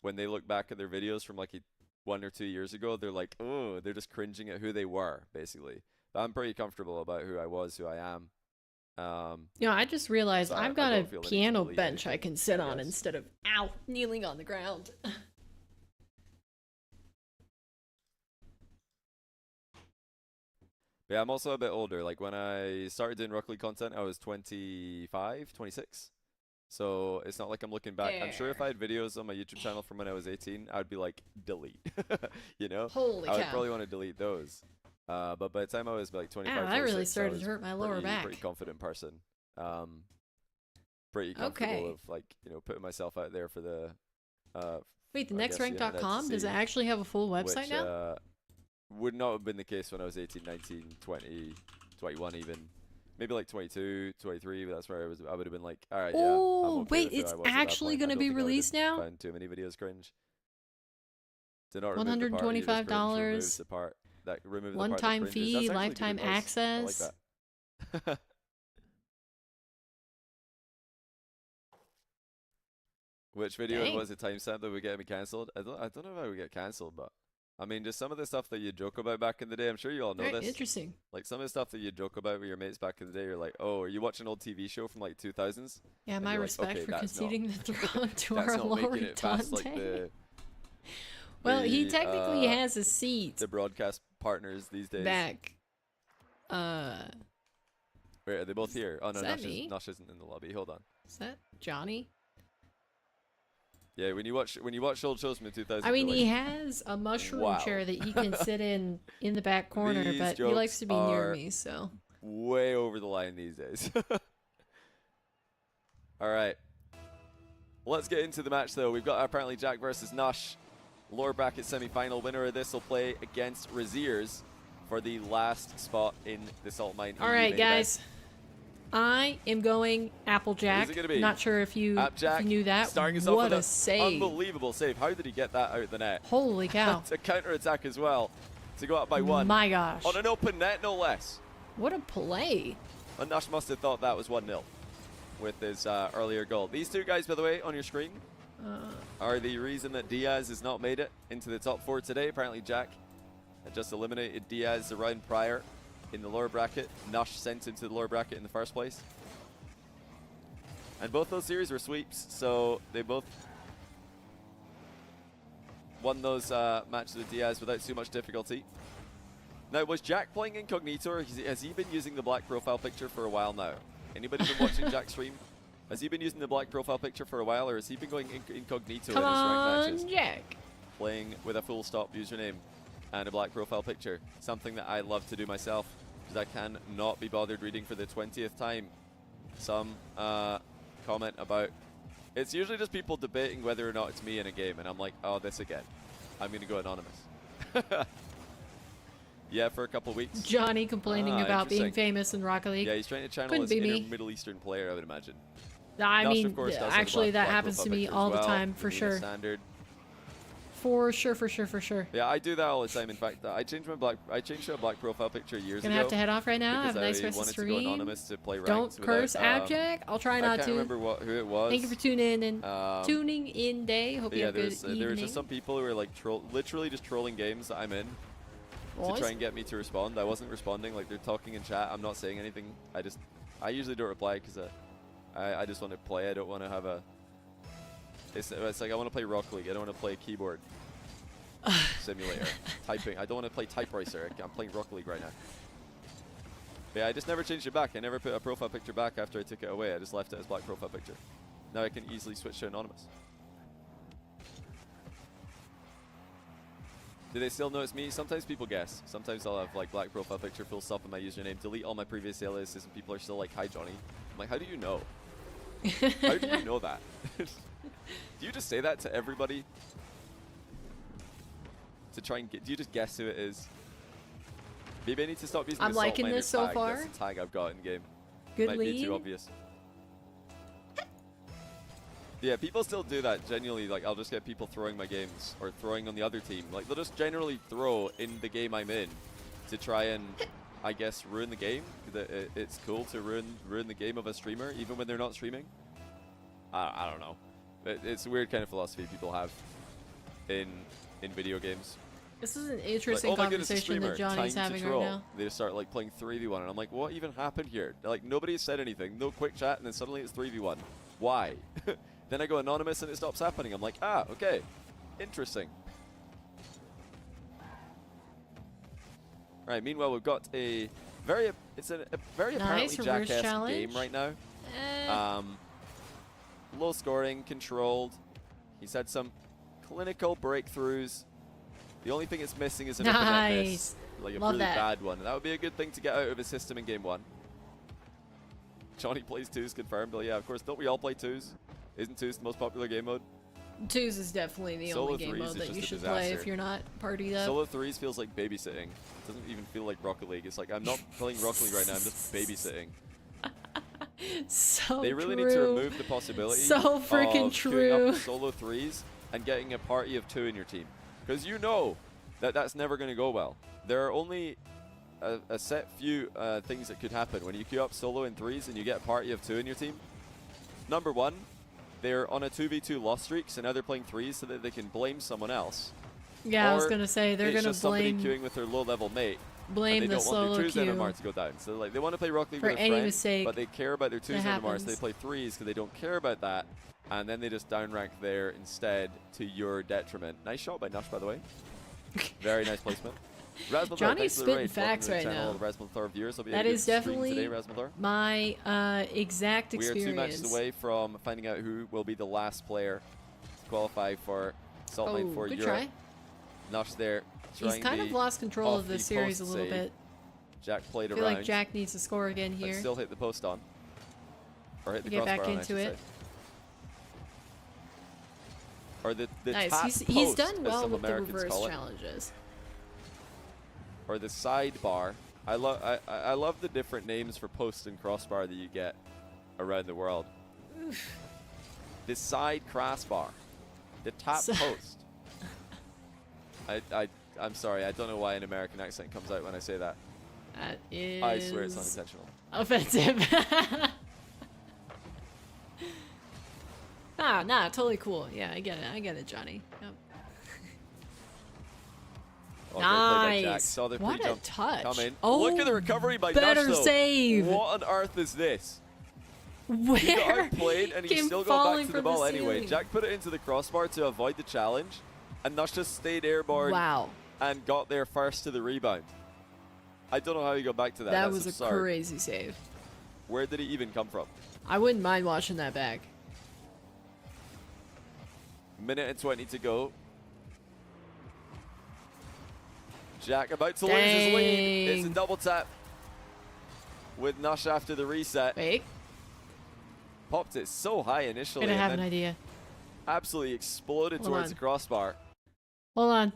[SPEAKER 3] when they look back at their videos from like 1 or 2 years ago, they're like, oh, they're just cringing at who they were, basically. But I'm pretty comfortable about who I was, who I am.
[SPEAKER 1] You know, I just realized I've got a piano bench I can sit on instead of kneeling on the ground.
[SPEAKER 3] Yeah, I'm also a bit older. Like when I started doing Rocket League content, I was 25, 26. So it's not like I'm looking back. I'm sure if I had videos on my YouTube channel from when I was 18, I would be like, delete. You know?
[SPEAKER 1] Holy cow.
[SPEAKER 3] I would probably want to delete those. But by the time I was like 25,
[SPEAKER 1] that really started to hurt my lower back.
[SPEAKER 3] Pretty confident person. Pretty comfortable of like, you know, putting myself out there for the.
[SPEAKER 1] Wait, the nextrank.com, does it actually have a full website now?
[SPEAKER 3] would not have been the case when I was 18, 19, 20, 21 even. Maybe like 22, 23, but that's where I would have been like, all right, yeah.
[SPEAKER 1] Oh,
[SPEAKER 3] okay
[SPEAKER 1] wait, it's actually going to be released now?
[SPEAKER 3] Find too many videos cringe. Do not
[SPEAKER 1] $125. One-time fee, lifetime access.
[SPEAKER 3] I like that. Which video was it timestamp that would get me cancelled? I don't know if I would get cancelled, but I mean, just some of the stuff that you joke about back in the day. I'm sure you all know this.
[SPEAKER 1] Interesting.
[SPEAKER 3] Like some of the stuff that you joke about with your mates back in the day. You're like, oh, are you watching an old TV show from like 2000s?
[SPEAKER 1] Yeah, my respect for conceding the throne to
[SPEAKER 3] our
[SPEAKER 1] Lord Dante. Well, he technically has a seat.
[SPEAKER 3] The broadcast partners these days.
[SPEAKER 1] Back.
[SPEAKER 3] Wait, are they both here? Oh no, Nush isn't in the lobby. Hold on.
[SPEAKER 1] Is that Johnny?
[SPEAKER 3] Yeah, when you watch old shows from the 2000s.
[SPEAKER 1] I mean, he has a mushroom chair that he can sit in the back corner, but he likes to be near me, so.
[SPEAKER 3] Way over the line these days. All right. Let's get into the match, though. We've got ApparentlyJack versus Nush. Lower bracket semi-final. Winner of this will play against Raziers for the last spot in the Salt Mine.
[SPEAKER 1] All right, guys. I am going AppleJack. Not sure if you knew that. What a save.
[SPEAKER 3] Unbelievable save. How did he get that out the net?
[SPEAKER 1] Holy cow.
[SPEAKER 3] It's a counter-attack as well to go up by 1.
[SPEAKER 1] My gosh.
[SPEAKER 3] On an open net, no less.
[SPEAKER 1] What a play.
[SPEAKER 3] And Nush must have thought that was 1-0 with his earlier goal. These two guys, by the way, on your screen are the reason that Diaz has not made it into the top 4 today. ApparentlyJack had just eliminated Diaz the round prior in the lower bracket. Nush sent into the lower bracket in the first place. And both those series were sweeps, so they both won those matches with Diaz without too much difficulty. Now, was Jack playing incognito, or has he been using the black profile picture for a while now? Anybody been watching Jack stream? Has he been using the black profile picture for a while, or has he been going incognito in his ranked matches?
[SPEAKER 1] Jack.
[SPEAKER 3] Playing with a full stop username and a black profile picture. Something that I love to do myself, because I cannot be bothered reading for the 20th time some comment about, it's usually just people debating whether or not it's me in a game, and I'm like, oh, this again. I'm going to go anonymous. Yeah, for a couple of weeks.
[SPEAKER 1] Johnny complaining about being famous in Rocket League.
[SPEAKER 3] Yeah, he's trying to channel his inner Middle Eastern player, I would imagine.
[SPEAKER 1] I mean, actually, that happens to me all the time, for sure.
[SPEAKER 3] Standard.
[SPEAKER 1] For sure.
[SPEAKER 3] Yeah, I do that all the time. In fact, I changed to a black profile picture years ago.
[SPEAKER 1] Gonna have to head off right now. Have a nice rest of the stream.
[SPEAKER 3] To go anonymous to play
[SPEAKER 1] Don't curse AppJack. I'll try not to.
[SPEAKER 3] I can't remember who it was.
[SPEAKER 1] Thank you for tuning in day. Hope you have a good evening.
[SPEAKER 3] There was just some people who were like literally just trolling games that I'm in to try and get me to respond. I wasn't responding. Like, they're talking in chat. I'm not saying anything. I usually don't reply because I just want to play. I don't want to have a. It's like I want to play Rocket League. I don't want to play keyboard simulator typing. I don't want to play typewriter. I'm playing Rocket League right now. But yeah, I just never changed it back. I never put a profile picture back after I took it away. I just left it as black profile picture. Now I can easily switch to anonymous. Do they still know it's me? Sometimes people guess. Sometimes I'll have like black profile picture, full stop in my username, delete all my previous aliases, and people are still like, hi Johnny. I'm like, how do you know? How do you know that? Do you just say that to everybody? To try and get, do you just guess who it is? Maybe I need to stop using the
[SPEAKER 1] liking this so far.
[SPEAKER 3] That's the tag I've got in game.
[SPEAKER 1] Good
[SPEAKER 3] Might
[SPEAKER 1] lead.
[SPEAKER 3] be too obvious. Yeah, people still do that genuinely. Like, I'll just get people throwing my games or throwing on the other team. Like, they'll just generally throw in the game I'm in to try and, I guess, ruin the game. It's cool to ruin the game of a streamer, even when they're not streaming. I don't know. It's a weird kind of philosophy people have in video games.
[SPEAKER 1] This is an interesting conversation that Johnny's having right now.
[SPEAKER 3] They just start like playing 3v1, and I'm like, what even happened here? Like, nobody said anything, no quick chat, and then suddenly it's 3v1. Why? Then I go anonymous and it stops happening. I'm like, ah, okay, interesting. Right. Meanwhile, we've got a very
[SPEAKER 1] nice
[SPEAKER 3] ApparentlyJack-esque game right now. Low scoring, controlled. He's had some clinical breakthroughs. The only thing it's missing is an open net miss, like a really bad one. That would be a good thing to get out of his system in game 1. Johnny plays 2s confirmed. But yeah, of course, don't we all play 2s? Isn't 2s the most popular game mode?
[SPEAKER 1] Twos is definitely the
[SPEAKER 3] Solo
[SPEAKER 1] only game
[SPEAKER 3] threes
[SPEAKER 1] mode
[SPEAKER 3] is
[SPEAKER 1] that
[SPEAKER 3] just
[SPEAKER 1] you
[SPEAKER 3] a
[SPEAKER 1] should play
[SPEAKER 3] disaster.
[SPEAKER 1] if you're not partied up.
[SPEAKER 3] Solo threes feels like babysitting. It doesn't even feel like Rocket League. It's like, I'm not playing Rocket League right now, I'm just babysitting.
[SPEAKER 1] So
[SPEAKER 3] They really
[SPEAKER 1] true.
[SPEAKER 3] need to remove the possibility
[SPEAKER 1] So freaking
[SPEAKER 3] of
[SPEAKER 1] true.
[SPEAKER 3] queuing up solo threes and getting a party of 2 in your team. Because you know that that's never going to go well. There are only a set few things that could happen when you queue up solo in threes and you get a party of 2 in your team. Number one, they're on a 2v2 loss streak, so now they're playing threes so that they can blame someone else.
[SPEAKER 1] Yeah, I was
[SPEAKER 3] Or
[SPEAKER 1] gonna say they're
[SPEAKER 3] it's
[SPEAKER 1] gonna
[SPEAKER 3] just somebody
[SPEAKER 1] blame
[SPEAKER 3] queuing with their low-level mate.
[SPEAKER 1] blame
[SPEAKER 3] and they
[SPEAKER 1] the
[SPEAKER 3] don't want
[SPEAKER 1] solo
[SPEAKER 3] their 2's
[SPEAKER 1] queue.
[SPEAKER 3] NMR to go down. So like they want to play Rocket League
[SPEAKER 1] For
[SPEAKER 3] with a
[SPEAKER 1] any
[SPEAKER 3] friend,
[SPEAKER 1] mistake
[SPEAKER 3] but they care about their 2's
[SPEAKER 1] that
[SPEAKER 3] NMR, so
[SPEAKER 1] happens.
[SPEAKER 3] they play threes because they don't care about that. And then they just downrank there instead to your detriment. Nice shot by Nush, by the way. Very nice placement. Rasmuthor,
[SPEAKER 1] Johnny's
[SPEAKER 3] thanks for the
[SPEAKER 1] spitting
[SPEAKER 3] raid.
[SPEAKER 1] facts
[SPEAKER 3] Welcome to the
[SPEAKER 1] right
[SPEAKER 3] channel,
[SPEAKER 1] now.
[SPEAKER 3] Rasmuthor viewers. Will be
[SPEAKER 1] That
[SPEAKER 3] a good
[SPEAKER 1] is
[SPEAKER 3] stream
[SPEAKER 1] definitely
[SPEAKER 3] today, Rasmuthor.
[SPEAKER 1] my exact
[SPEAKER 3] We are
[SPEAKER 1] experience.
[SPEAKER 3] 2 matches away from finding out who will be the last player to qualify for Salt Lake for
[SPEAKER 1] good
[SPEAKER 3] Europe.
[SPEAKER 1] try.
[SPEAKER 3] Nush there.
[SPEAKER 1] He's
[SPEAKER 3] trying
[SPEAKER 1] kind
[SPEAKER 3] the
[SPEAKER 1] of lost control
[SPEAKER 3] off
[SPEAKER 1] of
[SPEAKER 3] the
[SPEAKER 1] this series a
[SPEAKER 3] post
[SPEAKER 1] little
[SPEAKER 3] save.
[SPEAKER 1] bit.
[SPEAKER 3] Jack played
[SPEAKER 1] I feel
[SPEAKER 3] around.
[SPEAKER 1] like Jack needs to score again
[SPEAKER 3] but
[SPEAKER 1] here.
[SPEAKER 3] still hit the post on. Or hit the
[SPEAKER 1] Get
[SPEAKER 3] crossbar
[SPEAKER 1] back
[SPEAKER 3] on, I
[SPEAKER 1] into
[SPEAKER 3] should
[SPEAKER 1] it.
[SPEAKER 3] say. Or the
[SPEAKER 1] Nice.
[SPEAKER 3] tap
[SPEAKER 1] He's
[SPEAKER 3] post,
[SPEAKER 1] done
[SPEAKER 3] as
[SPEAKER 1] well
[SPEAKER 3] some
[SPEAKER 1] with the
[SPEAKER 3] Americans
[SPEAKER 1] reverse
[SPEAKER 3] call it.
[SPEAKER 1] challenges.
[SPEAKER 3] Or the sidebar. I love the different names for post and crossbar that you get around the world. The side crossbar. The tap post. I'm sorry, I don't know why an American accent comes out when I say that.
[SPEAKER 1] That is
[SPEAKER 3] I swear it's unintentional.
[SPEAKER 1] offensive. Nah, totally cool. Yeah, I get it, Johnny. Yep.
[SPEAKER 3] Oh, great play by Jack.
[SPEAKER 1] Nice.
[SPEAKER 3] Saw the
[SPEAKER 1] What a
[SPEAKER 3] pre-jump
[SPEAKER 1] touch.
[SPEAKER 3] come in.
[SPEAKER 1] Oh,
[SPEAKER 3] look at the recovery by
[SPEAKER 1] better
[SPEAKER 3] Nush, though.
[SPEAKER 1] save.
[SPEAKER 3] What on earth is this?
[SPEAKER 1] Where
[SPEAKER 3] He got outplayed and he
[SPEAKER 1] came
[SPEAKER 3] still got
[SPEAKER 1] falling
[SPEAKER 3] back to the
[SPEAKER 1] from
[SPEAKER 3] ball anyway.
[SPEAKER 1] ceiling.
[SPEAKER 3] Jack put it into the crossbar to avoid the challenge, and Nush just stayed airborne
[SPEAKER 1] Wow.
[SPEAKER 3] and got there first to the rebound. I don't know how he got back to that.
[SPEAKER 1] That
[SPEAKER 3] That's
[SPEAKER 1] was
[SPEAKER 3] absurd.
[SPEAKER 1] a crazy save.
[SPEAKER 3] Where did he even come from?
[SPEAKER 1] I wouldn't mind watching that back.
[SPEAKER 3] Minute and 20 to go. Jack about to lose his lead. It's a
[SPEAKER 1] Dang.
[SPEAKER 3] double tap with Nush after the reset.
[SPEAKER 1] Wait,
[SPEAKER 3] Popped it so high initially
[SPEAKER 1] gonna
[SPEAKER 3] and
[SPEAKER 1] have an
[SPEAKER 3] then
[SPEAKER 1] idea.
[SPEAKER 3] absolutely exploded
[SPEAKER 1] Hold
[SPEAKER 3] towards
[SPEAKER 1] on.
[SPEAKER 3] the crossbar.
[SPEAKER 1] Hold on.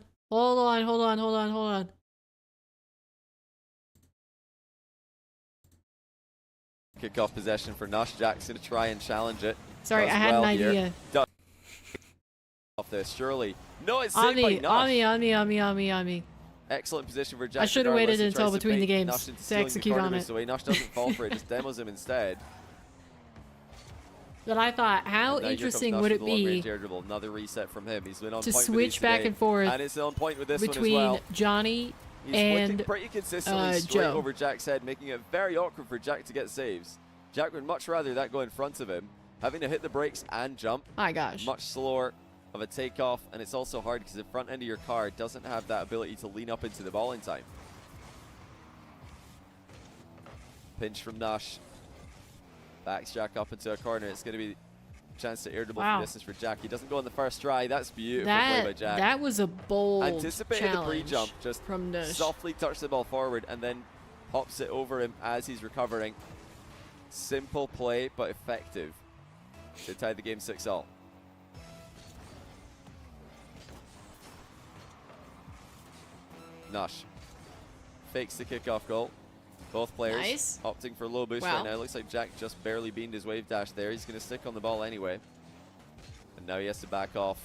[SPEAKER 3] Kickoff possession for Nush. Jack's going to try and challenge it.
[SPEAKER 1] Sorry,
[SPEAKER 3] Does
[SPEAKER 1] I had an
[SPEAKER 3] well here.
[SPEAKER 1] idea.
[SPEAKER 3] Off this, surely. No, it's
[SPEAKER 1] On
[SPEAKER 3] saved by
[SPEAKER 1] me,
[SPEAKER 3] Nush.
[SPEAKER 1] on me.
[SPEAKER 3] Excellent position for Jack.
[SPEAKER 1] I should have waited
[SPEAKER 3] regardless. He
[SPEAKER 1] until
[SPEAKER 3] tries to
[SPEAKER 1] between the
[SPEAKER 3] bait
[SPEAKER 1] games
[SPEAKER 3] Nush into
[SPEAKER 1] to
[SPEAKER 3] stealing the
[SPEAKER 1] execute
[SPEAKER 3] corner
[SPEAKER 1] on
[SPEAKER 3] moves
[SPEAKER 1] it.
[SPEAKER 3] away. Nush doesn't fall for it, just demos him instead.
[SPEAKER 1] But I thought, how
[SPEAKER 3] And now here comes
[SPEAKER 1] interesting
[SPEAKER 3] Nush
[SPEAKER 1] would
[SPEAKER 3] with
[SPEAKER 1] it
[SPEAKER 3] the long-range
[SPEAKER 1] be
[SPEAKER 3] air dribble. Another reset from him. He's been on
[SPEAKER 1] to
[SPEAKER 3] point with
[SPEAKER 1] switch
[SPEAKER 3] these
[SPEAKER 1] back
[SPEAKER 3] today.
[SPEAKER 1] and forth
[SPEAKER 3] And it's on point with this
[SPEAKER 1] between
[SPEAKER 3] one as well.
[SPEAKER 1] Johnny
[SPEAKER 3] He's
[SPEAKER 1] and
[SPEAKER 3] flicking pretty consistently straight
[SPEAKER 1] Joe.
[SPEAKER 3] over Jack's head, making it very awkward for Jack to get saves. Jack would much rather that go in front of him, having to hit the brakes and jump.
[SPEAKER 1] my gosh.
[SPEAKER 3] Much slower of a takeoff, and it's also hard because the front end of your car doesn't have that ability to lean up into the ball in time. Pinch from Nush. Backs Jack up into a corner. It's going to be a chance to air dribble
[SPEAKER 1] Wow.
[SPEAKER 3] from distance for Jack. He doesn't go on the first try. That's beautiful play by Jack.
[SPEAKER 1] That was a bold
[SPEAKER 3] Anticipated the
[SPEAKER 1] challenge
[SPEAKER 3] pre-jump, just
[SPEAKER 1] from Nush.
[SPEAKER 3] softly touched the ball forward and then hops it over him as he's recovering. Simple play, but effective to tie the game 6-all. Nush fakes the kickoff goal. Both players
[SPEAKER 1] Nice.
[SPEAKER 3] opting for low boost
[SPEAKER 1] Wow.
[SPEAKER 3] right now. Looks like Jack just barely beamed his wave dash there. He's going to stick on the ball anyway. And now he has to back off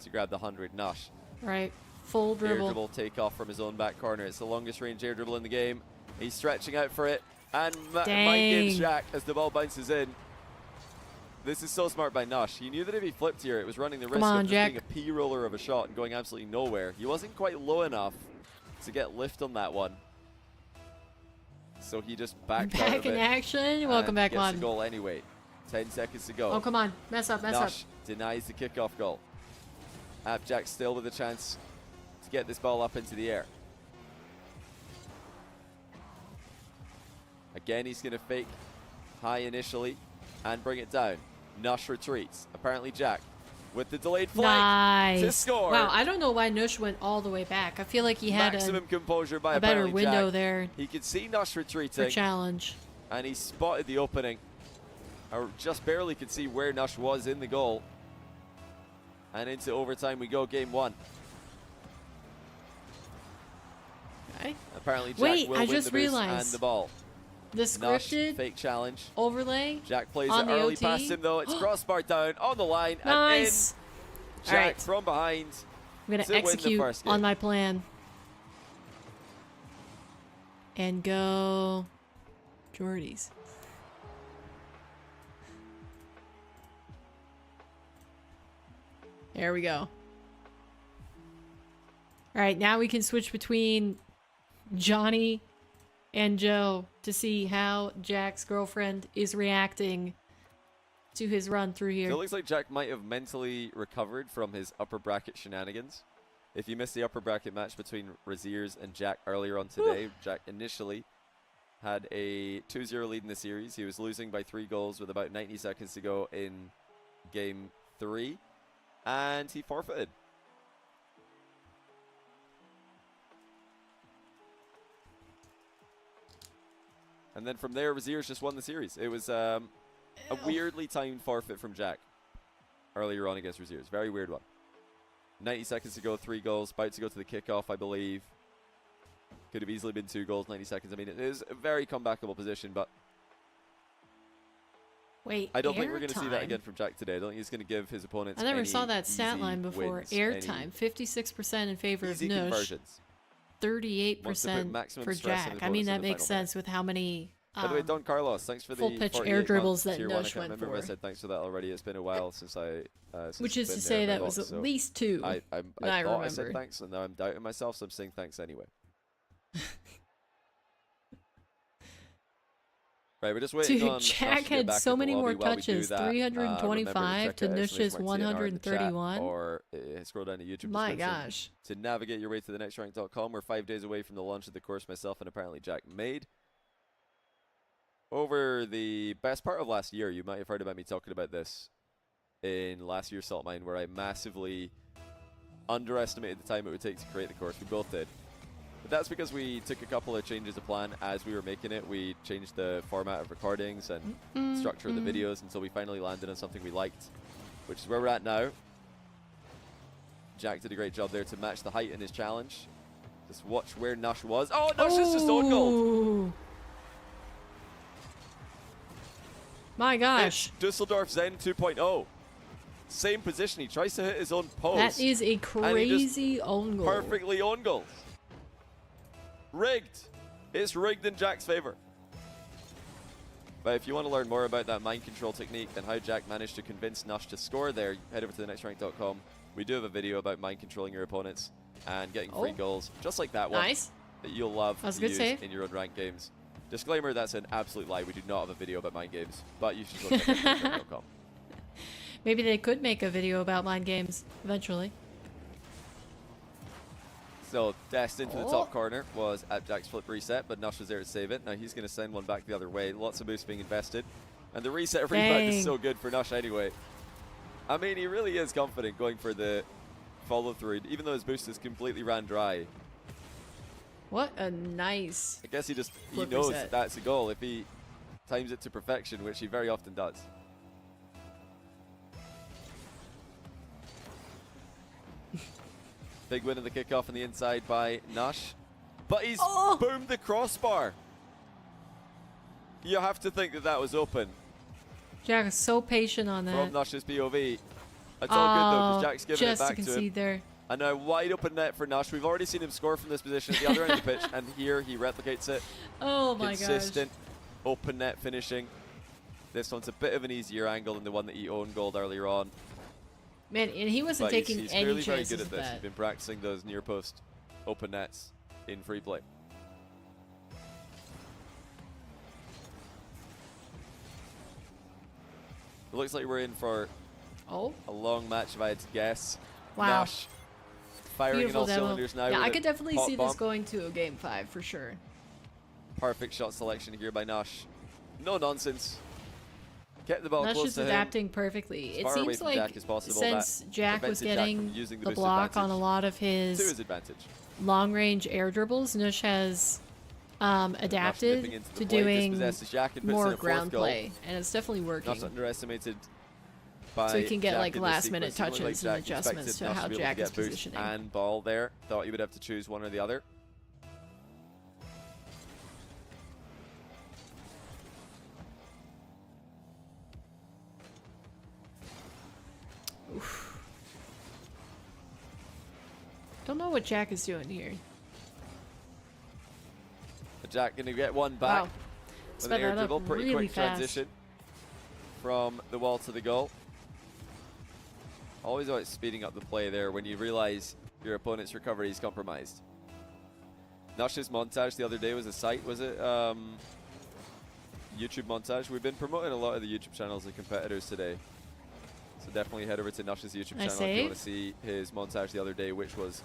[SPEAKER 3] to grab the 100. Nush.
[SPEAKER 1] Right. Full
[SPEAKER 3] Air
[SPEAKER 1] dribble.
[SPEAKER 3] dribble takeoff from his own back corner. It's the longest range air dribble in the game. He's stretching out for it. And mind games Jack as the ball bounces in. This is so smart by Nush. He knew that if he flipped here, it was running the risk
[SPEAKER 1] on,
[SPEAKER 3] of just
[SPEAKER 1] Jack.
[SPEAKER 3] being a P-roller of a shot and going absolutely nowhere. He wasn't quite low enough to get lift on that one. So he just backed out
[SPEAKER 1] Back
[SPEAKER 3] of
[SPEAKER 1] in
[SPEAKER 3] it
[SPEAKER 1] action. Welcome
[SPEAKER 3] and
[SPEAKER 1] back,
[SPEAKER 3] gets
[SPEAKER 1] Lon.
[SPEAKER 3] the goal anyway. 10 seconds to go.
[SPEAKER 1] Oh, come on. Mess up.
[SPEAKER 3] Nush denies the kickoff goal. ApparentlyJack still with a chance to get this ball up into the air. Again, he's going to fake high initially and bring it down. Nush retreats. ApparentlyJack with the delayed flank to
[SPEAKER 1] Nice.
[SPEAKER 3] score.
[SPEAKER 1] Wow, I don't know why Nush went all the way back. I feel like he had
[SPEAKER 3] Maximum composure by
[SPEAKER 1] a better
[SPEAKER 3] ApparentlyJack.
[SPEAKER 1] window there
[SPEAKER 3] He could see Nush
[SPEAKER 1] for
[SPEAKER 3] retreating,
[SPEAKER 1] challenge.
[SPEAKER 3] and he spotted the opening, or just barely could see where Nush was in the goal. And into overtime we go, game 1.
[SPEAKER 1] Okay.
[SPEAKER 3] Apparently Jack
[SPEAKER 1] Wait,
[SPEAKER 3] will
[SPEAKER 1] I
[SPEAKER 3] win
[SPEAKER 1] just
[SPEAKER 3] the boost
[SPEAKER 1] realized.
[SPEAKER 3] and the ball.
[SPEAKER 1] The
[SPEAKER 3] Nush,
[SPEAKER 1] scripted
[SPEAKER 3] fake challenge.
[SPEAKER 1] overlay.
[SPEAKER 3] Jack plays
[SPEAKER 1] on
[SPEAKER 3] it
[SPEAKER 1] the
[SPEAKER 3] early
[SPEAKER 1] OT.
[SPEAKER 3] past him though. It's crossbar down on the line
[SPEAKER 1] Nice.
[SPEAKER 3] and in. Jack
[SPEAKER 1] Alright.
[SPEAKER 3] from behind.
[SPEAKER 1] I'm going
[SPEAKER 3] to
[SPEAKER 1] to
[SPEAKER 3] win the
[SPEAKER 1] execute
[SPEAKER 3] first game.
[SPEAKER 1] on my plan. And go Jordies. There we go. Alright, now we can switch between Johnny and Joe to see how Jack's girlfriend is reacting to his run through here.
[SPEAKER 3] So it looks like Jack might have mentally recovered from his upper bracket shenanigans. If you missed the upper bracket match between Raziers and Jack earlier on today, Jack initially had a 2-0 lead in the series. He was losing by 3 goals with about 90 seconds to go in game 3, and he forfeited. And then from there, Raziers just won the series. It was a weirdly timed forfeit from Jack earlier on against Raziers. Very weird one. 90 seconds to go, 3 goals. About to go to the kickoff, I believe. Could have easily been 2 goals, 90 seconds. I mean, it is a very comebackable position, but
[SPEAKER 1] Wait,
[SPEAKER 3] I don't think we're going to see that again from Jack today. I don't think he's going to give his opponents
[SPEAKER 1] I never
[SPEAKER 3] any
[SPEAKER 1] saw that stat
[SPEAKER 3] easy
[SPEAKER 1] line before.
[SPEAKER 3] wins,
[SPEAKER 1] Airtime, 56% in favor of
[SPEAKER 3] easy
[SPEAKER 1] Nush,
[SPEAKER 3] conversions.
[SPEAKER 1] 38%
[SPEAKER 3] maximum
[SPEAKER 1] for
[SPEAKER 3] stress on
[SPEAKER 1] Jack.
[SPEAKER 3] the
[SPEAKER 1] I mean,
[SPEAKER 3] opponents in
[SPEAKER 1] that
[SPEAKER 3] the
[SPEAKER 1] makes
[SPEAKER 3] final
[SPEAKER 1] sense with how many
[SPEAKER 3] By the way, Don Carlos, thanks for the
[SPEAKER 1] full pitch
[SPEAKER 3] 48
[SPEAKER 1] air dribbles
[SPEAKER 3] months
[SPEAKER 1] that
[SPEAKER 3] tier 1. I
[SPEAKER 1] Nush
[SPEAKER 3] can't
[SPEAKER 1] went
[SPEAKER 3] remember if
[SPEAKER 1] for.
[SPEAKER 3] I said thanks for that already. It's been a while since I. Since
[SPEAKER 1] Which
[SPEAKER 3] it's
[SPEAKER 1] is to
[SPEAKER 3] been there
[SPEAKER 1] say
[SPEAKER 3] in my
[SPEAKER 1] that was
[SPEAKER 3] box,
[SPEAKER 1] at
[SPEAKER 3] so
[SPEAKER 1] least 2.
[SPEAKER 3] I
[SPEAKER 1] that
[SPEAKER 3] thought
[SPEAKER 1] I
[SPEAKER 3] I said
[SPEAKER 1] remembered.
[SPEAKER 3] thanks, and now I'm doubting myself, so I'm saying thanks anyway. Right, we're just waiting
[SPEAKER 1] Dude,
[SPEAKER 3] on
[SPEAKER 1] Jack had so many more touches.
[SPEAKER 3] That,
[SPEAKER 1] 325 to Nush's 131.
[SPEAKER 3] Or scroll down to YouTube.
[SPEAKER 1] My gosh.
[SPEAKER 3] To navigate your way to thenextrank.com. We're 5 days away from the launch of the course myself and apparently Jack made. Over the best part of last year, you might have heard about me talking about this in last year's Salt Mine, where I massively underestimated the time it would take to create the course. We both did. But that's because we took a couple of changes of plan as we were making it. We changed the format of recordings and structure of the videos until we finally landed on something we liked, which is where we're at now. Jack did a great job there to match the height in his challenge. Just watch where Nush was. Oh, Nush is just on goal.
[SPEAKER 1] My gosh.
[SPEAKER 3] It's Dusseldorf Zen 2.0. Same position. He tries to hit his own post.
[SPEAKER 1] That is a crazy own goal.
[SPEAKER 3] Perfectly own goals. Rigged. It's rigged in Jack's favor. But if you want to learn more about that mind control technique and how Jack managed to convince Nush to score there, head over to thenextrank.com. We do have a video about mind controlling your opponents and getting free goals, just like that one.
[SPEAKER 1] Nice.
[SPEAKER 3] That you'll love to use
[SPEAKER 1] save.
[SPEAKER 3] in your own ranked games. Disclaimer, that's an absolute lie. We do not have a video about mind games, but you should look at thenextrank.com.
[SPEAKER 1] Maybe they could make a video about mind games eventually.
[SPEAKER 3] So, destined to the top corner was at Jack's flip reset, but Nush was there to save it. Now he's going to send one back the other way. Lots of boosts being invested. And the reset rebound is so good for Nush anyway. I mean, he really is confident going for the follow-through, even though his boost is completely ran dry.
[SPEAKER 1] What a nice
[SPEAKER 3] I guess he
[SPEAKER 1] flip
[SPEAKER 3] knows
[SPEAKER 1] reset.
[SPEAKER 3] that's a goal if he times it to perfection, which he very often does. Big win of the kickoff on the inside by Nush. But he's boomed the crossbar. You have to think that that was open.
[SPEAKER 1] Jack is so patient on that.
[SPEAKER 3] From Nush's POV. It's all good though, because Jack's giving it back to him.
[SPEAKER 1] There.
[SPEAKER 3] And now wide open net for Nush. We've already seen him score from this position at the other end of the pitch, and here he replicates it.
[SPEAKER 1] Oh my
[SPEAKER 3] Consistent open net finishing. This one's a bit of an easier angle than the one that he owned gold earlier on.
[SPEAKER 1] Man, and he wasn't
[SPEAKER 3] But
[SPEAKER 1] taking
[SPEAKER 3] he's
[SPEAKER 1] any
[SPEAKER 3] clearly
[SPEAKER 1] chances
[SPEAKER 3] very good at this.
[SPEAKER 1] that.
[SPEAKER 3] He's been practicing those near post open nets in free play. It looks like we're in for a long match if I had to guess.
[SPEAKER 1] Wow.
[SPEAKER 3] Nush firing
[SPEAKER 1] Beautiful
[SPEAKER 3] in all
[SPEAKER 1] demo.
[SPEAKER 3] cylinders now.
[SPEAKER 1] Yeah,
[SPEAKER 3] with
[SPEAKER 1] I
[SPEAKER 3] a
[SPEAKER 1] could definitely
[SPEAKER 3] hot
[SPEAKER 1] see
[SPEAKER 3] bomb.
[SPEAKER 1] this going to a game 5 for sure.
[SPEAKER 3] Perfect shot selection here by Nush. No nonsense. Kept the ball
[SPEAKER 1] Nush
[SPEAKER 3] close
[SPEAKER 1] is
[SPEAKER 3] to him.
[SPEAKER 1] adapting perfectly. It
[SPEAKER 3] far away
[SPEAKER 1] seems
[SPEAKER 3] from
[SPEAKER 1] like
[SPEAKER 3] Jack as possible,
[SPEAKER 1] since
[SPEAKER 3] that
[SPEAKER 1] Jack was
[SPEAKER 3] prevented Jack
[SPEAKER 1] getting
[SPEAKER 3] from using
[SPEAKER 1] the
[SPEAKER 3] boost
[SPEAKER 1] block on a
[SPEAKER 3] advantage
[SPEAKER 1] lot of
[SPEAKER 3] to
[SPEAKER 1] his
[SPEAKER 3] his advantage.
[SPEAKER 1] long-range air dribbles, Nush has adapted
[SPEAKER 3] nipping into
[SPEAKER 1] to
[SPEAKER 3] the play,
[SPEAKER 1] doing
[SPEAKER 3] dispossesses Jack and puts in
[SPEAKER 1] more
[SPEAKER 3] a fourth
[SPEAKER 1] ground
[SPEAKER 3] goal.
[SPEAKER 1] play, and it's definitely working.
[SPEAKER 3] Not underestimated by
[SPEAKER 1] so he can get
[SPEAKER 3] Jack
[SPEAKER 1] like
[SPEAKER 3] in
[SPEAKER 1] last
[SPEAKER 3] this
[SPEAKER 1] minute
[SPEAKER 3] sequence. It looked
[SPEAKER 1] touches
[SPEAKER 3] like
[SPEAKER 1] and
[SPEAKER 3] Jack
[SPEAKER 1] adjustments
[SPEAKER 3] expected
[SPEAKER 1] to
[SPEAKER 3] Nush
[SPEAKER 1] how
[SPEAKER 3] be able
[SPEAKER 1] Jack
[SPEAKER 3] to
[SPEAKER 1] is
[SPEAKER 3] get boost
[SPEAKER 1] positioning.
[SPEAKER 3] and ball there. Thought he would have to choose one or the other.
[SPEAKER 1] Oof. Don't know what Jack is doing here.
[SPEAKER 3] Jack going to get one back
[SPEAKER 1] Wow.
[SPEAKER 3] with an air dribble. Pretty
[SPEAKER 1] really
[SPEAKER 3] quick
[SPEAKER 1] fast.
[SPEAKER 3] transition from the wall to the goal. Always about speeding up the play there when you realize your opponent's recovery is compromised. Nush's montage the other day was a site, was it? YouTube montage. We've been promoting a lot of the YouTube channels of competitors today. So definitely head over to Nush's YouTube channel if you want to see his montage the other day, which was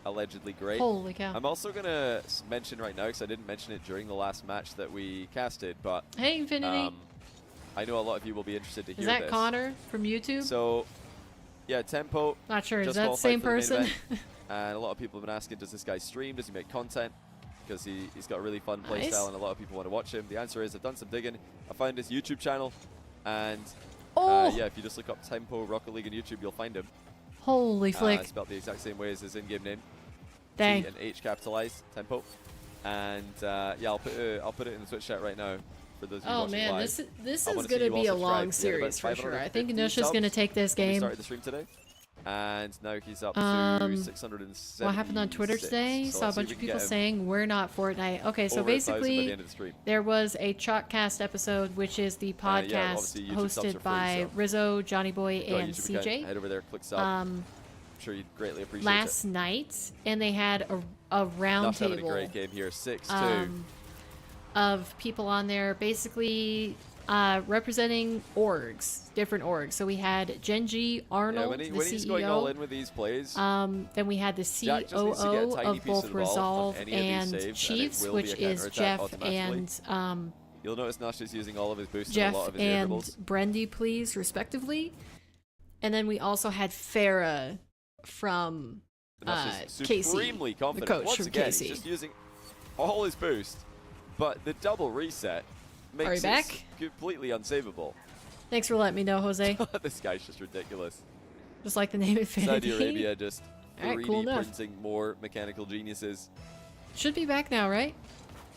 [SPEAKER 3] allegedly great.
[SPEAKER 1] Holy cow.
[SPEAKER 3] I'm also going to mention right now, because I didn't mention it during the last match that we casted, but
[SPEAKER 1] Hey, Infinity.
[SPEAKER 3] I know a lot of you will be interested to hear
[SPEAKER 1] Is that
[SPEAKER 3] this.
[SPEAKER 1] Connor from YouTube?
[SPEAKER 3] So, yeah, Tempo.
[SPEAKER 1] Not sure. Is
[SPEAKER 3] just
[SPEAKER 1] that the
[SPEAKER 3] qualified
[SPEAKER 1] same
[SPEAKER 3] for the main
[SPEAKER 1] person?
[SPEAKER 3] event. And a lot of people have been asking, does this guy stream? Does he make content? Because he's got a really fun play style and a lot of people want to watch him. The answer is I've done some digging. I found his YouTube channel. And yeah, if you just look up Tempo Rocket League on YouTube, you'll find him.
[SPEAKER 1] Holy flick.
[SPEAKER 3] Spelled the exact same way as his in-game name.
[SPEAKER 1] Dang.
[SPEAKER 3] T and H capitalized, Tempo. And yeah, I'll put it in the Twitch chat right now for those of you watching live.
[SPEAKER 1] this is going to be a long series for sure. I think Nush is going to take this game.
[SPEAKER 3] We started the stream today. And now he's up to 670.
[SPEAKER 1] What happened on Twitter today?
[SPEAKER 3] So
[SPEAKER 1] saw a bunch of people saying we're not Fortnite. Okay, so basically
[SPEAKER 3] the
[SPEAKER 1] there was a Chalkcast episode, which is the podcast hosted by Rizzo, Johnny Boy, and CJ.
[SPEAKER 3] Head over there, click sub. I'm sure you'd greatly appreciate it.
[SPEAKER 1] Last night, and they had a round table.
[SPEAKER 3] Having a great game here, 6-2.
[SPEAKER 1] Of people on there, basically representing orgs, different orgs. So we had Genji, Arnold, the
[SPEAKER 3] when
[SPEAKER 1] CEO.
[SPEAKER 3] He's going all in with these plays.
[SPEAKER 1] Then we had the COO of both Resolve and Chiefs, which is Jeff and
[SPEAKER 3] you'll notice Nush is using all of his boosts
[SPEAKER 1] Jeff
[SPEAKER 3] and a lot of his air
[SPEAKER 1] and
[SPEAKER 3] dribbles.
[SPEAKER 1] Brendy, please, respectively. And then we also had Farah from
[SPEAKER 3] supremely
[SPEAKER 1] KC,
[SPEAKER 3] confident.
[SPEAKER 1] the coach
[SPEAKER 3] Once
[SPEAKER 1] from
[SPEAKER 3] again,
[SPEAKER 1] KC.
[SPEAKER 3] He's just using all his boost, but the double reset makes it completely unsavable.
[SPEAKER 1] Thanks for letting me know, Jose.
[SPEAKER 3] This guy's just ridiculous.
[SPEAKER 1] Just like the name Infinity.
[SPEAKER 3] Saudi Arabia just 3D
[SPEAKER 1] cool enough.
[SPEAKER 3] printing more mechanical geniuses.
[SPEAKER 1] Should be back now, right?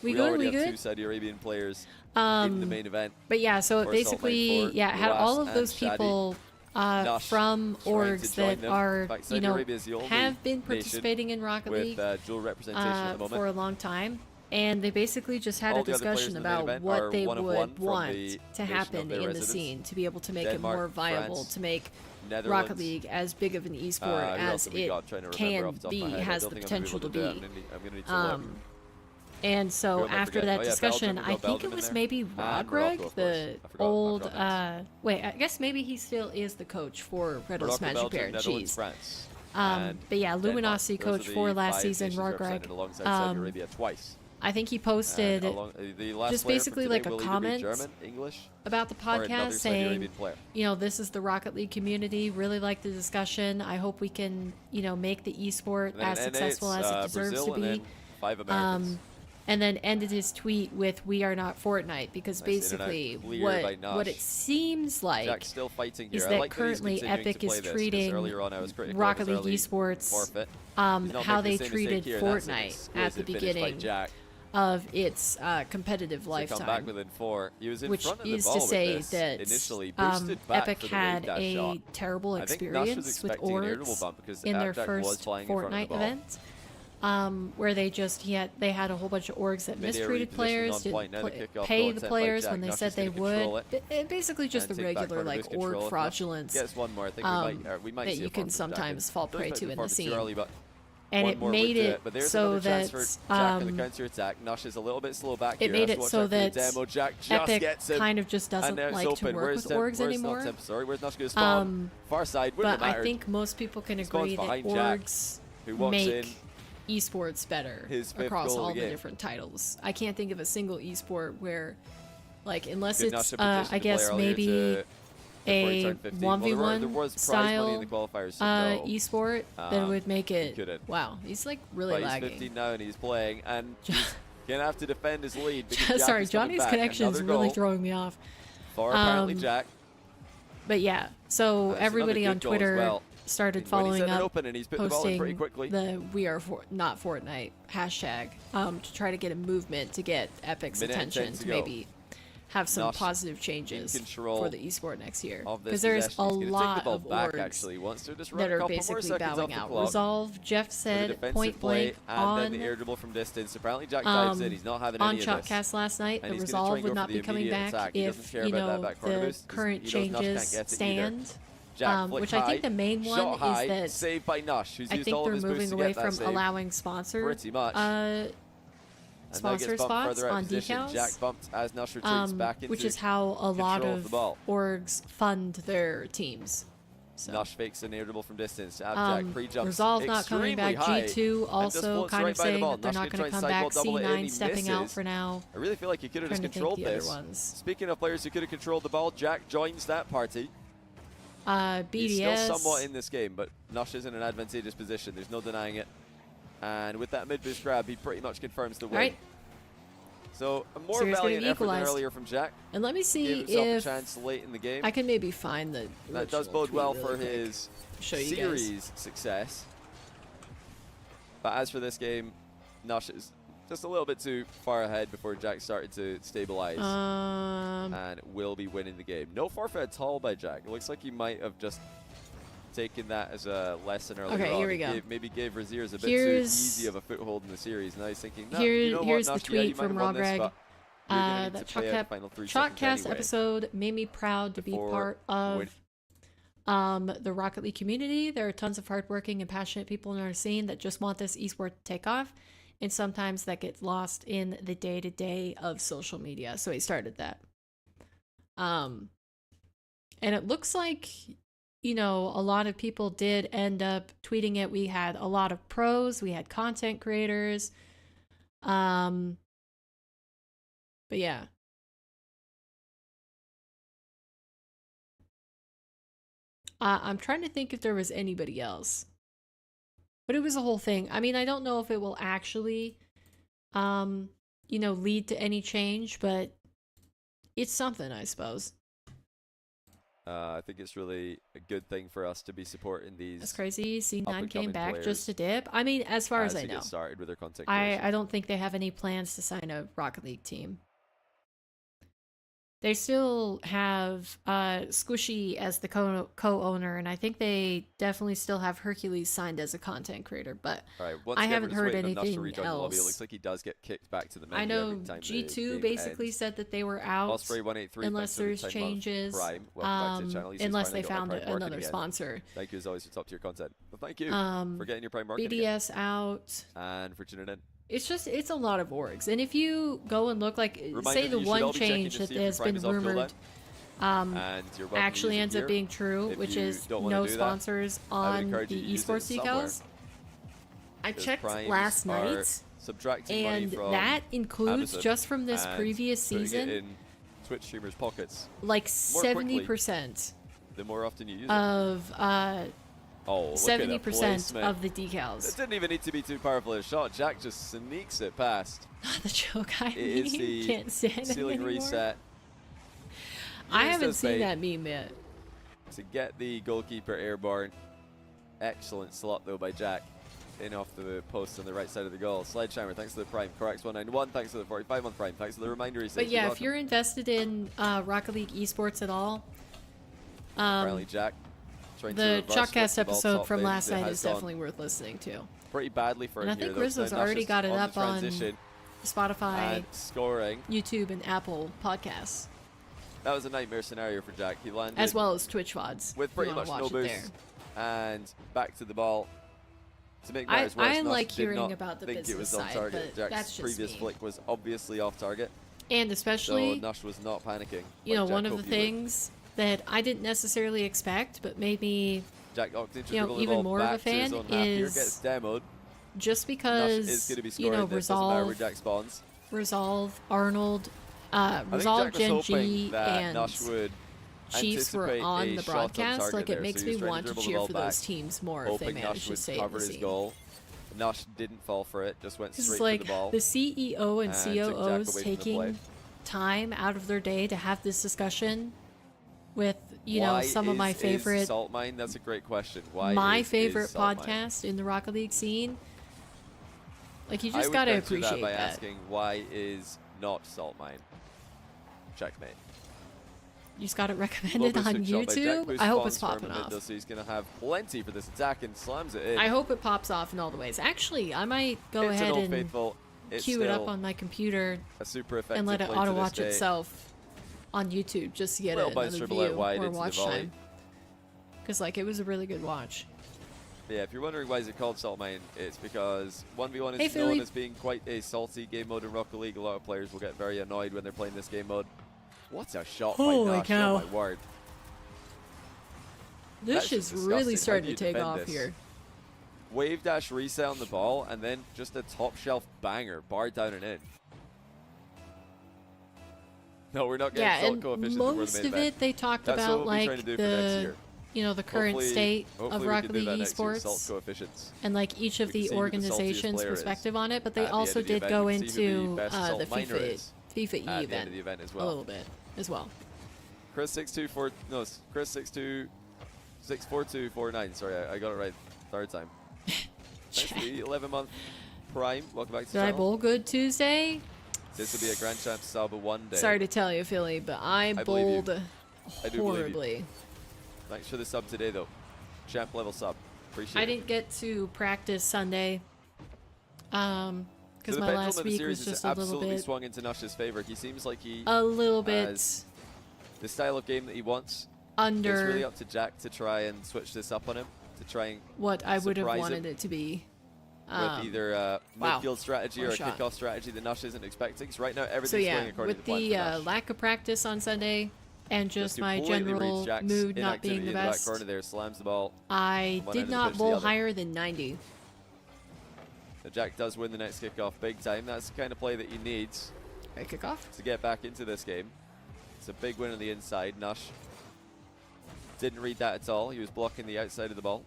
[SPEAKER 3] We already have 2 Saudi Arabian players in the main event.
[SPEAKER 1] But yeah, so it basically, yeah, had all of those people from orgs that are, you know, have been participating in Rocket League
[SPEAKER 3] dual representation at the moment.
[SPEAKER 1] for a long time. And they basically just had a discussion about what they would want to happen in the scene to be able to make it more viable, to make Rocket League as big of an esport as it can be, has the potential to be. And so after that discussion, I think it was maybe Rogreg, the old, wait, I guess maybe he still is the coach for Red Hulk's Magic Pair. Jeez. But yeah, Luminosity coach for last season, Rogreg. I think he posted just basically like a comment about the podcast saying, you know, this is the Rocket League community, really like the discussion. I hope we can, you know, make the esport as successful as it deserves to be. And then ended his tweet with "We are not Fortnite," because basically what it seems like is that currently Epic is treating Rocket League esports how they treated Fortnite at the beginning of its competitive lifetime, which is to say that Epic had a terrible experience with orgs in their first Fortnite event. Where they had a whole bunch of orgs that mistreated players, didn't pay the players when they said they would. Basically just the regular like org fraudulence that you can sometimes fall prey to in the scene. And it made it so that it made it so that Epic kind of just doesn't like to work with orgs anymore. But I think most people can agree that orgs make esports better across all the different titles. I can't think of a single esport where, like, unless it's I guess maybe a 1v1 style esport that would make it. Wow, he's like really lagging. He's
[SPEAKER 3] 15 now and he's playing, and he's gonna have to defend his lead.
[SPEAKER 1] Sorry, Johnny's connection is really throwing me off.
[SPEAKER 3] For ApparentlyJack.
[SPEAKER 1] But yeah, so everybody on Twitter started following up, posting the "We Are Not Fortnite" hashtag to try to get a movement to get Epic's attention to maybe have some positive changes for the esport next year, because there's a lot of orgs that are basically bowing out. Resolve, Jeff said point blank on
[SPEAKER 3] the air dribble from distance. Apparently Jack dives in. He's not having any of this.
[SPEAKER 1] On Shotcast last night, the Resolve would not be coming back if the current changes stand. Which I think the main one is that
[SPEAKER 3] saved by Nush, who's
[SPEAKER 1] I think they're moving away from allowing sponsor sponsor spots on decals,
[SPEAKER 3] Jack bumped as Nush retreats back into
[SPEAKER 1] which is how a lot of orgs fund their teams. So.
[SPEAKER 3] Nush fakes an air dribble from distance. Jack pre-jumps
[SPEAKER 1] Resolve not coming back. G2 also kind of saying that they're not going to come back. C9 stepping out for now.
[SPEAKER 3] I really feel like he could have just controlled this. Speaking of players who could have controlled the ball, Jack joins that party.
[SPEAKER 1] BDS.
[SPEAKER 3] He's still somewhat in this game, but Nush is in an advantageous position. There's no denying it. And with that mid-boost grab, he pretty much confirms the win.
[SPEAKER 1] Right.
[SPEAKER 3] So a more valiant effort than earlier from Jack.
[SPEAKER 1] And let me see
[SPEAKER 3] if a chance late in the game.
[SPEAKER 1] I can maybe find the
[SPEAKER 3] that does bode well for his series success. But as for this game, Nush is just a little bit too far ahead before Jack started to stabilize and will be winning the game. No forfeit at all by Jack. It looks like he might have just taken that as a lesson earlier on.
[SPEAKER 1] Okay, here we go.
[SPEAKER 3] Maybe gave Raziers a bit too easy of a foothold in the series. Now he's thinking, no, you know
[SPEAKER 1] here's
[SPEAKER 3] what,
[SPEAKER 1] the tweet from Rogreg. That Shotcast episode made me proud to be part of the Rocket League community. There are tons of hardworking and passionate people in our scene that just want this esport to take off. And sometimes that gets lost in the day-to-day of social media. So he started that. And it looks like, you know, a lot of people did end up tweeting it. We had a lot of pros. We had content creators. But yeah. I'm trying to think if there was anybody else. But it was a whole thing. I mean, I don't know if it will actually, you know, lead to any change, but it's something, I suppose.
[SPEAKER 3] I think it's really a good thing for us to be supporting these.
[SPEAKER 1] That's crazy. C9 came back just to dip. I mean, as far as I know,
[SPEAKER 3] started with their content
[SPEAKER 1] I don't think they have any plans to sign a Rocket League team. They still have Squishy as the co-owner, and I think they definitely still have Hercules signed as a content creator, but I haven't heard anything else.
[SPEAKER 3] It looks like he does get kicked back to the menu.
[SPEAKER 1] I know G2 basically said that they were out unless there's changes, unless they found another sponsor.
[SPEAKER 3] Thank you as always for top-tier content. But thank you for getting your Prime marketing.
[SPEAKER 1] BDS out.
[SPEAKER 3] And for tuning in.
[SPEAKER 1] It's a lot of orgs. And if you go and look, like, say the one change that has been rumored actually ends up being true, which is no sponsors on the esports decals. I checked last night, and that includes, just from this previous season,
[SPEAKER 3] Twitch streamers' pockets,
[SPEAKER 1] like 70%
[SPEAKER 3] the more often you use
[SPEAKER 1] of 70%
[SPEAKER 3] of
[SPEAKER 1] of the decals.
[SPEAKER 3] It didn't even need to be too powerful a shot. Jack just sneaks it past.
[SPEAKER 1] The joke. I
[SPEAKER 3] is the
[SPEAKER 1] can't stand
[SPEAKER 3] ceiling reset.
[SPEAKER 1] I haven't seen that meme yet.
[SPEAKER 3] To get the goalkeeper airborne. Excellent slot though by Jack. In off the post on the right side of the goal. Sledgehammer, thanks to the Prime. Correx191, thanks to the 45-month Prime. Thanks to the reminder he says.
[SPEAKER 1] But yeah, if you're invested in Rocket League esports at all,
[SPEAKER 3] ApparentlyJack.
[SPEAKER 1] The Shotcast episode from last night is definitely worth listening to.
[SPEAKER 3] Pretty badly for him.
[SPEAKER 1] And I think Rizzo's already got it up on Spotify,
[SPEAKER 3] scoring,
[SPEAKER 1] YouTube, and Apple Podcasts.
[SPEAKER 3] That was a nightmare scenario for Jack. He landed
[SPEAKER 1] as well as Twitch VODs
[SPEAKER 3] with pretty much no boost, and back to the ball. To make matters worse,
[SPEAKER 1] I like hearing about the business side, but
[SPEAKER 3] Jack's
[SPEAKER 1] that's just
[SPEAKER 3] previous flick was obviously off target,
[SPEAKER 1] and especially
[SPEAKER 3] so Nush was not panicking.
[SPEAKER 1] You know, one of the things that I didn't necessarily expect, but made me, even more of a fan is just because, you know, Resolve, Arnold, Resolve, Gen G, and Chiefs were on the broadcast. Like, it makes me want to cheer for those teams more if they manage to stay in the scene.
[SPEAKER 3] Nush didn't fall for it, just went straight
[SPEAKER 1] like
[SPEAKER 3] for the ball.
[SPEAKER 1] The CEO and COOs taking time out of their day to have this discussion with, you know, some of my favorite
[SPEAKER 3] Salt Mine. That's a great question. Why?
[SPEAKER 1] My favorite podcast in the Rocket League scene. Like, you just gotta appreciate
[SPEAKER 3] that by asking why is not Salt Mine. Checkmate.
[SPEAKER 1] You just got it recommended on YouTube. I hope it's popping off.
[SPEAKER 3] So he's going to have plenty for this attack and slams it in.
[SPEAKER 1] I hope it pops off in all the ways. Actually, I might go ahead and queue it up on my computer and let it auto-watch itself on YouTube just to get another view or watch time. Because, like, it was a really good watch.
[SPEAKER 3] Yeah, if you're wondering why is it called Salt Mine, it's because 1v1 is known as being quite a salty game mode in Rocket League. A lot of players will get very annoyed when they're playing this game mode. What's a shot by Nash? Oh my word.
[SPEAKER 1] This is really starting to take off here.
[SPEAKER 3] Wave dash reset on the ball, and then just a top shelf banger, bar down and in. No, we're not getting salt coefficients.
[SPEAKER 1] Most of it they talked about, like the the current state of Rocket League esports and like each of the organizations' perspective on it, but they also did go into the FIFA event
[SPEAKER 3] as well.
[SPEAKER 1] A little bit as well.
[SPEAKER 3] Chris 64249. Sorry, I got it right third time. Thanks for the 11-month prime. Welcome back to the channel.
[SPEAKER 1] Did I bowl good Tuesday?
[SPEAKER 3] This will be a Grand Champ sub one day.
[SPEAKER 1] Sorry to tell you, Philly, but I bowled horribly.
[SPEAKER 3] Thanks for the sub today, though. Champ level sub. Appreciate it.
[SPEAKER 1] I didn't get to practice Sunday. Because my last week was just a little
[SPEAKER 3] absolutely
[SPEAKER 1] bit
[SPEAKER 3] swung into Nush's favor. He seems like he
[SPEAKER 1] has
[SPEAKER 3] the style of game that he wants.
[SPEAKER 1] It's
[SPEAKER 3] really up to Jack to try and switch this up on him, to try and
[SPEAKER 1] what I would have wanted it to be.
[SPEAKER 3] With either a midfield strategy or a kickoff strategy that Nush isn't expecting. So right now everything's going according to plan.
[SPEAKER 1] With the lack of practice on Sunday and just my general mood not being the best,
[SPEAKER 3] corner there, slams the ball.
[SPEAKER 1] I did not bowl higher than 90.
[SPEAKER 3] So Jack does win the next kickoff big time. That's the kind of play that he needs to get back into this game. It's a big win on the inside. Nush didn't read that at all. He was blocking the outside of the ball.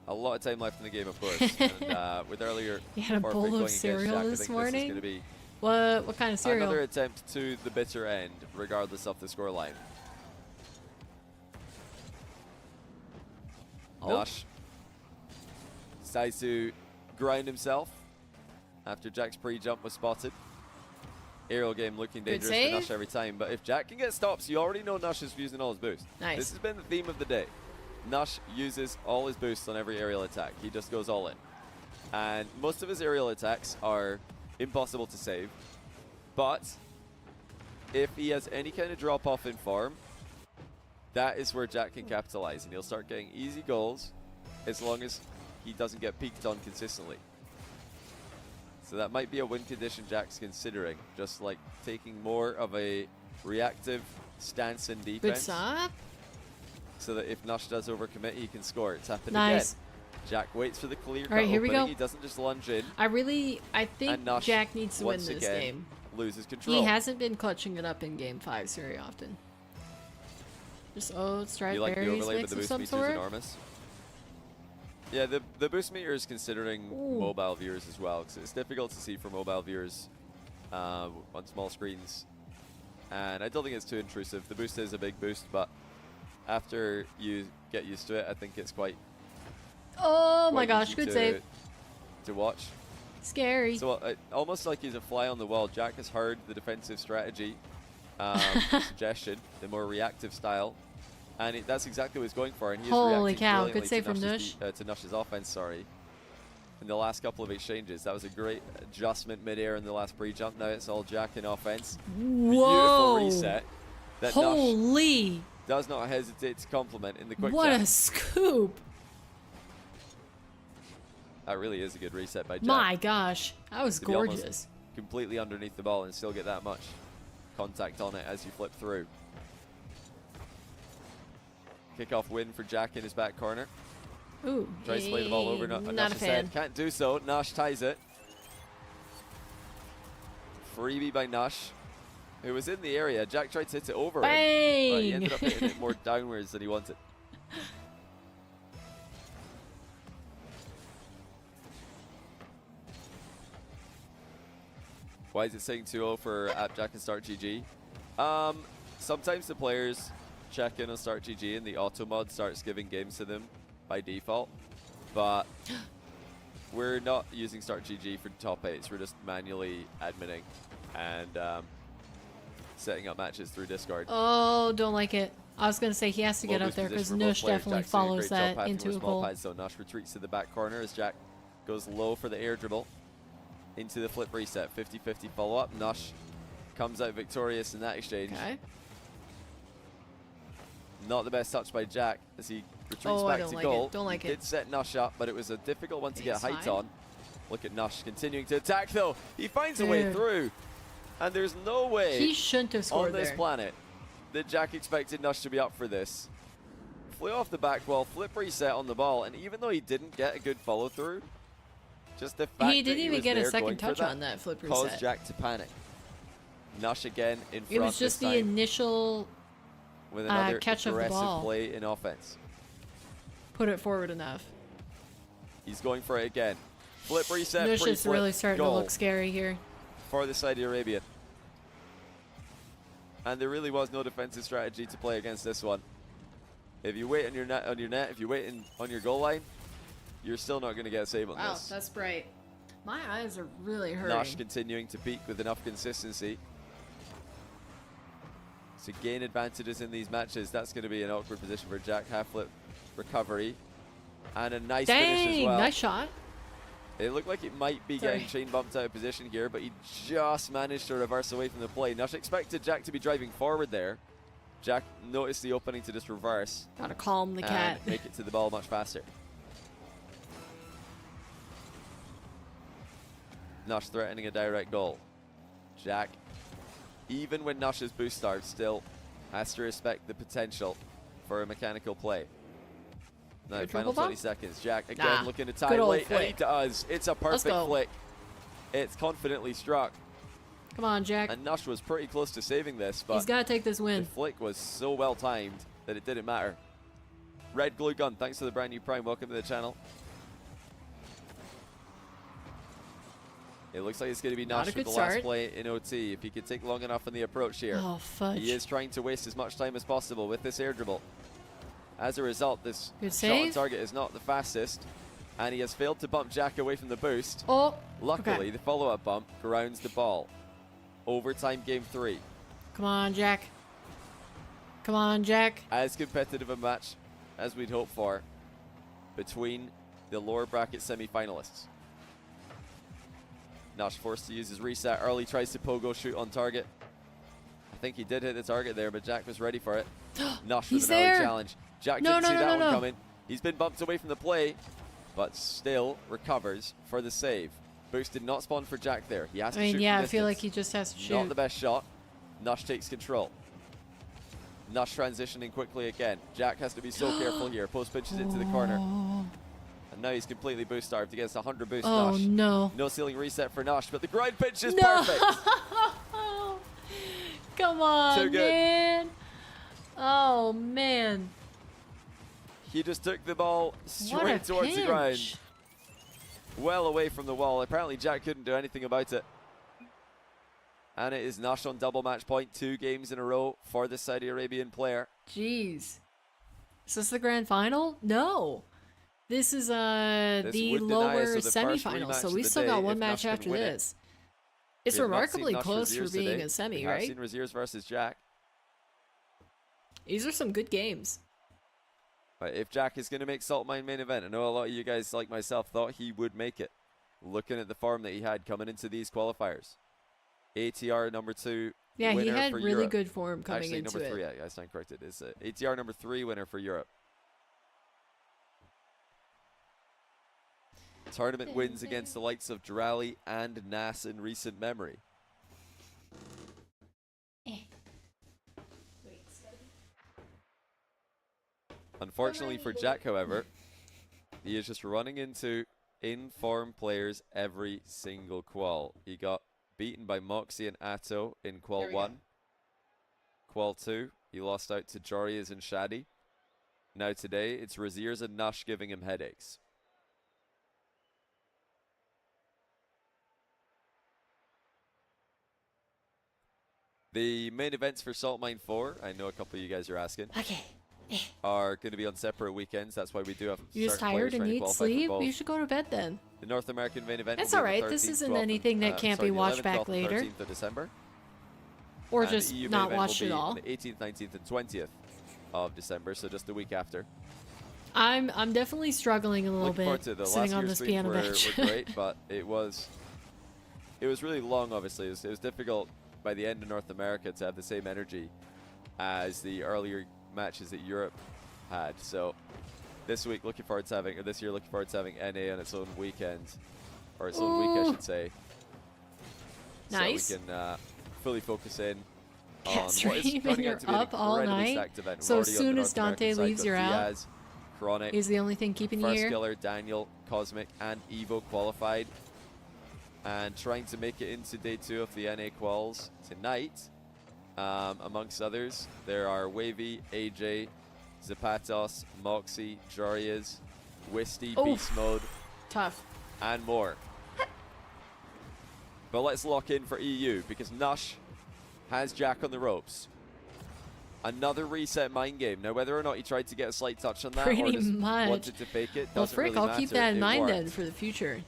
[SPEAKER 3] A lot of time left in the game, of course. And, with earlier,
[SPEAKER 1] you had a bowl of cereal this morning.
[SPEAKER 3] Be
[SPEAKER 1] what kind of cereal?
[SPEAKER 3] Another attempt to the bitter end, regardless of the scoreline. Nush decides to grind himself after Jack's pre-jump was spotted. Aerial game looking dangerous for Nush every time, but if Jack can get stops, you already know Nush is using all his boosts.
[SPEAKER 1] Nice.
[SPEAKER 3] This has been the theme of the day. Nush uses all his boosts on every aerial attack. He just goes all in. And most of his aerial attacks are impossible to save, but if he has any kind of drop-off in form, that is where Jack can capitalize, and he'll start getting easy goals as long as he doesn't get peaked on consistently. So that might be a win condition Jack's considering, just like taking more of a reactive stance in defense.
[SPEAKER 1] Good stop.
[SPEAKER 3] So that if Nush does overcommit, he can score. It's happened again. Jack waits for the clear cut
[SPEAKER 1] here we go.
[SPEAKER 3] He doesn't just lunge in.
[SPEAKER 1] I think Jack needs to win this game.
[SPEAKER 3] Loses control.
[SPEAKER 1] He hasn't been clutching it up in game 5s very often. Just strike berries mix of some sort.
[SPEAKER 3] Enormous. Yeah, the boost meter is considering mobile viewers as well, because it's difficult to see for mobile viewers on small screens. And I don't think it's too intrusive. The boost is a big boost, but after you get used to it, I think it's quite.
[SPEAKER 1] Oh my gosh, good save.
[SPEAKER 3] To watch.
[SPEAKER 1] Scary.
[SPEAKER 3] So almost like he's a fly on the wall. Jack has heard the defensive strategy suggestion, the more reactive style, and that's exactly what he's going for. And he is
[SPEAKER 1] holy cow! Good save from
[SPEAKER 3] Nush. To Nush's offense. Sorry. In the last couple of exchanges, that was a great adjustment mid-air in the last pre-jump. Now it's all Jack in offense.
[SPEAKER 1] Whoa!
[SPEAKER 3] Beautiful reset. That
[SPEAKER 1] holy!
[SPEAKER 3] Nush does not hesitate to compliment in the quick
[SPEAKER 1] What
[SPEAKER 3] chat.
[SPEAKER 1] a scoop!
[SPEAKER 3] That really is a good reset by Jack.
[SPEAKER 1] My gosh, that was gorgeous.
[SPEAKER 3] Completely underneath the ball and still get that much contact on it as you flip through. Kickoff win for Jack in his back corner.
[SPEAKER 1] Ooh,
[SPEAKER 3] tries to play the ball over Nush's head. Can't do so. Nush ties it. Freebie by Nush, who was in the area. Jack tried to hit it over him, but he ended up hitting it more downwards than he wanted. Why is it saying 2-0 for ApparentlyJack and Start GG? Sometimes the players check in on Start GG and the auto mod starts giving games to them by default. But we're not using Start GG for top 8s. We're just manually adminning and setting up matches through Discord.
[SPEAKER 1] Oh, don't like it. I was going to say he has to get up there because Nush definitely follows that into a goal.
[SPEAKER 3] So Nush retreats to the back corner as Jack goes low for the air dribble into the flip reset. 50-50 follow-up. Nush comes out victorious in that exchange.
[SPEAKER 1] Okay.
[SPEAKER 3] Not the best touch by Jack as he retreats back to goal.
[SPEAKER 1] Don't like it.
[SPEAKER 3] Did set Nush up, but it was a difficult one to get height on. Look at Nush continuing to attack though. He finds a way through. And there's no way
[SPEAKER 1] he shouldn't have scored
[SPEAKER 3] on this planet that Jack expected Nush to be up for this. Flew off the back wall, flip reset on the ball, and even though he didn't get a good follow through, just the fact
[SPEAKER 1] he didn't even get a second touch on that flip reset
[SPEAKER 3] caused Jack to panic. Nush again in front.
[SPEAKER 1] It was just the initial
[SPEAKER 3] with another
[SPEAKER 1] catch of the ball.
[SPEAKER 3] Play in offense.
[SPEAKER 1] Put it forward enough.
[SPEAKER 3] He's going for it again. Flip reset.
[SPEAKER 1] Nush is really starting to look scary here
[SPEAKER 3] for the Saudi Arabian. And there really was no defensive strategy to play against this one. If you wait on your net, if you wait on your goal line, you're still not going to get a save on this.
[SPEAKER 1] Wow, that's bright. My eyes are really hurting.
[SPEAKER 3] Nush continuing to peak with enough consistency to gain advantages in these matches. That's going to be an awkward position for Jack. Half flip recovery and a nice finish as well.
[SPEAKER 1] Nice shot.
[SPEAKER 3] It looked like it might be getting chain bumped out of position here, but he just managed to reverse away from the play. Nush expected Jack to be driving forward there. Jack noticed the opening to just reverse.
[SPEAKER 1] Gotta calm the cat.
[SPEAKER 3] Make it to the ball much faster. Nush threatening a direct goal. Jack, even when Nush is boost starved, still has to respect the potential for a mechanical play. No, final 20 seconds. Jack again looking to tie late, and he does. It's a perfect flick. It's confidently struck.
[SPEAKER 1] Come on, Jack.
[SPEAKER 3] And Nush was pretty close to saving this, but
[SPEAKER 1] he's got to take this win.
[SPEAKER 3] The flick was so well timed that it didn't matter. Red Glue Gun, thanks for the brand new Prime. Welcome to the channel. It looks like it's going to be Nush with the last play in OT. If he could take long enough on the approach here.
[SPEAKER 1] Oh, fudge.
[SPEAKER 3] He is trying to waste as much time as possible with this air dribble. As a result, this shot on target is not the fastest, and he has failed to bump Jack away from the boost.
[SPEAKER 1] Oh,
[SPEAKER 3] luckily, the follow-up bump grounds the ball. Overtime game 3.
[SPEAKER 1] Come on, Jack. Come on, Jack.
[SPEAKER 3] As competitive a match as we'd hoped for between the lower bracket semi-finalists. Nush forced to use his reset early, tries to pogo shoot on target. I think he did hit the target there, but Jack was ready for it. Nush with an early challenge. Jack didn't see that one coming. He's been bumped away from the play, but still recovers for the save. Boost did not spawn for Jack there. He has to shoot.
[SPEAKER 1] I feel like he just has to shoot.
[SPEAKER 3] Not the best shot. Nush takes control. Nush transitioning quickly again. Jack has to be so careful here. Post pinches into the corner. And now he's completely boost starved against 100 boost Nush.
[SPEAKER 1] Oh, no.
[SPEAKER 3] No ceiling reset for Nush, but the grind pitch is perfect.
[SPEAKER 1] Come on, man. Oh, man.
[SPEAKER 3] He just took the ball straight towards the ground. Well away from the wall. Apparently Jack couldn't do anything about it. And it is Nush on double match point. 2 games in a row for the Saudi Arabian player.
[SPEAKER 1] Jeez. Is this the grand final? No. This is the lower semi-final, so we still got one match after this. It's remarkably close for being a semi, right?
[SPEAKER 3] I've seen Raziers versus Jack.
[SPEAKER 1] These are some good games.
[SPEAKER 3] But if Jack is going to make Salt Mine main event, I know a lot of you guys, like myself, thought he would make it. Looking at the form that he had coming into these qualifiers. ATR number 2
[SPEAKER 1] Yeah,
[SPEAKER 3] winner
[SPEAKER 1] he had
[SPEAKER 3] for
[SPEAKER 1] really
[SPEAKER 3] Europe.
[SPEAKER 1] good form coming into
[SPEAKER 3] number 3,
[SPEAKER 1] it.
[SPEAKER 3] I stand corrected. It's ATR number 3 winner for Europe. Tournament wins against the likes of Drali and Nas in recent memory. Unfortunately for Jack, however, he is just running into in-form players every single qual. He got beaten by Moxie and Atto in qual 1. Qual 2, he lost out to Jorias and Shadi. Now today, it's Raziers and Nush giving him headaches. The main events for Salt Mine 4, I know a couple of you guys are asking,
[SPEAKER 1] Okay.
[SPEAKER 3] are going to be on separate weekends. That's why we do have
[SPEAKER 1] You're just tired and need sleep? You should go to bed then.
[SPEAKER 3] The North American main event.
[SPEAKER 1] That's alright. This isn't anything that can't be watched back later.
[SPEAKER 3] 13th of December.
[SPEAKER 1] Or just not watched at all.
[SPEAKER 3] On the 18th, 19th, and 20th of December, so just the week after.
[SPEAKER 1] I'm definitely struggling a little bit sitting on this piano bench.
[SPEAKER 3] Were great, but it was really long. Obviously, it was difficult by the end of North America to have the same energy as the earlier matches that Europe had. So this week, looking forward to having, or this year, looking forward to having NA on its own weekend, or its own week, I should say.
[SPEAKER 1] Nice.
[SPEAKER 3] So we can fully focus in.
[SPEAKER 1] Catstream, and you're up all night. So as soon as Dante leaves, you're out.
[SPEAKER 3] Diaz, Chronic,
[SPEAKER 1] he's the only thing keeping you here.
[SPEAKER 3] First Killer, Daniel, Cosmic, and Evo qualified, and trying to make it into day 2 of the NA quals tonight. Amongst others, there are Wavy, AJ, Zapatos, Moxie, Jorias, Wisty, Beast Mode,
[SPEAKER 1] tough,
[SPEAKER 3] and more. But let's lock in for EU because Nush has Jack on the ropes. Another reset mind game. Now, whether or not he tried to get a slight touch on that or just wanted to fake it,
[SPEAKER 1] well,
[SPEAKER 3] doesn't
[SPEAKER 1] Frick,
[SPEAKER 3] really
[SPEAKER 1] I'll keep that in mind then for the future.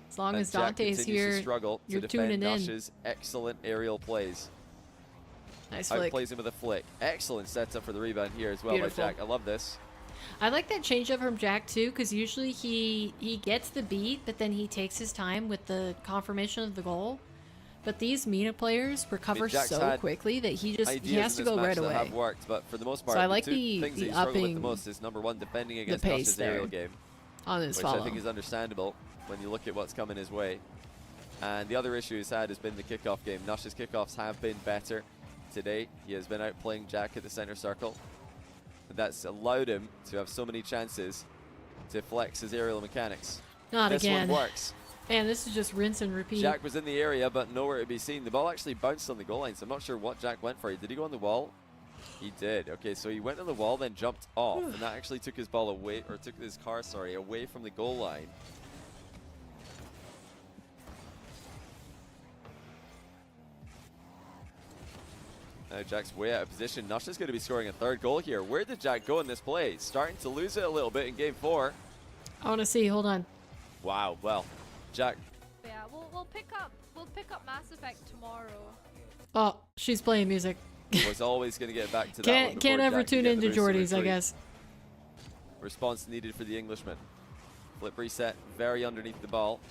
[SPEAKER 1] As long as Dante's here, you're tuning in.
[SPEAKER 3] Nush's excellent aerial plays.
[SPEAKER 1] Nice flick.
[SPEAKER 3] Outplays him with a flick. Excellent setup for the rebound here as well by Jack. I love this.
[SPEAKER 1] I like that change up from Jack too, because usually he gets the beat, but then he takes his time with the confirmation of the goal. But these MENA players recover so quickly that he has to go right away.
[SPEAKER 3] Have worked, but for the most part,
[SPEAKER 1] so I like
[SPEAKER 3] the things that he struggled with the most is number 1, defending against Nush's aerial game,
[SPEAKER 1] on his
[SPEAKER 3] which I think is understandable when you look at what's coming his way. And the other issue he's had has been the kickoff game. Nush's kickoffs have been better today. He has been outplaying Jack at the center circle. That's allowed him to have so many chances to flex his aerial mechanics.
[SPEAKER 1] Not again.
[SPEAKER 3] This one works.
[SPEAKER 1] Man, this is just rinse and repeat.
[SPEAKER 3] Jack was in the area, but nowhere to be seen. The ball actually bounced on the goal line, so I'm not sure what Jack went for. Did he go on the wall? He did. Okay, so he went on the wall, then jumped off, and that actually took his ball away, or took his car, sorry, away from the goal line. Now Jack's way out of position. Nush is going to be scoring a 3rd goal here. Where did Jack go in this play? Starting to lose it a little bit in game 4.
[SPEAKER 1] I want to see. Hold on.
[SPEAKER 3] Wow. Well, Jack.
[SPEAKER 6] Yeah, we'll pick up Mass Effect tomorrow.
[SPEAKER 1] Oh, she's playing music.
[SPEAKER 3] Was always going to get back to that.
[SPEAKER 1] Can't ever tune into Jordy's, I guess.
[SPEAKER 3] Response needed for the Englishman. Flip reset, very underneath the ball.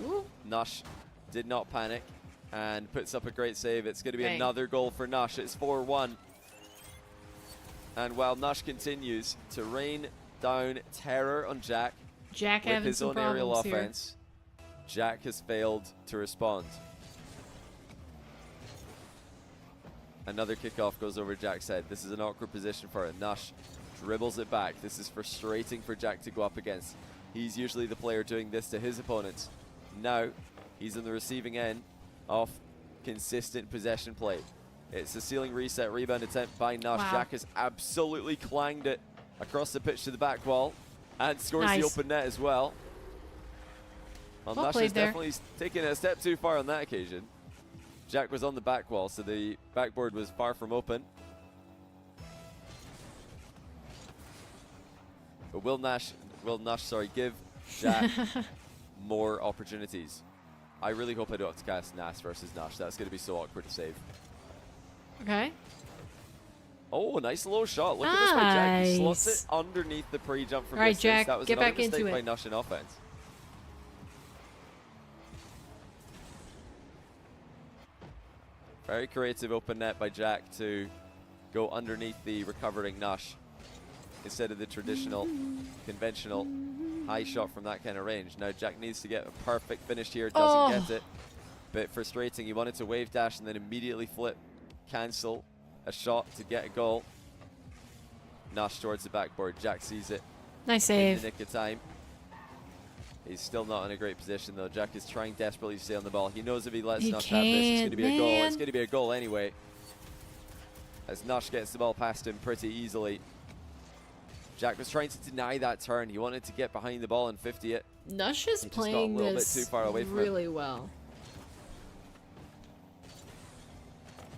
[SPEAKER 1] Ooh.
[SPEAKER 3] Nush did not panic and puts up a great save. It's going to be another goal for Nush. It's 4-1. And while Nush continues to rain down terror on Jack with his own aerial offense, Jack has failed to respond. Another kickoff goes over Jack's head. This is an awkward position for it. Nush dribbles it back. This is frustrating for Jack to go up against. He's usually the player doing this to his opponents. Now, he's on the receiving end of consistent possession play. It's a ceiling reset rebound attempt by Nush.
[SPEAKER 1] Wow.
[SPEAKER 3] Jack has absolutely clanged it across the pitch to the back wall and scores the open net as well. Well, Nush is definitely taking it a step too far on that occasion. Jack was on the back wall, so the backboard was far from open. But will Nush give Jack more opportunities? I really hope I don't have to cast Nas versus Nush. That's going to be so awkward to save.
[SPEAKER 1] Okay.
[SPEAKER 3] Oh, nice low shot. Look at this by Jack. He slots it underneath the pre-jump from distance.
[SPEAKER 1] Jack,
[SPEAKER 3] that was
[SPEAKER 1] get
[SPEAKER 3] another
[SPEAKER 1] back into
[SPEAKER 3] mistake by
[SPEAKER 1] it.
[SPEAKER 3] Nush in offense. Very creative open net by Jack to go underneath the recovering Nush instead of the traditional, conventional high shot from that kind of range. Now Jack needs to get a perfect finish here, doesn't get it. Bit frustrating. He wanted to wave dash and then immediately flip, cancel a shot to get a goal. Nush towards the backboard. Jack sees it.
[SPEAKER 1] Nice save.
[SPEAKER 3] In the nick of time. He's still not in a great position though. Jack is trying desperately to stay on the ball. He knows if he lets Nush have this, it's going to be a goal. It's going to be a goal anyway. As Nush gets the ball past him pretty easily. Jack was trying to deny that turn. He wanted to get behind the ball and 50 it.
[SPEAKER 1] Nush is playing this
[SPEAKER 3] bit too far away from
[SPEAKER 1] really well.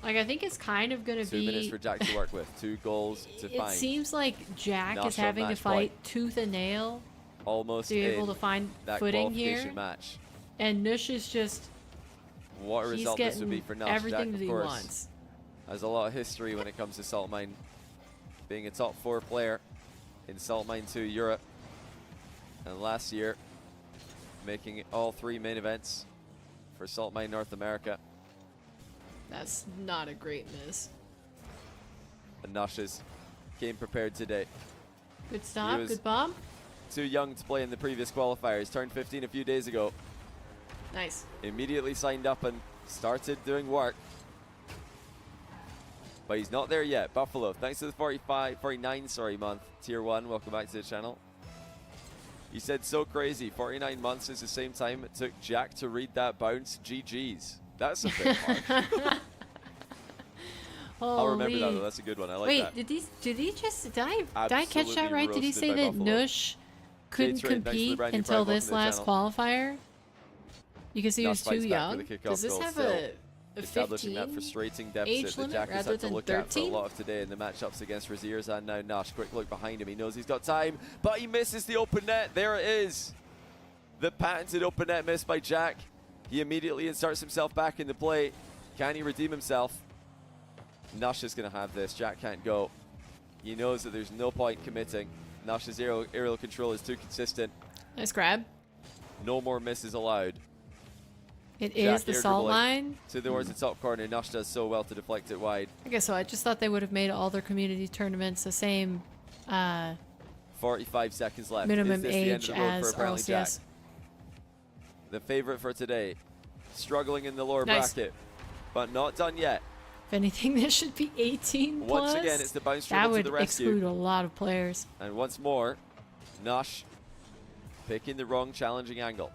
[SPEAKER 1] Like, I think it's kind of going to be...
[SPEAKER 3] 2 minutes for Jack to work with. 2 goals to find.
[SPEAKER 1] It seems like Jack
[SPEAKER 3] Nash
[SPEAKER 1] is having to fight
[SPEAKER 3] point.
[SPEAKER 1] tooth and nail
[SPEAKER 3] Almost
[SPEAKER 1] to be able to find footing here.
[SPEAKER 3] Match.
[SPEAKER 1] And Nush is just...
[SPEAKER 3] What a result this would be for Nash.
[SPEAKER 1] Everything
[SPEAKER 3] Jack,
[SPEAKER 1] that he
[SPEAKER 3] course,
[SPEAKER 1] wants.
[SPEAKER 3] has a lot of history when it comes to Salt Mine. Being a top 4 player in Salt Mine 2 Europe. And last year, making all 3 main events for Salt Mine North America.
[SPEAKER 1] That's not a great miss.
[SPEAKER 3] And Nash's came prepared today.
[SPEAKER 1] Good stop, good bomb.
[SPEAKER 3] Too young to play in the previous qualifiers. Turned 15 a few days ago.
[SPEAKER 1] Nice.
[SPEAKER 3] Immediately signed up and started doing work. But he's not there yet. Buffalo, thanks to the 49 month, tier 1. Welcome back to the channel. He said, so crazy. 49 months is the same time it took Jack to read that bounce. GG's. That's a bit harsh. I'll remember that though. That's a good one. I like that.
[SPEAKER 1] Wait, did I catch that right? Did he say that Nush couldn't compete until this last qualifier? Because he was too young? Does this have a
[SPEAKER 3] establishing that frustrating deficit that Jack has had to look at for a lot of today in the matchups against Raziers and now Nash. Quick look behind him. He knows he's got time, but he misses the open net. There it is. The patented open net miss by Jack. He immediately inserts himself back into play. Can he redeem himself? Nash is going to have this. Jack can't go. He knows that there's no point committing. Nash's aerial control is too consistent.
[SPEAKER 1] Nice grab.
[SPEAKER 3] No more misses allowed.
[SPEAKER 1] It is the salt line.
[SPEAKER 3] Towards the top corner. Nash does so well to deflect it wide.
[SPEAKER 1] I guess so. I just thought they would have made all their community tournaments the same
[SPEAKER 3] 45 seconds left.
[SPEAKER 1] Minimum age as RLCS.
[SPEAKER 3] The favorite for today. Struggling in the lower bracket, but not done yet.
[SPEAKER 1] If anything, this should be 18 plus.
[SPEAKER 3] Once again, it's the bounce dribble to the rescue.
[SPEAKER 1] That would exclude a lot of players.
[SPEAKER 3] And once more, Nash picking the wrong challenging angle.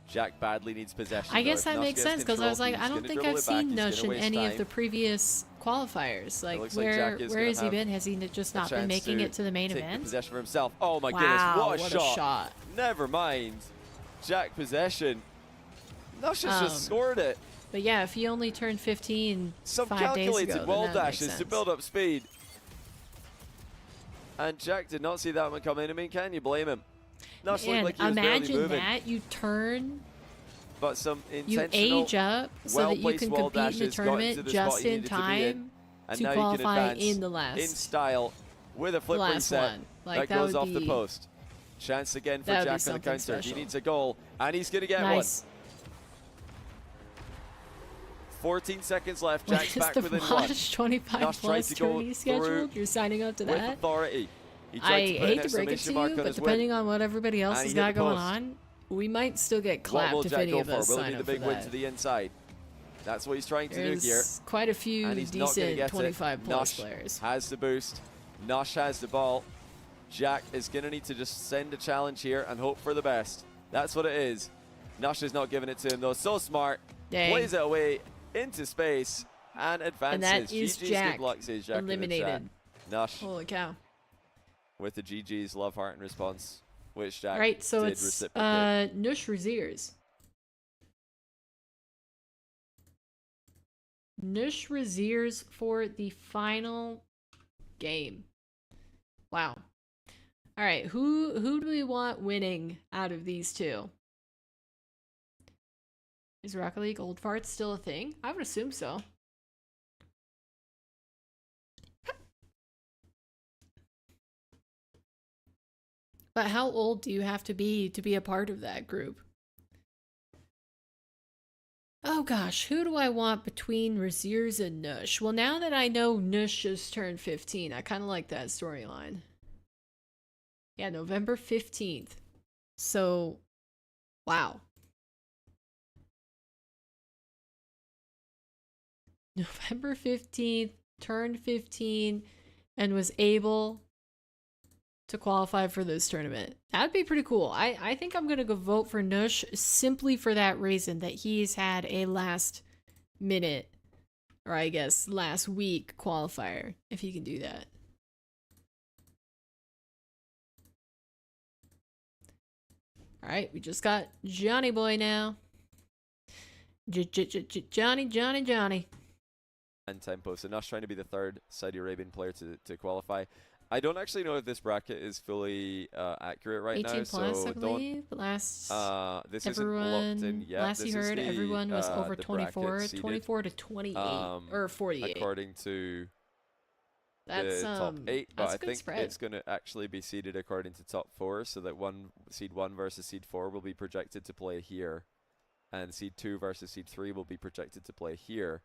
[SPEAKER 3] Jack badly needs possession.
[SPEAKER 1] I guess that makes sense because I was like, I don't think I've seen Nush in any of the previous qualifiers. Like, where has he been? Has he just not been making it to the main event?
[SPEAKER 3] Possession for himself. Oh my goodness, what a shot. Never mind. Jack possession. Nash has just scored it.
[SPEAKER 1] But yeah, if he only turned 15
[SPEAKER 3] some
[SPEAKER 1] 5 days ago,
[SPEAKER 3] calculated wall dashes to build up speed. And Jack did not see that one come in. I mean, can you blame him? Nash looked like he was barely moving.
[SPEAKER 1] Imagine that you turn,
[SPEAKER 3] but some
[SPEAKER 1] you age up so that you can compete in the tournament just in time to qualify in the last.
[SPEAKER 3] In style, with a flip reset that goes off the post. Chance again for Jack on the counter.
[SPEAKER 1] Special.
[SPEAKER 3] He needs a goal, and he's going to get one. 14 seconds left. Jack's back within one.
[SPEAKER 1] 25 plus tourney scheduled. You're signing up to that?
[SPEAKER 3] With authority.
[SPEAKER 1] I hate to break it to you, but depending on what everybody else has got going on, we might still get clapped if any of us sign up for that. Will he the big win
[SPEAKER 3] to the inside? That's what he's trying to do here.
[SPEAKER 1] Quite a few decent 25 plus players.
[SPEAKER 3] Has the boost. Nash has the ball. Jack is going to need to just send a challenge here and hope for the best. That's what it is. Nash is not giving it to him though. So smart.
[SPEAKER 1] Dang.
[SPEAKER 3] Plays it away into space and advances.
[SPEAKER 1] And that is Jack
[SPEAKER 3] eliminated. Nash.
[SPEAKER 1] Holy cow.
[SPEAKER 3] With the GG's love heart in response, which Jack
[SPEAKER 1] right, so
[SPEAKER 3] did
[SPEAKER 1] it's
[SPEAKER 3] reciprocate.
[SPEAKER 1] Nush Raziers. Nush Raziers for the final game. Wow. All right, who do we want winning out of these two? Is Rocket League Old Farts still a thing? I would assume so. But how old do you have to be a part of that group? Oh gosh, who do I want between Raziers and Nush? Well, now that I know Nush just turned 15, I kind of like that storyline. Yeah, November 15th. So, wow. November 15th, turned 15, and was able to qualify for this tournament. That'd be pretty cool. I think I'm going to go vote for Nush simply for that reason, that he's had a last minute, or I guess last week qualifier, if he can do that. All right, we just got Johnny Boy now. Johnny.
[SPEAKER 3] And tempo. So Nush trying to be the third Saudi Arabian player to qualify. I don't actually know if this bracket is fully accurate right
[SPEAKER 1] 18
[SPEAKER 3] now.
[SPEAKER 1] plus,
[SPEAKER 3] so
[SPEAKER 1] I believe. Last
[SPEAKER 3] this isn't locked in yet.
[SPEAKER 1] Last
[SPEAKER 3] this
[SPEAKER 1] you heard, everyone was over
[SPEAKER 3] the
[SPEAKER 1] 24,
[SPEAKER 3] seeded,
[SPEAKER 1] 24 to 28 or 48.
[SPEAKER 3] according to
[SPEAKER 1] that's
[SPEAKER 3] the top 8, but I think
[SPEAKER 1] spread.
[SPEAKER 3] it's going to actually be seeded according to top 4, so that seed 1 versus seed 4 will be projected to play here, and seed 2 versus seed 3 will be projected to play here,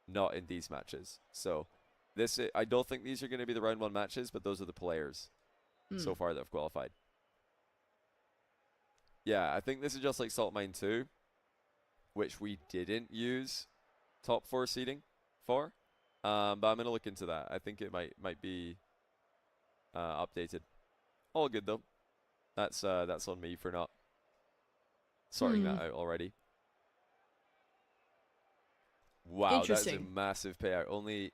[SPEAKER 3] not in these matches. So I don't think these are going to be the round 1 matches, but those are the players so far that have qualified. Yeah, I think this is just like Salt Mine 2, which we didn't use top 4 seeding for. But I'm going to look into that. I think it might be updated. All good though. That's on me for not sorting that out already. Wow, that's a massive payout. Only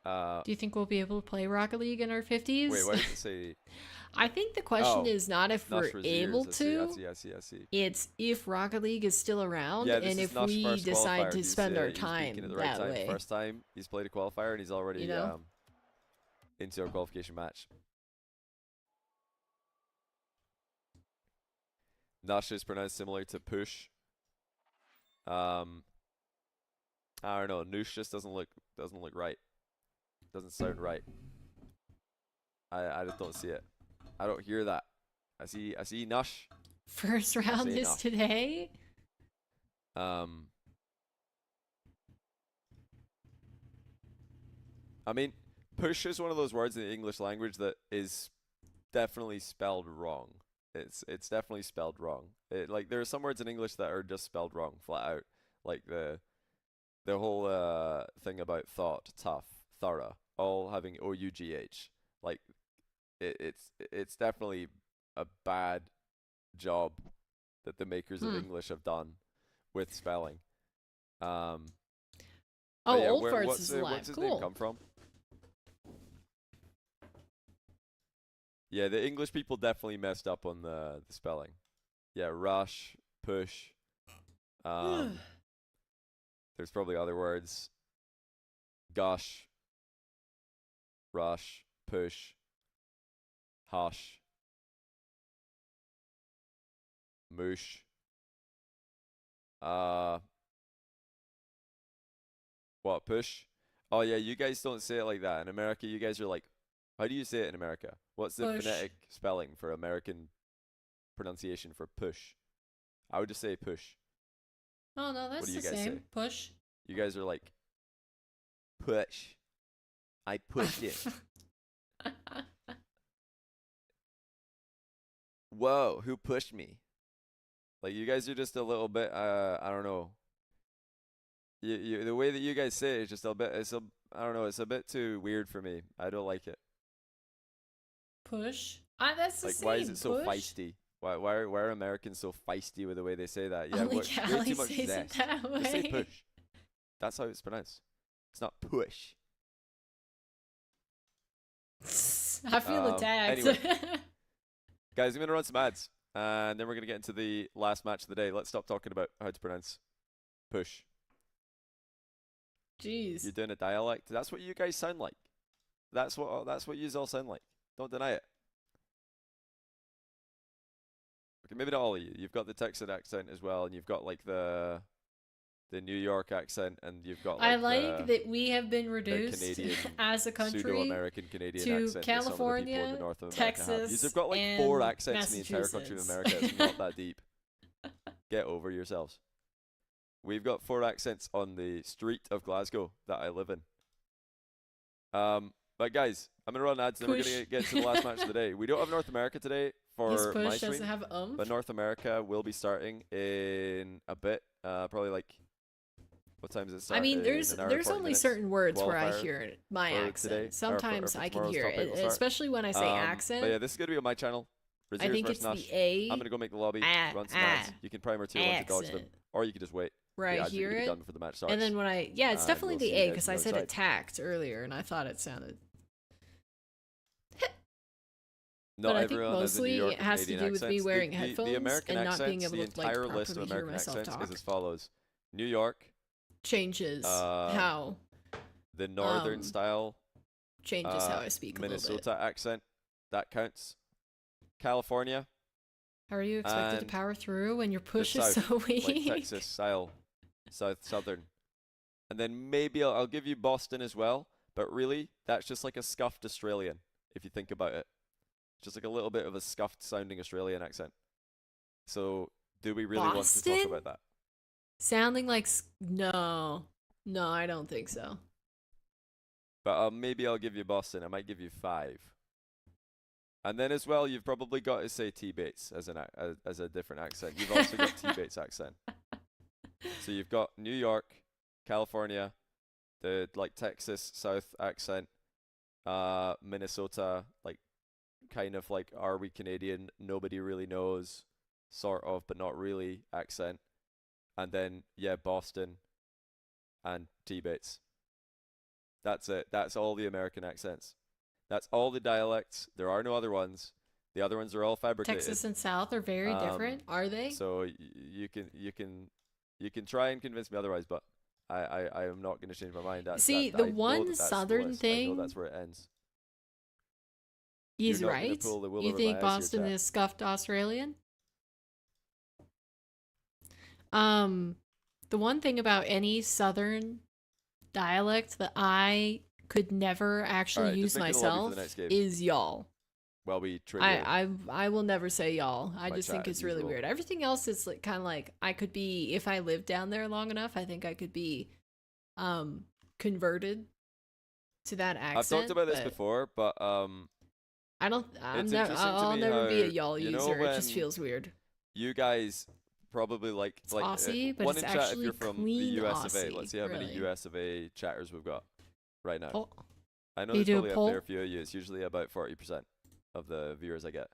[SPEAKER 1] do you think we'll be able to play Rocket League in our 50s?
[SPEAKER 3] Wait, what did it say?
[SPEAKER 1] I think the question is not if we're able to.
[SPEAKER 3] I see.
[SPEAKER 1] It's if Rocket League is still around,
[SPEAKER 3] yeah,
[SPEAKER 1] and if we decide to spend our time that way.
[SPEAKER 3] First time he's played a qualifier, and he's already into a qualification match. Nush is pronounced similar to push. I don't know. Noosh just doesn't look right. Doesn't sound right. I just don't see it. I don't hear that. I see Nush.
[SPEAKER 1] First round is
[SPEAKER 3] Nush.
[SPEAKER 1] today.
[SPEAKER 3] I mean, push is one of those words in the English language that is definitely spelled wrong. It's definitely spelled wrong. Like there are some words in English that are just spelled wrong, flat out. Like the whole thing about thought, tough, thorough, all having O-U-G-H. Like it's definitely a bad job that the makers of English have done with spelling.
[SPEAKER 1] Oh,
[SPEAKER 3] yeah,
[SPEAKER 1] Old Farts is alive.
[SPEAKER 3] What's his
[SPEAKER 1] cool.
[SPEAKER 3] name come from? Yeah, the English people definitely messed up on the spelling. Yeah, rush, push. There's probably other words. Gush, rush, push, hush, moosh. What, push? Oh yeah, you guys don't say it like that. In America, you guys are like, how do you say it in America? What's the phonetic spelling for American pronunciation for push? I would just say push.
[SPEAKER 1] Oh no, that's the same. Say? Push.
[SPEAKER 3] You guys are like, push. I pushed it. Whoa, who pushed me? Like you guys are just a little bit, I don't know. The way that you guys say it is just a bit, I don't know, it's a bit too weird for me. I don't like it.
[SPEAKER 1] Push? That's the same.
[SPEAKER 3] Why is it so
[SPEAKER 1] push?
[SPEAKER 3] feisty? Why are Americans so feisty with the way they say that? Yeah,
[SPEAKER 1] Only
[SPEAKER 3] way
[SPEAKER 1] Callie
[SPEAKER 3] too much
[SPEAKER 1] says
[SPEAKER 3] zest.
[SPEAKER 1] it that way.
[SPEAKER 3] Just say push. That's how it's pronounced. It's not push.
[SPEAKER 1] I feel attacked.
[SPEAKER 3] Anyway. Guys, I'm going to run some ads, and then we're going to get into the last match of the day. Let's stop talking about how to pronounce push.
[SPEAKER 1] Jeez.
[SPEAKER 3] You're doing a dialect. That's what you guys sound like. That's what you all sound like. Don't deny it. Okay, maybe not all of you. You've got the Texan accent as well, and you've got like the New York accent, and you've got like
[SPEAKER 1] I like that we have been reduced as a country
[SPEAKER 3] pseudo-American Canadian
[SPEAKER 1] to
[SPEAKER 3] accent
[SPEAKER 1] California, Texas,
[SPEAKER 3] You've got like 4 accents in the entire country of America. It's not that deep. Get over yourselves. We've got 4 accents on the street of Glasgow that I live in. But guys, I'm gonna run ads, and then we're gonna get to the last match of the day. We don't have North America today for my stream,
[SPEAKER 1] doesn't have
[SPEAKER 3] but North America will be starting in a bit. Probably like, what time does it start?
[SPEAKER 1] I mean, there's only certain words where I hear my accent.
[SPEAKER 3] Today,
[SPEAKER 1] sometimes I can hear it, especially when I say accent.
[SPEAKER 3] But yeah, this is gonna be on my channel.
[SPEAKER 1] I think it's the A.
[SPEAKER 3] I'm gonna go make the lobby, run some ads. You can primer 2 to dodge them, or you can just wait.
[SPEAKER 1] Where I hear it,
[SPEAKER 3] done before the match starts.
[SPEAKER 1] And then when it's definitely the A, because I said attacked earlier, and I thought it sounded. But I think mostly it has to do with me wearing headphones and not being able to like properly hear myself talk.
[SPEAKER 3] Is as follows: New York.
[SPEAKER 1] Changes how?
[SPEAKER 3] The northern style.
[SPEAKER 1] Changes how I speak a little bit.
[SPEAKER 3] Minnesota accent. That counts. California.
[SPEAKER 1] How are you expected to power through when your push is so weak?
[SPEAKER 3] Like Texas style. Southern. And then maybe I'll give you Boston as well. But really, that's just like a scuffed Australian, if you think about it. Just like a little bit of a scuffed sounding Australian accent. So, do we really want to talk about that?
[SPEAKER 1] Sounding like... No, I don't think so.
[SPEAKER 3] But maybe I'll give you Boston. I might give you 5. And then as well, you've probably got to say T-Bates as a different accent. You've also got T-Bates accent. So you've got New York, California, the like Texas South accent, Minnesota, like kind of like are we Canadian? Nobody really knows, sort of, but not really accent. And then Boston and T-Bates. That's it. That's all the American accents. That's all the dialects. There are no other ones. The other ones are all fabricated.
[SPEAKER 1] Texas and South are very different, are they?
[SPEAKER 3] So you can try and convince me otherwise, but I am not going to change my mind.
[SPEAKER 1] The one Southern thing.
[SPEAKER 3] I know that's where it ends.
[SPEAKER 1] He's right. You think Boston is scuffed Australian? The one thing about any Southern dialect that I could never actually use myself is y'all.
[SPEAKER 3] Well, we
[SPEAKER 1] I will never say y'all. I just think it's really weird. Everything else is like kind of like I could be, if I lived down there long enough, I think I could be converted to that accent.
[SPEAKER 3] I've talked about this before, but
[SPEAKER 1] I'll never be a y'all user. It just feels weird.
[SPEAKER 3] You guys probably like
[SPEAKER 1] Aussie, but
[SPEAKER 3] one
[SPEAKER 1] it's
[SPEAKER 3] in chat if
[SPEAKER 1] actually
[SPEAKER 3] you're from the
[SPEAKER 1] clean
[SPEAKER 3] US of A.
[SPEAKER 1] Aussie,
[SPEAKER 3] Let's see how
[SPEAKER 1] really.
[SPEAKER 3] many US of A chatters we've got right now.
[SPEAKER 1] Oh.
[SPEAKER 3] I know
[SPEAKER 1] You
[SPEAKER 3] there's
[SPEAKER 1] do a
[SPEAKER 3] probably a
[SPEAKER 1] poll?
[SPEAKER 3] fair few of you. It's usually about 40% of the viewers I get.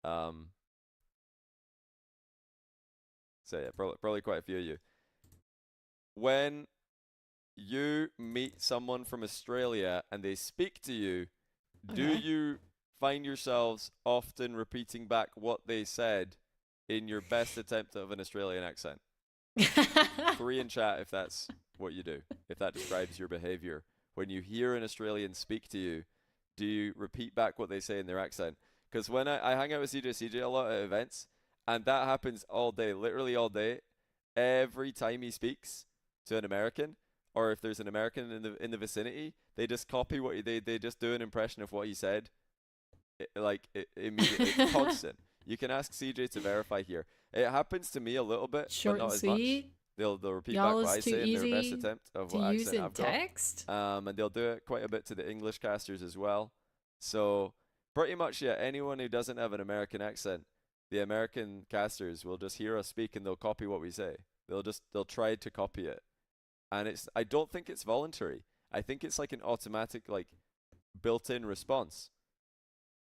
[SPEAKER 3] So yeah, probably quite a few of you. When you meet someone from Australia and they speak to you, do you find yourselves often repeating back what they said in your best attempt of an Australian accent? 3 in chat if that's what you do, if that describes your behavior. When you hear an Australian speak to you, do you repeat back what they say in their accent? Because when I hang out with CJ a lot at events, and that happens all day, literally all day, every time he speaks to an American, or if there's an American in the vicinity, they just copy what they just do an impression of what he said, immediately. It's constant. You can ask CJ to verify here. It happens to me a little bit,
[SPEAKER 1] Short
[SPEAKER 3] but not
[SPEAKER 1] and
[SPEAKER 3] as
[SPEAKER 1] sweet.
[SPEAKER 3] much. They'll repeat
[SPEAKER 1] Y'all
[SPEAKER 3] back what I
[SPEAKER 1] is too
[SPEAKER 3] say in their best
[SPEAKER 1] easy
[SPEAKER 3] attempt of
[SPEAKER 1] to
[SPEAKER 3] what
[SPEAKER 1] use
[SPEAKER 3] accent
[SPEAKER 1] in
[SPEAKER 3] I've got.
[SPEAKER 1] text.
[SPEAKER 3] And they'll do it quite a bit to the English casters as well. So pretty much, anyone who doesn't have an American accent, the American casters will just hear us speak and they'll copy what we say. They'll try to copy it. And I don't think it's voluntary. I think it's like an automatic, like built-in response.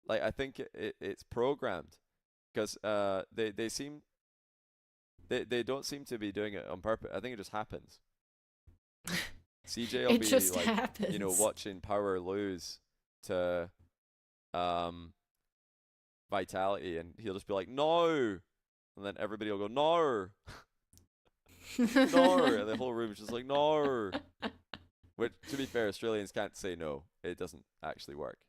[SPEAKER 3] Like I think it's programmed, because they don't seem to be doing it on purpose. I think it just happens. CJ will be like,
[SPEAKER 1] happens.
[SPEAKER 3] watching Power lose to Vitality, and he'll just be like, no, and then everybody will go, no, no, and the whole room is just like, no. Which, to be fair, Australians can't say no. It doesn't actually work.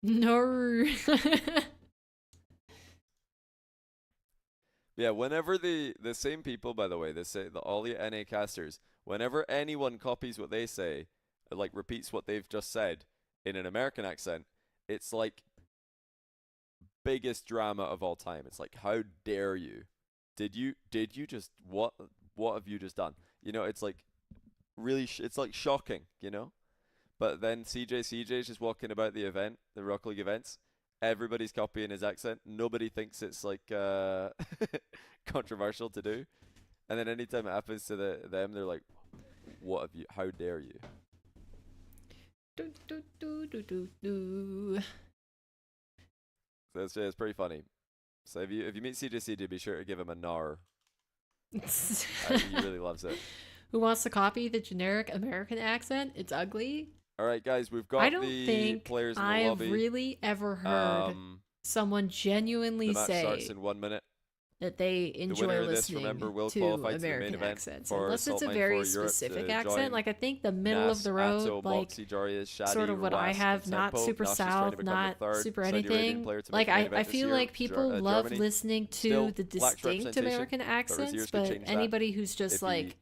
[SPEAKER 1] No.
[SPEAKER 3] Yeah, whenever the same people, by the way, all the NA casters, whenever anyone copies what they say, like repeats what they've just said in an American accent, it's like biggest drama of all time. It's like, how dare you? Did you just what have you just done? It's like really it's like shocking, But then CJ's just walking about the event, the Rocket League events. Everybody's copying his accent. Nobody thinks it's like controversial to do. And then anytime it happens to them, they're like, "What have you? How dare you?" So it's pretty funny. So if you meet CJ, be sure to give him a nar. He really loves it.
[SPEAKER 1] Who wants to copy the generic American accent? It's ugly.
[SPEAKER 3] All right, guys, we've got the players in the lobby.
[SPEAKER 1] I've really ever heard someone genuinely
[SPEAKER 3] the match
[SPEAKER 1] say
[SPEAKER 3] starts in 1 minute.
[SPEAKER 1] that they enjoy listening to American accents, unless it's a very specific accent. Like I think the middle of the road, like sort of what I have, not super south, not super anything. Like I feel like people love listening to the distinct American accents, but anybody who's just like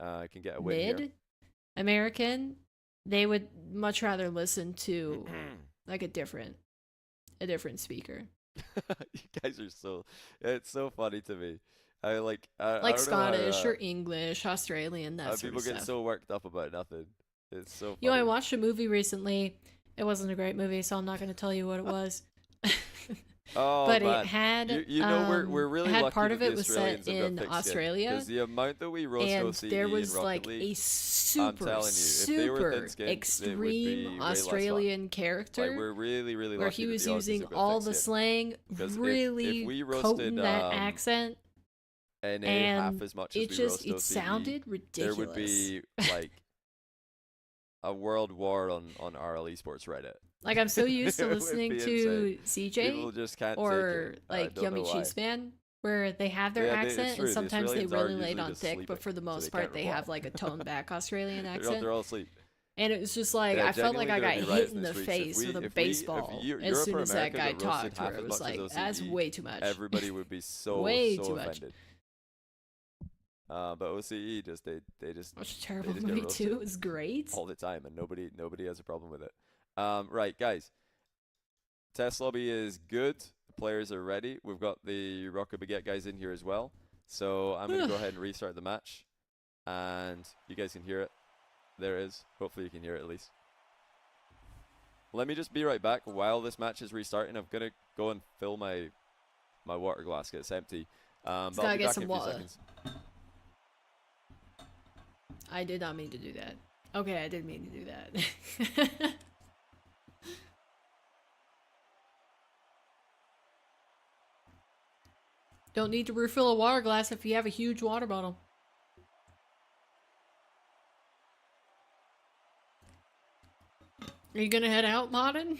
[SPEAKER 1] mid-American, they would much rather listen to like a different speaker.
[SPEAKER 3] You guys are it's so funny to me. I
[SPEAKER 1] like
[SPEAKER 3] I
[SPEAKER 1] Scottish or English, Australian, that sort of stuff.
[SPEAKER 3] People get so worked up about nothing. It's so funny.
[SPEAKER 1] You know, I watched a movie recently. It wasn't a great movie, so I'm not going to tell you what it was.
[SPEAKER 3] Oh,
[SPEAKER 1] but
[SPEAKER 3] man.
[SPEAKER 1] It had
[SPEAKER 3] we're really
[SPEAKER 1] had
[SPEAKER 3] lucky
[SPEAKER 1] part of
[SPEAKER 3] that
[SPEAKER 1] it was set in Australia,
[SPEAKER 3] because the amount that we roast
[SPEAKER 1] and
[SPEAKER 3] OCE
[SPEAKER 1] there was
[SPEAKER 3] in
[SPEAKER 1] like
[SPEAKER 3] League,
[SPEAKER 1] a super extreme Australian character,
[SPEAKER 3] like, we're really
[SPEAKER 1] where he was using all the slang, really if we roasted, coating that accent,
[SPEAKER 3] and half as much
[SPEAKER 1] it
[SPEAKER 3] as
[SPEAKER 1] just
[SPEAKER 3] we roast OCE,
[SPEAKER 1] sounded ridiculous.
[SPEAKER 3] There would be like a world war on RL Esports Reddit.
[SPEAKER 1] Like, I'm so used to listening to CJ
[SPEAKER 3] just can't
[SPEAKER 1] or like Yummy Cheese Man, where they have their accent, and sometimes they really lay it on thick, but for the most part they have like a toned back Australian accent.
[SPEAKER 3] They're all asleep.
[SPEAKER 1] And it was just like, I felt like I got hit in the face with a baseball as soon as that guy talked, where it was like, that's way too much.
[SPEAKER 3] Everybody would be so
[SPEAKER 1] way
[SPEAKER 3] so
[SPEAKER 1] too
[SPEAKER 3] offended. But OCE they just
[SPEAKER 1] Watch a terrible movie too. It was great
[SPEAKER 3] all the time, and nobody has a problem with it. Right, guys. Test lobby is good. The players are ready. We've got the Rocket Baguette guys in here as well. So I'm gonna go ahead and restart the match, and you guys can hear it. There it is. Hopefully you can hear it at least. Let me just be right back while this match is restarting. I'm gonna go and fill my water glass. It's empty. But I'll be back in a few seconds.
[SPEAKER 1] I did not mean to do that. Okay, I did mean to do that. Don't need to refill a water glass if you have a huge water bottle. Are you gonna head out, Modern?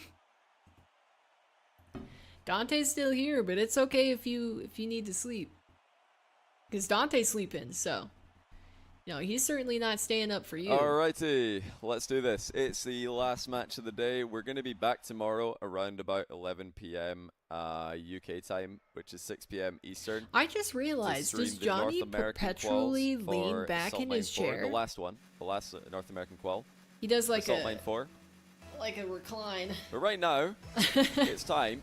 [SPEAKER 1] Dante's still here, but it's okay if you need to sleep. Because Dante's sleeping, so... No, he's certainly not staying up for you.
[SPEAKER 3] Alrighty, let's do this. It's the last match of the day. We're going to be back tomorrow around about 11 p.m. UK time, which is 6 p.m. Eastern.
[SPEAKER 1] I just realized, does Johnny perpetually lean back in his chair?
[SPEAKER 3] The last North American qual.
[SPEAKER 1] He does like
[SPEAKER 3] a
[SPEAKER 1] recline.
[SPEAKER 3] But right now, it's time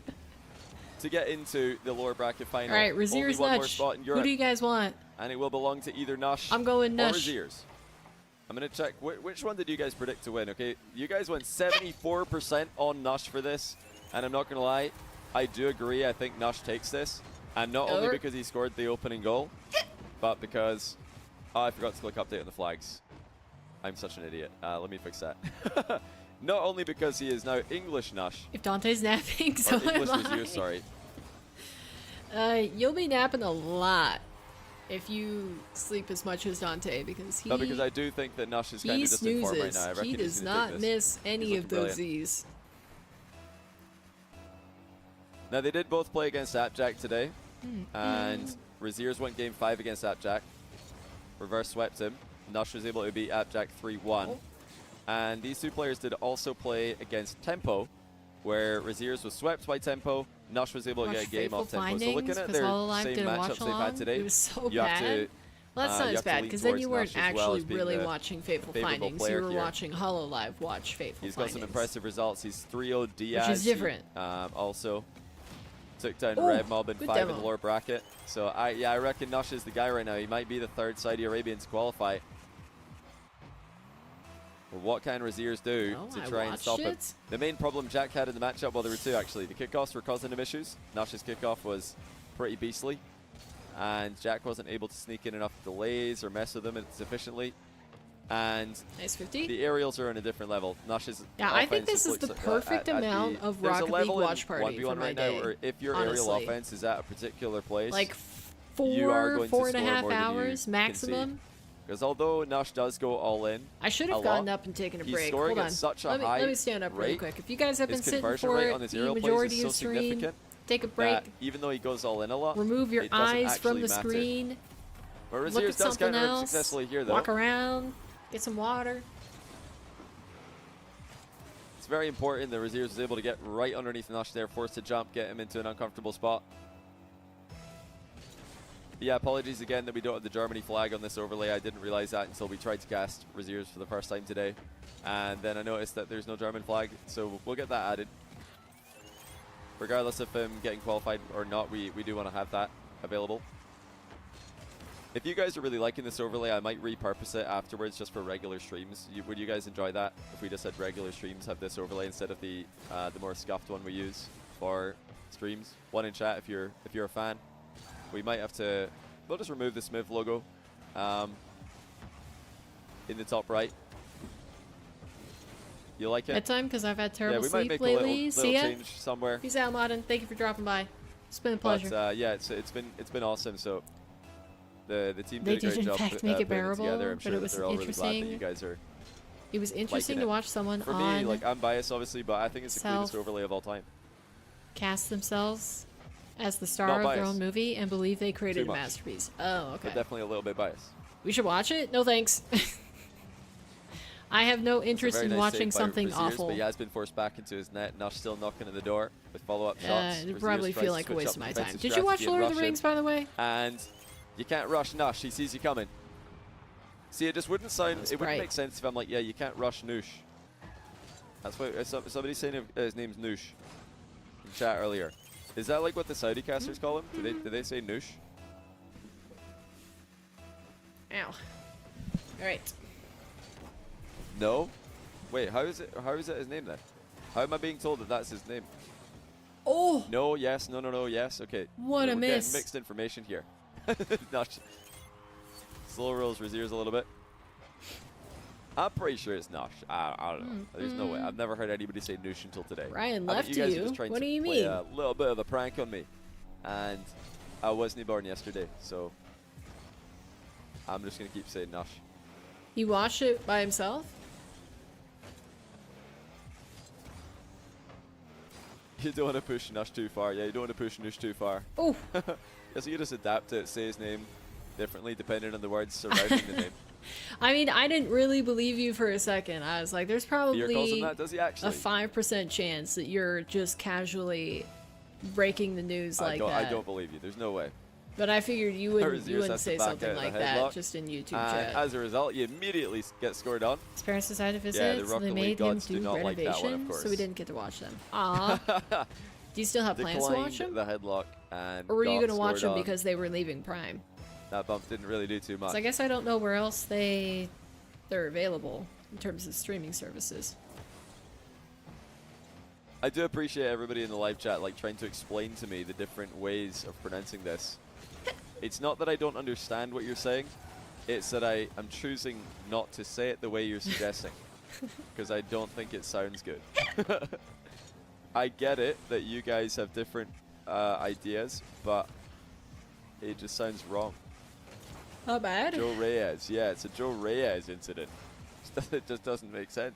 [SPEAKER 3] to get into the lower bracket final.
[SPEAKER 1] Alright, Razier's Nush. Who do you guys want?
[SPEAKER 3] And it will belong to either Nush
[SPEAKER 1] I'm going Nush.
[SPEAKER 3] or Razier's. I'm going to check. Which one did you guys predict to win, okay? You guys went 74% on Nush for this. And I'm not going to lie, I do agree. I think Nush takes this. And not only because he scored the opening goal, but because... Oh, I forgot to click update on the flags. I'm such an idiot. Let me fix that. Not only because he is now English Nush.
[SPEAKER 1] If Dante's napping, so
[SPEAKER 3] English
[SPEAKER 1] am
[SPEAKER 3] Razier, sorry.
[SPEAKER 1] You'll be napping a lot if you sleep as much as Dante, because he...
[SPEAKER 3] No, because I do think that Nush is kind of just in form right now. I reckon
[SPEAKER 1] he does not miss any of those Z's.
[SPEAKER 3] Now, they did both play against ApparentlyJack today, and Razier's went game 5 against ApparentlyJack. Reverse swept him. Nush was able to beat ApparentlyJack 3-1. And these two players did also play against Tempo, where Razier's was swept by Tempo. Nush was able to get a game off Tempo. So looking at their same matchups they've had today,
[SPEAKER 1] it was so bad. Well, that's not as bad, because then you weren't actually really watching Fateful Findings. You were watching HoloLive watch Fateful Findings.
[SPEAKER 3] He's got some impressive results. He's 3-0'd Diaz.
[SPEAKER 1] Which is different.
[SPEAKER 3] Also took down Red Mob in 5 in the lower bracket. So I reckon Nush is the guy right now. He might be the third Saudi Arabian to qualify. Well, what can Razier's do to try and stop him? The main problem Jack had in the matchup, well, there were two actually. The kickoffs were causing him issues. Nush's kickoff was pretty beastly, and Jack wasn't able to sneak in enough delays or mess with them sufficiently. And
[SPEAKER 1] nice 50.
[SPEAKER 3] The aerials are on a different level. Nush's
[SPEAKER 1] I think this is the perfect amount of Rocket League watch party for my day.
[SPEAKER 3] Now where if your aerial offense is at a particular place,
[SPEAKER 1] like 4.5 hours maximum.
[SPEAKER 3] Because although Nush does go all in,
[SPEAKER 1] I should have gotten up and taken a break. Hold on.
[SPEAKER 3] At such a
[SPEAKER 1] let me stand up really quick. If you guys have been sitting for the majority of stream, take a break.
[SPEAKER 3] Even though he goes all in a lot,
[SPEAKER 1] remove your eyes from the
[SPEAKER 3] matter.
[SPEAKER 1] screen.
[SPEAKER 3] Whereas
[SPEAKER 1] Look at something else.
[SPEAKER 3] Successfully here, though.
[SPEAKER 1] Walk around. Get some water.
[SPEAKER 3] It's very important that Raziers was able to get right underneath Nush there, forced to jump, get him into an uncomfortable spot. Yeah, apologies again that we don't have the Germany flag on this overlay. I didn't realize that until we tried to cast Raziers for the first time today. And then I noticed that there's no German flag, so we'll get that added. Regardless of him getting qualified or not, we do want to have that available. If you guys are really liking this overlay, I might repurpose it afterwards just for regular streams. Would you guys enjoy that if we just had regular streams have this overlay instead of the more scuffed one we use for streams? One in chat if you're a fan. We might have to. We'll just remove the Smith logo in the top right. You like it?
[SPEAKER 1] Bedtime because I've had terrible
[SPEAKER 3] sleep
[SPEAKER 1] lately.
[SPEAKER 3] A little
[SPEAKER 1] See ya.
[SPEAKER 3] change somewhere.
[SPEAKER 1] Peace out, Modern. Thank you for dropping by. It's been a pleasure.
[SPEAKER 3] But, yeah, it's been awesome. So the team did a great job.
[SPEAKER 1] They did in fact make it bearable,
[SPEAKER 3] together. I'm
[SPEAKER 1] but
[SPEAKER 3] sure
[SPEAKER 1] it was
[SPEAKER 3] they're all really glad that
[SPEAKER 1] interesting.
[SPEAKER 3] you guys are.
[SPEAKER 1] It was interesting to watch someone
[SPEAKER 3] For me, like, I'm biased obviously, but I think it's the cleanest overlay of all time.
[SPEAKER 1] Cast themselves as the star of their own movie and believe they created a masterpiece. Oh, okay.
[SPEAKER 3] But definitely a little bit biased.
[SPEAKER 1] We should watch it? No thanks. I have no interest in watching something awful.
[SPEAKER 3] But he has been forced back into his net. Nush still knocking at the door with follow-up shots.
[SPEAKER 1] It probably feel like a waste of my time. Did you watch Lord of the Rings, by the way?
[SPEAKER 3] And you can't rush Nush. He sees you coming. See, it just wouldn't sound. It wouldn't make sense if I'm like, yeah, you can't rush Noosh. That's what somebody's saying. His name's Noosh in chat earlier. Is that like what the Saudi casters call him? Do they say Noosh?
[SPEAKER 1] Ow. All right.
[SPEAKER 3] No. Wait, how is it his name then? How am I being told that that's his name?
[SPEAKER 1] Oh.
[SPEAKER 3] No. Yes. No. No. No. Yes. Okay.
[SPEAKER 1] What a miss.
[SPEAKER 3] Getting mixed information here. Nush. Slow rolls Raziers a little bit. I'm pretty sure it's Nush. I don't know. There's no way. I've never heard anybody say Noosh until today.
[SPEAKER 1] Ryan left you. What do you mean?
[SPEAKER 3] Play a little bit of a prank on me, and I wasn't born yesterday, so I'm just gonna keep saying Nush.
[SPEAKER 1] He watched it by himself?
[SPEAKER 3] You don't want to push Nush too far. Yeah, you don't want to push Noosh too far.
[SPEAKER 1] Oh.
[SPEAKER 3] Yeah, so you just adapt it, say his name differently depending on the words surrounding the name.
[SPEAKER 1] I mean, I didn't really believe you for a second. I was like, there's probably
[SPEAKER 3] that, does he actually?
[SPEAKER 1] a 5% chance that you're just casually breaking the news like that.
[SPEAKER 3] I don't believe you. There's no way.
[SPEAKER 1] But I figured you wouldn't say something like that just in YouTube chat.
[SPEAKER 3] As a result, you immediately get scored on.
[SPEAKER 1] His parents decided to visit, so they made him do renovation, so we didn't get to watch them. Aw. Do you still have plans to watch them?
[SPEAKER 3] The headlock and
[SPEAKER 1] or were you going to watch them because they were leaving Prime?
[SPEAKER 3] That bump didn't really do too much.
[SPEAKER 1] So I guess I don't know where else they're available in terms of streaming services.
[SPEAKER 3] I do appreciate everybody in the live chat like trying to explain to me the different ways of pronouncing this. It's not that I don't understand what you're saying, it's that I am choosing not to say it the way you're suggesting, because I don't think it sounds good. I get it that you guys have different ideas, but it just sounds wrong.
[SPEAKER 1] Not bad.
[SPEAKER 3] Joe Reyes, yeah, it's a Joe Reyes incident. It just doesn't make sense.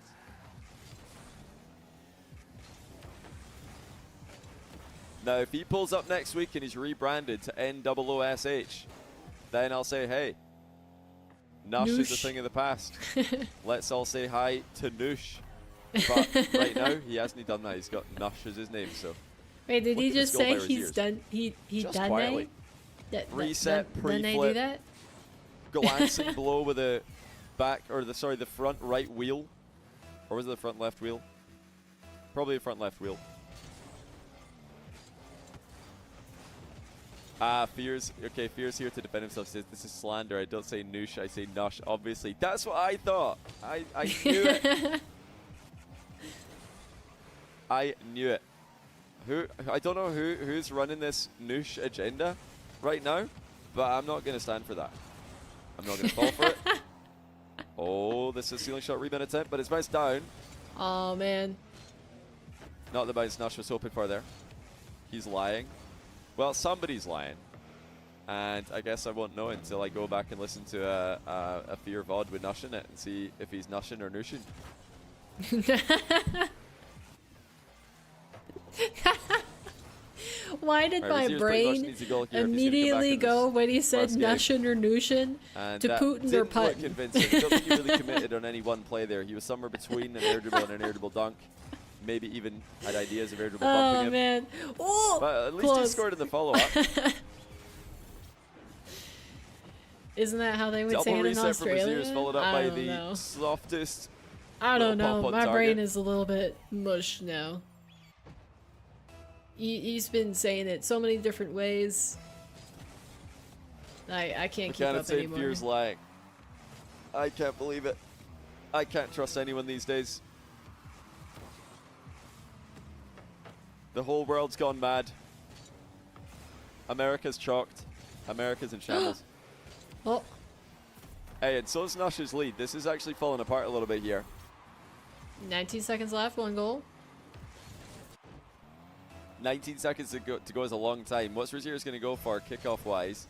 [SPEAKER 3] Now, if he pulls up next week and he's rebranded to NOOSH, then I'll say, hey, Nush is a thing of the past. Let's all say hi to Noosh. But right now, he hasn't done that. He's got Nush as his name, so.
[SPEAKER 1] Wait, did he just say he's done? He
[SPEAKER 3] just
[SPEAKER 1] done
[SPEAKER 3] quietly. Reset, pre-flip,
[SPEAKER 1] do that?
[SPEAKER 3] glancing blow with the back, or the front right wheel. Or was it the front left wheel? Probably the front left wheel. Fears. Okay, Fears here to defend himself. Says this is slander. I don't say Noosh, I say Nush. Obviously, that's what I thought. I knew it. I knew it. I don't know who's running this Noosh agenda right now, but I'm not gonna stand for that. I'm not gonna fall for it. Oh, this is a ceiling shot rebound attempt, but it's bounced down.
[SPEAKER 1] Oh man.
[SPEAKER 3] Not the bounce Nush was hoping for there. He's lying. Well, somebody's lying, and I guess I won't know until I go back and listen to a Fear VOD with Nush in it and see if he's Nushing or Nooshin.
[SPEAKER 1] Why did my brain immediately go when he said Nushin or Nushin to Putin or Putin?
[SPEAKER 3] Convincing. I don't think he really committed on any one play there. He was somewhere between an air dribble and an air dribble dunk. Maybe even had ideas of air dribble bumping him.
[SPEAKER 1] Man. Oh,
[SPEAKER 3] but at least he scored in the follow-up.
[SPEAKER 1] Isn't that how they would say it in Australia?
[SPEAKER 3] Followed up by the softest.
[SPEAKER 1] I don't know. My brain is a little bit mush now. He's been saying it so many different ways. I can't keep up anymore.
[SPEAKER 3] Fears like, I can't believe it. I can't trust anyone these days. The whole world's gone mad. America's chalked. America's in shambles.
[SPEAKER 1] Oh.
[SPEAKER 3] Hey, and so is Nush's lead. This is actually falling apart a little bit here.
[SPEAKER 1] 19 seconds left, 1 goal.
[SPEAKER 3] 19 seconds to go is a long time. What's Razier's going to go for kickoff-wise?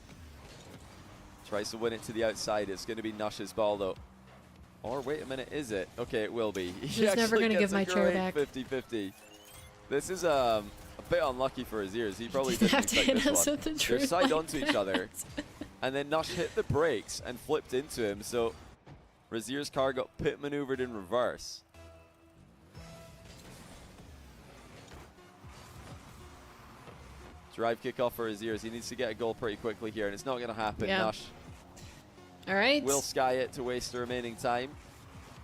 [SPEAKER 3] Tries to win it to the outside. It's going to be Nush's ball, though. Or, wait a minute, is it? Okay, it will be.
[SPEAKER 1] He's never going to give my chair back.
[SPEAKER 3] 50-50. This is a bit unlucky for Razier's. He probably didn't expect this one. They're side onto each other. And then Nush hit the brakes and flipped into him, so Razier's car got pit maneuvered in reverse. Drive kickoff for Razier's. He needs to get a goal pretty quickly here, and it's not going to happen.
[SPEAKER 1] Yep.
[SPEAKER 3] Nush will sky it to waste the remaining time.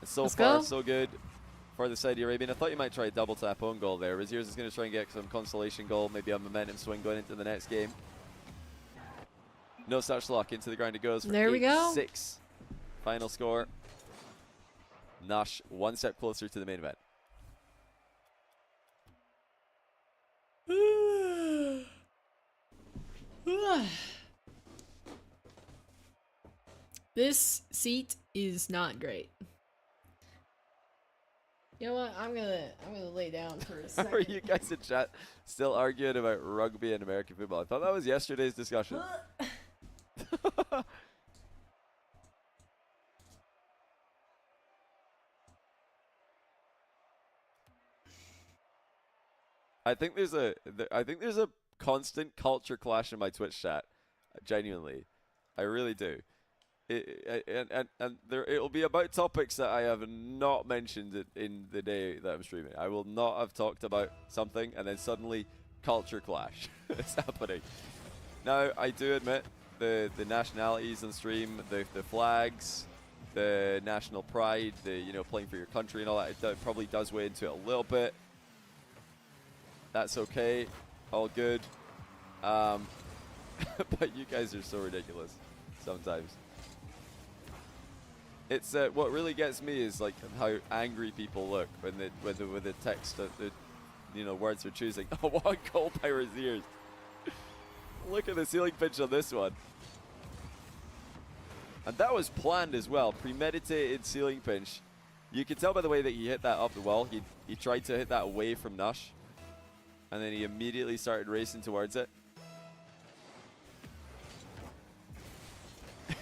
[SPEAKER 3] And so far, so good for the Saudi Arabian. I thought you might try a double tap own goal there. Razier's is going to try and get some consolation goal, maybe a momentum swing going into the next game. No such luck. Into the ground it goes for 8-6. Final score. Nush one step closer to the main event.
[SPEAKER 1] This seat is not great. You know what? I'm gonna lay down for a second.
[SPEAKER 3] Are you guys in chat still arguing about rugby and American football? I thought that was yesterday's discussion. I think there's a constant culture clash in my Twitch chat. Genuinely, I really do. And it'll be about topics that I have not mentioned in the day that I'm streaming. I will not have talked about something and then suddenly culture clash is happening. Now, I do admit the nationalities on stream, the flags, the national pride, the playing for your country and all that, it probably does weigh into it a little bit. That's okay, all good. But you guys are so ridiculous sometimes. It's what really gets me is like how angry people look when the text that the words are choosing. Oh, one goal by Razier's. Look at the ceiling pinch on this one. And that was planned as well, premeditated ceiling pinch. You can tell by the way that he hit that up the wall. He tried to hit that away from Nush, and then he immediately started racing towards it.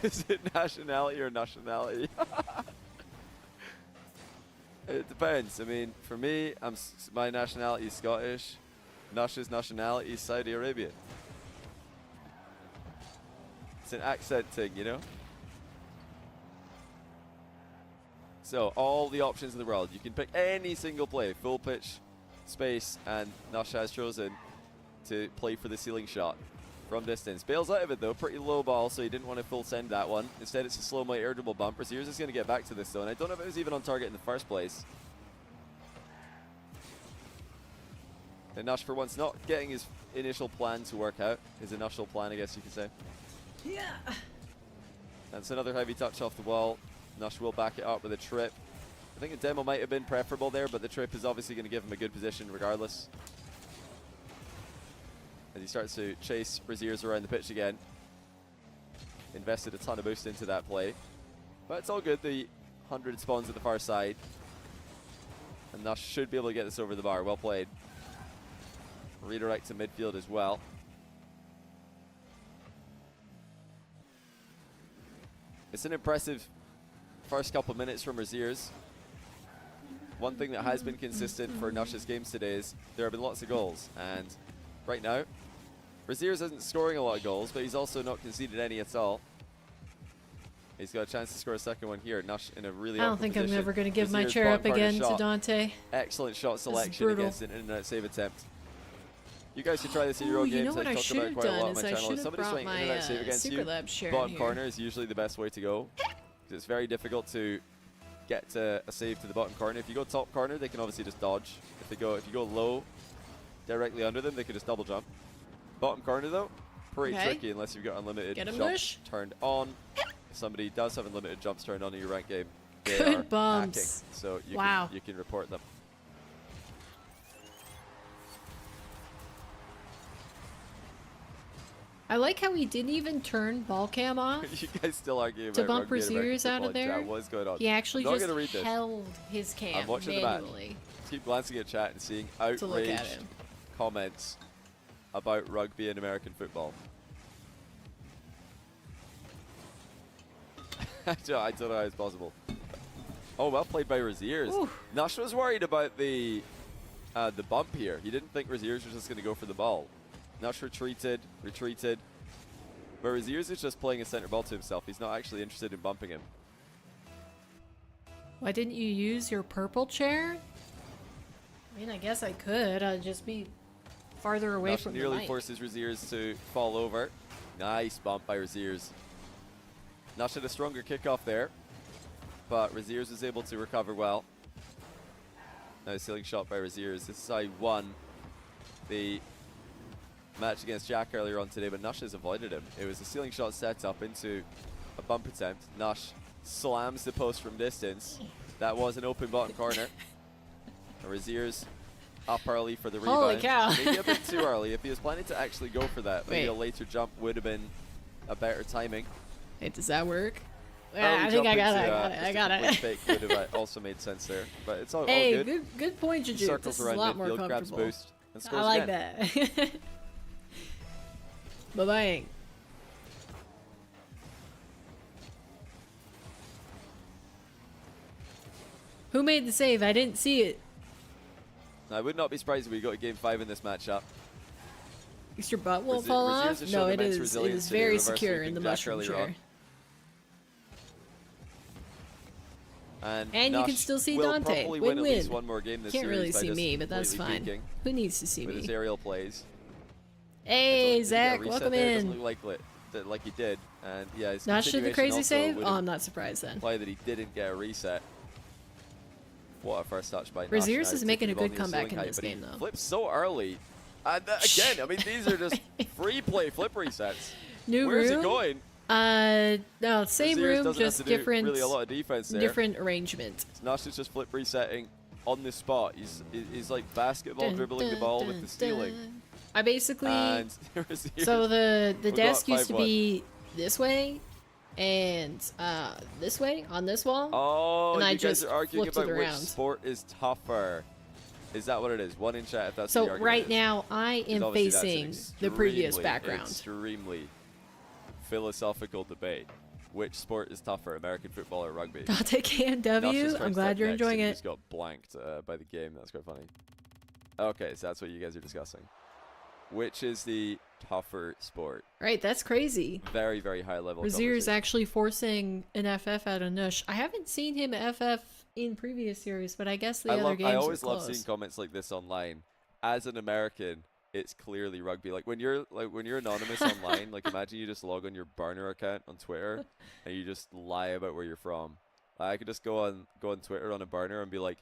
[SPEAKER 3] Is it nationality or nationality? It depends. I mean, for me, my nationality is Scottish. Nush's nationality is Saudi Arabian. It's an accent thing, So, all the options in the world. You can pick any single play. Full pitch, space, and Nush has chosen to play for the ceiling shot from distance. Bails out of it though, pretty low ball, so he didn't want to full send that one. Instead, it's a slow-mo air dribble bump. Razier's is going to get back to this though, and I don't know if it was even on target in the first place. And Nush, for once, not getting his initial plan to work out. His initial plan, I guess you could say.
[SPEAKER 1] Yeah.
[SPEAKER 3] That's another heavy touch off the wall. Nush will back it up with a trip. I think a demo might have been preferable there, but the trip is obviously going to give him a good position regardless. As he starts to chase Razier's around the pitch again. Invested a ton of boost into that play. But it's all good. The 100 spawns at the far side. And Nush should be able to get this over the bar. Well played. Redirect to midfield as well. It's an impressive first couple minutes from Razier's. One thing that has been consistent for Nush's games today is there have been lots of goals. And right now, Raziers isn't scoring a lot of goals, but he's also not conceded any at all. He's got a chance to score a second one here. Nush in a really
[SPEAKER 1] I don't think I'm ever going to give my chair up again to Dante.
[SPEAKER 3] Excellent shot selection against an in-and-out save attempt. You guys should try this in your own games. I talked about it quite a lot on my channel. If somebody's trying in-and-out save against you, bottom corner is usually the best way to go. It's very difficult to get a save to the bottom corner. If you go top corner, they can obviously just dodge. If you go low, directly under them, they can just double jump. Bottom corner though, pretty tricky unless you've got unlimited jumps turned on. If somebody does have unlimited jumps turned on in your ranked game, they are hacking, so you can report them.
[SPEAKER 1] I like how he didn't even turn ball cam off.
[SPEAKER 3] You guys still arguing
[SPEAKER 1] to bump Raziers out of there.
[SPEAKER 3] What's going on?
[SPEAKER 1] He actually just held his cam
[SPEAKER 3] I'm watching
[SPEAKER 1] manually.
[SPEAKER 3] The match. Keep glancing at chat and seeing outraged comments about rugby and American football. I don't know how it's possible. Oh, well played by Raziers. Nush was worried about the bump here. He didn't think Raziers was just going to go for the ball. Nush retreated. But Raziers is just playing a center ball to himself. He's not actually interested in bumping him.
[SPEAKER 1] Why didn't you use your purple chair? I mean, I guess I could. I'd just be farther away from the mic.
[SPEAKER 3] Nearly forces Raziers to fall over. Nice bump by Raziers. Nush had a stronger kickoff there, but Raziers was able to recover well. Nice ceiling shot by Raziers. This is how he won the match against Jack earlier on today, but Nush has avoided him. It was a ceiling shot set up into a bump attempt. Nush slams the post from distance. That was an open bottom corner. Raziers up early for the rebound.
[SPEAKER 1] Holy cow.
[SPEAKER 3] Maybe a bit too early. If he was planning to actually go for that, maybe a later jump would have been a better timing.
[SPEAKER 1] Hey, does that work? Yeah, I think I got it.
[SPEAKER 3] Fake would have also made sense there, but it's all
[SPEAKER 1] good.
[SPEAKER 3] Good.
[SPEAKER 1] Good point, Juju. This is a lot more comfortable.
[SPEAKER 3] Grabs boost and scores
[SPEAKER 1] I like
[SPEAKER 3] again.
[SPEAKER 1] that. Bye-bye. Who made the save? I didn't see it.
[SPEAKER 3] I would not be surprised if we got a game 5 in this matchup.
[SPEAKER 1] Your butt won't fall off? No, it is. It is very secure in the mushroom chair. And you can still see Dante. Win-win.
[SPEAKER 3] One more game this
[SPEAKER 1] Can't really see me, but that's fine. Who needs to see me? With his aerial plays. Hey, Zach, welcome in.
[SPEAKER 3] Doesn't look like he did. And yeah, his
[SPEAKER 1] Nush did the crazy save? Oh, I'm not surprised then.
[SPEAKER 3] Play that he didn't get a reset. What a first touch by Nush.
[SPEAKER 1] Raziers is making a good comeback in this game, though.
[SPEAKER 3] Flips so early. And again, I mean, these are just free play flip resets. Where's he going?
[SPEAKER 1] No, same room, just different.
[SPEAKER 3] Really a lot of defense there.
[SPEAKER 1] Different arrangement.
[SPEAKER 3] Nush is just flip resetting on the spot. He's like basketball dribbling the ball with the stealing.
[SPEAKER 1] I basically. So the desk used to be this way, and this way on this wall.
[SPEAKER 3] Oh,
[SPEAKER 1] and I
[SPEAKER 3] you
[SPEAKER 1] just
[SPEAKER 3] guys are arguing
[SPEAKER 1] flipped
[SPEAKER 3] about
[SPEAKER 1] it around.
[SPEAKER 3] which sport is tougher. Is that what it is? One in chat if that's
[SPEAKER 1] so
[SPEAKER 3] the argument.
[SPEAKER 1] Right now, I am facing the previous background.
[SPEAKER 3] Extremely philosophical debate. Which sport is tougher, American football or rugby?
[SPEAKER 1] Dante KMW, I'm glad you're enjoying it.
[SPEAKER 3] Just got blanked by the game. That's quite funny. Okay, so that's what you guys are discussing. Which is the tougher sport?
[SPEAKER 1] Right, that's crazy.
[SPEAKER 3] Very, very high level.
[SPEAKER 1] Razier is actually forcing an FF out of Nush. I haven't seen him FF in previous series, but I guess the other games
[SPEAKER 3] I always
[SPEAKER 1] are
[SPEAKER 3] love
[SPEAKER 1] close.
[SPEAKER 3] seeing comments like this online. As an American, it's clearly rugby. Like when you're anonymous online, like imagine you just log on your burner account on Twitter and you just lie about where you're from. I could just go on Twitter on a burner and be like,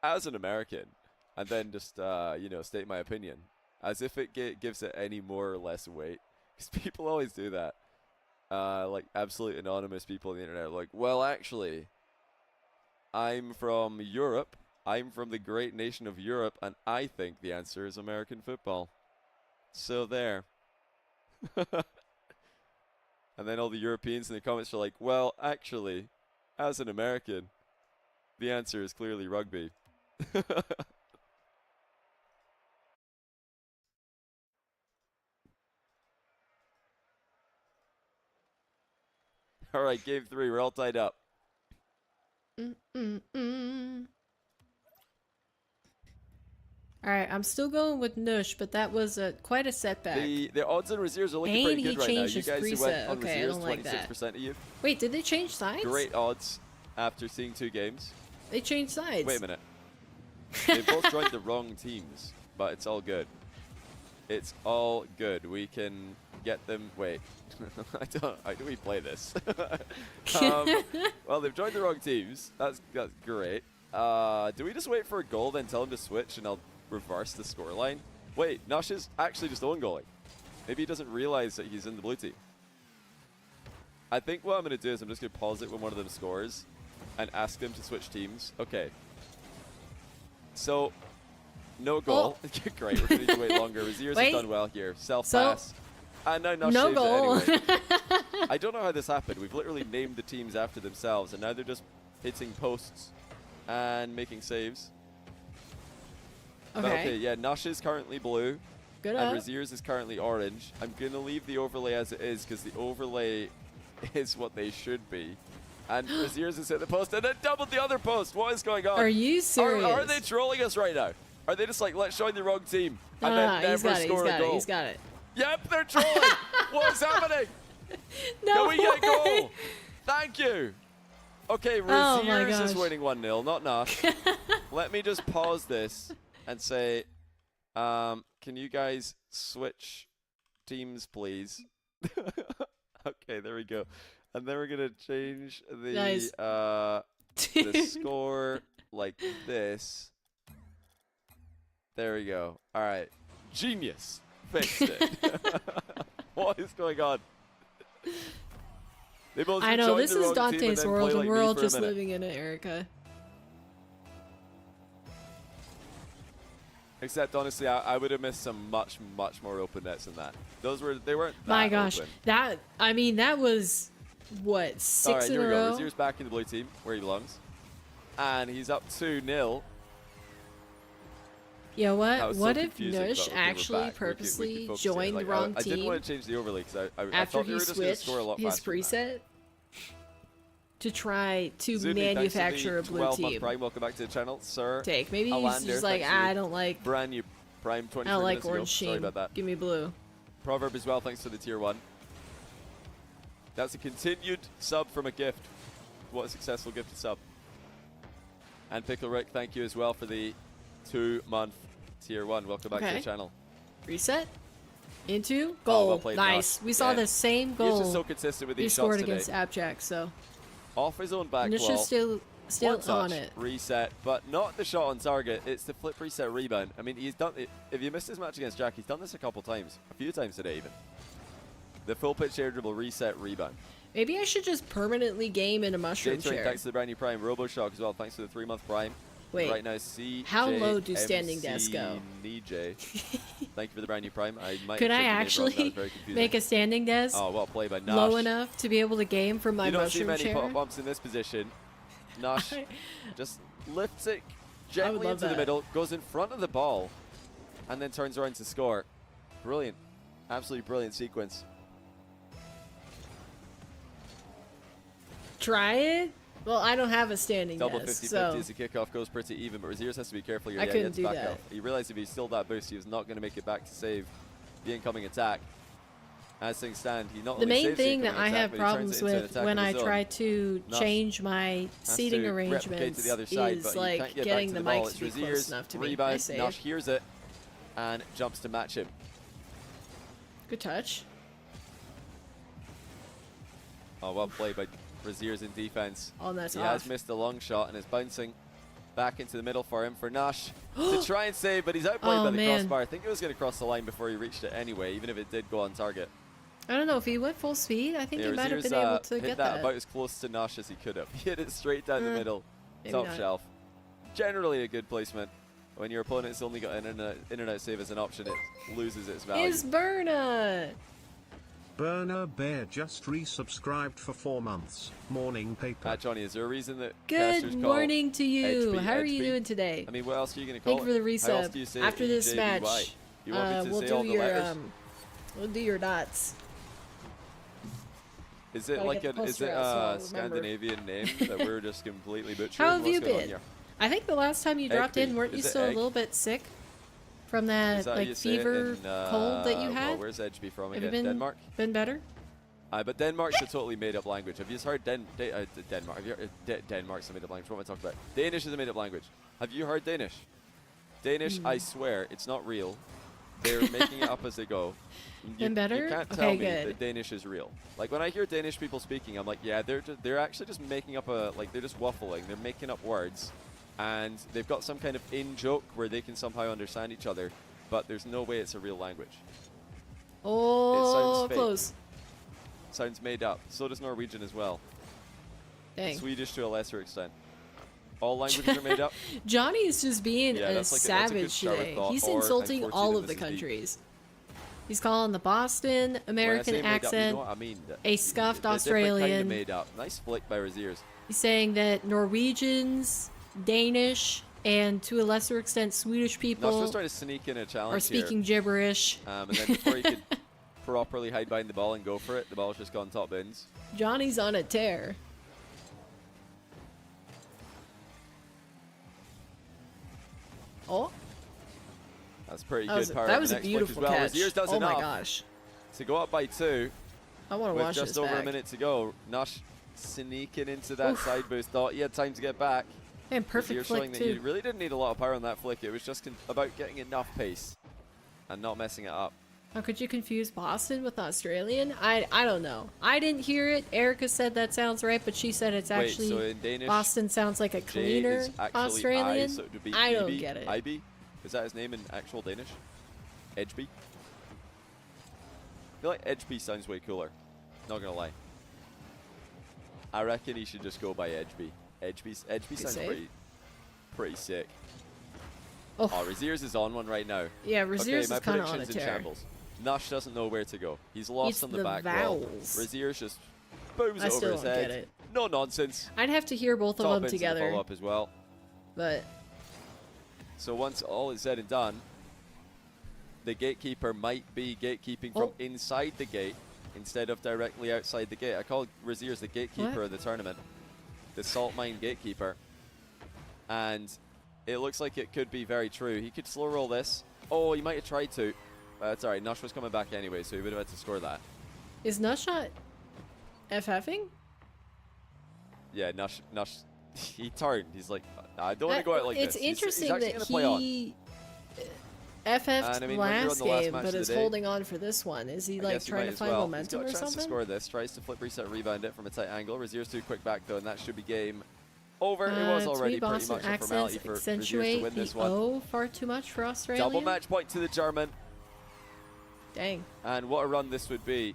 [SPEAKER 3] as an American, and then just state my opinion, as if it gives it any more or less weight. Because people always do that. Like absolute anonymous people on the internet are like, well, actually, I'm from Europe. I'm from the great nation of Europe, and I think the answer is American football. So there. And then all the Europeans in the comments are like, well, actually, as an American, the answer is clearly rugby. All right, game 3. We're all tied up.
[SPEAKER 1] All right, I'm still going with Nush, but that was quite a setback.
[SPEAKER 3] The odds on Raziers are looking pretty good right now. You guys who went on
[SPEAKER 1] okay,
[SPEAKER 3] Raziers,
[SPEAKER 1] like
[SPEAKER 3] 26% of you.
[SPEAKER 1] Wait, did they change sides?
[SPEAKER 3] Great odds after seeing 2 games.
[SPEAKER 1] They changed sides.
[SPEAKER 3] Wait a minute. They both joined the wrong teams, but it's all good. It's all good. We can get them. Wait, how do we play this? Well, they've joined the wrong teams. That's great. Do we just wait for a goal, then tell him to switch, and I'll reverse the scoreline? Wait, Nush is actually just own goaling. Maybe he doesn't realize that he's in the blue team. I think what I'm going to do is I'm just going to pause it when one of them scores and ask them to switch teams. Okay. So, no goal. Oh. Great, we're going to need to wait longer. Raziers has done well here. Self-pass. And now Nush saves
[SPEAKER 1] goal.
[SPEAKER 3] it anyway. I don't know how this happened. We've literally named the teams after themselves, and now they're just hitting posts and making saves.
[SPEAKER 1] Okay.
[SPEAKER 3] But okay, yeah, Nush is currently blue.
[SPEAKER 1] Good
[SPEAKER 3] and Raziers is currently orange. I'm going to leave the overlay as it is because the overlay is what they should be. And Raziers has hit the post and then doubled the other post. What is going on?
[SPEAKER 1] Are you serious?
[SPEAKER 3] Are they trolling us right now? Are they just like, let's join the wrong team and then never score a goal?
[SPEAKER 1] He's got it.
[SPEAKER 3] Yep, they're trolling. What is happening?
[SPEAKER 1] No
[SPEAKER 3] Can we get a goal?
[SPEAKER 1] way.
[SPEAKER 3] Thank you. Okay, Raziers is winning 1-0, not Nush. Let me just pause this and say, can you guys switch teams, please? Okay, there we go. And then we're going to change the the score like this. There we go. All right. Genius. Fixed it. What is going on? They both
[SPEAKER 1] I know, this is Dante's world, and we're all just
[SPEAKER 3] minute.
[SPEAKER 1] living in it, Erica.
[SPEAKER 3] Except, honestly, I would have missed some much more open nets than that. They weren't that
[SPEAKER 1] My gosh,
[SPEAKER 3] open.
[SPEAKER 1] that was, what, 6 in a row?
[SPEAKER 3] All right, here we go. Razier's back in the blue team, where he belongs. And he's up 2-0.
[SPEAKER 1] You know what? What
[SPEAKER 3] so
[SPEAKER 1] if Nush actually purposely joined the wrong team?
[SPEAKER 3] I didn't want to change the overlay because I thought they were just going to score a lot faster.
[SPEAKER 1] His preset to try to manufacture a blue team.
[SPEAKER 3] Prime, welcome back to the channel, sir.
[SPEAKER 1] Maybe he's just like, I don't like
[SPEAKER 3] brand new Prime 23
[SPEAKER 1] I don't like
[SPEAKER 3] minutes ago.
[SPEAKER 1] orange
[SPEAKER 3] Sorry
[SPEAKER 1] team.
[SPEAKER 3] about that.
[SPEAKER 1] Give me blue.
[SPEAKER 3] Proverb as well, thanks for the tier 1. That's a continued sub from a gift. What a successful gifted sub. And Pickle Rick, thank you as well for the 2-month tier 1. Welcome back to the channel.
[SPEAKER 1] Reset. Into goal.
[SPEAKER 3] Well played,
[SPEAKER 1] nice.
[SPEAKER 3] Nush.
[SPEAKER 1] We saw the same goal.
[SPEAKER 3] He's just so consistent with these
[SPEAKER 1] he
[SPEAKER 3] shots
[SPEAKER 1] scored
[SPEAKER 3] today.
[SPEAKER 1] against ApparentlyJack, so.
[SPEAKER 3] Off his own back
[SPEAKER 1] Nush
[SPEAKER 3] wall.
[SPEAKER 1] is still on it.
[SPEAKER 3] Reset, but not the shot on target. It's the flip reset rebound. I mean, he's done it. If you missed his match against Jack, he's done this a couple times. A few times today, even. The full pitch air dribble reset rebound.
[SPEAKER 1] Maybe I should just permanently game in a mushroom chair.
[SPEAKER 3] Thanks to the brand new Prime. RoboShock as well. Thanks for the 3-month Prime.
[SPEAKER 1] Wait.
[SPEAKER 3] Right now, C.
[SPEAKER 1] How low do standing desks go?
[SPEAKER 3] NJ. Thank you for the brand new Prime.
[SPEAKER 1] Could I actually make a standing desk
[SPEAKER 3] well played by Nush.
[SPEAKER 1] low enough to be able to game from my mushroom chair?
[SPEAKER 3] You don't see many pop-bumps in this position. Nush just lifts it gently into the middle, goes in front of the ball, and then turns around to score. Brilliant. Absolutely brilliant sequence.
[SPEAKER 1] Try it? Well, I don't have a standing
[SPEAKER 3] Double
[SPEAKER 1] desk,
[SPEAKER 3] 50-50 as the kickoff goes pretty even, but Raziers has to be careful here.
[SPEAKER 1] I couldn't
[SPEAKER 3] do
[SPEAKER 1] back that.
[SPEAKER 3] Off. He realized if he still that boost, he was not going to make it back to save the incoming attack. As things stand, he not
[SPEAKER 1] the
[SPEAKER 3] only
[SPEAKER 1] main thing that I have
[SPEAKER 3] attack,
[SPEAKER 1] problems with when I try to change my seating arrangements
[SPEAKER 3] to the other side,
[SPEAKER 1] is like getting the mics to be close enough to me. I save.
[SPEAKER 3] Nush hears it and jumps to match him.
[SPEAKER 1] Good touch.
[SPEAKER 3] Oh, well played by Raziers in defense.
[SPEAKER 1] Oh, that's
[SPEAKER 3] he
[SPEAKER 1] off.
[SPEAKER 3] has missed a long shot and is bouncing back into the middle for him for Nush to try and save, but he's outplayed by the crossbar. I think it was going to cross the line before he reached it anyway, even if it did go on target.
[SPEAKER 1] I don't know if he went full speed. I think he might have been able to
[SPEAKER 3] hit
[SPEAKER 1] get
[SPEAKER 3] that about as close to Nush as he could have. He hit it straight down the middle, top shelf. Generally a good placement. When your opponent's only got an in-and-out save as an option, it loses its value.
[SPEAKER 1] Is Berna?
[SPEAKER 7] Burner Bear just resubscribed for 4 months. Morning paper.
[SPEAKER 3] Johnny, is there a reason that
[SPEAKER 1] Good morning to you. How are you doing today?
[SPEAKER 3] I mean, what else are you going to call
[SPEAKER 1] it? Thank you for the resub. After this match, we'll do your dots.
[SPEAKER 3] Is it like a Scandinavian name that we're just completely butchering?
[SPEAKER 1] How have you been? I think the last time you dropped in, weren't you still a little bit sick? from that like fever cold that you had?
[SPEAKER 3] Well, where's Edgeby from again? Denmark?
[SPEAKER 1] Been better?
[SPEAKER 3] But Denmark's a totally made-up language. Have you heard Denmark? Have you heard, Denmark's a made-up language. What am I talking about? Danish is a made-up language. Have you heard Danish? Danish, I swear, it's not real. They're making it up as they go.
[SPEAKER 1] Been better?
[SPEAKER 3] You can't tell me that Danish is real. Like when I hear Danish people speaking, I'm like, yeah, they're actually just making up they're just waffling. They're making up words, and they've got some kind of in-joke where they can somehow understand each other, but there's no way it's a real language.
[SPEAKER 1] Oh,
[SPEAKER 3] it sounds fake.
[SPEAKER 1] Close.
[SPEAKER 3] Sounds made up. So does Norwegian as well.
[SPEAKER 1] Dang.
[SPEAKER 3] Swedish to a lesser extent. All languages are made up.
[SPEAKER 1] Johnny is just being a savage today. He's insulting all of the countries. He's calling the Boston American accent
[SPEAKER 3] up, you know I mean?
[SPEAKER 1] a scuffed Australian.
[SPEAKER 3] Kind of made up. Nice flick by Raziers.
[SPEAKER 1] He's saying that Norwegians, Danish, and to a lesser extent Swedish people
[SPEAKER 3] trying to sneak in a challenge
[SPEAKER 1] are speaking gibberish.
[SPEAKER 3] And then before he could properly hide behind the ball and go for it, the ball's just gone top bins.
[SPEAKER 1] Johnny's on a tear. Oh.
[SPEAKER 3] That's pretty good power.
[SPEAKER 1] That was a beautiful catch.
[SPEAKER 3] Does
[SPEAKER 1] oh my gosh.
[SPEAKER 3] To go up by 2.
[SPEAKER 1] I want to watch
[SPEAKER 3] this. Just over a minute to go. Nush sneaking into that side boost. Thought he had time to get back.
[SPEAKER 1] And perfect flick
[SPEAKER 3] showing that you really didn't need a lot of power on that flick. It was just about getting enough pace and not messing it up.
[SPEAKER 1] How could you confuse Boston with Australian? I don't know. I didn't hear it. Erica said that sounds right, but she said it's actually
[SPEAKER 3] so in Danish,
[SPEAKER 1] Boston sounds like a cleaner Australian.
[SPEAKER 3] So it would be
[SPEAKER 1] I don't get it.
[SPEAKER 3] Ibe? Is that his name in actual Danish? Edgeby? I feel like Edgeby sounds way cooler. Not gonna lie. I reckon he should just go by Edgeby. Edgeby sounds pretty sick. Oh, Raziers is on one right now.
[SPEAKER 1] Yeah, Raziers is kind of on a tear.
[SPEAKER 3] Shambles. Nush doesn't know where to go. He's lost on the back
[SPEAKER 1] wall.
[SPEAKER 3] Raziers just booms it over his head. Get it. No nonsense.
[SPEAKER 1] I'd have to hear both of them together.
[SPEAKER 3] Follow up as well.
[SPEAKER 1] But
[SPEAKER 3] so once all is said and done, the gatekeeper might be gatekeeping from inside the gate instead of directly outside the gate. I call Raziers the gatekeeper of the tournament, the salt mine gatekeeper, and it looks like it could be very true. He could slow roll this. Oh, he might have tried to. It's alright. Nush was coming back anyway, so he would have had to score that.
[SPEAKER 1] Is Nush not FFing?
[SPEAKER 3] Yeah, Nush, he turned. He's like, I don't want to go out like
[SPEAKER 1] this. It's interesting that he FF'd last game, but is holding on for this one. Is he like trying to find momentum or something? He's got a chance
[SPEAKER 3] to score this. Tries to flip, reset, rebound it from a tight angle. Raziers too quick back though, and that should be game over. It was already pretty much a formality for Raziers to win this one.
[SPEAKER 1] Oh, far too much for Australia.
[SPEAKER 3] Double match point to the German.
[SPEAKER 1] Dang.
[SPEAKER 3] And what a run this would be.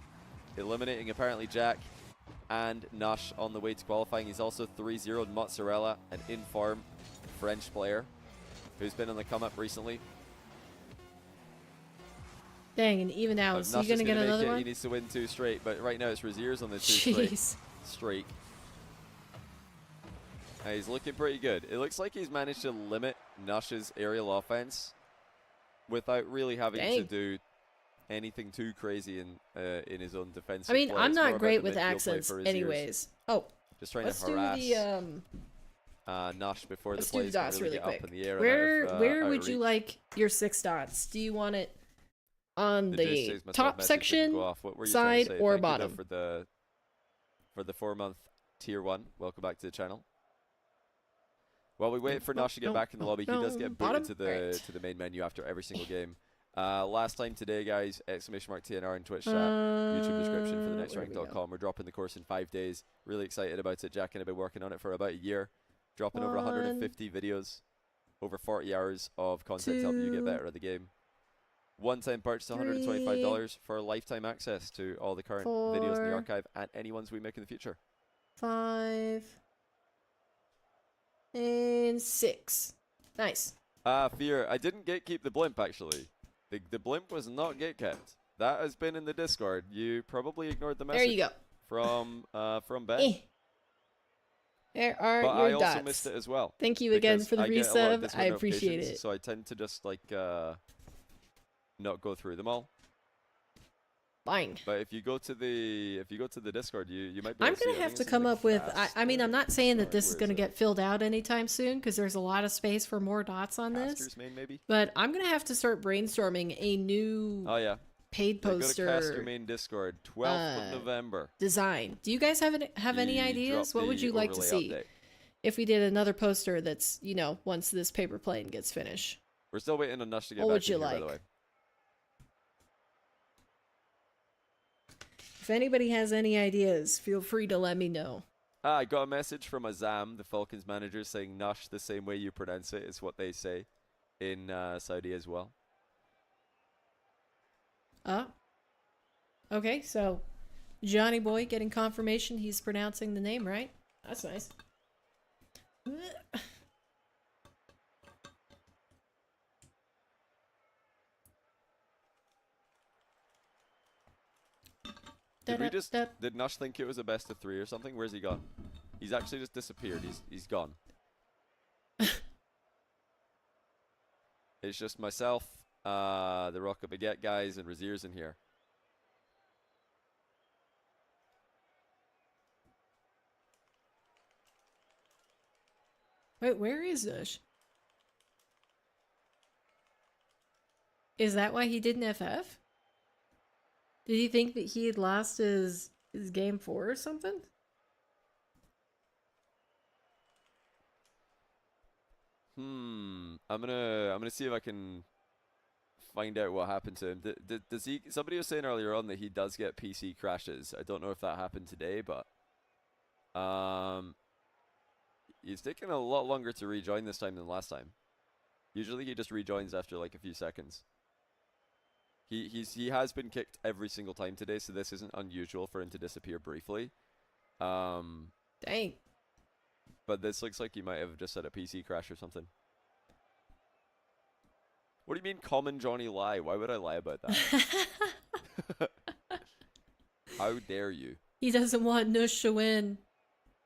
[SPEAKER 3] Eliminating ApparentlyJack and Nush on the way to qualifying. He's also 3-0'd Mozzarella, an in-form French player who's been on the come-up recently.
[SPEAKER 1] Dang, and even now, is he going to get another one?
[SPEAKER 3] He needs to win 2 straight, but right now it's Raziers on the 2 straight. He's looking pretty good. It looks like he's managed to limit Nush's aerial offense without really having to do anything too crazy in his own defensive play.
[SPEAKER 1] I mean, I'm not great with accents anyways. Oh,
[SPEAKER 3] just trying to harass Nush before the plays really get up in the air.
[SPEAKER 1] Where would you like your 6 dots? Do you want it on the top section, side, or bottom?
[SPEAKER 3] For the 4-month tier 1, welcome back to the channel. While we wait for Nush to get back in the lobby, he does get booted to the main menu after every single game. Last time today, guys, !TNR in Twitch chat, YouTube description for thenextrank.com. We're dropping the course in 5 days. Really excited about it. Jack and I have been working on it for about a year. Dropping over 150 videos, over 40 hours of content to help you get better at the game. One-time purchase, $125 for lifetime access to all the current videos in the archive and any ones we make in the future.
[SPEAKER 1] 5 and 6. Nice.
[SPEAKER 3] Fear, I didn't gatekeep the blimp, actually. The blimp was not gatekept. That has been in the Discord. You probably ignored the message.
[SPEAKER 1] There you
[SPEAKER 3] go. From Ben.
[SPEAKER 1] There are
[SPEAKER 3] but
[SPEAKER 1] your
[SPEAKER 3] I
[SPEAKER 1] dots.
[SPEAKER 3] also missed it as well.
[SPEAKER 1] Thank you again for the resub. I appreciate it.
[SPEAKER 3] So I tend to just like not go through them all.
[SPEAKER 1] Bang.
[SPEAKER 3] But if you go to the Discord, you might be
[SPEAKER 1] I'm
[SPEAKER 3] able to
[SPEAKER 1] gonna
[SPEAKER 3] see,
[SPEAKER 1] have to come up with I mean, I'm not saying that this is gonna
[SPEAKER 3] it?
[SPEAKER 1] get filled out anytime soon because there's a lot of space for more dots on this.
[SPEAKER 3] Caster's main, maybe?
[SPEAKER 1] But I'm gonna have to start brainstorming a new paid poster.
[SPEAKER 3] Go to Caster main Discord, 12th of November.
[SPEAKER 1] Design. Do you guys have any ideas? What would you like to see?
[SPEAKER 3] Update.
[SPEAKER 1] If we did another poster that's, you know, once this paper plane gets finished.
[SPEAKER 3] We're still waiting on Nush to get
[SPEAKER 1] What
[SPEAKER 3] back
[SPEAKER 1] would you
[SPEAKER 3] in here,
[SPEAKER 1] like?
[SPEAKER 3] by the way.
[SPEAKER 1] If anybody has any ideas, feel free to let me know.
[SPEAKER 3] I got a message from Azam, the Falcons manager, saying Nush, the same way you pronounce it, is what they say in Saudi as well.
[SPEAKER 1] Okay, so Johnny Boy getting confirmation he's pronouncing the name right. That's nice.
[SPEAKER 3] Did Nush think it was a best of 3 or something? Where's he gone? He's actually just disappeared. He's gone. It's just myself, the Rocket Baguette guys, and Razier's in here.
[SPEAKER 1] Wait, where is Nush? Is that why he didn't FF? Did he think that he had lost his game 4 or something?
[SPEAKER 3] I'm gonna see if I can find out what happened to him. Does he? Somebody was saying earlier on that he does get PC crashes. I don't know if that happened today, but he's taking a lot longer to rejoin this time than last time. Usually he just rejoins after like a few seconds. He has been kicked every single time today, so this isn't unusual for him to disappear briefly.
[SPEAKER 1] Dang.
[SPEAKER 3] But this looks like he might have just had a PC crash or something. What do you mean common Johnny lie? Why would I lie about that? How dare you?
[SPEAKER 1] He doesn't want Nush to win.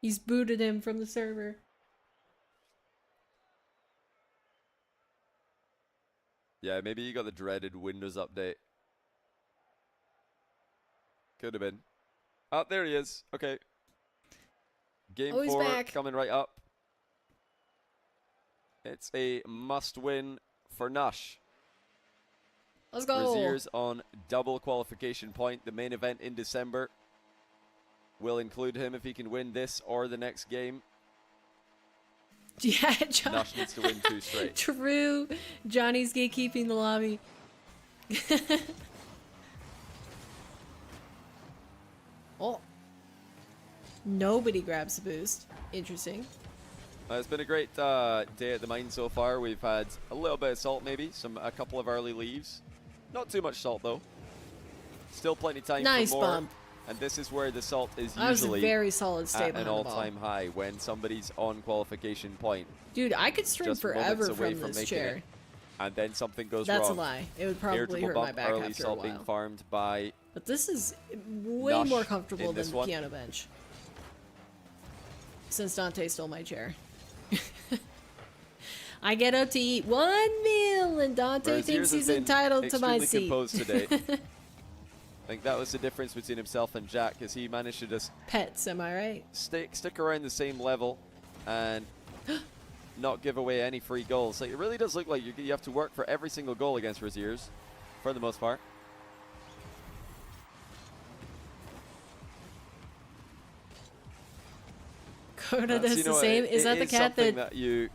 [SPEAKER 1] He's booted him from the server.
[SPEAKER 3] Yeah, maybe you got the dreaded Windows update. Could have been. Oh, there he is. Okay. Game 4
[SPEAKER 1] back.
[SPEAKER 3] coming right up. It's a must-win for Nush.
[SPEAKER 1] Let's go.
[SPEAKER 3] Razier's on double qualification point. The main event in December will include him if he can win this or the next game.
[SPEAKER 1] Yeah,
[SPEAKER 3] Nush needs to win 2 straight.
[SPEAKER 1] True. Johnny's gatekeeping the lobby. Oh. Nobody grabs the boost. Interesting.
[SPEAKER 3] It's been a great day at the mine so far. We've had a little bit of salt, maybe. A couple of early leaves. Not too much salt, though. Still plenty of time for more.
[SPEAKER 1] Bump.
[SPEAKER 3] And this is where the salt is
[SPEAKER 1] That was a
[SPEAKER 3] usually
[SPEAKER 1] very solid stay
[SPEAKER 3] at an all-time high when somebody's on qualification point.
[SPEAKER 1] Dude, I could stream
[SPEAKER 3] just
[SPEAKER 1] forever
[SPEAKER 3] away
[SPEAKER 1] from this
[SPEAKER 3] making
[SPEAKER 1] chair.
[SPEAKER 3] it, and then something goes
[SPEAKER 1] That's
[SPEAKER 3] wrong.
[SPEAKER 1] a lie. It would probably hurt
[SPEAKER 3] bump,
[SPEAKER 1] my back
[SPEAKER 3] early
[SPEAKER 1] after a
[SPEAKER 3] salt
[SPEAKER 1] while.
[SPEAKER 3] being farmed by
[SPEAKER 1] But this is way
[SPEAKER 3] Nush
[SPEAKER 1] more comfortable
[SPEAKER 3] in
[SPEAKER 1] than
[SPEAKER 3] this
[SPEAKER 1] the
[SPEAKER 3] one.
[SPEAKER 1] piano bench. Since Dante stole my chair. I get up to eat 1 meal and Dante thinks he's entitled to my seat.
[SPEAKER 3] Composed today. I think that was the difference between himself and Jack, because he managed to just
[SPEAKER 1] Pets, am I right?
[SPEAKER 3] stick around the same level and not give away any free goals. Like, it really does look like you have to work for every single goal against Razier's, for the most part.
[SPEAKER 1] Coda does the same. Is that the cat that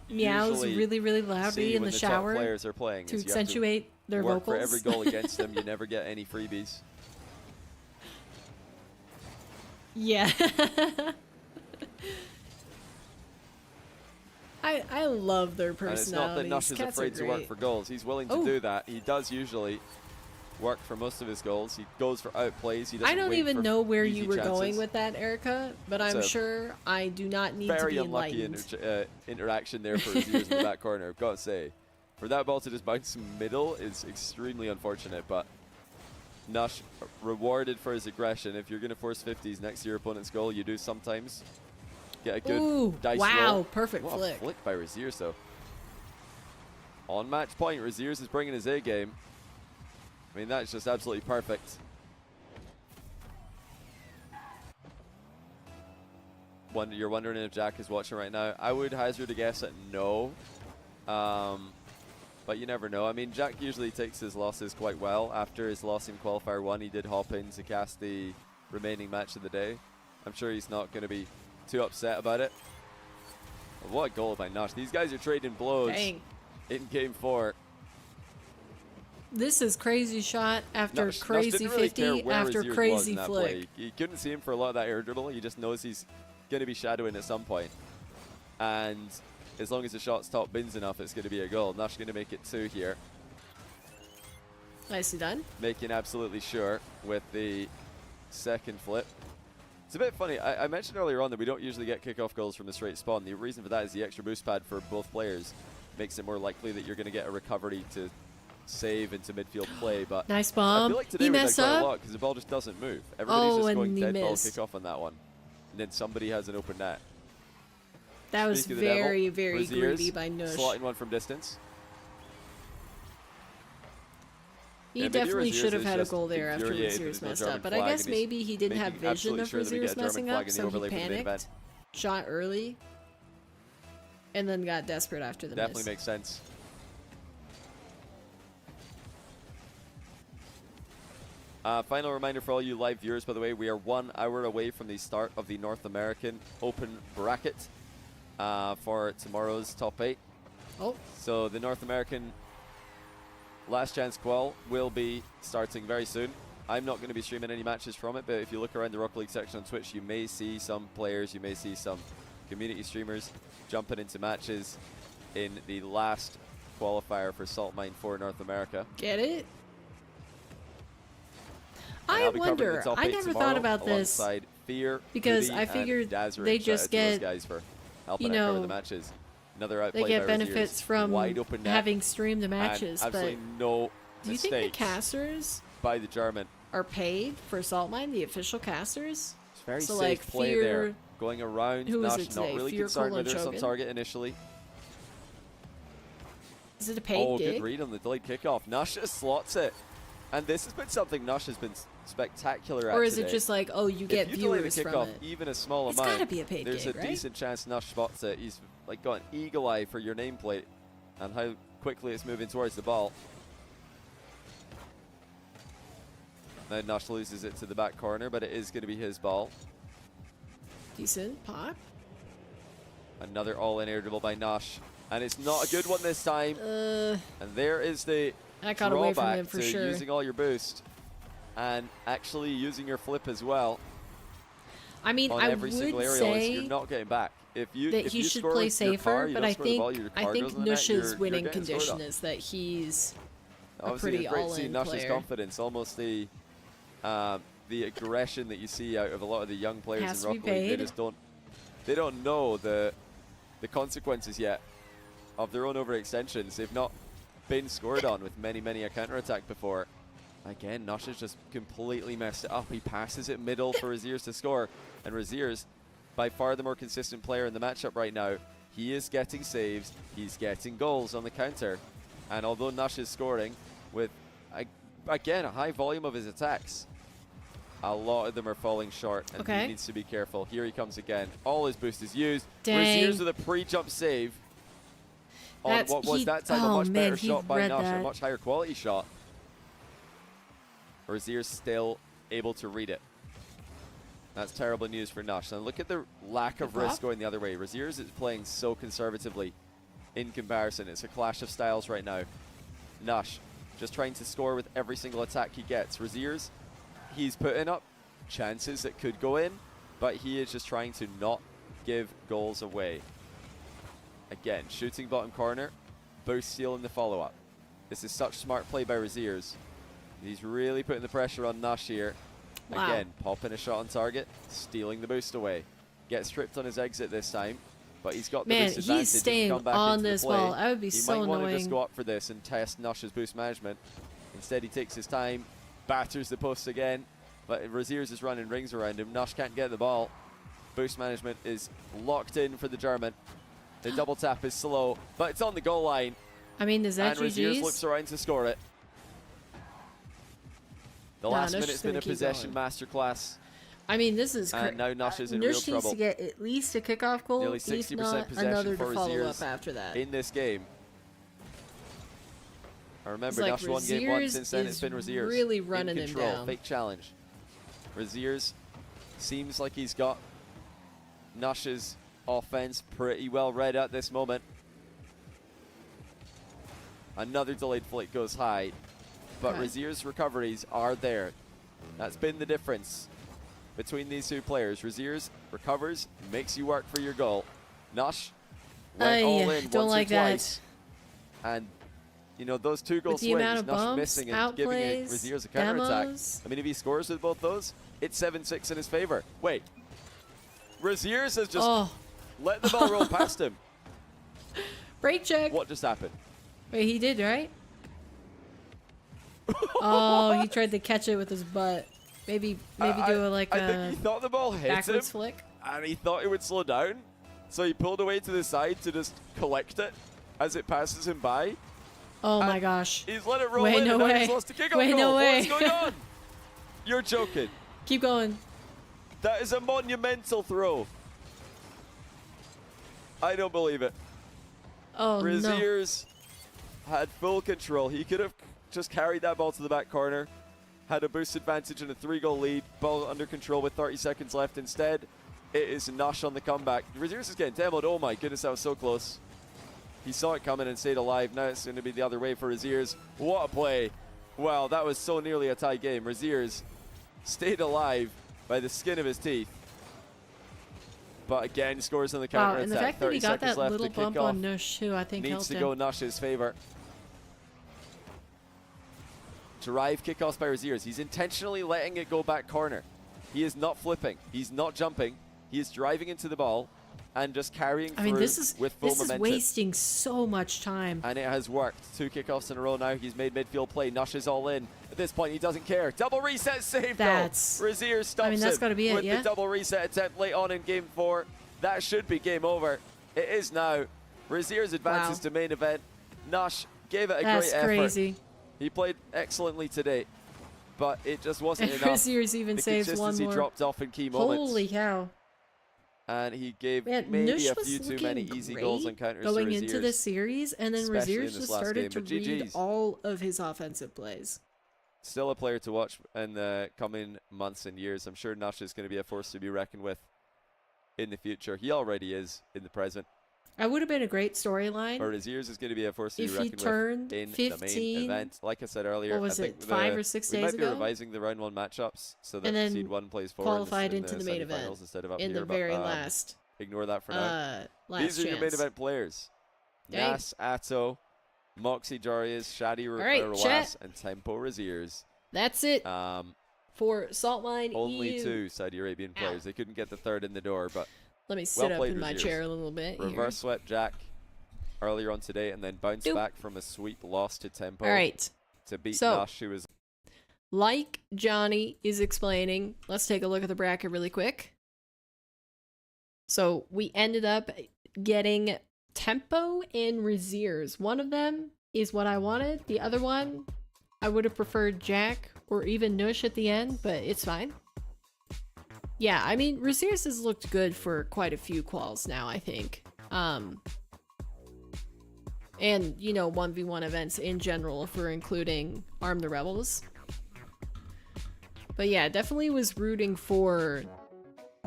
[SPEAKER 1] meows really, really loudly in the shower
[SPEAKER 3] players are playing,
[SPEAKER 1] to accentuate their
[SPEAKER 3] work
[SPEAKER 1] vocals?
[SPEAKER 3] For every goal against them, you never get any freebies.
[SPEAKER 1] Yeah. I love their personalities.
[SPEAKER 3] And it's not that Nush is afraid to work for goals. He's willing to do that. He does usually work for most of his goals. He goes for outplays. He doesn't
[SPEAKER 1] I don't
[SPEAKER 3] wait
[SPEAKER 1] even
[SPEAKER 3] for
[SPEAKER 1] know where
[SPEAKER 3] easy
[SPEAKER 1] you were
[SPEAKER 3] chances.
[SPEAKER 1] going with that, Erica, but I'm sure I do not need to
[SPEAKER 3] Very
[SPEAKER 1] be
[SPEAKER 3] unlucky
[SPEAKER 1] enlightened.
[SPEAKER 3] interaction there for his ears in the back corner, I've got to say. For that ball to just bounce middle is extremely unfortunate, but Nush rewarded for his aggression. If you're going to force 50s next to your opponent's goal, you do sometimes get a good dice roll.
[SPEAKER 1] Wow, perfect
[SPEAKER 3] what
[SPEAKER 1] flick.
[SPEAKER 3] A flick by Razier's, though. On match point, Razier's is bringing his A game. I mean, that's just absolutely perfect. you're wondering if Jack is watching right now, I would hazard a guess at no. But you never know. I mean, Jack usually takes his losses quite well. After his loss in Qualifier 1, he did hop in to cast the remaining match of the day. I'm sure he's not going to be too upset about it. But what a goal by Nush. These guys are trading blows.
[SPEAKER 1] Dang.
[SPEAKER 3] In Game 4.
[SPEAKER 1] This is crazy shot after
[SPEAKER 3] Nush
[SPEAKER 1] crazy
[SPEAKER 3] really
[SPEAKER 1] 50 after
[SPEAKER 3] Raziers
[SPEAKER 1] crazy flick.
[SPEAKER 3] You couldn't see him for a lot of that air dribble. He just knows he's going to be shadowing at some point. And as long as the shot's top bins enough, it's going to be a goal. Nush going to make it 2 here.
[SPEAKER 1] Nicely done.
[SPEAKER 3] Making absolutely sure with the second flip. It's a bit funny. I mentioned earlier on that we don't usually get kickoff goals from the straight spawn. The reason for that is the extra boost pad for both players makes it more likely that you're going to get a recovery to save into midfield play. But
[SPEAKER 1] nice bomb.
[SPEAKER 3] I feel like today we did quite a lot because the ball just doesn't move. Everybody's just going dead ball kickoff on that one. And then somebody has an open net.
[SPEAKER 1] That was very, very greedy by Nush.
[SPEAKER 3] Slotting one from distance.
[SPEAKER 1] He definitely should have had a goal there after Razier's messed up. But I guess maybe he didn't have vision of Razier's messing up, so he panicked, shot early, and then got desperate after the miss.
[SPEAKER 3] Definitely makes sense. Final reminder for all you live viewers, by the way, we are 1 hour away from the start of the North American Open bracket for tomorrow's top 8.
[SPEAKER 1] Oh.
[SPEAKER 3] So the North American Last Chance QUAL will be starting very soon. I'm not going to be streaming any matches from it, but if you look around the Rocket League section on Twitch, you may see some players, you may see some community streamers jumping into matches in the last qualifier for Salt Mine 4 North America.
[SPEAKER 1] Get it? I wonder, I never thought about this because I figured they just get, you know,
[SPEAKER 3] the matches. Another
[SPEAKER 1] they get benefits from having streamed the matches, but
[SPEAKER 3] no
[SPEAKER 1] do you think the casters
[SPEAKER 3] by the German
[SPEAKER 1] are paid for Salt Mine, the official casters?
[SPEAKER 3] It's very
[SPEAKER 1] so
[SPEAKER 3] safe
[SPEAKER 1] like
[SPEAKER 3] play there. Going around, Nush not really concerned whether it's on target initially.
[SPEAKER 1] Is it a paid gig?
[SPEAKER 3] Good read on the delayed kickoff. Nush just slots it. And this has been something Nush has been spectacular at.
[SPEAKER 1] Or is
[SPEAKER 3] today.
[SPEAKER 1] it just like, oh, you get viewers
[SPEAKER 3] from it? Even a small amount.
[SPEAKER 1] It's gotta be a paid
[SPEAKER 3] There's
[SPEAKER 1] gig,
[SPEAKER 3] a decent chance Nush spots it. He's like got an eagle eye for your nameplate and how quickly it's moving towards the ball. Now Nush loses it to the back corner, but it is going to be his ball.
[SPEAKER 1] Decent pop.
[SPEAKER 3] Another all-in air dribble by Nush, and it's not a good one this time. And there is the
[SPEAKER 1] that got away from him for sure.
[SPEAKER 3] Using all your boost and actually using your flip as well.
[SPEAKER 1] I mean, I would say
[SPEAKER 3] you're not getting back. If you
[SPEAKER 1] should play safer, but I think Nush's winning condition is that he's a pretty all-in player.
[SPEAKER 3] Nush's confidence, almost the aggression that you see out of a lot of the young players in Rocket League. They just don't know the consequences yet of their own overextensions. They've not been scored on with many a counter-attack before. Again, Nush has just completely messed it up. He passes it middle for Raziers to score, and Raziers, by far the more consistent player in the matchup right now, he is getting saves, he's getting goals on the counter, and although Nush is scoring with, again, a high volume of his attacks, a lot of them are falling short, and he needs to be careful. Here he comes again. All his boost is used. Raziers with a pre-jump save on what was that time a much better shot by Nush, a much higher quality shot. Raziers still able to read it. That's terrible news for Nush. And look at the lack of risk going the other way. Raziers is playing so conservatively in comparison. It's a clash of styles right now. Nush just trying to score with every single attack he gets. Raziers, he's putting up chances that could go in, but he is just trying to not give goals away. Again, shooting bottom corner, boost steal in the follow-up. This is such smart play by Raziers. He's really putting the pressure on Nush here.
[SPEAKER 1] Wow.
[SPEAKER 3] Again, popping a shot on target, stealing the boost away. Gets stripped on his exit this time, but he's got the boost advantage.
[SPEAKER 1] He's staying on this ball. I would be so annoying.
[SPEAKER 3] He might want to just go up for this and test Nush's boost management. Instead, he takes his time, batters the post again, but Raziers is running rings around him. Nush can't get the ball. Boost management is locked in for the German. The double tap is slow, but it's on the goal line.
[SPEAKER 1] I mean, is that GG's?
[SPEAKER 3] And Raziers looks around to score it. The last minute's been a possession masterclass.
[SPEAKER 1] I mean, this is
[SPEAKER 3] and now Nush is in real trouble.
[SPEAKER 1] Needs to get at least a kickoff goal,
[SPEAKER 3] Nearly 60%
[SPEAKER 1] if not
[SPEAKER 3] possession
[SPEAKER 1] another
[SPEAKER 3] for
[SPEAKER 1] to follow
[SPEAKER 3] Raziers
[SPEAKER 1] up after that.
[SPEAKER 3] in this game. I remember
[SPEAKER 1] Like
[SPEAKER 3] Nush won game 1, since then it's been Raziers.
[SPEAKER 1] Really running
[SPEAKER 3] in
[SPEAKER 1] him
[SPEAKER 3] control.
[SPEAKER 1] down.
[SPEAKER 3] Fake challenge. Raziers seems like he's got Nush's offense pretty well read at this moment. Another delayed flick goes high, but Razier's recoveries are there. That's been the difference between these two players. Raziers recovers, makes you work for your goal. Nush went all in once or twice. And, you know, those 2 goal swings, Nush missing and giving Raziers a counter-attack. I mean, if he scores with both those, it's 7-6 in his favor. Wait. Raziers has just let the ball roll past him.
[SPEAKER 1] Break check.
[SPEAKER 3] What just happened?
[SPEAKER 1] Wait, he did, right? Oh, he tried to catch it with his butt. Maybe do I
[SPEAKER 3] think he thought the ball hit him,
[SPEAKER 1] flick.
[SPEAKER 3] and he thought it would slow down, so he pulled away to the side to just collect it as it passes him by.
[SPEAKER 1] Oh my gosh!
[SPEAKER 3] He's let it roll in, and now he's lost the kickoff goal.
[SPEAKER 1] No way.
[SPEAKER 3] What's going on? You're joking.
[SPEAKER 1] Keep going.
[SPEAKER 3] That is a monumental throw. I don't believe it.
[SPEAKER 1] Oh
[SPEAKER 3] Raziers had full control. He could have just carried that ball to the back corner, had a boost advantage and a 3-goal lead, ball under control with 30 seconds left. Instead, it is Nush on the comeback. Raziers is getting demoed. Oh my goodness, that was so close. He saw it coming and stayed alive. Now it's going to be the other way for Raziers. What a play. Wow, that was so nearly a tie game. Raziers stayed alive by the skin of his teeth. But again, scores on the counter attack.
[SPEAKER 1] And the fact that he got that little bump on Nush too, I think
[SPEAKER 3] needs
[SPEAKER 1] helped him.
[SPEAKER 3] to go Nush's favor. Drive kickoffs by Raziers. He's intentionally letting it go back corner. He is not flipping. He's not jumping. He is driving into the ball and just carrying through with full momentum. This is
[SPEAKER 1] wasting so much time.
[SPEAKER 3] And it has worked. 2 kickoffs in a row now. He's made midfield play. Nush is all in. At this point, he doesn't care. Double reset save, though. Raziers stops
[SPEAKER 1] that's gotta be
[SPEAKER 3] with
[SPEAKER 1] it,
[SPEAKER 3] the double reset attempt late on in game 4. That should be game over. It is now. Raziers advances to main event. Nush gave it a great effort.
[SPEAKER 1] That's crazy.
[SPEAKER 3] He played excellently today, but it just wasn't enough.
[SPEAKER 1] Raziers even saves one more.
[SPEAKER 3] The consistency dropped off in key moments.
[SPEAKER 1] Holy cow.
[SPEAKER 3] And he gave maybe a few too many easy goals and counters
[SPEAKER 1] going
[SPEAKER 3] to Raziers,
[SPEAKER 1] into this series, and then Raziers just started to read all of his offensive plays.
[SPEAKER 3] Still a player to watch in the coming months and years. I'm sure Nush is going to be a force to be reckoned with in the future. He already is in the present.
[SPEAKER 1] That would have been a great storyline.
[SPEAKER 3] Or his years is going to be a force to be
[SPEAKER 1] reckoned
[SPEAKER 3] with in
[SPEAKER 1] 15,
[SPEAKER 3] the main event. Like I said earlier,
[SPEAKER 1] what was it, 5 or 6 days ago?
[SPEAKER 3] We might be revising the round 1 matchups so that Seed 1 plays forward
[SPEAKER 1] qualified into the main event
[SPEAKER 3] instead of up
[SPEAKER 1] in
[SPEAKER 3] here,
[SPEAKER 1] the very last.
[SPEAKER 3] Ignore that for now.
[SPEAKER 1] These
[SPEAKER 3] are your main event players. Nas, Atto, Moxie Jarius, Shadi Rawas, and Tempo Raziers.
[SPEAKER 1] That's it for Saltline
[SPEAKER 3] Only 2 Saudi Arabian players. They couldn't get the 3rd in the door, but
[SPEAKER 1] let me sit up in my chair a little bit.
[SPEAKER 3] Reverse swept Jack earlier on today, and then bounced back from a sweep loss to Tempo.
[SPEAKER 1] All right.
[SPEAKER 3] To beat Nush, who was
[SPEAKER 1] like Johnny is explaining. Let's take a look at the bracket really quick. So we ended up getting Tempo and Raziers. One of them is what I wanted. The other one, I would have preferred Jack or even Nush at the end, but it's fine. Yeah, I mean, Raziers has looked good for quite a few quals now, I think. And, you know, 1v1 events in general if we're including Arm the Rebels. But yeah, definitely was rooting for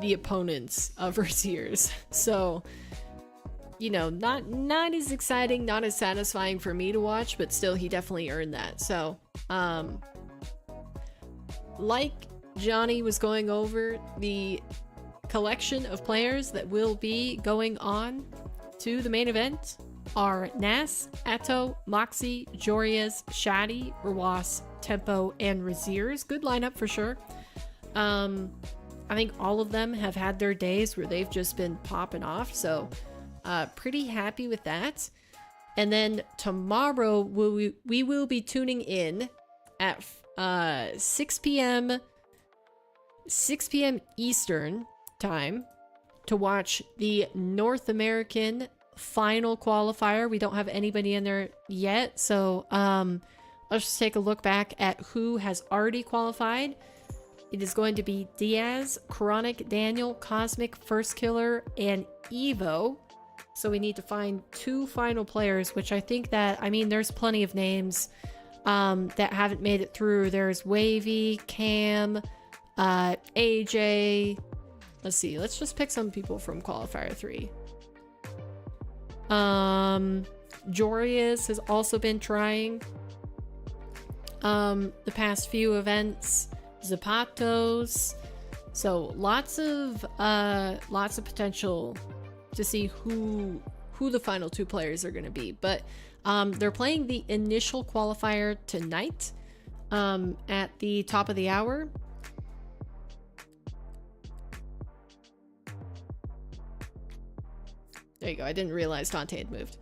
[SPEAKER 1] the opponents of Raziers. So, you know, not as exciting, not as satisfying for me to watch, but still he definitely earned that. So, like Johnny was going over, the collection of players that will be going on to the main event are Nas, Atto, Moxie, Jorias, Shadi, Rawas, Tempo, and Raziers. Good lineup for sure. I think all of them have had their days where they've just been popping off, so pretty happy with that. And then tomorrow we will be tuning in at 6 p.m. Eastern time to watch the North American final qualifier. We don't have anybody in there yet, so let's just take a look back at who has already qualified. it is going to be Diaz, Chronic, Daniel, Cosmic, First Killer, and Evo. So we need to find 2 final players, which I think that, I mean, there's plenty of names that haven't made it through. There's Wavy, Cam, AJ. Let's see. Let's just pick some people from Qualifier 3. Jorius has also been trying the past few events. Zapatos. So lots of potential to see who the final 2 players are going to be. But they're playing the initial qualifier tonight at the top of the hour. There you go. I didn't realize Dante had moved.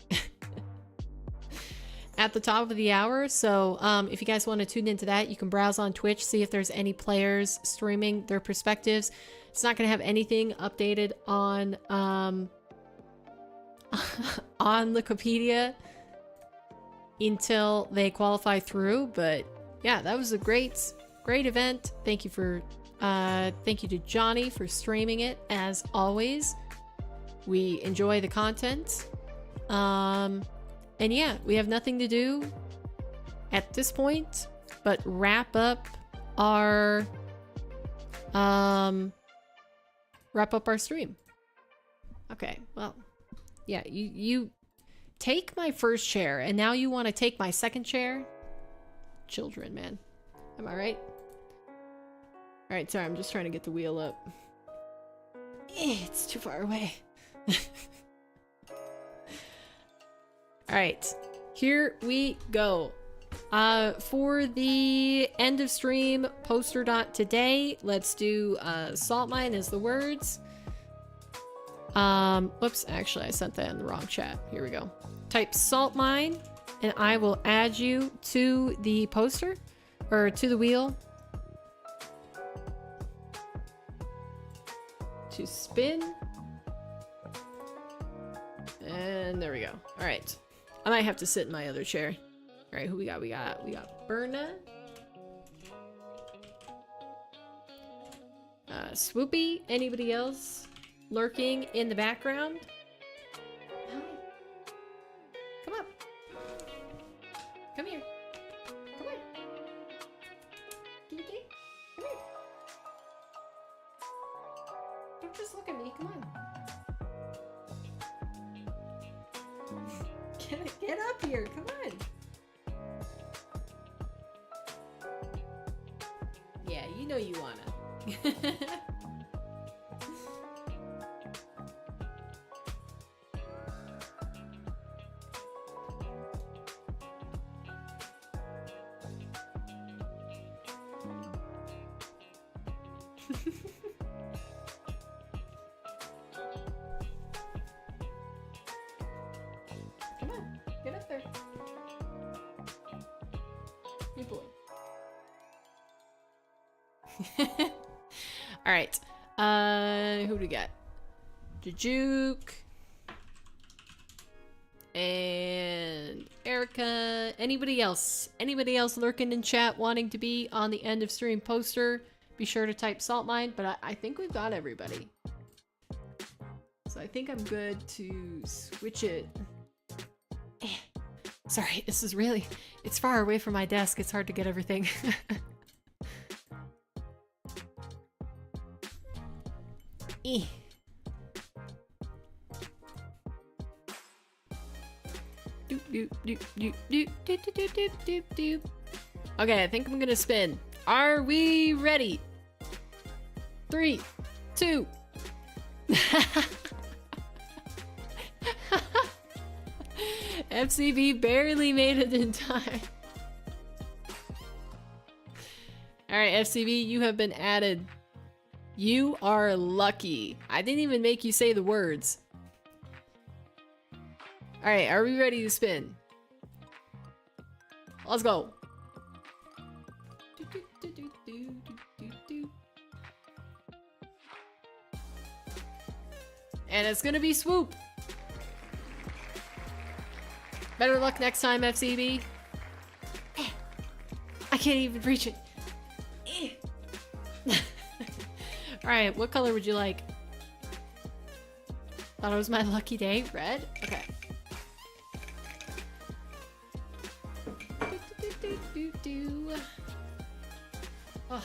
[SPEAKER 1] At the top of the hour. So if you guys want to tune into that, you can browse on Twitch, see if there's any players streaming their perspectives. It's not going to have anything updated on on Wikipedia until they qualify through. But yeah, that was a great event. Thank you to Johnny for streaming it as always. We enjoy the content. And yeah, we have nothing to do at this point but wrap up our stream. Okay, well, yeah, you take my first chair and now you want to take my second chair? Children, man. Am I right? All right, sorry, I'm just trying to get the wheel up. It's too far away. All right, here we go. For the end of stream poster dot today, let's do salt mine as the words. Whoops, actually I sent that in the wrong chat. Here we go. Type salt mine and I will add you to the poster or to the wheel. To spin. And there we go. All right. I might have to sit in my other chair. All right, who we got? We got Berna. Swoopy. Anybody else lurking in the background? Hi. Come up. Come here. Come here. Kiki. Come here. Don't just look at me. Come on. Get up here, come on. Yeah, you know you wanna. Come on, get up there. Good boy. All right. Who do we got? Juke and Erica. Anybody else? Anybody else lurking in chat wanting to be on the end of stream poster? Be sure to type salt mine. But I think we've got everybody. So I think I'm good to switch it. Sorry, this is really, it's far away from my desk. It's hard to get everything. Okay, I think I'm gonna spin. Are we ready? 3, 2. FCB barely made it in time. Alright, FCB, you have been added. You are lucky. I didn't even make you say the words. Alright, are we ready to spin? Let's go. And it's gonna be swoop. Better luck next time, FCB. I can't even reach it. Alright, what color would you like? Thought it was my lucky day. Red? Okay. Oh.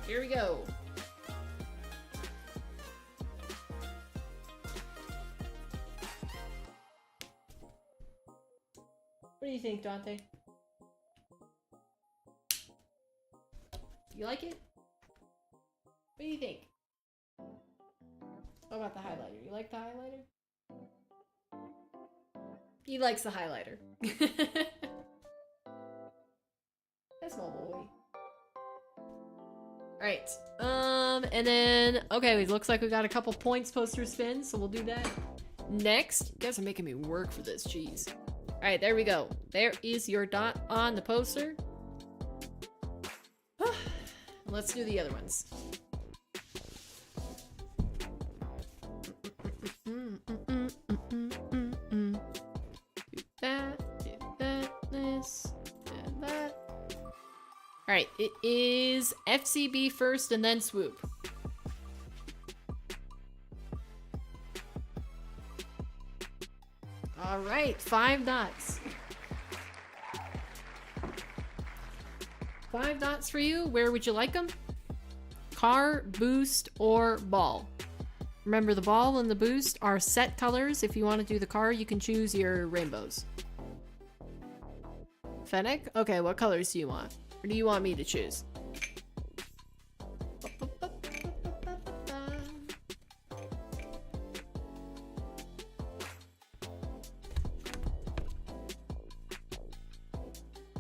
[SPEAKER 1] Here we go. What do you think, Dante? You like it? What do you think? What about the highlighter? You like the highlighter? He likes the highlighter. That's my boy. Alright. And then, okay, it looks like we got a couple points poster spins, so we'll do that next. You guys are making me work for this, jeez. Alright, there we go. There is your dot on the poster. Let's do the other ones. Do that, this, and that. Alright, it is FCB first and then swoop. Alright, 5 dots. 5 dots for you. Where would you like them? Car, boost, or ball. Remember, the ball and the boost are set colors. If you want to do the car, you can choose your rainbows. Fennec? Okay, what colors do you want? Or do you want me to choose?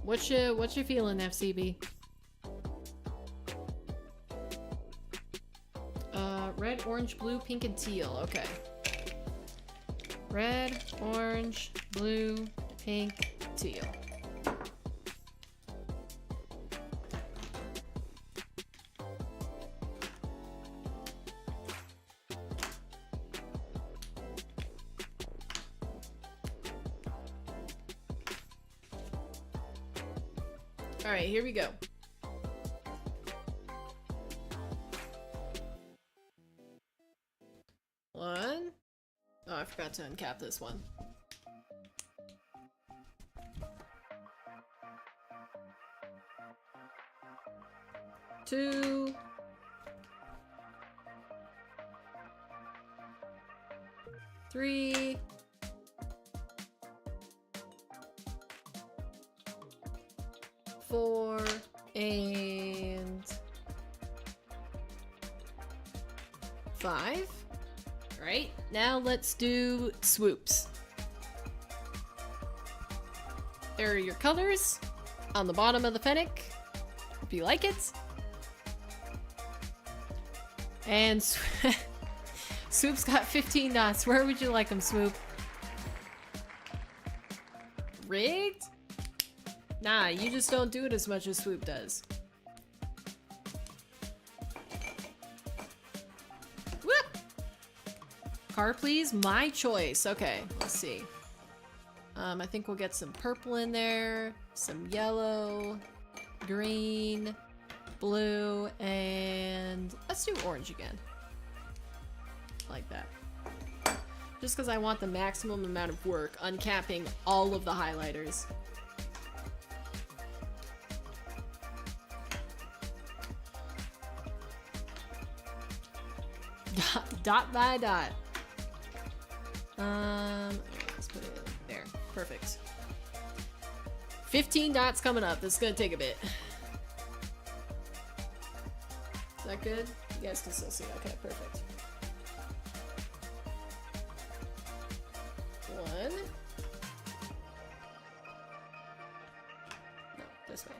[SPEAKER 1] What's you feeling, FCB? Red, orange, blue, pink, and teal. Okay. Red, orange, blue, pink, teal. All right, here we go. One. Oh, I forgot to uncap this one. Two. Three. Four. And 5. Alright, now let's do swoops. There are your colors on the bottom of the Fennec. Hope you like it. And Swoop's got 15 dots. Where would you like them, Swoop? Rigged? Nah, you just don't do it as much as Swoop does. Whoop! Car, please. My choice. Okay, let's see. I think we'll get some purple in there, some yellow, green, blue, and let's do orange again. Like that. Just because I want the maximum amount of work uncapping all of the highlighters. Dot by dot. Let's put it there. Perfect. 15 dots coming up. This is gonna take a bit. Is that good? You guys can still see. Okay, perfect. 1. No, this way.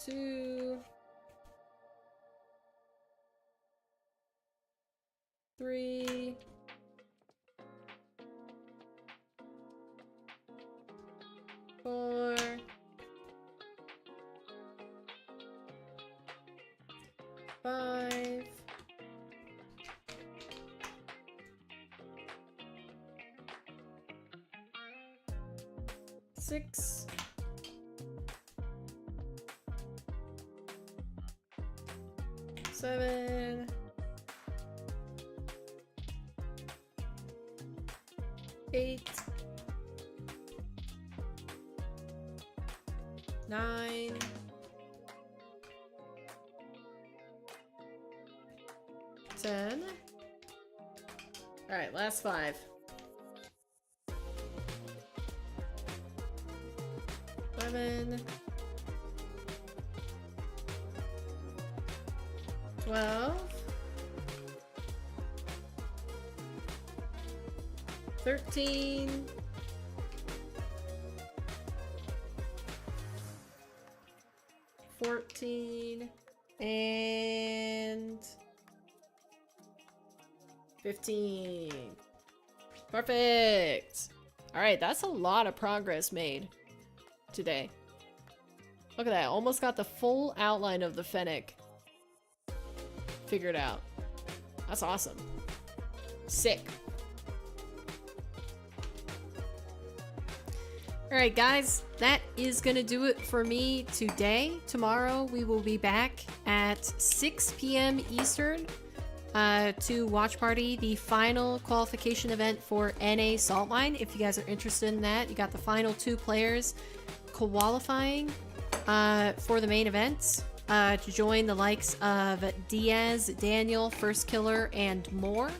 [SPEAKER 1] 2. 3. 4. 5. 6. 7. 8. 9. 10. All right, last 5. 11. 12. 13. 14. And 15. Perfect. All right, that's a lot of progress made today. Look at that. Almost got the full outline of the Fennec figured out. That's awesome. Sick. Alright guys, that is gonna do it for me today. Tomorrow we will be back at 6 p.m. Eastern to watch party the final qualification event for NA Saltmine. If you guys are interested in that, you got the final 2 players qualifying for the main event to join the likes of Diaz, Daniel, First Killer, and more.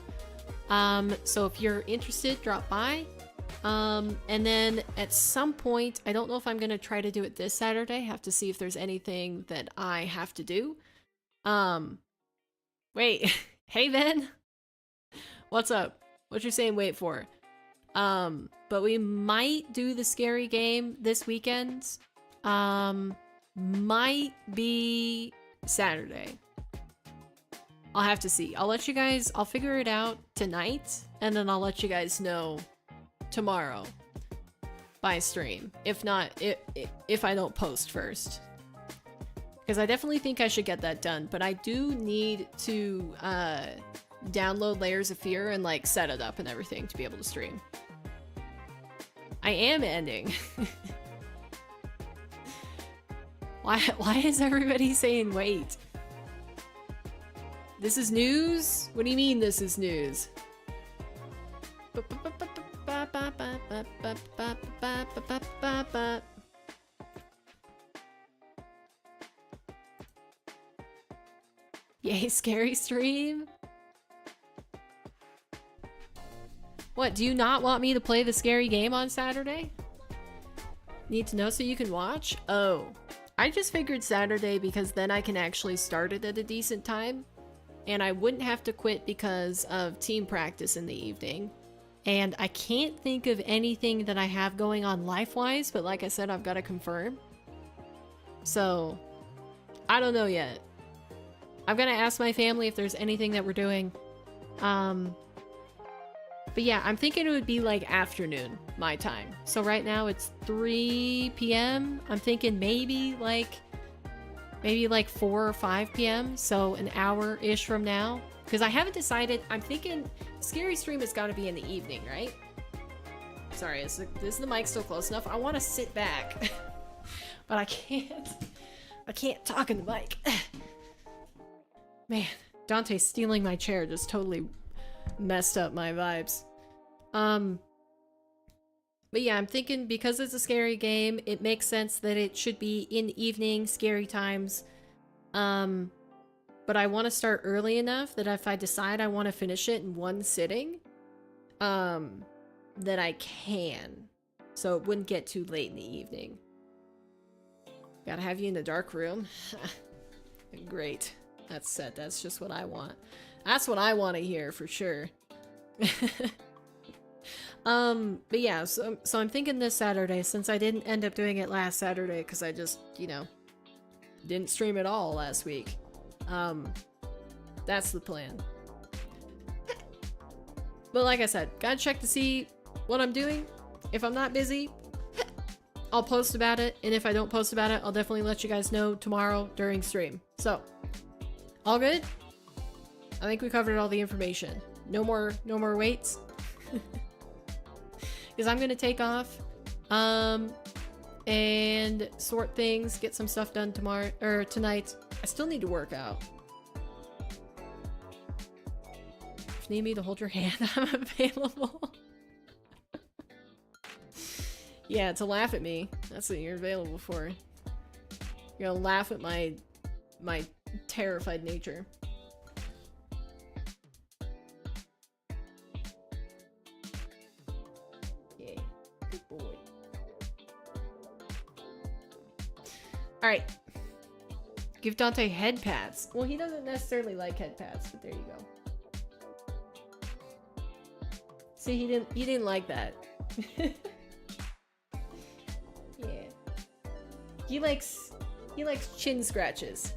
[SPEAKER 1] So if you're interested, drop by. And then at some point, I don't know if I'm gonna try to do it this Saturday. Have to see if there's anything that I have to do. Wait, hey Ben, what's up? What you saying? Wait for? But we might do the scary game this weekend. Might be Saturday. I'll have to see. I'll let you guys. I'll figure it out tonight, and then I'll let you guys know tomorrow by stream. If not, if I don't post first, because I definitely think I should get that done. But I do need to download Layers of Fear and like set it up and everything to be able to stream. I am ending. Why is everybody saying wait? This is news? What do you mean this is news? Yay, scary stream? What, do you not want me to play the scary game on Saturday? Need to know so you can watch? Oh, I just figured Saturday because then I can actually start it at a decent time. And I wouldn't have to quit because of team practice in the evening. And I can't think of anything that I have going on life-wise, but like I said, I've got to confirm. So, I don't know yet. I'm gonna ask my family if there's anything that we're doing. But yeah, I'm thinking it would be like afternoon, my time. So right now it's 3 p.m. I'm thinking maybe like 4 or 5 p.m. So an hour-ish from now. Because I haven't decided. I'm thinking scary stream has got to be in the evening, right? Sorry, is the mic still close enough? I want to sit back, but I can't. I can't talk in the mic. Man, Dante stealing my chair just totally messed up my vibes. But yeah, I'm thinking because it's a scary game, it makes sense that it should be in the evening, scary times. But I want to start early enough that if I decide I want to finish it in one sitting, that I can. So it wouldn't get too late in the evening. Gotta have you in the dark room. Great. That's set. That's just what I want. That's what I want to hear for sure. But yeah, so I'm thinking this Saturday, since I didn't end up doing it last Saturday because I just, you know, didn't stream at all last week. That's the plan. But like I said, gotta check to see what I'm doing. If I'm not busy, I'll post about it, and if I don't post about it, I'll definitely let you guys know tomorrow during stream. So, all good? I think we covered all the information. No more waits. Because I'm gonna take off. and sort things, get some stuff done tomorrow or tonight. I still need to work out. If you need me to hold your hand, I'm available. Yeah, to laugh at me. That's what you're available for. You're gonna laugh at my terrified nature. Yeah, good boy. Alright. Give Dante head pats. Well, he doesn't necessarily like head pats, but there you go. See, he didn't like that. Yeah. He likes chin scratches.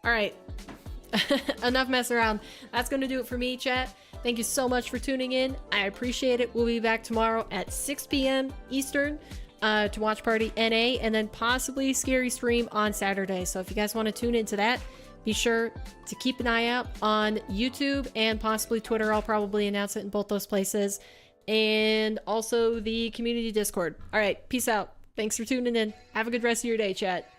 [SPEAKER 1] All right. Enough mess around. That's going to do it for me, chat. Thank you so much for tuning in. I appreciate it. We'll be back tomorrow at 6 p.m. Eastern to watch Party NA, and then possibly Scary Stream on Saturday. So if you guys want to tune into that, be sure to keep an eye out on YouTube and possibly Twitter. I'll probably announce it in both those places. And also the community Discord. All right, peace out. Thanks for tuning in. Have a good rest of your day, chat.